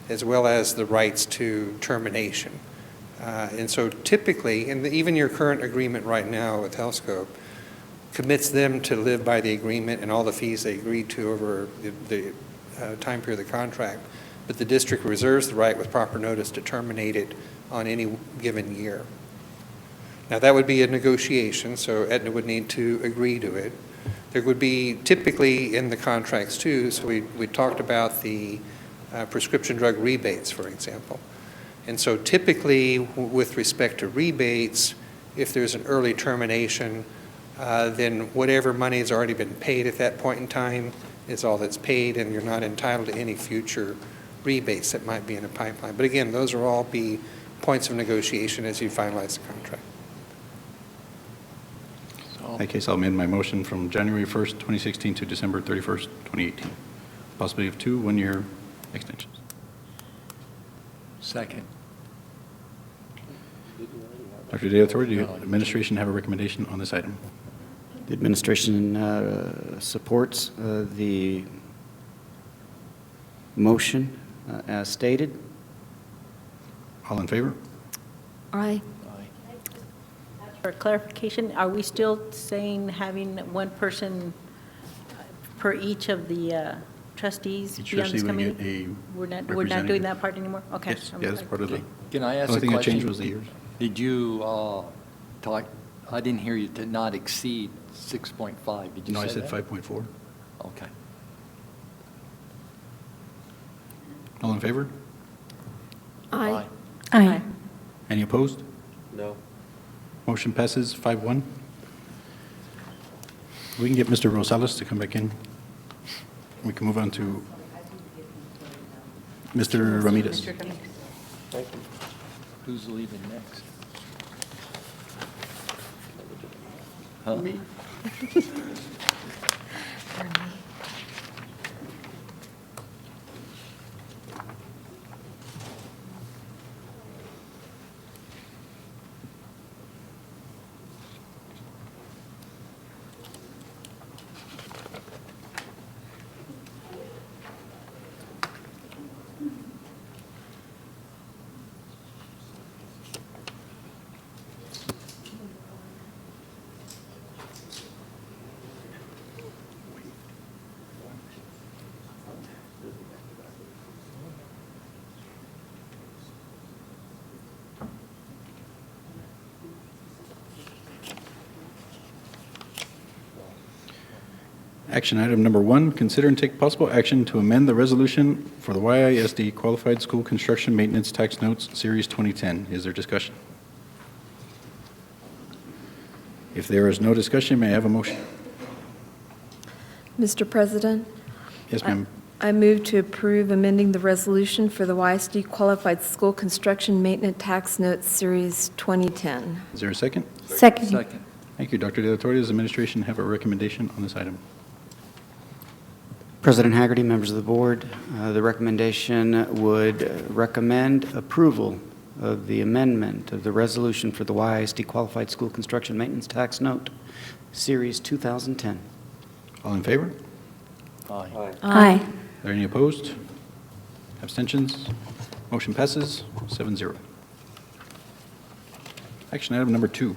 as well as the rights to termination. And so typically, and even your current agreement right now with HealthScope commits them to live by the agreement and all the fees they agreed to over the time period of the contract, but the district reserves the right with proper notice to terminate it on any given year. Now, that would be a negotiation, so Aetna would need to agree to it. There would be typically in the contracts too, so we talked about the prescription drug rebates, for example. And so typically with respect to rebates, if there's an early termination, then whatever money has already been paid at that point in time is all that's paid, and you're not entitled to any future rebates that might be in a pipeline. But again, those will all be points of negotiation as you finalize the contract. In that case, I'll amend my motion from January 1st, 2016 to December 31st, 2018. Possibility of 2 one-year extensions. Second. Dr. De La Torre, do the administration have a recommendation on this item? The administration supports the motion as stated. All in favor? Aye. For clarification, are we still saying having one person per each of the trustees Each be on this trustee will committee? get a We're not representative. doing that part anymore? Okay. Yes, yeah, that's part of the. Can I ask The a only thing that question? changed was the years. Did you talk, I didn't hear you, to not exceed 6.5, did you say that? No, I said 5.4. Okay. All in favor? Aye. Aye. Any opposed? No. Motion passes 5-1. We can get Mr. Rosales to come back in. We can move on to Mr. Ramirez. Thank you. Who's leaving next? Huh? Me. Action item number 1, consider and take possible action to amend the resolution for the YISD Qualified School Construction Maintenance Tax Notes Series 2010. Is there discussion? If there is no discussion, may I have a motion? Mr. President? Yes, ma'am. I move to approve amending the resolution for the YSD Qualified School Construction Maintenance Tax Notes Series 2010. Is there a second? Second. Second. Thank you. Dr. De La Torre, does the administration have a recommendation on this item? President Haggerty, members of the board, the recommendation would recommend approval of the amendment of the resolution for the YISD Qualified School Construction Maintenance Tax Note, Series 2010. All in favor? Aye. Aye. Are there any opposed? Abstentions? Motion passes 7-0. Action item number 2.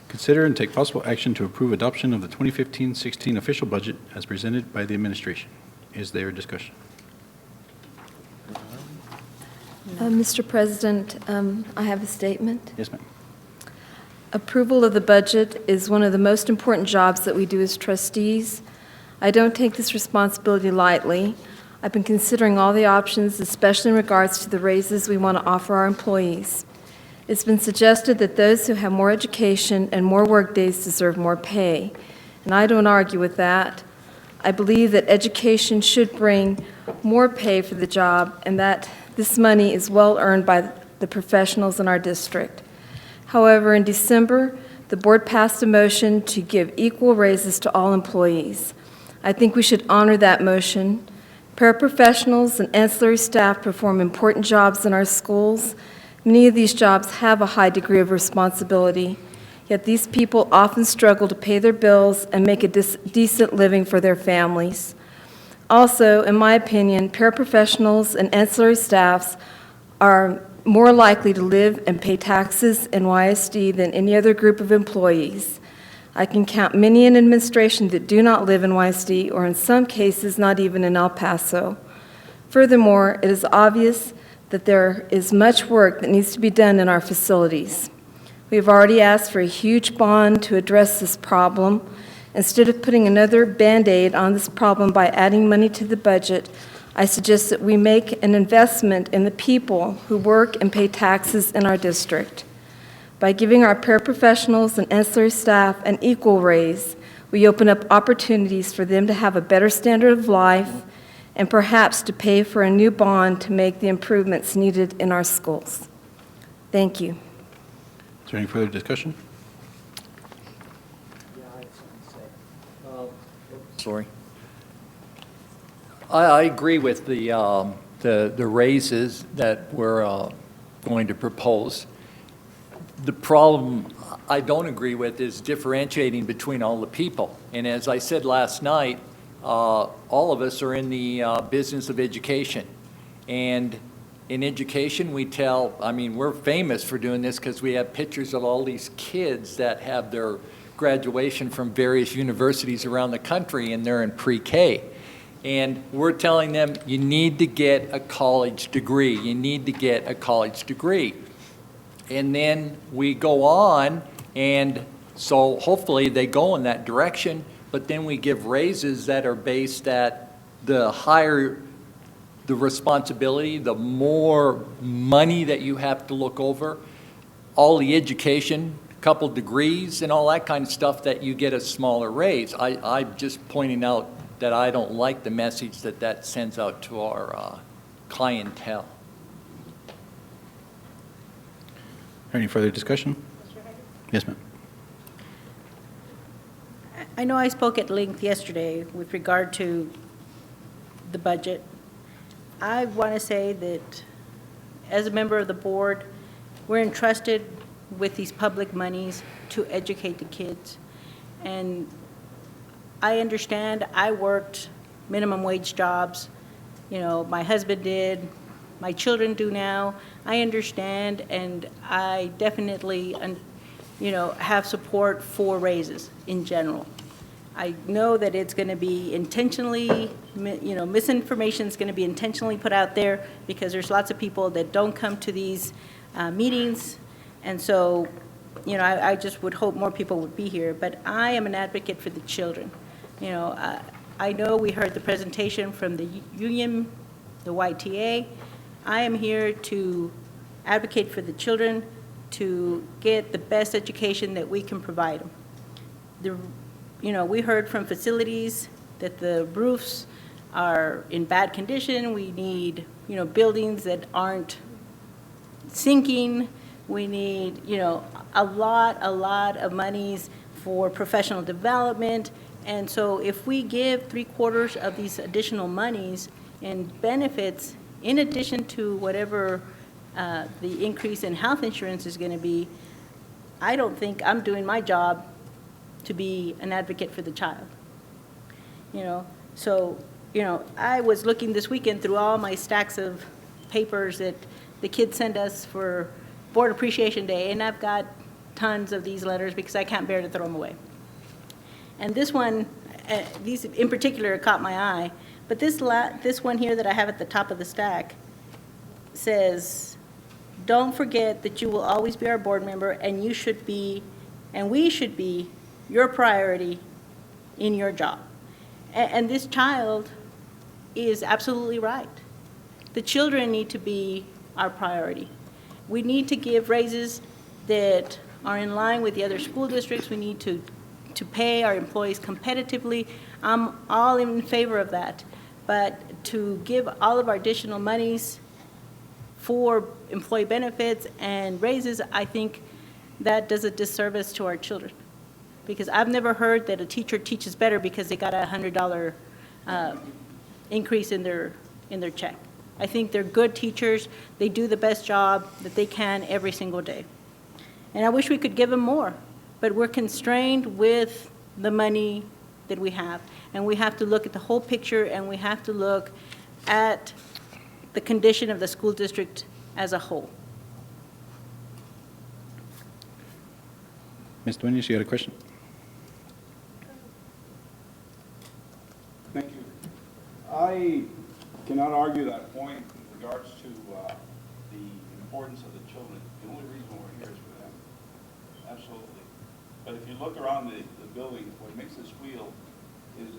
Consider and take possible action to approve adoption of the 2015-16 official budget as presented by the administration. Is there discussion? Mr. President, I have a statement. Yes, ma'am. Approval of the budget is one of the most important jobs that we do as trustees. I don't take this responsibility lightly. I've been considering all the options, especially in regards to the raises we want to offer our employees. It's been suggested that those who have more education and more workdays deserve more pay, and I don't argue with that. I believe that education should bring more pay for the job and that this money is well earned by the professionals in our district. However, in December, the board passed a motion to give equal raises to all employees. I think we should honor that motion. Paraprofessionals and ancillary staff perform important jobs in our schools. Many of these jobs have a high degree of responsibility, yet these people often struggle to pay their bills and make a decent living for their families. Also, in my opinion, paraprofessionals and ancillary staffs are more likely to live and pay taxes in YSD than any other group of employees. I can count many in administration that do not live in YSD, or in some cases, not even in El Paso. Furthermore, it is obvious that there is much work that needs to be done in our facilities. We have already asked for a huge bond to address this problem. Instead of putting another Band-Aid on this problem by adding money to the budget, I suggest that we make an investment in the people who work and pay taxes in our district. By giving our paraprofessionals and ancillary staff an equal raise, we open up opportunities for them to have a better standard of life and perhaps to pay for a new bond to make the improvements needed in our schools. Thank you. Is there any further discussion? Sorry. I agree with the raises that we're going to propose. The problem I don't agree with is differentiating between all the people. And as I said last night, all of us are in the business of education. And in education, we're famous for doing this because we have pictures of all these kids that have their graduation from various universities around the country, and they're in pre-K. And we're telling them, you need to get a college degree. You need to get a college degree. And then we go on, and so hopefully they go in that direction, but then we give raises that are based at the higher the responsibility, the more money that you have to look over, all the education, couple degrees and all that kind of stuff, that you get a smaller raise. I'm just pointing out that I don't like the message that sends out to our clientele. Any further discussion? Yes, ma'am. I know I spoke at length yesterday with regard to the budget. I want to say that as a member of the board, we're entrusted with these public monies to educate the kids. And I understand, I worked minimum wage jobs. You know, my husband did, my children do now. I understand, and I definitely, have support for raises in general. I know that it's going to be intentionally, misinformation is going to be intentionally put out there because there's lots of people that don't come to these meetings. And so, I just would hope more people would be here. But I am an advocate for the children. I know we heard the presentation from the union, the YTA. I am here to advocate for the children to get the best education that we can provide them. We heard from facilities that the roofs are in bad condition. We need, buildings that aren't sinking. We need, a lot of monies for professional development. And so if we give 3/4 of these additional monies in benefits, in addition to whatever the increase in health insurance is going to be, I don't think I'm doing my job to be an advocate for the child. So, I was looking this weekend through all my stacks of papers that the kids send us for Board Appreciation Day, and I've got tons of these letters because I can't bear to throw them away. And this one, these in particular caught my eye, but this one here that I have at the top of the stack says, don't forget that you will always be our board member, and you should be, and we should be, your priority in your job. And this child is absolutely right. The children need to be our priority. We need to give raises that are in line with the other school districts. We need to pay our employees competitively. I'm all in favor of that. But to give all of our additional monies for employee benefits and raises, I think that does a disservice to our children. Because I've never heard that a teacher teaches better because they got a $100 increase in their check. I think they're good teachers. They do the best job that they can every single day. And I wish we could give them more, but we're constrained with the money that we have. And we have to look at the whole picture, and we have to look at the condition of the school district as a whole. Ms. Duenas, you got a question? Thank you. I cannot argue that point in regards to the importance of the children. The only reason we're here is for them. Absolutely. But if you look around the building, what makes this wheel is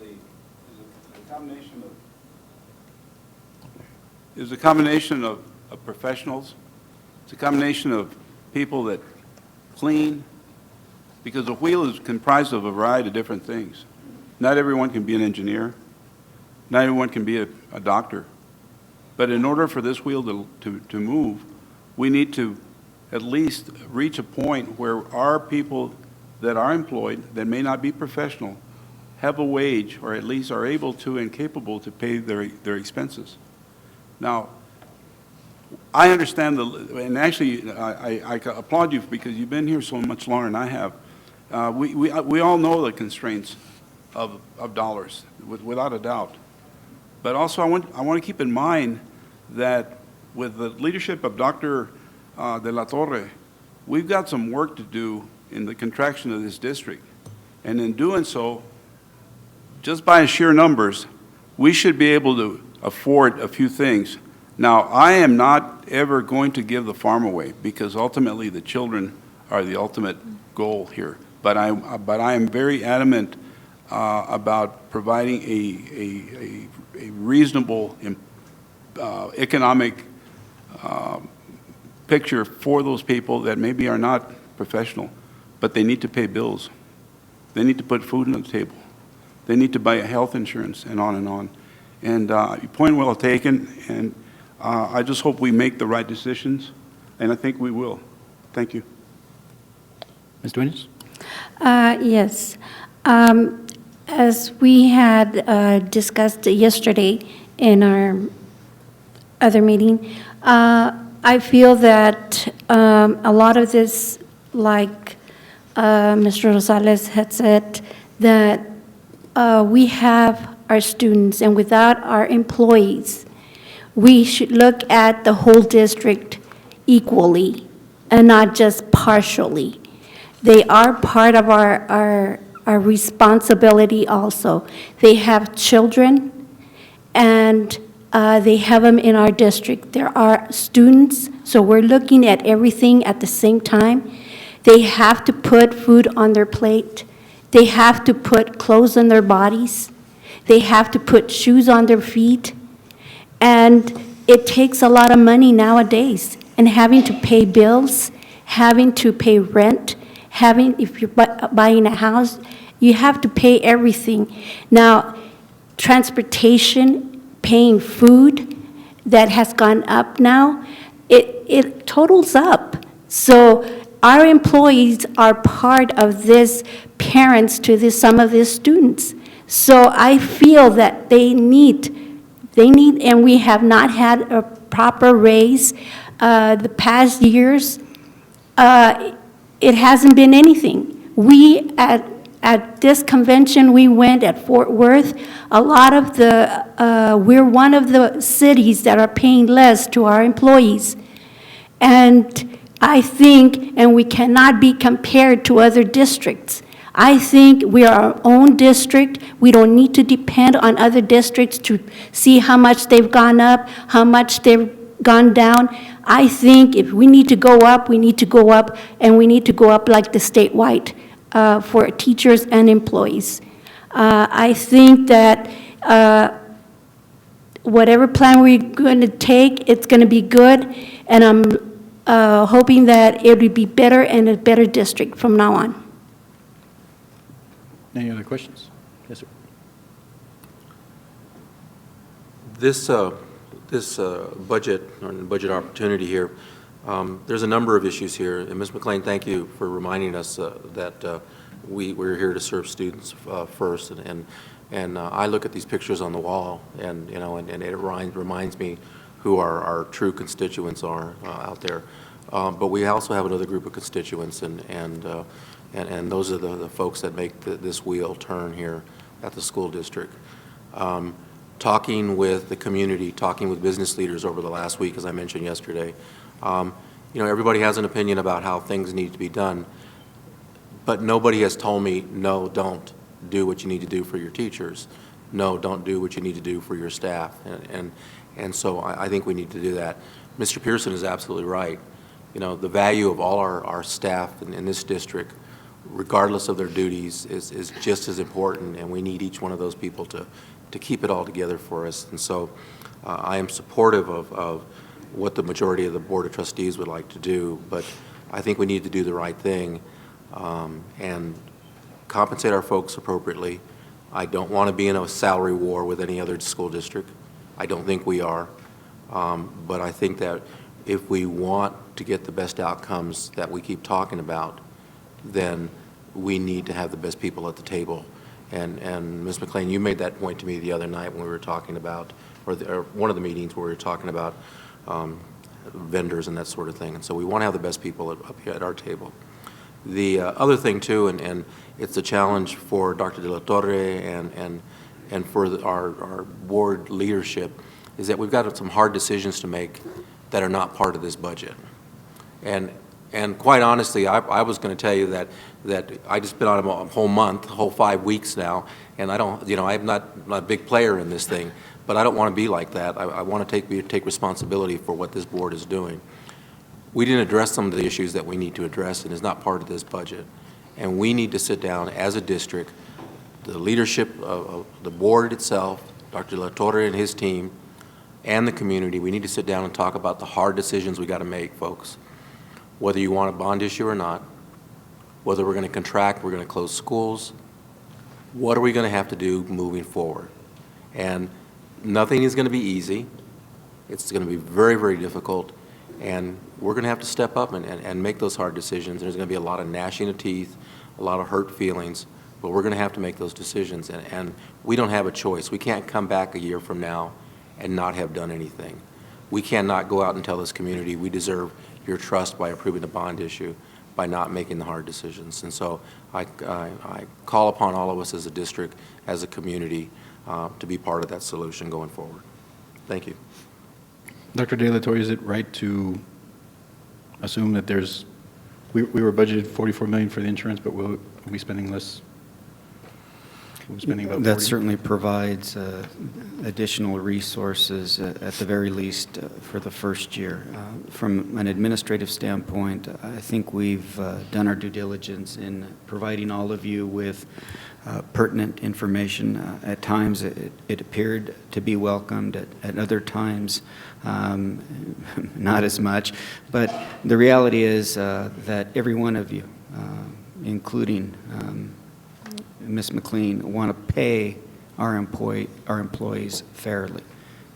a combination of professionals. It's a combination of people that clean, because the wheel is comprised of a variety of different things. Not everyone can be an engineer. Not everyone can be a doctor. But in order for this wheel to move, we need to at least reach a point where our people that are employed, that may not be professional, have a wage, or at least are able to and capable to pay their expenses. Now, I understand, and actually, I applaud you because you've been here so much longer than I have. We all know the constraints of dollars, without a doubt. But also, I want to keep in mind that with the leadership of Dr. De La Torre, we've got some work to do in the contraction of this district. And in doing so, just by sheer numbers, we should be able to afford a few things. Now, I am not ever going to give the farm away, because ultimately the children are the ultimate goal here. But I am very adamant about providing a reasonable economic picture for those people that maybe are not professional, but they need to pay bills. They need to put food on the table. They need to buy health insurance, and on and on. And your point well taken, and I just hope we make the right decisions, and I think we will. Thank you. Ms. Duenas? Yes. As we had discussed yesterday in our other meeting, I feel that a lot of this, like Mr. Rosales had said, that we have our students, and without our employees, we should look at the whole district equally and not just partially. They are part of our responsibility also. They have children, and they have them in our district. There are students, so we're looking at everything at the same time. They have to put food on their plate. They have to put clothes on their bodies. They have to put shoes on their feet. And it takes a lot of money nowadays, and having to pay bills, having to pay rent, if you're buying a house, you have to pay everything. Now, transportation, paying food, that has gone up now, it totals up. So our employees are part of this, parents to some of these students. So I feel that they need, and we have not had a proper raise the past years. It hasn't been anything. We, at this convention, we went at Fort Worth. A lot of we're one of the cities that are paying less to our employees. And I think, and we cannot be compared to other districts. I think we are our own district. We don't need to depend on other districts to see how much they've gone up, how much they've gone down. I think if we need to go up, we need to go up, and we need to go up like the statewide for teachers and employees. I think that whatever plan we're going to take, it's going to be good, and I'm hoping that it will be better and a better district from now on. Any other questions? Yes, sir. This budget, or budget opportunity here, there's a number of issues here. And Ms. McLean, thank you for reminding us that we're here to serve students first. And I look at these pictures on the wall, and it reminds me who our true constituents are out there. But we also have another group of constituents, and those are the folks that make this wheel turn here at the school district. Talking with the community, talking with business leaders over the last week, as I mentioned yesterday, everybody has an opinion about how things need to be done, but nobody has told me, no, don't do what you need to do for your teachers. No, don't do what you need to do for your staff. And so I think we need to do that. Mr. Pearson is absolutely right. The value of all our staff in this district, regardless of their duties, is just as important, and we need each one of those people to keep it all together for us. And so I am supportive of what the majority of the Board of Trustees would like to do, but I think we need to do the right thing and compensate our folks appropriately. I don't want to be in a salary war with any other school district. I don't think we are. But I think that if we want to get the best outcomes that we keep talking about, then we need to have the best people at the table. And Ms. McLean, you made that point to me the other night when we were talking about, or one of the meetings where we were talking about vendors and that sort of thing. And so we want to have the best people up here at our table. The other thing too, and it's a challenge for Dr. De La Torre and for our board leadership, is that we've got some hard decisions to make that are not part of this budget. And quite honestly, I was going to tell you that I just been on a whole month, a whole 5 weeks now, and I don't, I'm not a big player in this thing, but I don't want to be like that. I want to take responsibility for what this board is doing. We didn't address some of the issues that we need to address, and it's not part of this budget. And we need to sit down as a district, the leadership of the board itself, Dr. De La Torre and his team, and the community. We need to sit down and talk about the hard decisions we got to make, folks. Whether you want a bond issue or not, whether we're going to contract, we're going to close schools, what are we going to have to do moving forward? And nothing is going to be easy. It's going to be very, very difficult, and we're going to have to step up and make those hard decisions. There's going to be a lot of gnashing of teeth, a lot of hurt feelings, but we're going to have to make those decisions, and we don't have a choice. We can't come back a year from now and not have done anything. We cannot go out and tell this community we deserve your trust by approving a bond issue, by not making the hard decisions. And so I call upon all of us as a district, as a community, to be part of that solution going forward. Thank you. Dr. De La Torre, is it right to assume that we were budgeted $44 million for the insurance, but we'll be spending less? We'll be spending about That 40? certainly provides additional resources, at the very least, for the first year. From an administrative standpoint, I think we've done our due diligence in providing all of you with pertinent information. At times, it appeared to be welcomed. At other times, not as much. But the reality is that every one of you, including Ms. McLean, want to pay our employees fairly,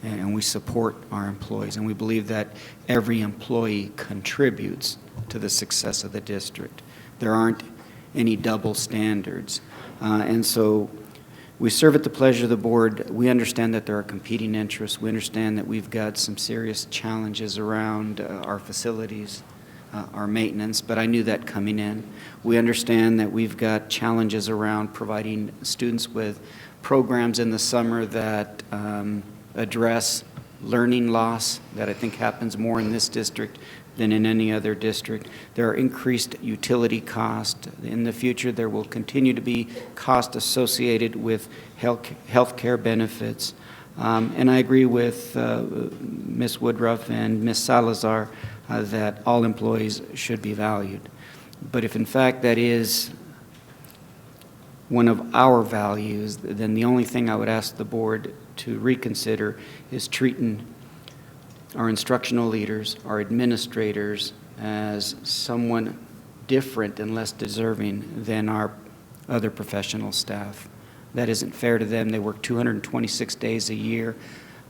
and we support our employees, and we believe that every employee contributes to the success of the district. There aren't any double standards, and so we serve at the pleasure of the board. We understand that there are competing interests. We understand that we've got some serious challenges around our facilities, our maintenance, but I knew that coming in. We understand that we've got challenges around providing students with programs in the summer that address learning loss that I think happens more in this district than in any other district. There are increased utility costs. In the future, there will continue to be costs associated with health care benefits. And I agree with Ms. Woodruff and Ms. Salazar that all employees should be valued. But if in fact that is one of our values, then the only thing I would ask the board to reconsider is treating our instructional leaders, our administrators, as someone different and less deserving than our other professional staff. That isn't fair to them. They work 226 days a year.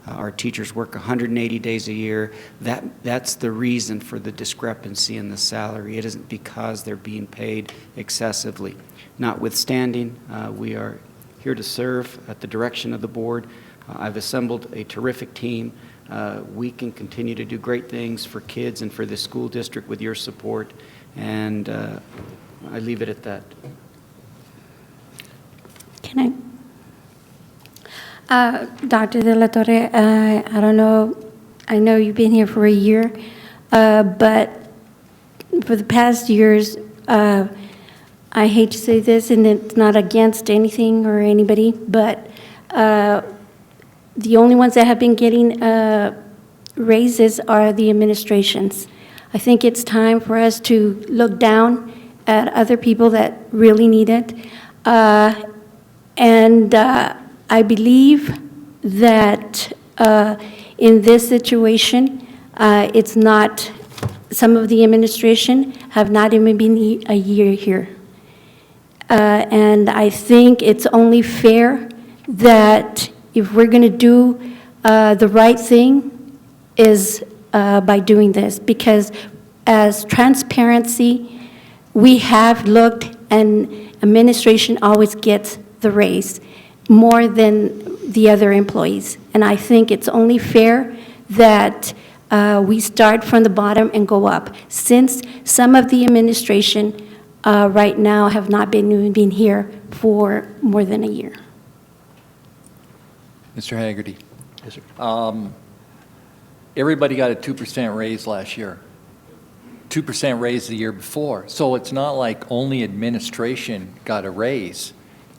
Our teachers work 180 days a year. That's the reason for the discrepancy in the salary. It isn't because they're being paid excessively. Notwithstanding, we are here to serve at the direction of the board. I've assembled a terrific team. We can continue to do great things for kids and for the school district with your support, and I leave it at that. Can I? Dr. De La Torre, I don't know, I know you've been here for a year, but for the past years, I hate to say this, and it's not against anything or anybody, but the only ones that have been getting raises are the administrations. I think it's time for us to look down at other people that really need it. I believe that in this situation, it's not, some of the administration have not even been a year here. And I think it's only fair that if we're going to do the right thing is by doing this, because as transparency, we have looked and administration always gets the raise more than the other employees. And I think it's only fair that we start from the bottom and go up. Since some of the administration right now have not been here for more than a year. Mr. Haggerty. Yes, sir. Everybody got a 2% raise last year. 2% raise the year before. So it's not like only administration got a raise.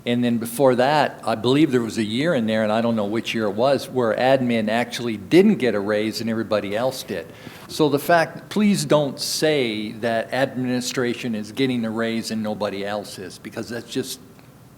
And then before that, I believe there was a year in there, and I don't know which year it was, where admin actually didn't get a raise and everybody else did. So the fact, please don't say that administration is getting a raise and nobody else is, because that's just,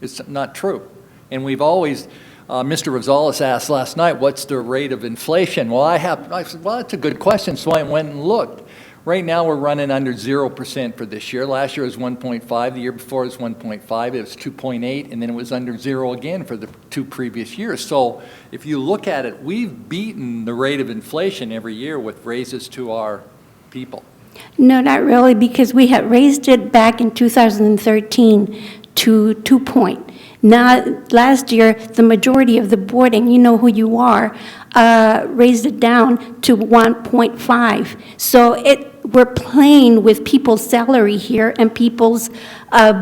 it's not true. And we've always, Mr. Rosales asked last night, what's the rate of inflation? Well, I said, well, that's a good question, so I went and looked. Right now, we're running under 0% for this year. Last year was 1.5. The year before was 1.5. It was 2.8, and then it was under 0 again for the 2 previous years. So if you look at it, we've beaten the rate of inflation every year with raises to our people. No, not really, because we had raised it back in 2013 to 2 point. Now, last year, the majority of the board, and you know who you are, raised it down to 1.5. So we're playing with people's salary here and people's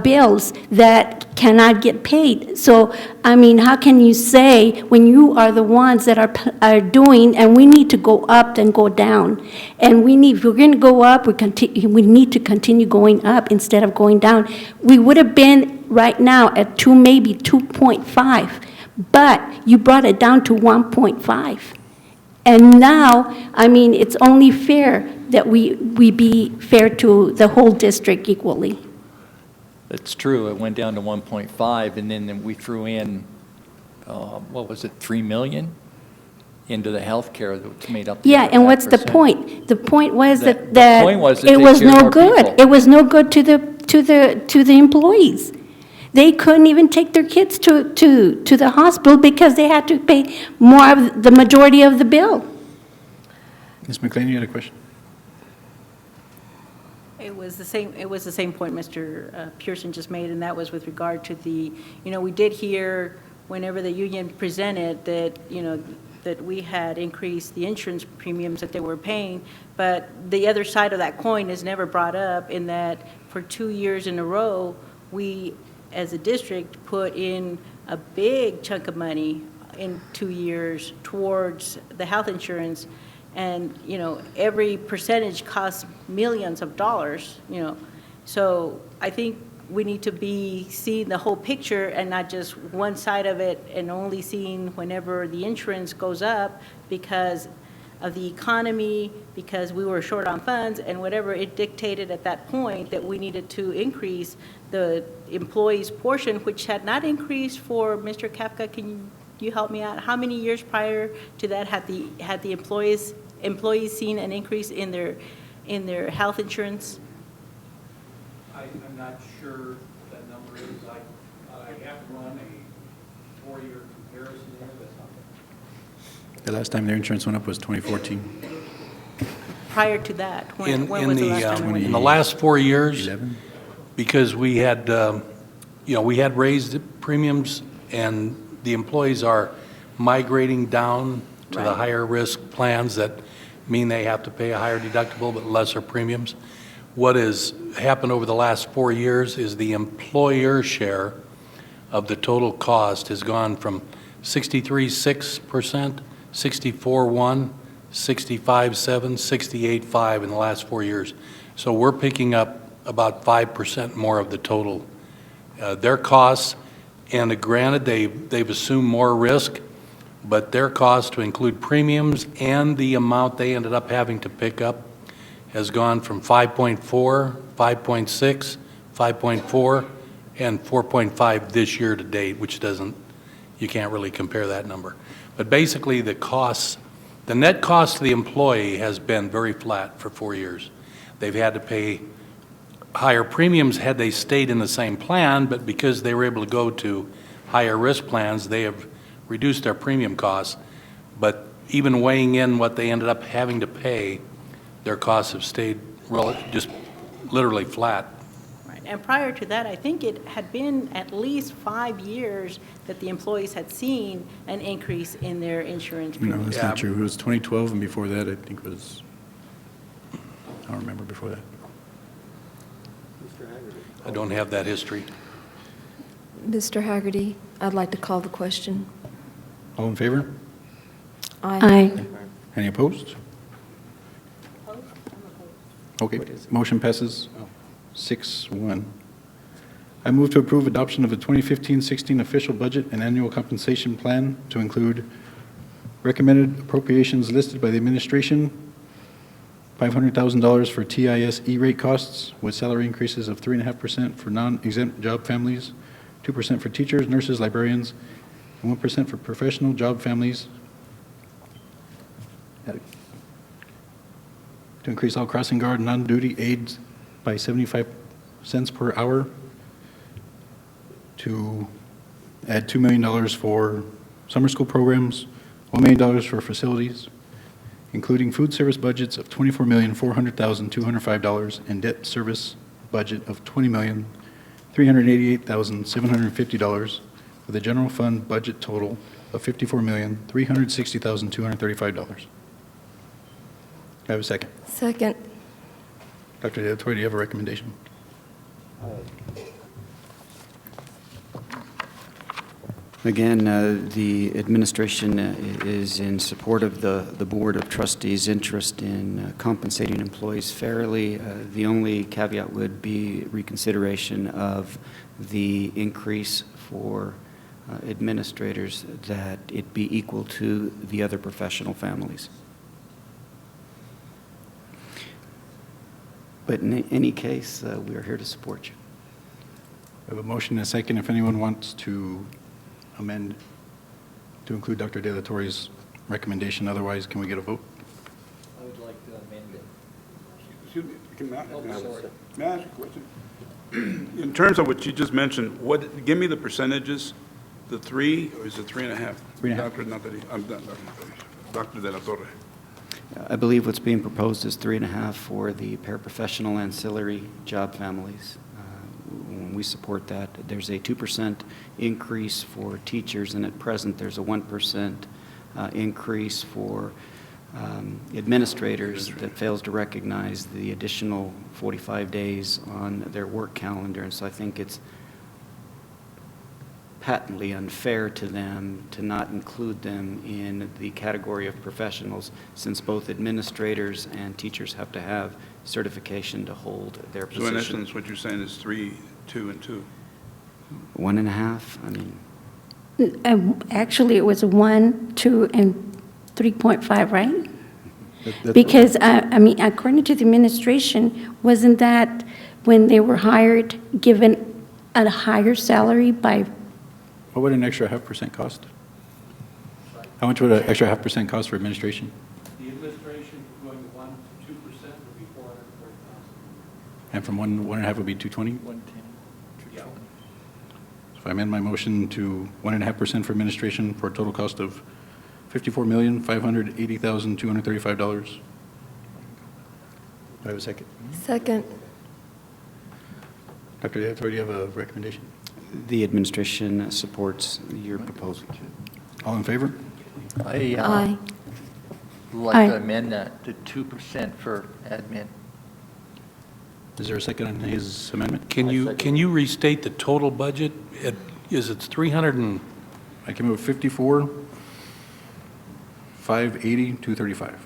bills that cannot get paid. So, I mean, how can you say when you are the ones that are doing, and we need to go up and go down. And if we're going to go up, we need to continue going up instead of going down. We would have been right now at 2, maybe 2.5, but you brought it down to 1.5. And now, I mean, it's only fair that we be fair to the whole district equally. That's true. It went down to 1.5, and then we threw in, what was it, 3 million into the health care that's made up. Yeah, and what's the point? The point was that it was no good. People. It was no good to the employees. They couldn't even take their kids to the hospital because they had to pay more of the majority of the bill. Ms. McLean, you had a question? It was the same point Mr. Pearson just made, and that was with regard to the, we did hear whenever the union presented that, that we had increased the insurance premiums that they were paying, but the other side of that coin is never brought up in that for 2 years in a row, we, as a district, put in a big chunk of money in 2 years towards the health insurance. And, every percentage costs millions of dollars, So I think we need to be seeing the whole picture and not just one side of it and only seeing whenever the insurance goes up, because of the economy, because we were short on funds and whatever it dictated at that point that we needed to increase the employees' portion, which had not increased for, Mr. Kafka, can you help me out? How many years prior to that had the employees seen an increase in their health insurance? I'm not sure what that number is. I have to run a 4-year comparison there. The last time their insurance went up was 2014. Prior to that, when was the last time? In the last 4 years, because we had, we had raised premiums, and the employees are migrating down to the higher risk plans that mean they have to pay a higher deductible but lesser premiums. What has happened over the last 4 years is the employer share of the total cost has gone from 63.6%, 64.1%, 65.7%, 68.5% in the last 4 years. So we're picking up about 5% more of the total. Their costs, and granted, they've assumed more risk, but their cost to include premiums and the amount they ended up having to pick up has gone from 5.4, 5.6, 5.4, and 4.5 this year to date, which you can't really compare that number. But basically, the net cost to the employee has been very flat for 4 years. They've had to pay higher premiums had they stayed in the same plan, but because they were able to go to higher risk plans, they have reduced their premium costs. But even weighing in what they ended up having to pay, their costs have stayed just literally flat. Right. And prior to that, I think it had been at least 5 years that the employees had seen an increase in their insurance No, premiums. that's not true. It was 2012, and before that, I think was, I don't remember before that. I don't have that history. Mr. Haggerty, I'd like to call the question. All in favor? Aye. Any opposed? Okay, motion passes 6-1. I move to approve adoption of the 2015-16 official budget and annual compensation plan to include recommended appropriations listed by the administration, $500,000 for TIS E-rate costs with salary increases of 3.5% for non-exempt job families, 2% for teachers, nurses, librarians, and 1% for professional job families, to increase all crossing guard and non-duty aides by 75 cents per hour, to add $2 million for summer school programs, $1 million for facilities, including food service budgets of $24,400,205 and debt service budget of $20,388,750 with a general fund budget total of $54,360,235. I have a second. Second. Dr. De La Torre, do you have a recommendation? Again, the administration is in support of the Board of Trustees' interest in compensating employees fairly. The only caveat would be reconsideration of the increase for administrators, that it be equal to the other professional families. But in any case, we are here to support you. We have a motion and a second. If anyone wants to amend to include Dr. De La Torre's recommendation, otherwise, can we get a vote? I would like to amend it. Excuse me, may I sorry. may I ask a question? In terms of what you just mentioned, give me the percentages, the 3, or is it 3.5? 3.5. Dr. De La Torre. I believe what's being proposed is 3.5 for the paraprofessional ancillary job families. We support that. There's a 2% increase for teachers, and at present there's a 1% increase for administrators that fails to recognize the additional 45 days on their work calendar. And so I think it's patently unfair to them to not include them in the category of professionals, since both administrators and teachers have to have certification to hold their position. So in essence, what you're saying is 3, 2, and 2. 1.5, I mean. Actually, it was 1, 2, and 3.5, right? Because, I mean, according to the administration, wasn't that when they were hired, given a higher salary by, What would an extra 0.5% cost? How much would an extra 0.5% cost for administration? The administration going 1 to 2% would be 440,000. And from 1.5 would be 220? 110. Yeah. So if I amend my motion to 1.5% for administration for a total cost of $54,580,235. Do I have a second? Second. Dr. De La Torre, do you have a recommendation? The administration supports your proposal. All in favor? I Aye. like to Aye. amend that to 2% for admin. Is there a second on his amendment? Can you restate the total budget? Is it 300 and, I came up with 54,580,235.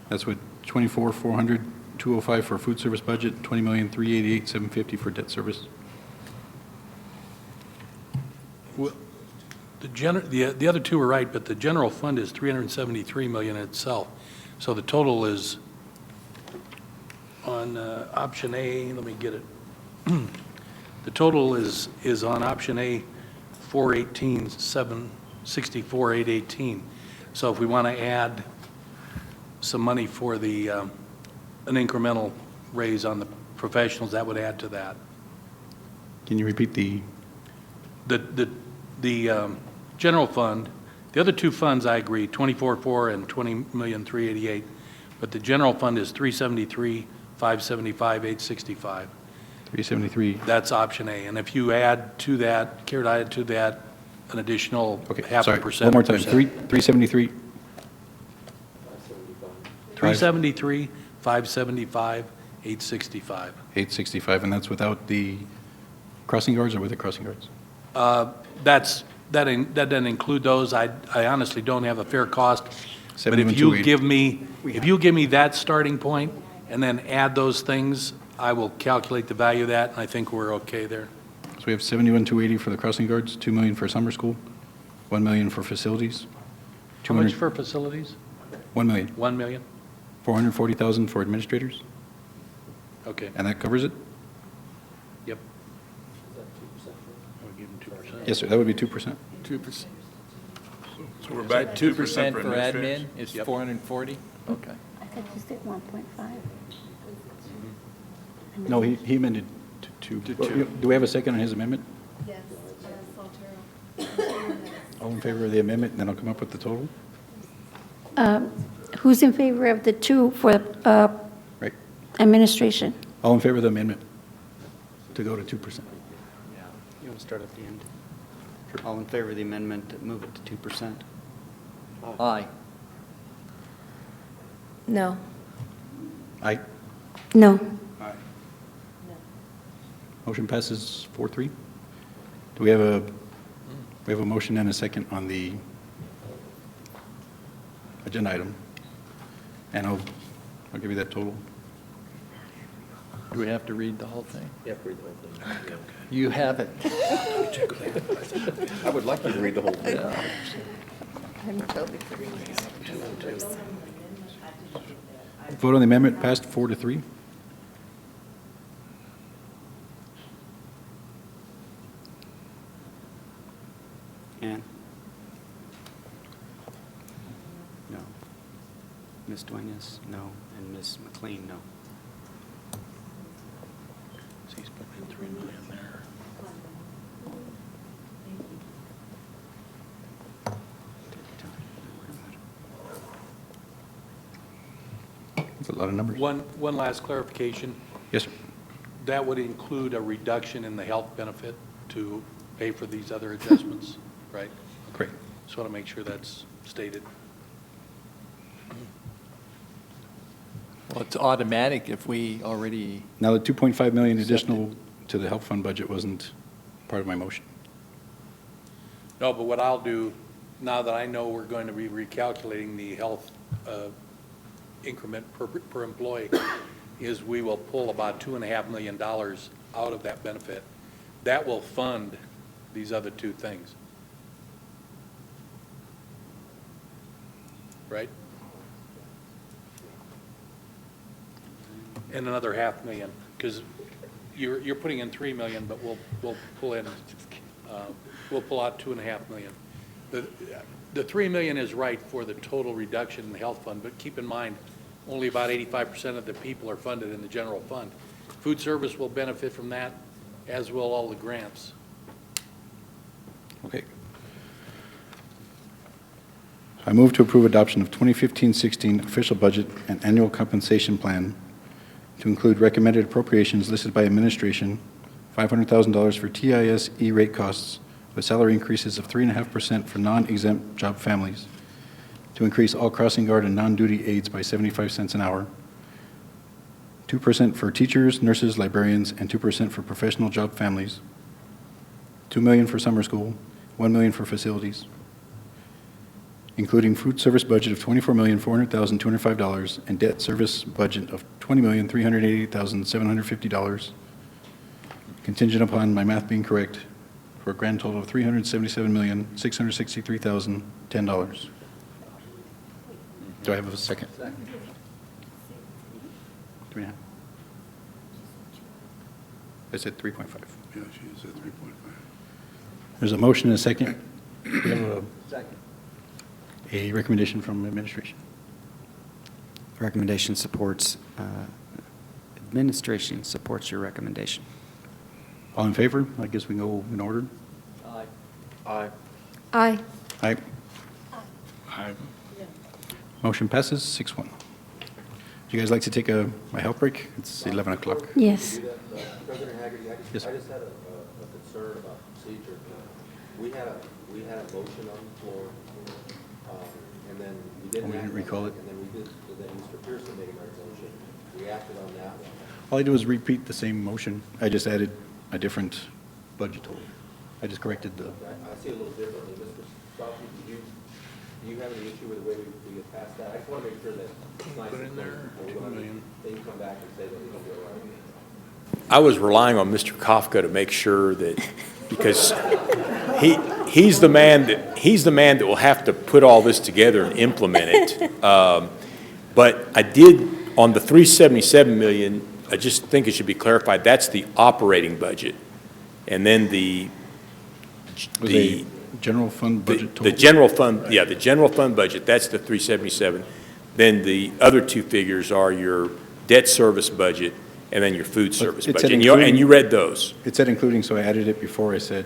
That's with 24,400,205 for food service budget, 20,388,750 for debt service. well, the other two are right, but the general fund is 373 million in itself. So the total is on option A, let me get it. The total is on option A, 418,764,818. So if we want to add some money for the, an incremental raise on the professionals, that would add to that. Can you repeat the? The general fund, the other two funds, I agree, 24.4 and 20,388,000, but the general fund is 373,575,865. 373. That's option A, and if you add to that, Carrot, add to that an additional Okay, 0.5%. sorry, one more time. 373. 373, 575, 865. 865, and that's without the crossing guards or with the crossing guards? That doesn't include those. I honestly don't have a fair cost. But if 71,280. you give me that starting point and then add those things, I will calculate the value of that, and I think we're okay there. So we have 71,280 for the crossing guards, 2 million for summer school, 1 million for facilities. How much for facilities? 1 million. 1 million? 440,000 for administrators, Okay. and that covers it? Yep. I'll give them 2%. Yes, sir, that would be 2%. 2%. So we're back 2% for 2% for administrators? admin is Yep. 440? Okay. I thought you said 1.5. No, he amended to 2. Do we have a second on his amendment? Yes, All in favor of the amendment, and then I'll come up with the total? Who's in favor of the two for Right. administration? All in favor of the amendment to go to 2%? You want to start at the end? All in favor of the amendment, move it to 2%? Aye. No. Aye. No. Aye. Motion passes 4-3. Do we have a motion and a second on the agenda item? And I'll give you that total. Do we have to read the whole thing? You have to read the whole thing. You have it. I would like you to read the whole thing. I'm totally free. Vote on the amendment passed 4-3. Ann? No. Ms. Duenas? No. And Ms. McLean? No. So he's putting in 3 million there. That's a lot of numbers. One last clarification. Yes, sir. That would include a reduction in the health benefit to pay for these other adjustments, right? Great. Just want to make sure that's stated. Well, it's automatic if we already, Now, the 2.5 million additional to the health fund budget wasn't part of my motion. No, but what I'll do, now that I know we're going to be recalculating the health increment per employee, is we will pull about $2.5 million out of that benefit. That will fund these other two things. Right? and another 500,000, because you're putting in 3 million, but we'll pull in, we'll pull out 2.5 million. The 3 million is right for the total reduction in the health fund, but keep in mind, only about 85% of the people are funded in the general fund. Food service will benefit from that, as will all the grants. Okay. I move to approve adoption of 2015-16 official budget and annual compensation plan to include recommended appropriations listed by administration, $500,000 for TIS E-rate costs with salary increases of 3.5% for non-exempt job families, to increase all crossing guard and non-duty aides by 75 cents an hour, 2% for teachers, nurses, librarians, and 2% for professional job families, $2 million for summer school, $1 million for facilities, including food service budget of $24,400,205 and debt service budget of $20,388,750, contingent upon my math being correct, for a grand total of $377,663,010. Do I have a second? 3.5. I said 3.5. Yeah, she said 3.5. There's a motion and a second. Do we have Second. a recommendation from administration? Recommendation supports, administration supports your recommendation. All in favor? I guess we can go in order. Aye. Aye. Aye. Aye. Aye. Motion passes 6-1. Would you guys like to take a health break? It's 11 o'clock. Yes. President Hagerty, Yes, sir. I just had a concern about procedure. We had a motion on the floor, and then we didn't. We didn't recall it. And then Mr. Pearson made another motion. We acted on that one. All I did was repeat the same motion. I just added a different budget total. I just corrected the. I see it a little differently. Mr. Stoffy, do you have any issue with the way we get past that? I just want to make sure that it's nice and clear before we go on. Then you come back and say that we don't do it right. I was relying on Mr. Kafka to make sure that, because he's the man that will have to put all this together and implement it. But I did, on the 377 million, I just think it should be clarified, that's the operating budget. And then the general fund budget total? The general fund, yeah, the general fund budget, that's the 377. Then the other two figures are your debt service budget and then your food service budget. And you read those. It said including, so I added it before I said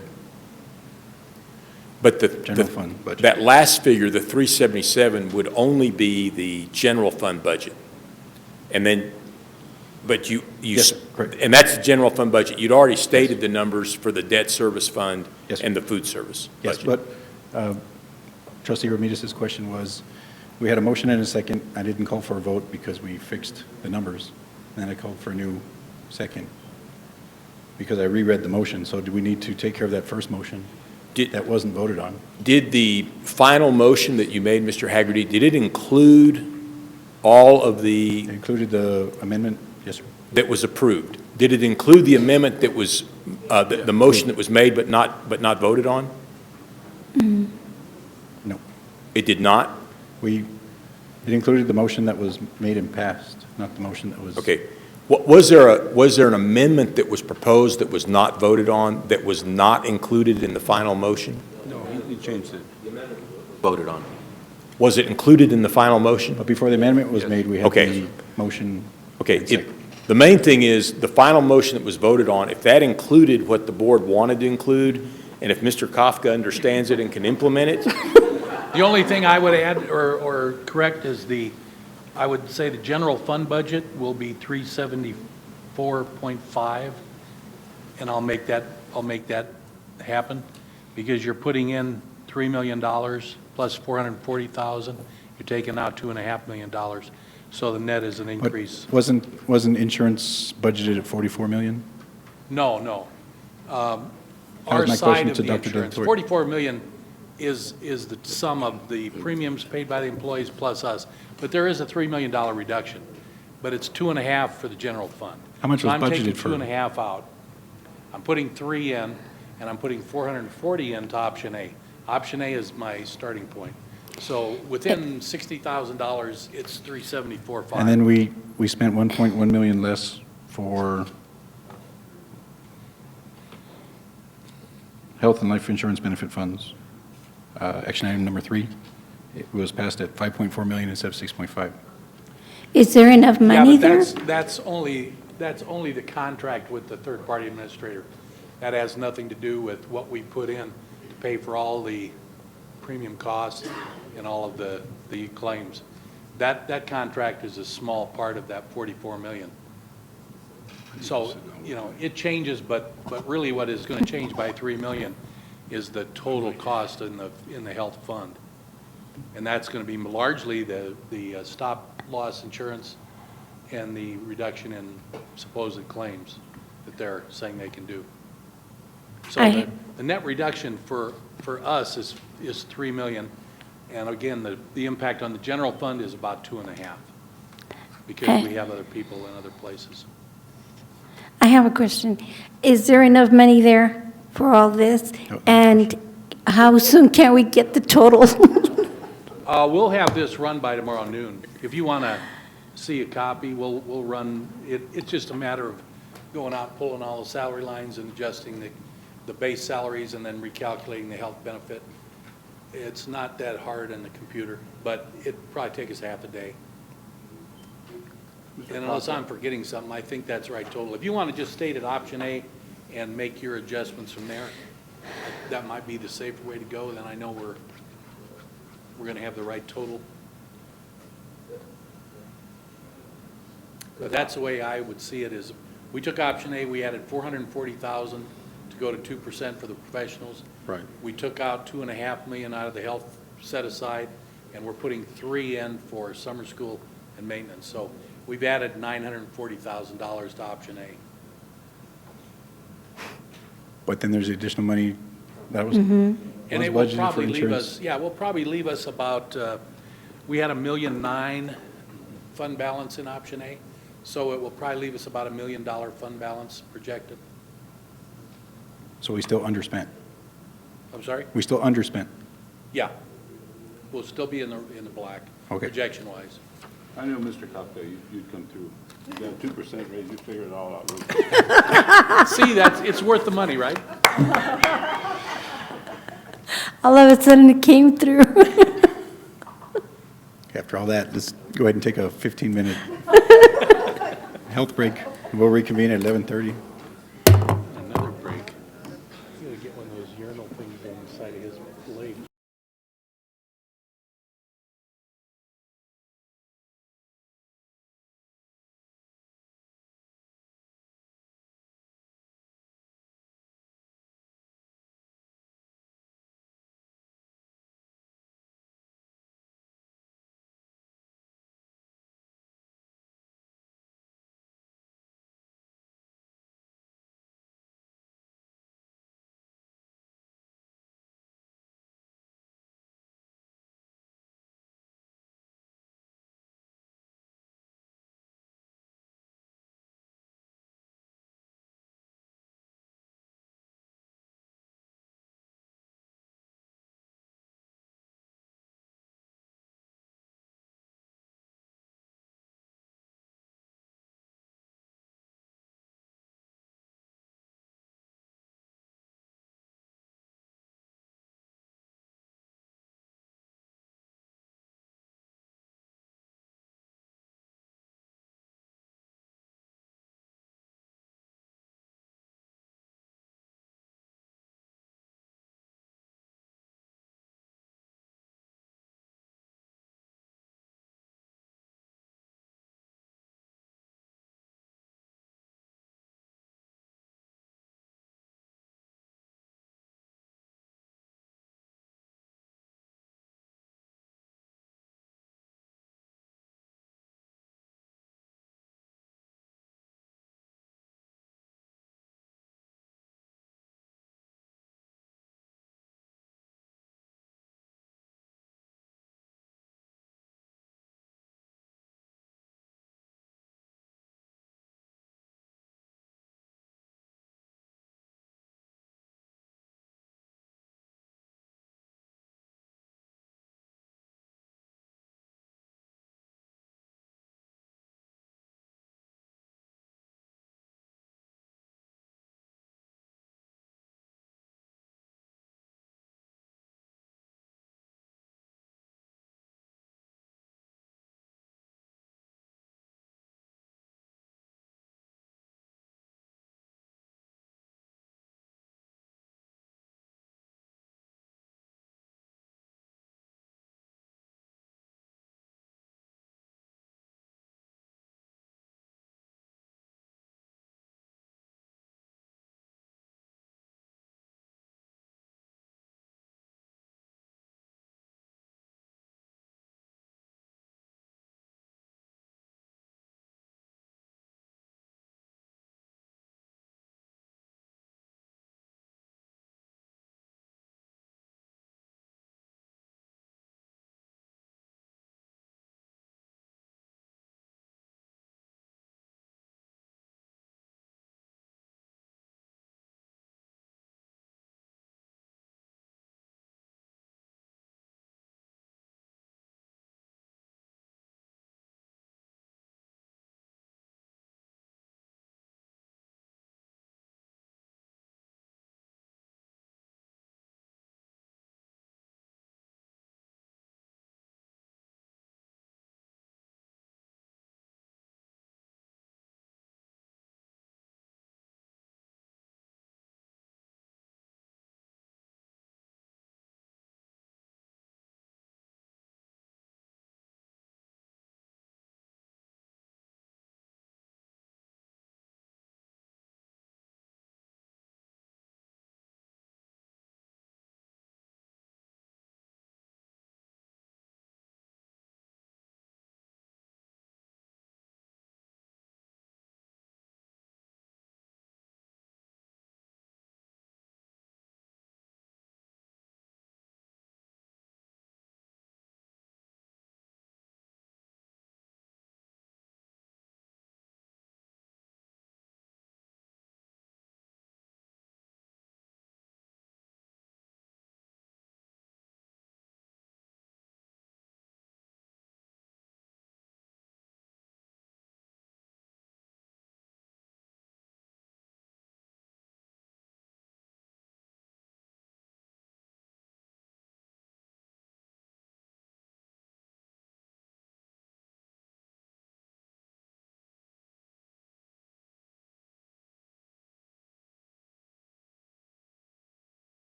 but general fund budget. That last figure, the 377, would only be the general fund budget. And then, but Yes, correct. and that's the general fund budget. You'd already stated the numbers for the debt service fund and the food service budget. Yes, but Trustee Ramirez's question was, we had a motion and a second. I didn't call for a vote because we fixed the numbers. Then I called for a new second because I reread the motion. So do we need to take care of that first motion that wasn't voted on? Did the final motion that you made, Mr. Hagerty, did it include all of the... It included the amendment, yes, sir. That was approved? Did it include the amendment that was, the motion that was made but not voted on? No. It did not? It included the motion that was made and passed, not the motion that was... Okay. Was there an amendment that was proposed that was not voted on, that was not included in the final motion? No, he changed it. The amendment was voted on. Was it included in the final motion? But before the amendment was made, we had the motion. Okay. The main thing is, the final motion that was voted on, if that included what the board wanted to include, and if Mr. Kafka understands it and can implement it. The only thing I would add or correct is I would say the general fund budget will be 374.5, and I'll make that happen, because you're putting in $3 million plus $440,000. You're taking out $2.5 million. So the net is an increase. But wasn't insurance budgeted at $44 million? No. Our my side question of to the Dr. insurance, Delatour. $44 million is the sum of the premiums paid by the employees plus us. But there is a $3 million reduction. But it's 2.5 for the general fund. How much was budgeted for? So I'm taking 2.5 out. I'm putting 3 in, and I'm putting 440 into option A. Option A is my starting point. So within $60,000, it's 374.5. And then we spent 1.1 million less for health and life insurance benefit funds. Action item number 3, it was passed at 5.4 million instead of 6.5. Is there enough money there? Yeah, but that's only the contract with the third-party administrator. That has nothing to do with what we put in to pay for all the premium costs and all of the claims. That contract is a small part of that 44 million. So, you know, it changes, but really what is going to change by 3 million is the total cost in the health fund. And that's going to be largely the stop-loss insurance and the reduction in supposed claims that they're saying they can do. So the net reduction for us is 3 million. And again, the impact on the general fund is about 2.5 because we have other people in other places. I have a question. Is there enough money there for all this? And how soon can we get the total? We'll have this run by tomorrow noon. If you want to see a copy, we'll run it. It's just a matter of going out, pulling all the salary lines and adjusting the base salaries and then recalculating the health benefit. It's not that hard on the computer, but it'd probably take us half a day. And unless I'm forgetting something, I think that's the right total. If you want to just state it option A and make your adjustments from there, that might be the safer way to go. Then I know we're going to have the right total. But that's the way I would see it is we took option A, we added 440,000 to go to 2% for the professionals. Right. We took out 2.5 million out of the health set aside, and we're putting 3 in for summer school and maintenance. So we've added $940,000 to option A. But then there's additional money that was, Mm-hmm. And was it will budgeted for probably leave insurance. us, we'll probably leave us about, we had $1.9 million fund balance in option A, so it will probably leave us about $1 million fund balance projected. So we still underspent. I'm sorry? We still underspent. Yeah. We'll still be in the black, Okay. projection-wise. I knew Mr. Costello, you'd come through. You got a 2% raise, you figured it all out. See, it's worth the money, right? All of a sudden it came through. After all that, let's go ahead and take a 15-minute health break. We'll reconvene at 11:30. Another break. You gotta get one of those urinal things on the side of his leg.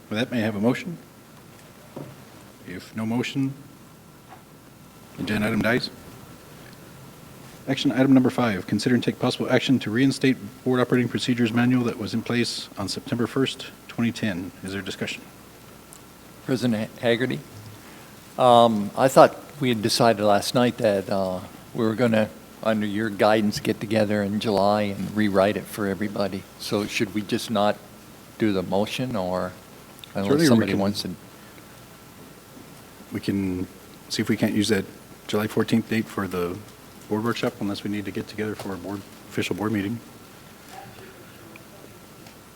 With that, may I have a motion? If no motion, agenda item dies. Action item number 5, consider and take possible action to reinstate Board Operating Procedures Manual that was in place on September 1st, 2010. Is there discussion? President Haggerty, I thought we had decided last night that we were going to, under your guidance, get together in July and rewrite it for everybody. So should we just not do the motion, or Certainly, unless or somebody wants to? We can see if we can't use that July 14th date for the board workshop unless we need to get together for a official board meeting.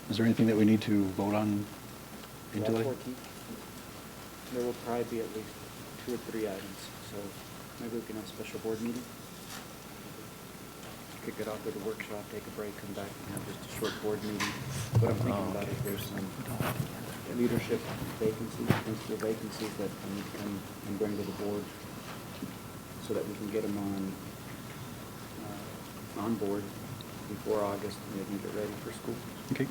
Is there anything that we need to vote on in July? There will probably be at least 2 or 3 items, so maybe we can have a special board meeting. Kick it off with a workshop, take a break, come back and have just a short board meeting. What I'm thinking about is there's some leadership vacancies, principal vacancies that I need to come and bring to the board so that we can get them on board before August and they can get ready for school. Okay.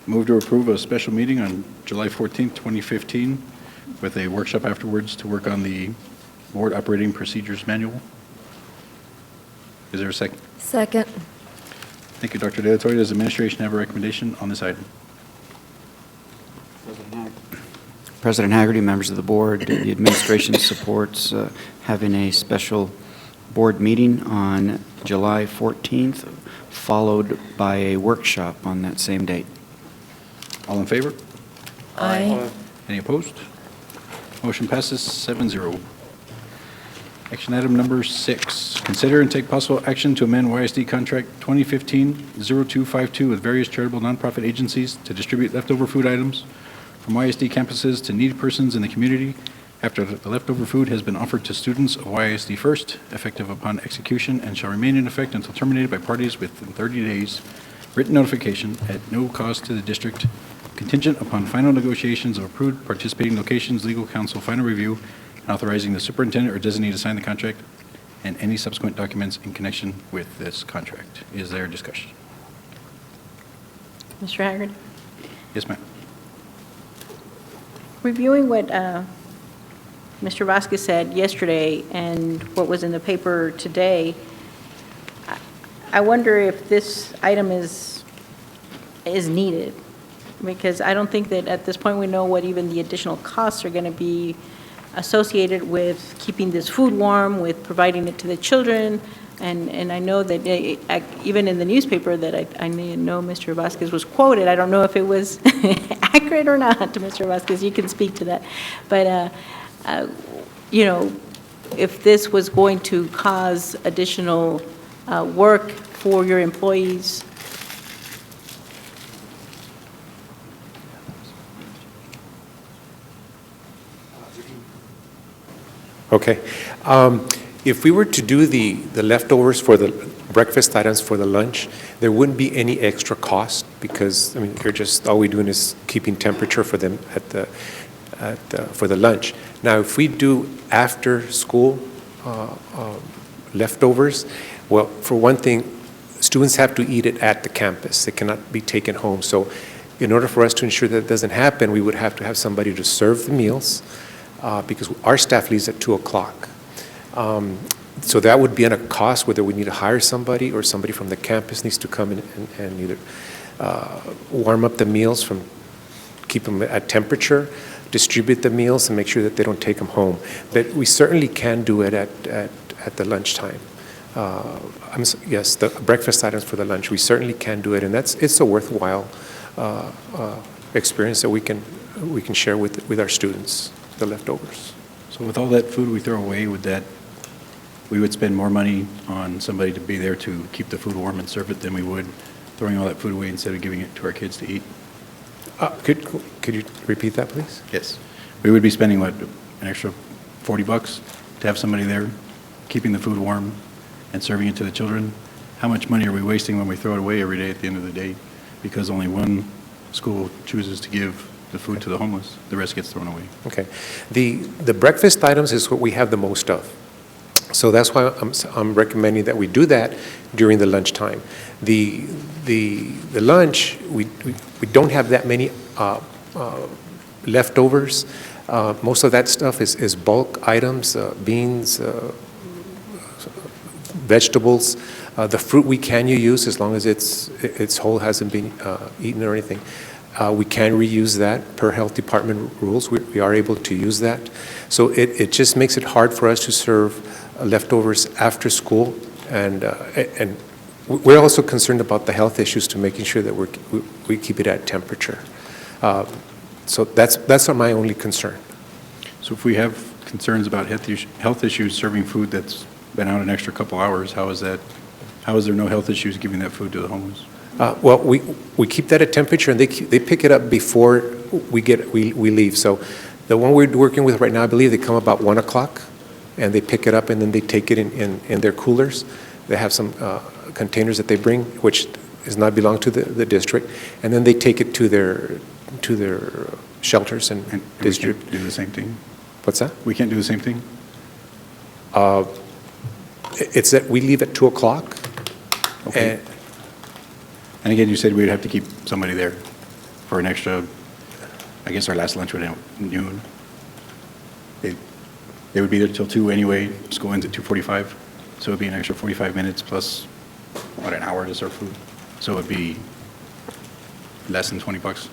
Move to approve a special meeting on July 14th, 2015, with a workshop afterwards to work on the Board Operating Procedures Manual. Is there a second? Second. Thank you, Dr. De La Torre. Does the administration have a recommendation on this item? President Haggerty, members of the board, the administration supports having a special board meeting on July 14th, followed by a workshop on that same date. All in favor? Aye. Any opposed? Motion passes 7-0. Action item number 6, consider and take possible action to amend YSD contract 2015-0252 with various charitable nonprofit agencies to distribute leftover food items from YSD campuses to needy persons in the community after the leftover food has been offered to students of YSD First, effective upon execution, and shall remain in effect until terminated by parties within 30 days. Written notification at no cost to the district, contingent upon final negotiations of approved participating locations, legal counsel, final review, and authorizing the superintendent or designee to sign the contract, and any subsequent documents in connection with this contract. Is there discussion? Mr. Haggard? Yes, ma'am. Reviewing what Mr. Vasquez said yesterday and what was in the paper today, I wonder if this item is needed, because I don't think that at this point we know what even the additional costs are going to be associated with keeping this food warm, with providing it to the children. And I know that even in the newspaper that I know Mr. Vasquez was quoted, I don't know if it was accurate or not, Mr. Vasquez, you can speak to that. But, you know, if this was going to cause additional work for your employees. Okay. If we were to do the leftovers for the breakfast items for the lunch, there wouldn't be any extra cost because, I mean, you're just, all we're doing is keeping temperature for them for the lunch. Now, if we do after school leftovers, well, for one thing, students have to eat it at the campus. It cannot be taken home. So in order for us to ensure that doesn't happen, we would have to have somebody to serve the meals because our staff leaves at 2 o'clock. So that would be at a cost, whether we need to hire somebody or somebody from the campus needs to come in and either warm up the meals, keep them at temperature, distribute the meals, and make sure that they don't take them home. But we certainly can do it at the lunchtime. Yes, the breakfast items for the lunch, we certainly can do it, and it's a worthwhile experience that we can share with our students, the leftovers. So with all that food we throw away, we would spend more money on somebody to be there to keep the food warm and serve it than we would throwing all that food away instead of giving it to our kids to eat? Could you repeat that, please? Yes. We would be spending, what, an extra $40 to have somebody there keeping the food warm and serving it to the children? How much money are we wasting when we throw it away every day at the end of the day because only one school chooses to give the food to the homeless? The rest gets thrown away. Okay. The breakfast items is what we have the most of. So that's why I'm recommending that we do that during the lunchtime. The lunch, we don't have that many leftovers. Most of that stuff is bulk items, beans, vegetables. The fruit we can use as long as it's whole, hasn't been eaten or anything. We can reuse that per health department rules. We are able to use that. So it just makes it hard for us to serve leftovers after school. And we're also concerned about the health issues to making sure that we keep it at temperature. So that's my only concern. So if we have concerns about health issues serving food that's been out an extra couple hours, how is there no health issues giving that food to the homeless? Well, we keep that at temperature, and they pick it up before we leave. So the one we're working with right now, I believe they come about 1 o'clock, and they pick it up, and then they take it in their coolers. They have some containers that they bring, which does not belong to the district, and then they take it to their shelters and distribute. We can't do the same thing? What's that? We can't do the same thing? It's that we leave at 2 o'clock. Okay. And again, you said we'd have to keep somebody there for an extra, I guess our last lunch would end at noon. They would be there till 2 anyway, school ends at 2:45, so it'd be an extra 45 minutes plus, what, an hour to serve food? So it'd be less than $20.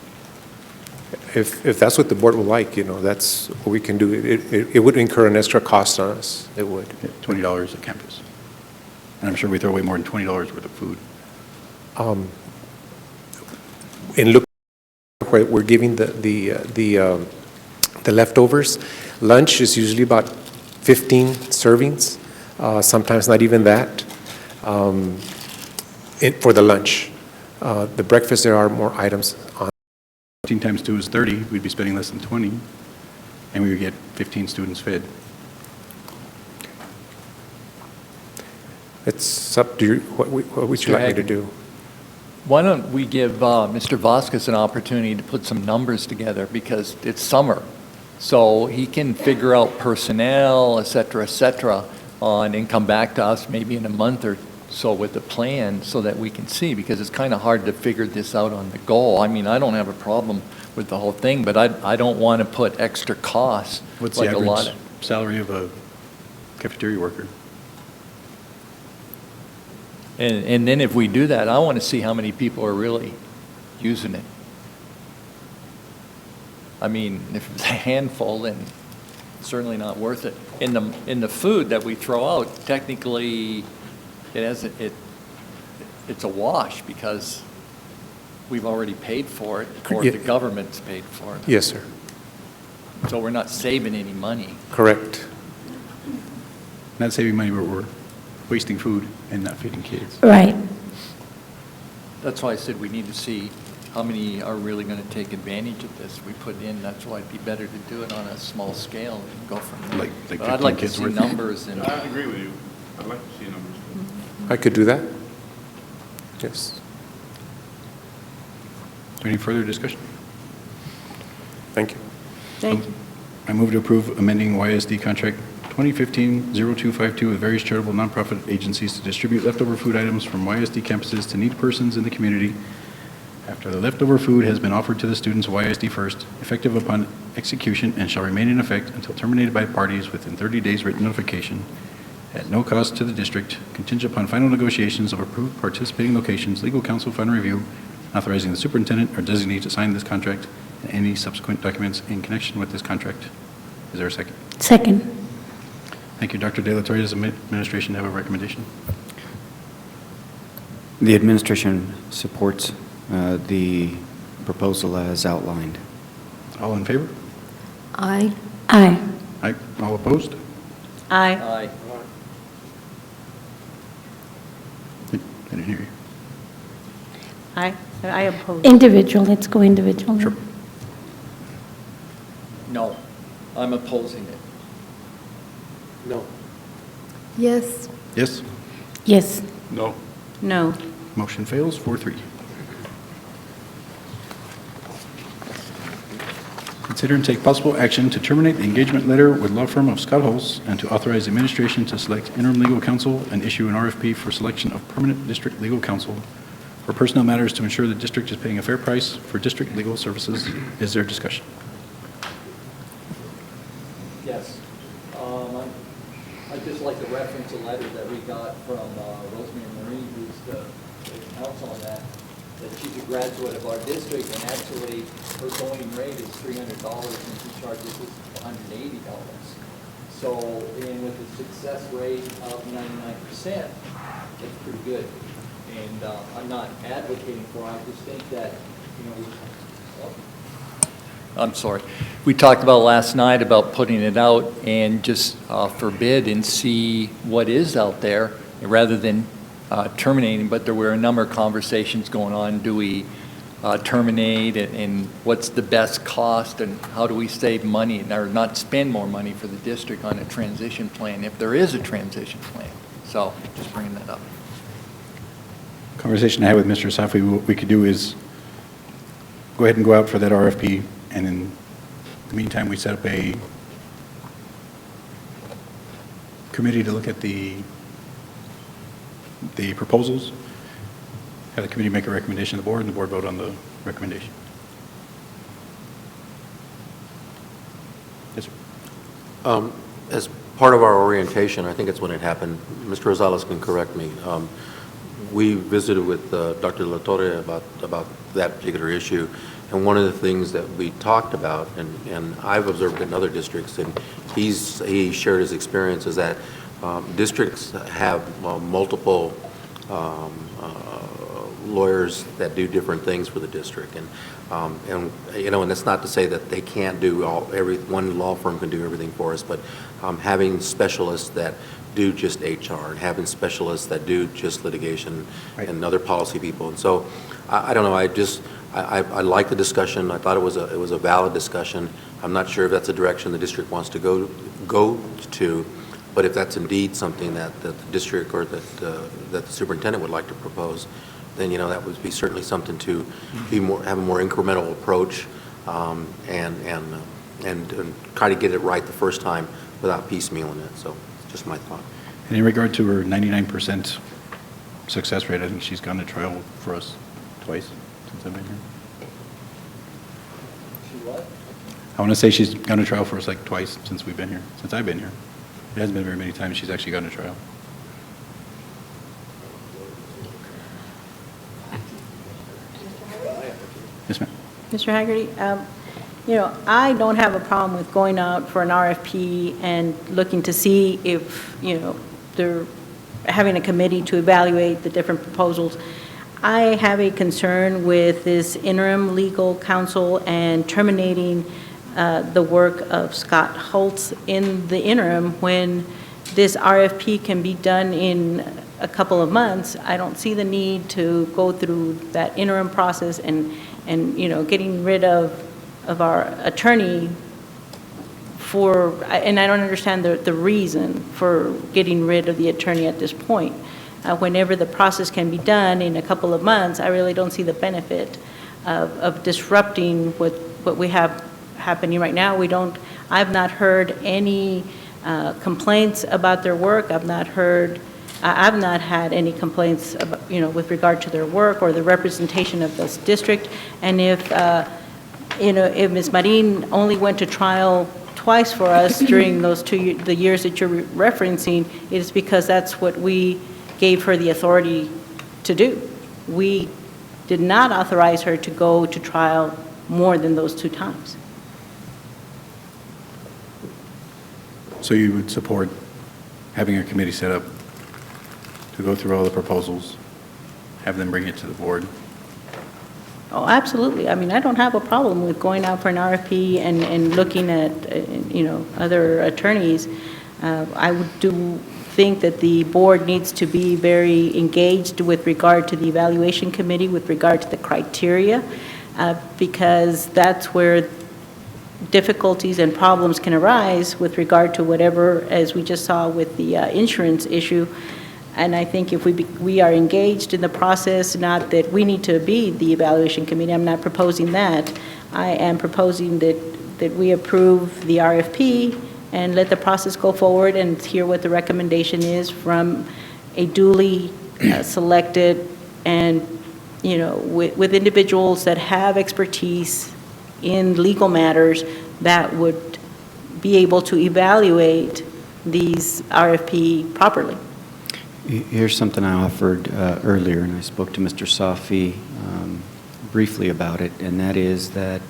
If that's what the board would like, that's what we can do. It would incur an extra cost on us. It would. Yeah, $20 a campus. And I'm sure we throw away more than $20 worth of food. In look where we're giving the leftovers, lunch is usually about 15 servings, sometimes not even that, for the lunch. The breakfast, there are more items on. 15 times 2 is 30, we'd be spending less than 20, and we would get 15 students fed. It's up to you. What would you like me to do? Why don't we give Mr. Vasquez an opportunity to put some numbers together, because it's summer, so he can figure out personnel, et cetera, and come back to us maybe in a month or so with a plan so that we can see, because it's kind of hard to figure this out on the go. I mean, I don't have a problem with the whole thing, but I don't want to put extra costs. What's like the a lot average salary of a cafeteria worker? And then if we do that, I want to see how many people are really using it. I mean, if it's a handful, then it's certainly not worth it. In the food that we throw out, technically, it's a wash, because we've already paid for it, or the government's paid for it. Yes, sir. So we're not saving any money. Correct. Not saving money, but we're wasting food and not feeding kids. Right. That's why I said we need to see how many are really going to take advantage of this. We put in, that's why it'd be better to do it on a small scale and go from there. Like But I'd 15 like to kids see worth? numbers. And I agree with you. I'd like to see numbers. I could do that. Yes. Is there any further discussion? Thank you. Thank you. I move to approve amending YSD contract 2015-0252 with various charitable nonprofit agencies to distribute leftover food items from YSD campuses to needy persons in the community after the leftover food has been offered to the students of YSD First, effective upon execution, and shall remain in effect until terminated by parties within 30 days written notification at no cost to the district, contingent upon final negotiations of approved participating locations, legal counsel, final review, authorizing the superintendent or designee to sign this contract and any subsequent documents in connection with this contract. Is there a second? Second. Thank you. Dr. De La Torre, does the administration have a recommendation? The administration supports the proposal as outlined. All in favor? Aye. Aye. Aye. All opposed? Aye. Aye. I didn't hear you. Aye. I oppose. Individual, let's go individual. Sure. no, I'm opposing it. No. Yes. Yes? Yes. No. No. Motion fails, 4-3. Consider and take possible action to terminate the engagement letter with law firm of Scott Hulse and to authorize the administration to select interim legal counsel and issue an RFP for selection of permanent district legal counsel for or personnel matters to ensure the district is paying a fair price for district legal services. Is there discussion? Yes. I'd just like to reference a letter that we got from Rosemary Marie, who's the counsel on that she's a graduate of our district, and actually her going rate is $300 and she charges us $180. So, and with a success rate of 99%, it's pretty good. And I'm not advocating for it, I just think that, I'm sorry. We talked about last night about putting it out and just for bid and see what is out there rather than terminating, but there were a number of conversations going on. Do we terminate and what's the best cost and how do we save money or not spend more money for the district on a transition plan if there is a transition plan? So just bringing that up. Conversation I had with Mr. Safi, what we could do is go ahead and go out for that RFP, and in the meantime, we set up a committee to look at the proposals, have the committee make a recommendation to the board, and the board vote on the recommendation. Yes, sir. As part of our orientation, I think it's when it happened, Mr. Rosales can correct me, we visited with Dr. De La Torre about that particular issue, and one of the things that we talked about, and I've observed in other districts, and he shared his experience, is that districts have multiple lawyers that do different things for the district, and it's not to say that they can't do one law firm can do everything for us, but having specialists that do just HR and having specialists that do just litigation and other policy people. And so I don't know, I like the discussion. I thought it was a valid discussion. I'm not sure if that's a direction the district wants to go to, but if that's indeed something that the district or that the superintendent would like to propose, then that would be certainly something to have a more incremental approach and try to get it right the first time without piecemealing it. So just my thought. And in regard to her 99% success rate, I think she's gone to trial for us twice since I've been here. She what? I want to say she's gone to trial for us like twice since we've been here, since I've been here. It hasn't been very many times she's actually gone to trial. Yes, ma'am. Mr. Haggerty, I don't have a problem with going out for an RFP and looking to see if, they're having a committee to evaluate the different proposals. I have a concern with this interim legal counsel and terminating the work of Scott Holtz in the interim when this RFP can be done in a couple of months. I don't see the need to go through that interim process and getting rid of our attorney and I don't understand the reason for getting rid of the attorney at this point. Whenever the process can be done in a couple of months, I really don't see the benefit of disrupting what we have happening right now. I've not heard any complaints about their work. I've not had any complaints about, with regard to their work or the representation of this district. And if Ms. Marin only went to trial twice for us during the years that you're referencing, it is because that's what we gave her the authority to do. We did not authorize her to go to trial more than those 2 times. So you would support having a committee set up to go through all the proposals, have them bring it to the board? Oh, absolutely. I mean, I don't have a problem with going out for an RFP and looking at, other attorneys. I do think that the board needs to be very engaged with regard to the evaluation committee, with regard to the criteria, because that's where difficulties and problems can arise with regard to whatever, as we just saw with the insurance issue. And I think if we are engaged in the process, not that we need to be the evaluation committee, I'm not proposing that. I am proposing that we approve the RFP and let the process go forward and hear what the recommendation is from a duly selected and with individuals that have expertise in legal matters that would be able to evaluate these RFP properly. Here's something I offered earlier, and I spoke to Mr. Safi briefly about it, and that is that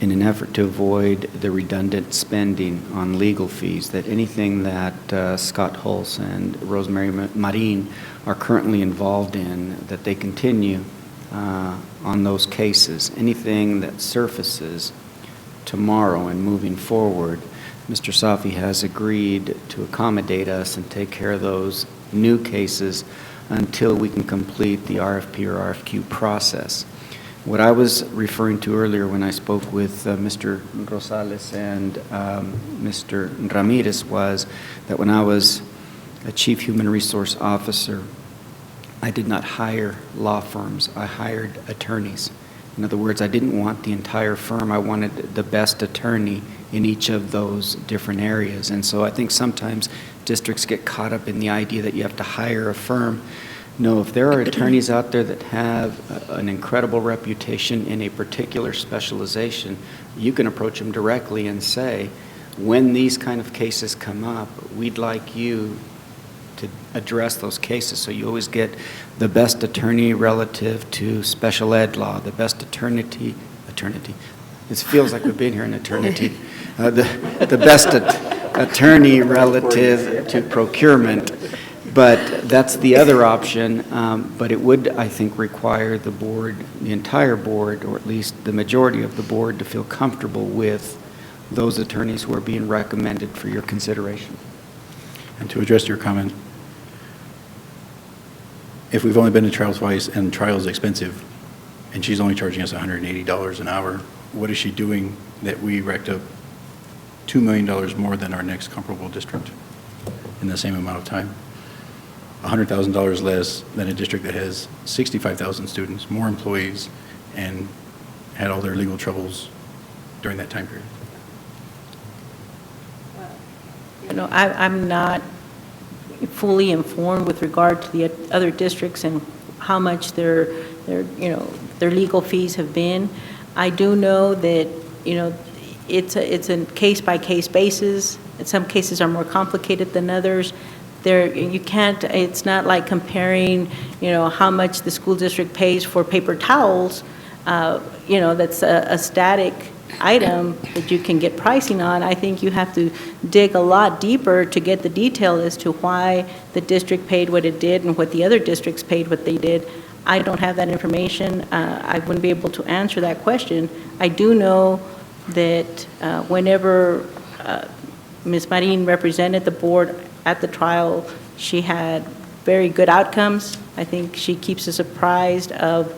in an effort to avoid the redundant spending on legal fees, that anything that Scott Hulse and Rosemary Marin are currently involved in, that they continue on those cases. Anything that surfaces tomorrow and moving forward, Mr. Safi has agreed to accommodate us and take care of those new cases until we can complete the RFP or RFQ process. What I was referring to earlier when I spoke with Mr. Rosales and Mr. Ramirez was that when I was a Chief Human Resource Officer, I did not hire law firms. I hired attorneys. In other words, I didn't want the entire firm. I wanted the best attorney in each of those different areas. And so I think sometimes districts get caught up in the idea that you have to hire a firm. No, if there are attorneys out there that have an incredible reputation in a particular specialization, you can approach them directly and say, when these kind of cases come up, we'd like you to address those cases. So you always get the best attorney relative to special ed law, the best eternity. It feels like we've been here an eternity. The best attorney relative to procurement. But that's the other option, but it would, I think, require the board, the entire board, or at least the majority of the board, to feel comfortable with those attorneys who are being recommended for your consideration. And to address your comment, if we've only been to trial twice and trial is expensive, and she's only charging us $180 an hour, what is she doing that we racked up $2 million more than our next comparable district in the same amount of time? $100,000 less than a district that has 65,000 students, more employees, and had all their legal troubles during that time period. I'm not fully informed with regard to the other districts and how much their legal fees have been. I do know that, it's a case-by-case basis. Some cases are more complicated than others. It's not like comparing, how much the school district pays for paper towels, that's a static item that you can get pricing on. I think you have to dig a lot deeper to get the detail as to why the district paid what it did and what the other districts paid what they did. I don't have that information. I wouldn't be able to answer that question. I do know that whenever Ms. Marin represented the board at the trial, she had very good outcomes. I think she keeps us apprised of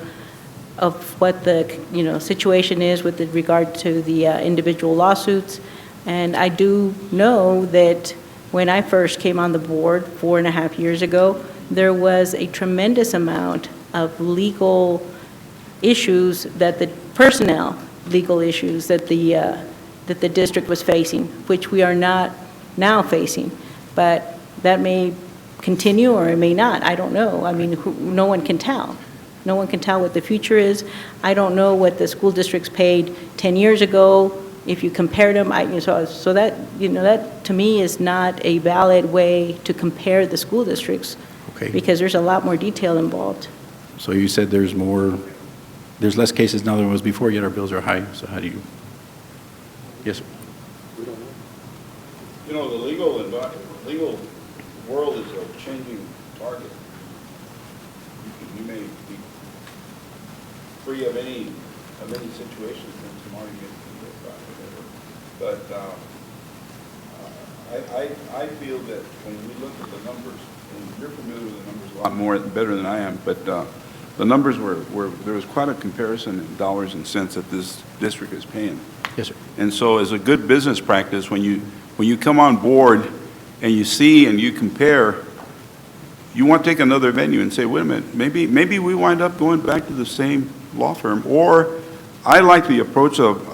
what the situation is with regard to the individual lawsuits. And I do know that when I first came on the board 4.5 years ago, there was a tremendous amount of legal issues that the personnel legal issues that the district was facing, which we are not now facing. But that may continue or it may not. I don't know. I mean, no one can tell. No one can tell what the future is. I don't know what the school districts paid 10 years ago. If you compared them, so that, that to me is not a valid way to compare the school districts. Okay. Because there's a lot more detail involved. So you said there's less cases now than there was before, yet our bills are high. So how do you? Yes, sir. The legal world is a changing target. You may be free of any situations from tomorrow you get about whatever. But I feel that when we look at the numbers, and you're familiar with the numbers a lot more better than I am, but the numbers were there was quite a comparison in dollars and cents that this district is paying. Yes, sir. And so as a good business practice, when you come on board and you see and you compare, you want to take another venue and say, wait a minute, maybe we wind up going back to the same law firm. Or I like the approach of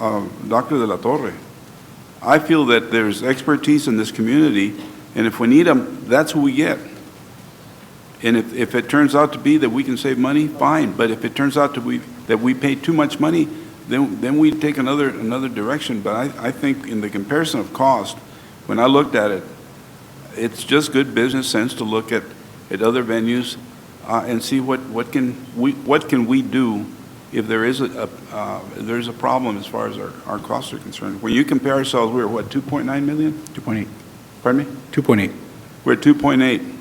Dr. De La Torre. I feel that there's expertise in this community, and if we need them, that's who we get. And if it turns out to be that we can save money, fine, but if it turns out that we pay too much money, then we take another direction. But I think in the comparison of cost, when I looked at it, it's just good business sense to look at other venues and see what can we do if there is there's a problem as far as our costs are concerned. When you compare ourselves, we're what, 2.9 million? 2.8. Pardon me? 2.8. We're at 2.8.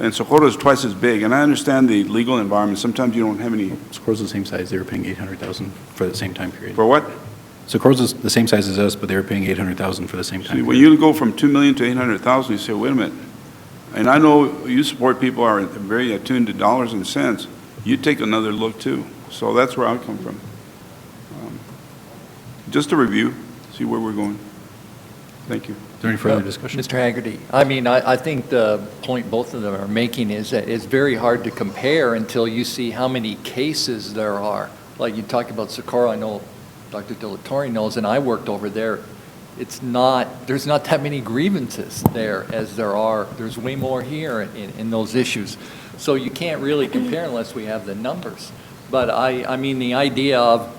And Socorro is twice as big. And I understand the legal environment. Sometimes you don't have any. Socorro's the same size. They were paying $800,000 for the same time period. For what? Socorro's the same size as us, but they were paying $800,000 for the same time See, period. when you go from 2 million to 800,000, you say, wait a minute. And I know you support people are very attuned to dollars and cents. You take another look too. So that's where I come from. Just a review, see where we're going. Thank you. Is there any further discussion? Mr. Haggerty, I mean, I think the point both of them are making is that it's very hard to compare until you see how many cases there are. Like you talk about Socorro, I know Dr. Delatorre knows, and I worked over there. There's not that many grievances there as there are. There's way more here in those issues. So you can't really compare unless we have the numbers. But I mean, the idea of,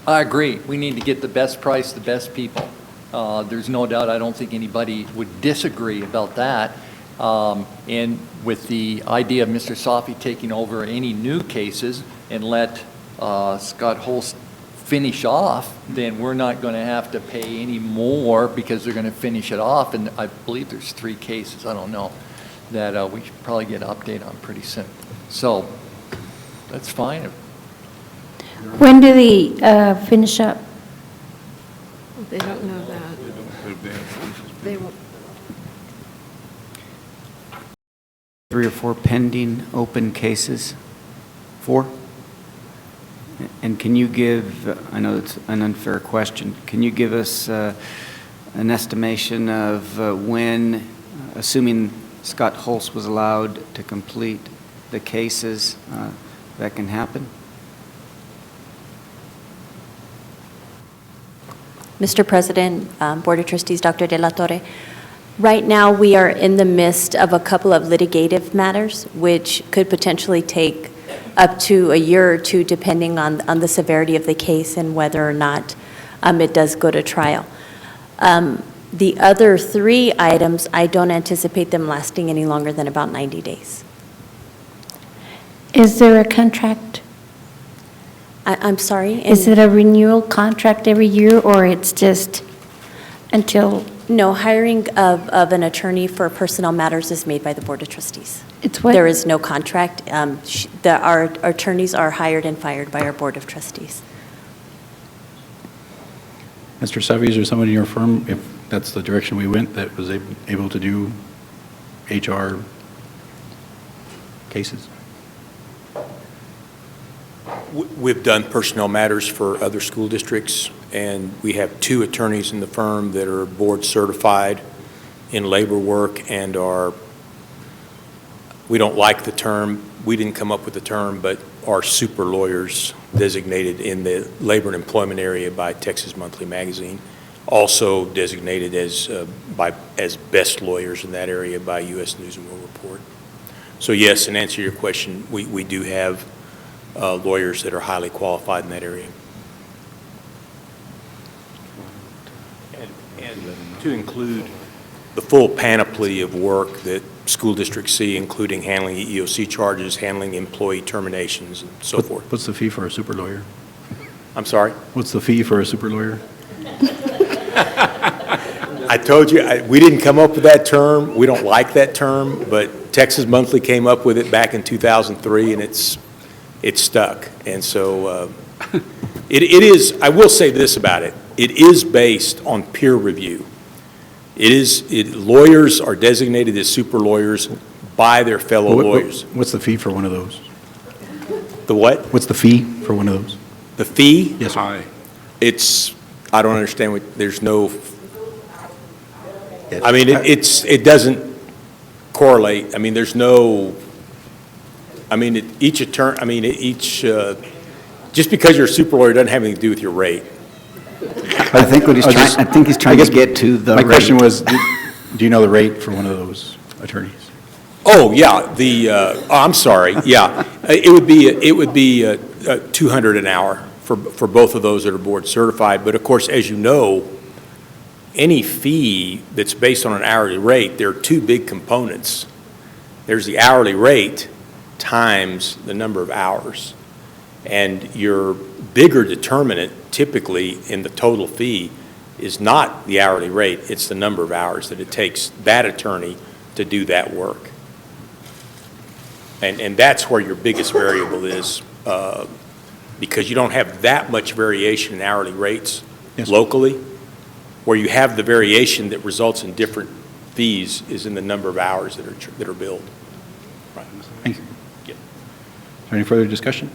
I agree, we need to get the best price, the best people. There's no doubt, I don't think anybody would disagree about that. And with the idea of Mr. Safi taking over any new cases and let Scott Holst finish off, then we're not going to have to pay any more because they're going to finish it off. And I believe there's 3 cases, I don't know, that we should probably get an update on pretty soon. So that's fine. When do they finish up? They don't know that. They won't. 3 or 4 pending open cases? 4? And can you give, I know it's an unfair question, can you give us an estimation of when, assuming Scott Holst was allowed to complete the cases, that can happen? Mr. President, Board of Trustees, Dr. Delatorre, right now we are in the midst of a couple of litigative matters, which could potentially take up to a year or 2, depending on the severity of the case and whether or not it does go to trial. The other 3 items, I don't anticipate them lasting any longer than about 90 days. Is there a contract? I'm sorry? Is it a renewal contract every year, or it's just until? No, hiring of an attorney for personnel matters is made by the Board of Trustees. It's what? There is no contract. Our attorneys are hired and fired by our Board of Trustees. Mr. Savi, is there someone in your firm, if that's the direction we went, that was able to do HR cases? We've done personnel matters for other school districts, and we have 2 attorneys in the firm that are board certified in labor work and are, we don't like the term, we didn't come up with the term, but are super lawyers designated in the labor and employment area by Texas Monthly Magazine, also designated as best lawyers in that area by U.S. News and World Report. So yes, in answer to your question, we do have lawyers that are highly qualified in that area. And to include the full panoply of work that school districts see, including handling EEOC charges, handling employee terminations, and so forth. What's the fee for a super lawyer? I'm sorry? What's the fee for a super lawyer? I told you, we didn't come up with that term. We don't like that term, but Texas Monthly came up with it back in 2003, and it's stuck. And so it is, I will say this about it, it is based on peer review. Lawyers are designated as super lawyers by their fellow lawyers. What's the fee for one of those? The what? What's the fee for one of those? The fee? Yes, sir. I don't understand what, there's no, I mean, it doesn't correlate. I mean, there's no, I mean, each just because you're a super lawyer doesn't have anything to do with your rate. I think he's trying to get to the rate. My question was, do you know the rate for one of those attorneys? Oh, yeah, I'm sorry, yeah. It would be 200 an hour for both of those that are board certified. But of course, as you know, any fee that's based on an hourly rate, there are two big components. There's the hourly rate times the number of hours. And your bigger determinant typically in the total fee is not the hourly rate, it's the number of hours that it takes that attorney to do that work. And that's where your biggest variable is, because you don't have that much variation in hourly rates locally. Where you have the variation that results in different fees is in the number of hours that are billed. Right. Thank you. Yeah. Is there any further discussion?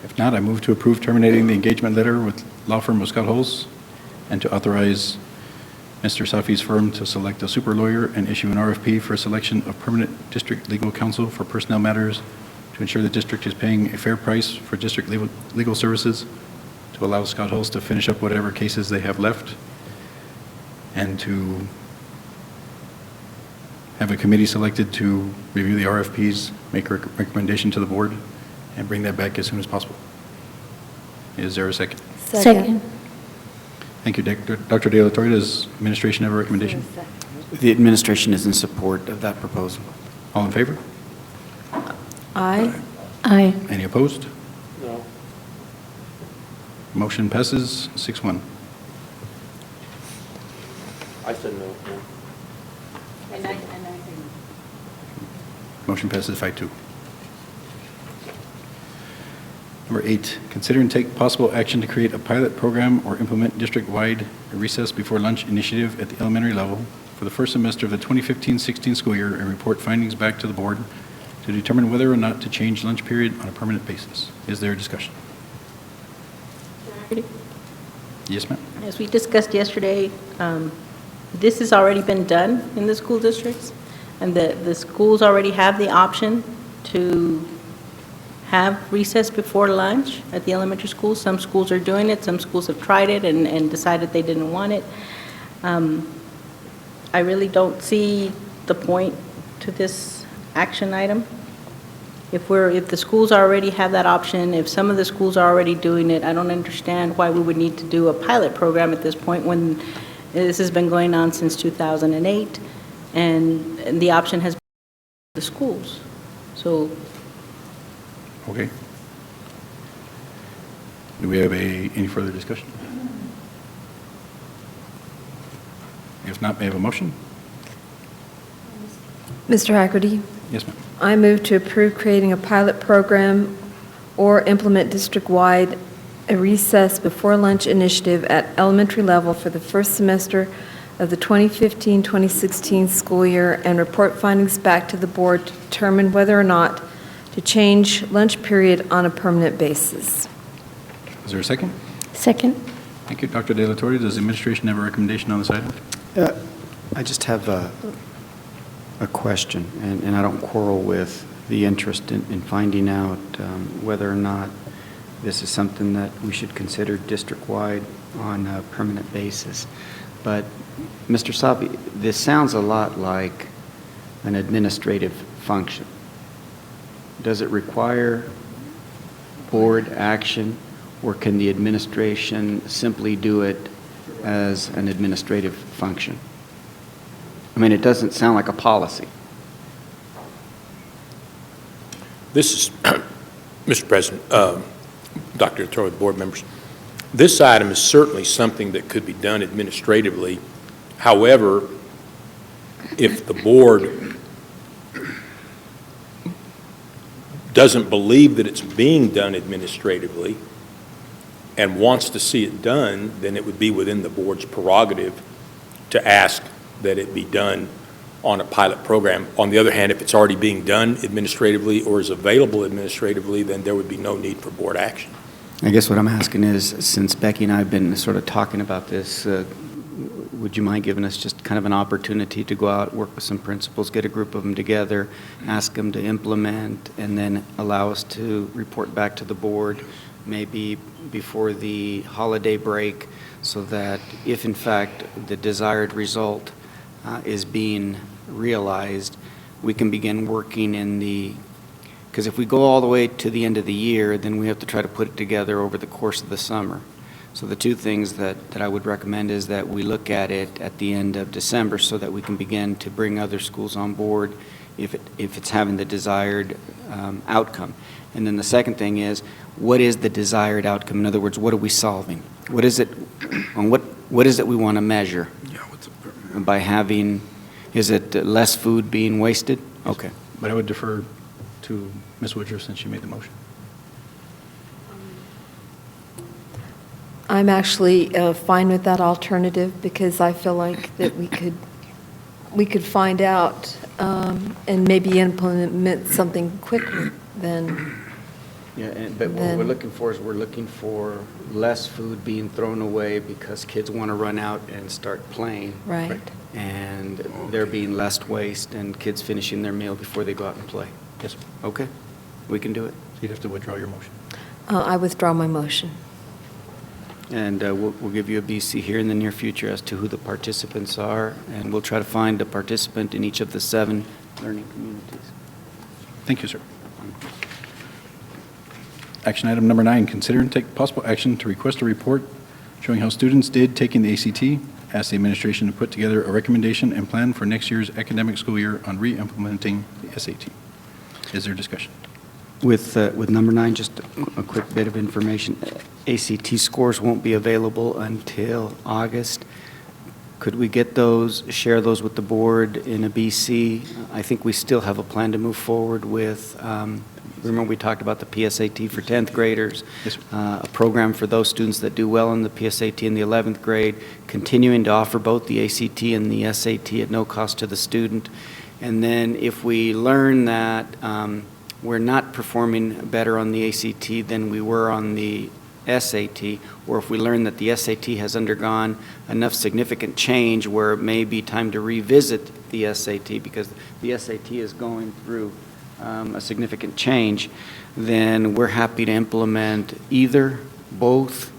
If not, I move to approve terminating the engagement letter with law firm of Scott Hulse and to authorize Mr. Safi's firm to select a super lawyer and issue an RFP for a selection of permanent district legal counsel for personnel matters to ensure the district is paying a fair price for district legal services, to allow Scott Hulse to finish up whatever cases they have left, and to have a committee selected to review the RFPs, make a recommendation to the board, and bring that back as soon as possible. Is there a second? Second. Thank you, Dr. De La Torre. Does administration have a recommendation? The administration is in support of that proposal. All in favor? Aye. Aye. Any opposed? No. Motion passes 6-1. I said no. And I Motion passes 5-2. Number 8, consider and take possible action to create a pilot program or implement district-wide recess before lunch initiative at the elementary level for the first semester of the 2015-16 school year and report findings back to the board to determine whether or not to change lunch period on a permanent basis. Is there a discussion? Yes, ma'am. As we discussed yesterday, this has already been done in the school districts, and the schools already have the option to have recess before lunch at the elementary schools. Some schools are doing it, some schools have tried it and decided they didn't want it. I really don't see the point to this action item. If the schools already have that option, if some of the schools are already doing it, I don't understand why we would need to do a pilot program at this point when this has been going on since 2008, and the option has been the schools. So. Okay. Do we have any further discussion? If not, may I have a motion? Mr. Haggerty? Yes, ma'am. I move to approve creating a pilot program or implement district-wide a recess before lunch initiative at elementary level for the first semester of the 2015-2016 school year and report findings back to the board to determine whether or not to change lunch period on a permanent basis. Is there a second? Second. Thank you, Dr. De La Torre. Does the administration have a recommendation on this item? I just have a question, and I don't quarrel with the interest in finding out whether or not this is something that we should consider district-wide on a permanent basis. But, Mr. Safi, this sounds a lot like an administrative function. Does it require board action, or can the administration simply do it as an administrative function? I mean, it doesn't sound like a policy. This is, Mr. President, Dr. Torre, the board members, this item is certainly something that could be done administratively. However, if the board doesn't believe that it's being done administratively and wants to see it done, then it would be within the board's prerogative to ask that it be done on a pilot program. On the other hand, if it's already being done administratively or is available administratively, then there would be no need for board action. I guess what I'm asking is, since Becky and I have been sort of talking about this, would you mind giving us just kind of an opportunity to go out, work with some principals, get a group of them together, ask them to implement, and then allow us to report back to the board maybe before the holiday break, so that if in fact the desired result is being realized, we can begin working in the, because if we go all the way to the end of the year, then we have to try to put it together over the course of the summer. So the two things that I would recommend is that we look at it at the end of December so that we can begin to bring other schools on board if it's having the desired outcome. And then the second thing is, what is the desired outcome? In other words, what are we solving? What is it, and what is it we want to measure? Yeah, what's By having, is it less food being wasted? Okay. But I would defer to Ms. Woodruff since she made the motion. I'm actually fine with that alternative because I feel like that we could find out and maybe implement something quicker than. Yeah, but what we're looking for is we're looking for less food being thrown away because kids want to run out and start playing. Right. And there being less waste and kids finishing their meal before they go out and play. Yes, sir. Okay, we can do it. So you'd have to withdraw your motion. I withdraw my motion. And we'll give you a BC here in the near future as to who the participants are, and we'll try to find a participant in each of the 7 learning communities. Thank you, sir. Action item number 9, consider and take possible action to request a report showing how students did taking the ACT. Ask the administration to put together a recommendation and plan for next year's academic school year on re-implementing the SAT. Is there discussion? With number 9, just a quick bit of information. ACT scores won't be available until August. Could we get those, share those with the board in a BC? I think we still have a plan to move forward with, remember we talked about the PSAT for 10th graders, Yes, a program for those students that do well in the PSAT in the 11th grade, continuing to offer both the ACT and the SAT at no cost to the student. And then if we learn that we're not performing better on the ACT than we were on the SAT, or if we learn that the SAT has undergone enough significant change where it may be time to revisit the SAT because the SAT is going through a significant change, then we're happy to implement either, both.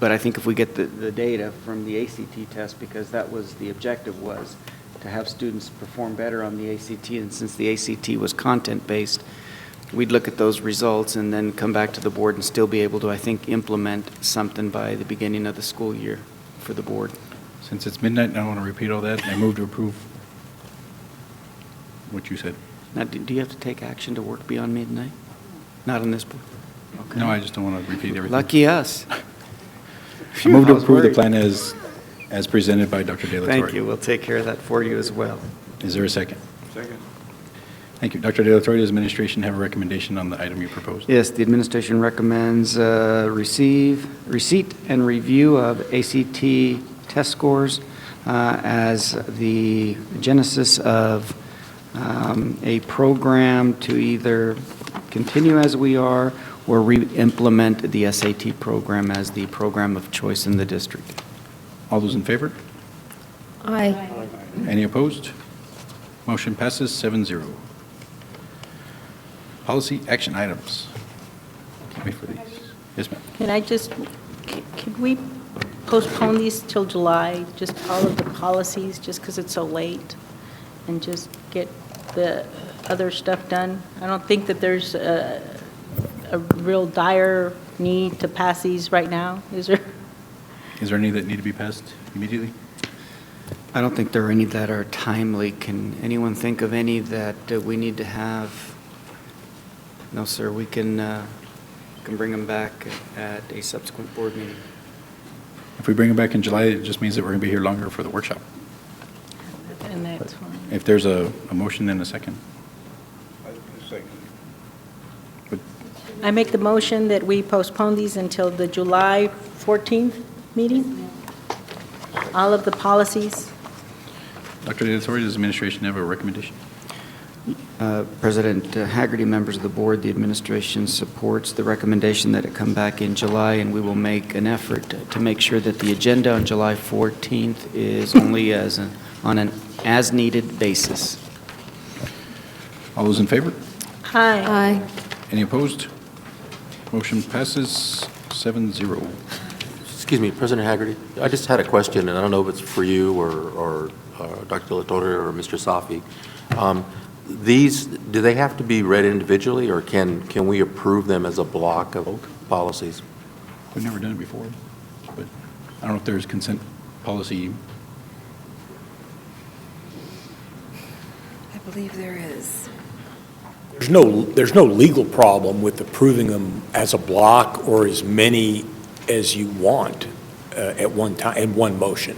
But I think if we get the data from the ACT test, because that was the objective, was to have students perform better on the ACT, and since the ACT was content-based, we'd look at those results and then come back to the board and still be able to, I think, implement something by the beginning of the school year for the board. Since it's midnight, I don't want to repeat all that. I move to approve what you said. Now, do you have to take action to work beyond midnight? Not on this board? Okay. No, I just don't want to repeat everything. Lucky us. I move to I was approve the worried. plan as presented by Dr. De La Torre. Thank you. We'll take care of that for you as well. Is there a second? Second. Thank you. Dr. De La Torre, does administration have a recommendation on the item you proposed? Yes, the administration recommends receipt and review of ACT test scores as the genesis of a program to either continue as we are or re-implement the SAT program as the program of choice in the district. All those in favor? Aye. Any opposed? Motion passes 7-0. Policy action items. Can't wait for these. Yes, ma'am. Can I just, can we postpone these till July, just all of the policies, just because it's so late, and just get the other stuff done? I don't think that there's a real dire need to pass these right now, is there? Is there any that need to be passed immediately? I don't think there are any that are timely. Can anyone think of any that we need to have? No, sir, we can bring them back at a subsequent board meeting. If we bring it back in July, it just means that we're going to be here longer for the workshop. And that's fine. If there's a motion and a second. Second. I make the motion that we postpone these until the July 14th meeting? All of the policies? Dr. De La Torre, does administration have a recommendation? President Haggerty, members of the board, the administration supports the recommendation that it come back in July, and we will make an effort to make sure that the agenda on July 14th is only on an as-needed basis. All those in favor? Aye. Any opposed? Motion passes 7-0. Excuse me, President Haggerty, I just had a question, and I don't know if it's for you or Dr. De La Torre or Mr. Safi. These, do they have to be read individually, or can we approve them as a block of policies? We've never done it before, but I don't know if there's consent policy. I believe there is. There's no legal problem with approving them as a block or as many as you want at one time, in one motion.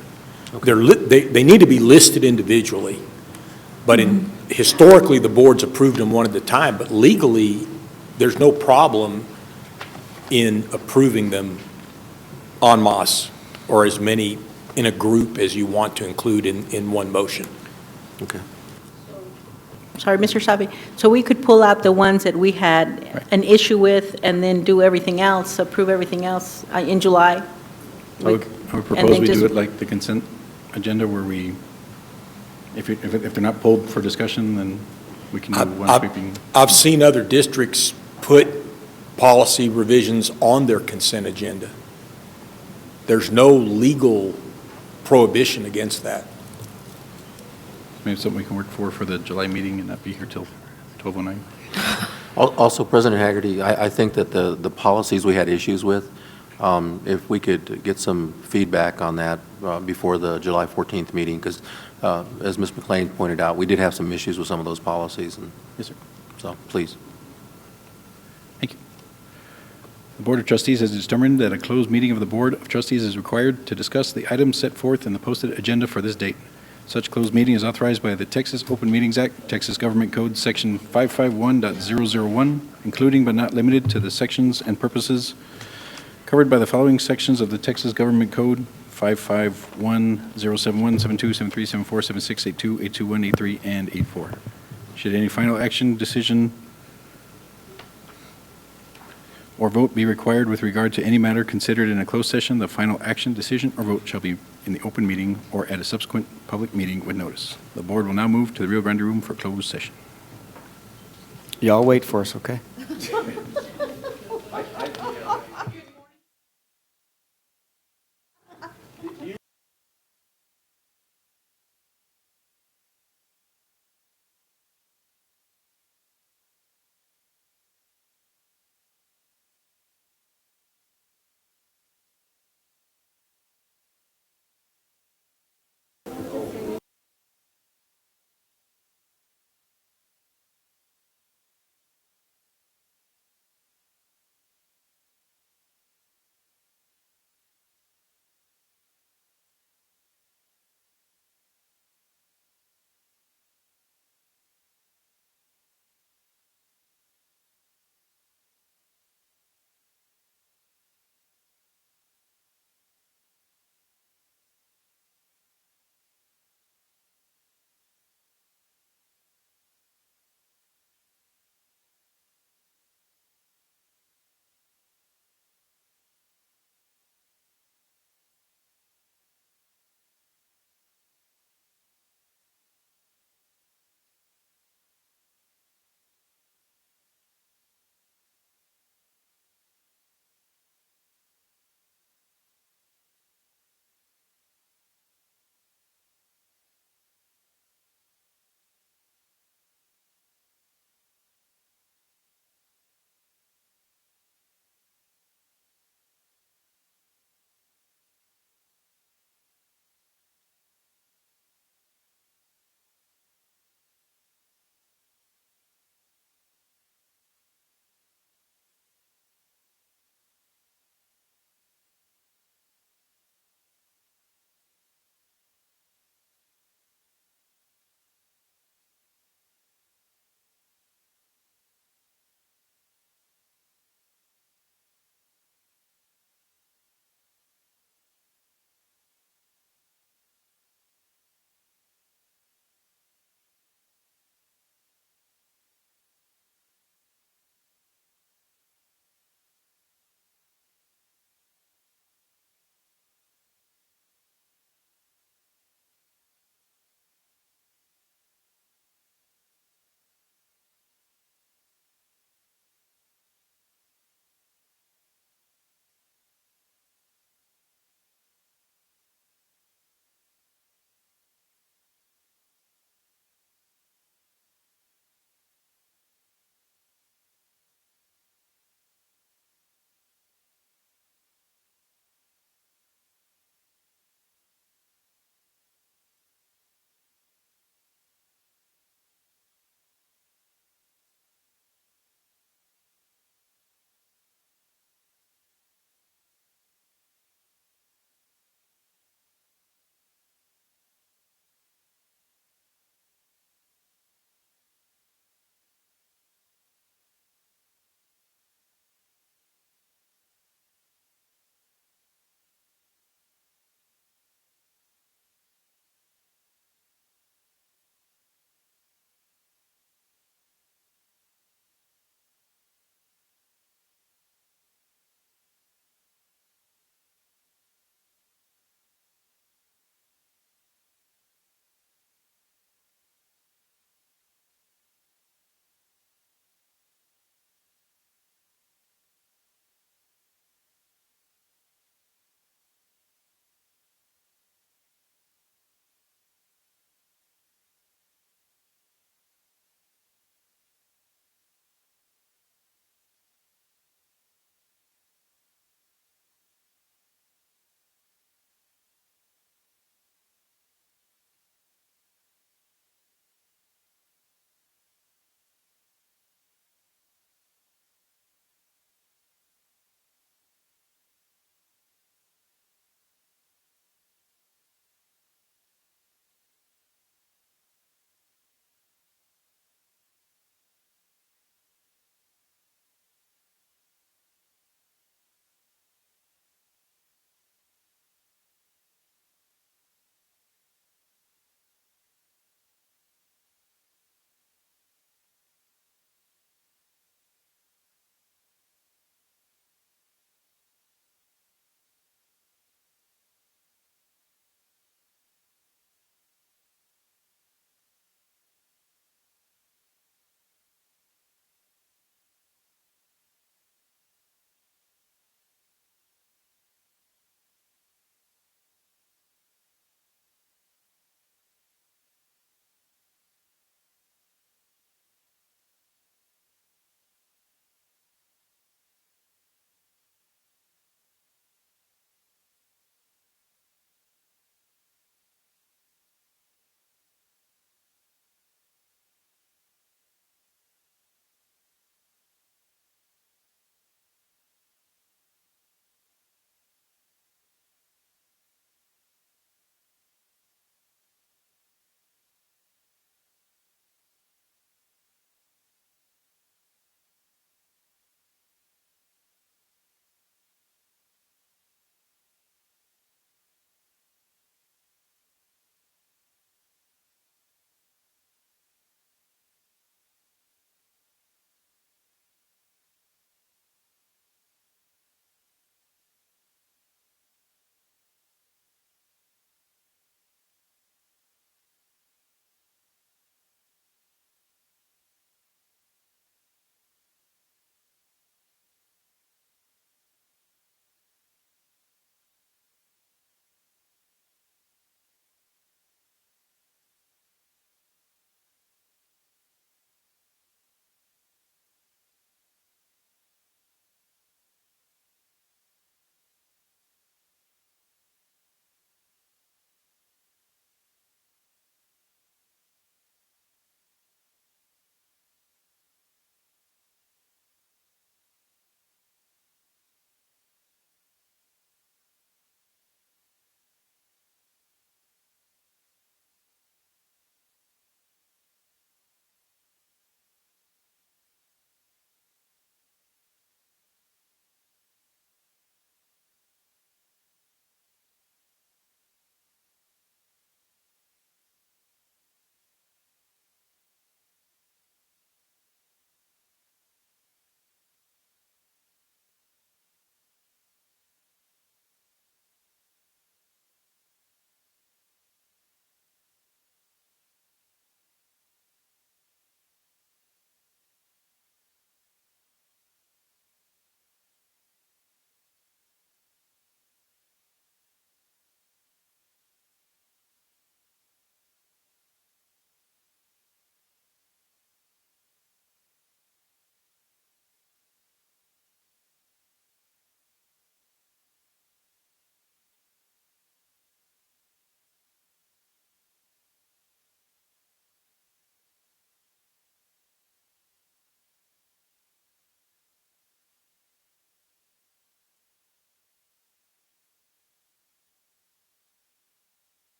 They need to be listed individually, but historically, the board's approved them one at a time, but legally, there's no problem in approving them en masse or as many in a group as you want to include in one motion. Okay. Sorry, Mr. Safi, so we could pull out the ones that we had an issue with and then do everything else, approve everything else in July? I would and propose then we just- do it like the consent agenda where we, if they're not pulled for discussion, then we can do one sweeping. I've seen other districts put policy revisions on their consent agenda. There's no legal prohibition against that. Maybe something we can work for the July meeting and not be here till 12:09. Also, President Haggerty, I think that the policies we had issues with, if we could get some feedback on that before the July 14th meeting, because as Ms. McLean pointed out, we did have some issues with some of those policies. And yes, sir. So, please. Thank you. The Board of Trustees has determined that a closed meeting of the Board of Trustees is required to discuss the items set forth in the posted agenda for this date. Such closed meeting is authorized by the Texas Open Meetings Act, Texas Government Code, Section 551.001, including but not limited to the sections and purposes covered by the following sections of the Texas Government Code: 551.071, 72, 73, 74, 76, 82, 821, 83, and 84. Should any final action, decision, or vote be required with regard to any matter considered in a closed session, the final action, decision, or vote shall be in the open meeting or at a subsequent public meeting with notice. The board will now move to the Rio Grande Room for closed session. Y'all wait for us, okay?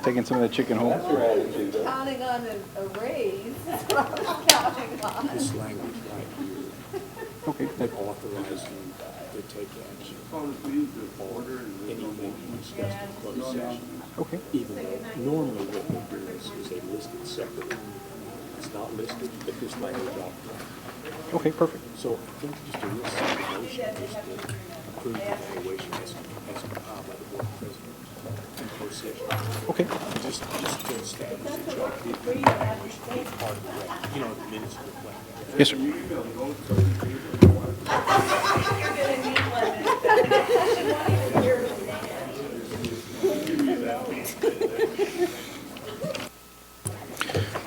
Taking some of the chicken home. Counting on a raise is what I was counting on. This language right here. Okay. That authorizes you to take action. Anything discussed in closed session. Okay. Even though normally what we do is they list it separately. It's not listed, but this language authorizes. Okay, perfect. So I think just a real simple motion is to approve the evaluation as compiled by the board president in closed session. Okay. Just to establish that y'all did the evaluation be part of the record, the minutes reflect that. Yes, sir.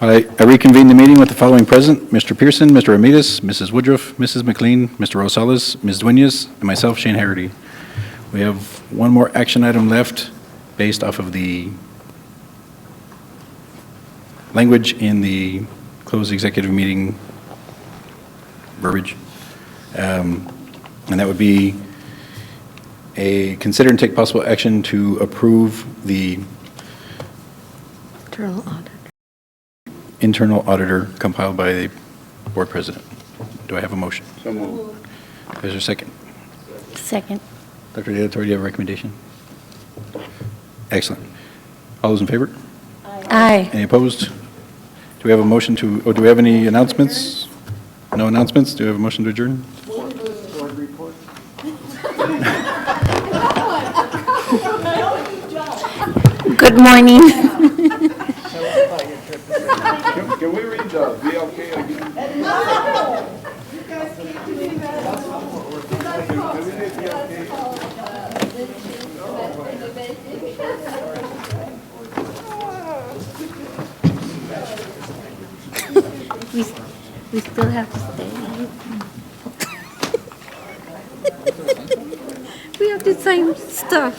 I reconvene the meeting with the following present: Mr. Pearson, Mr. Ramirez, Mrs. Woodruff, Mrs. McLean, Mr. Rosales, Ms. Dueñas, and myself, Shane Haggerty. We have one more action item left based off of the language in the closed executive meeting verbiage. And that would be a consider and take possible action to approve the internal auditor compiled by the board president. Do I have a motion? So moved. Is there a second? Second. Dr. De La Torre, do you have a recommendation? Excellent. All those in favor? Aye. Any opposed? Do we have a motion to, or do we have any announcements? No announcements? Do we have a motion to adjourn? Good morning. Can we read the VLK again? We still have to stay. We have the same stuff.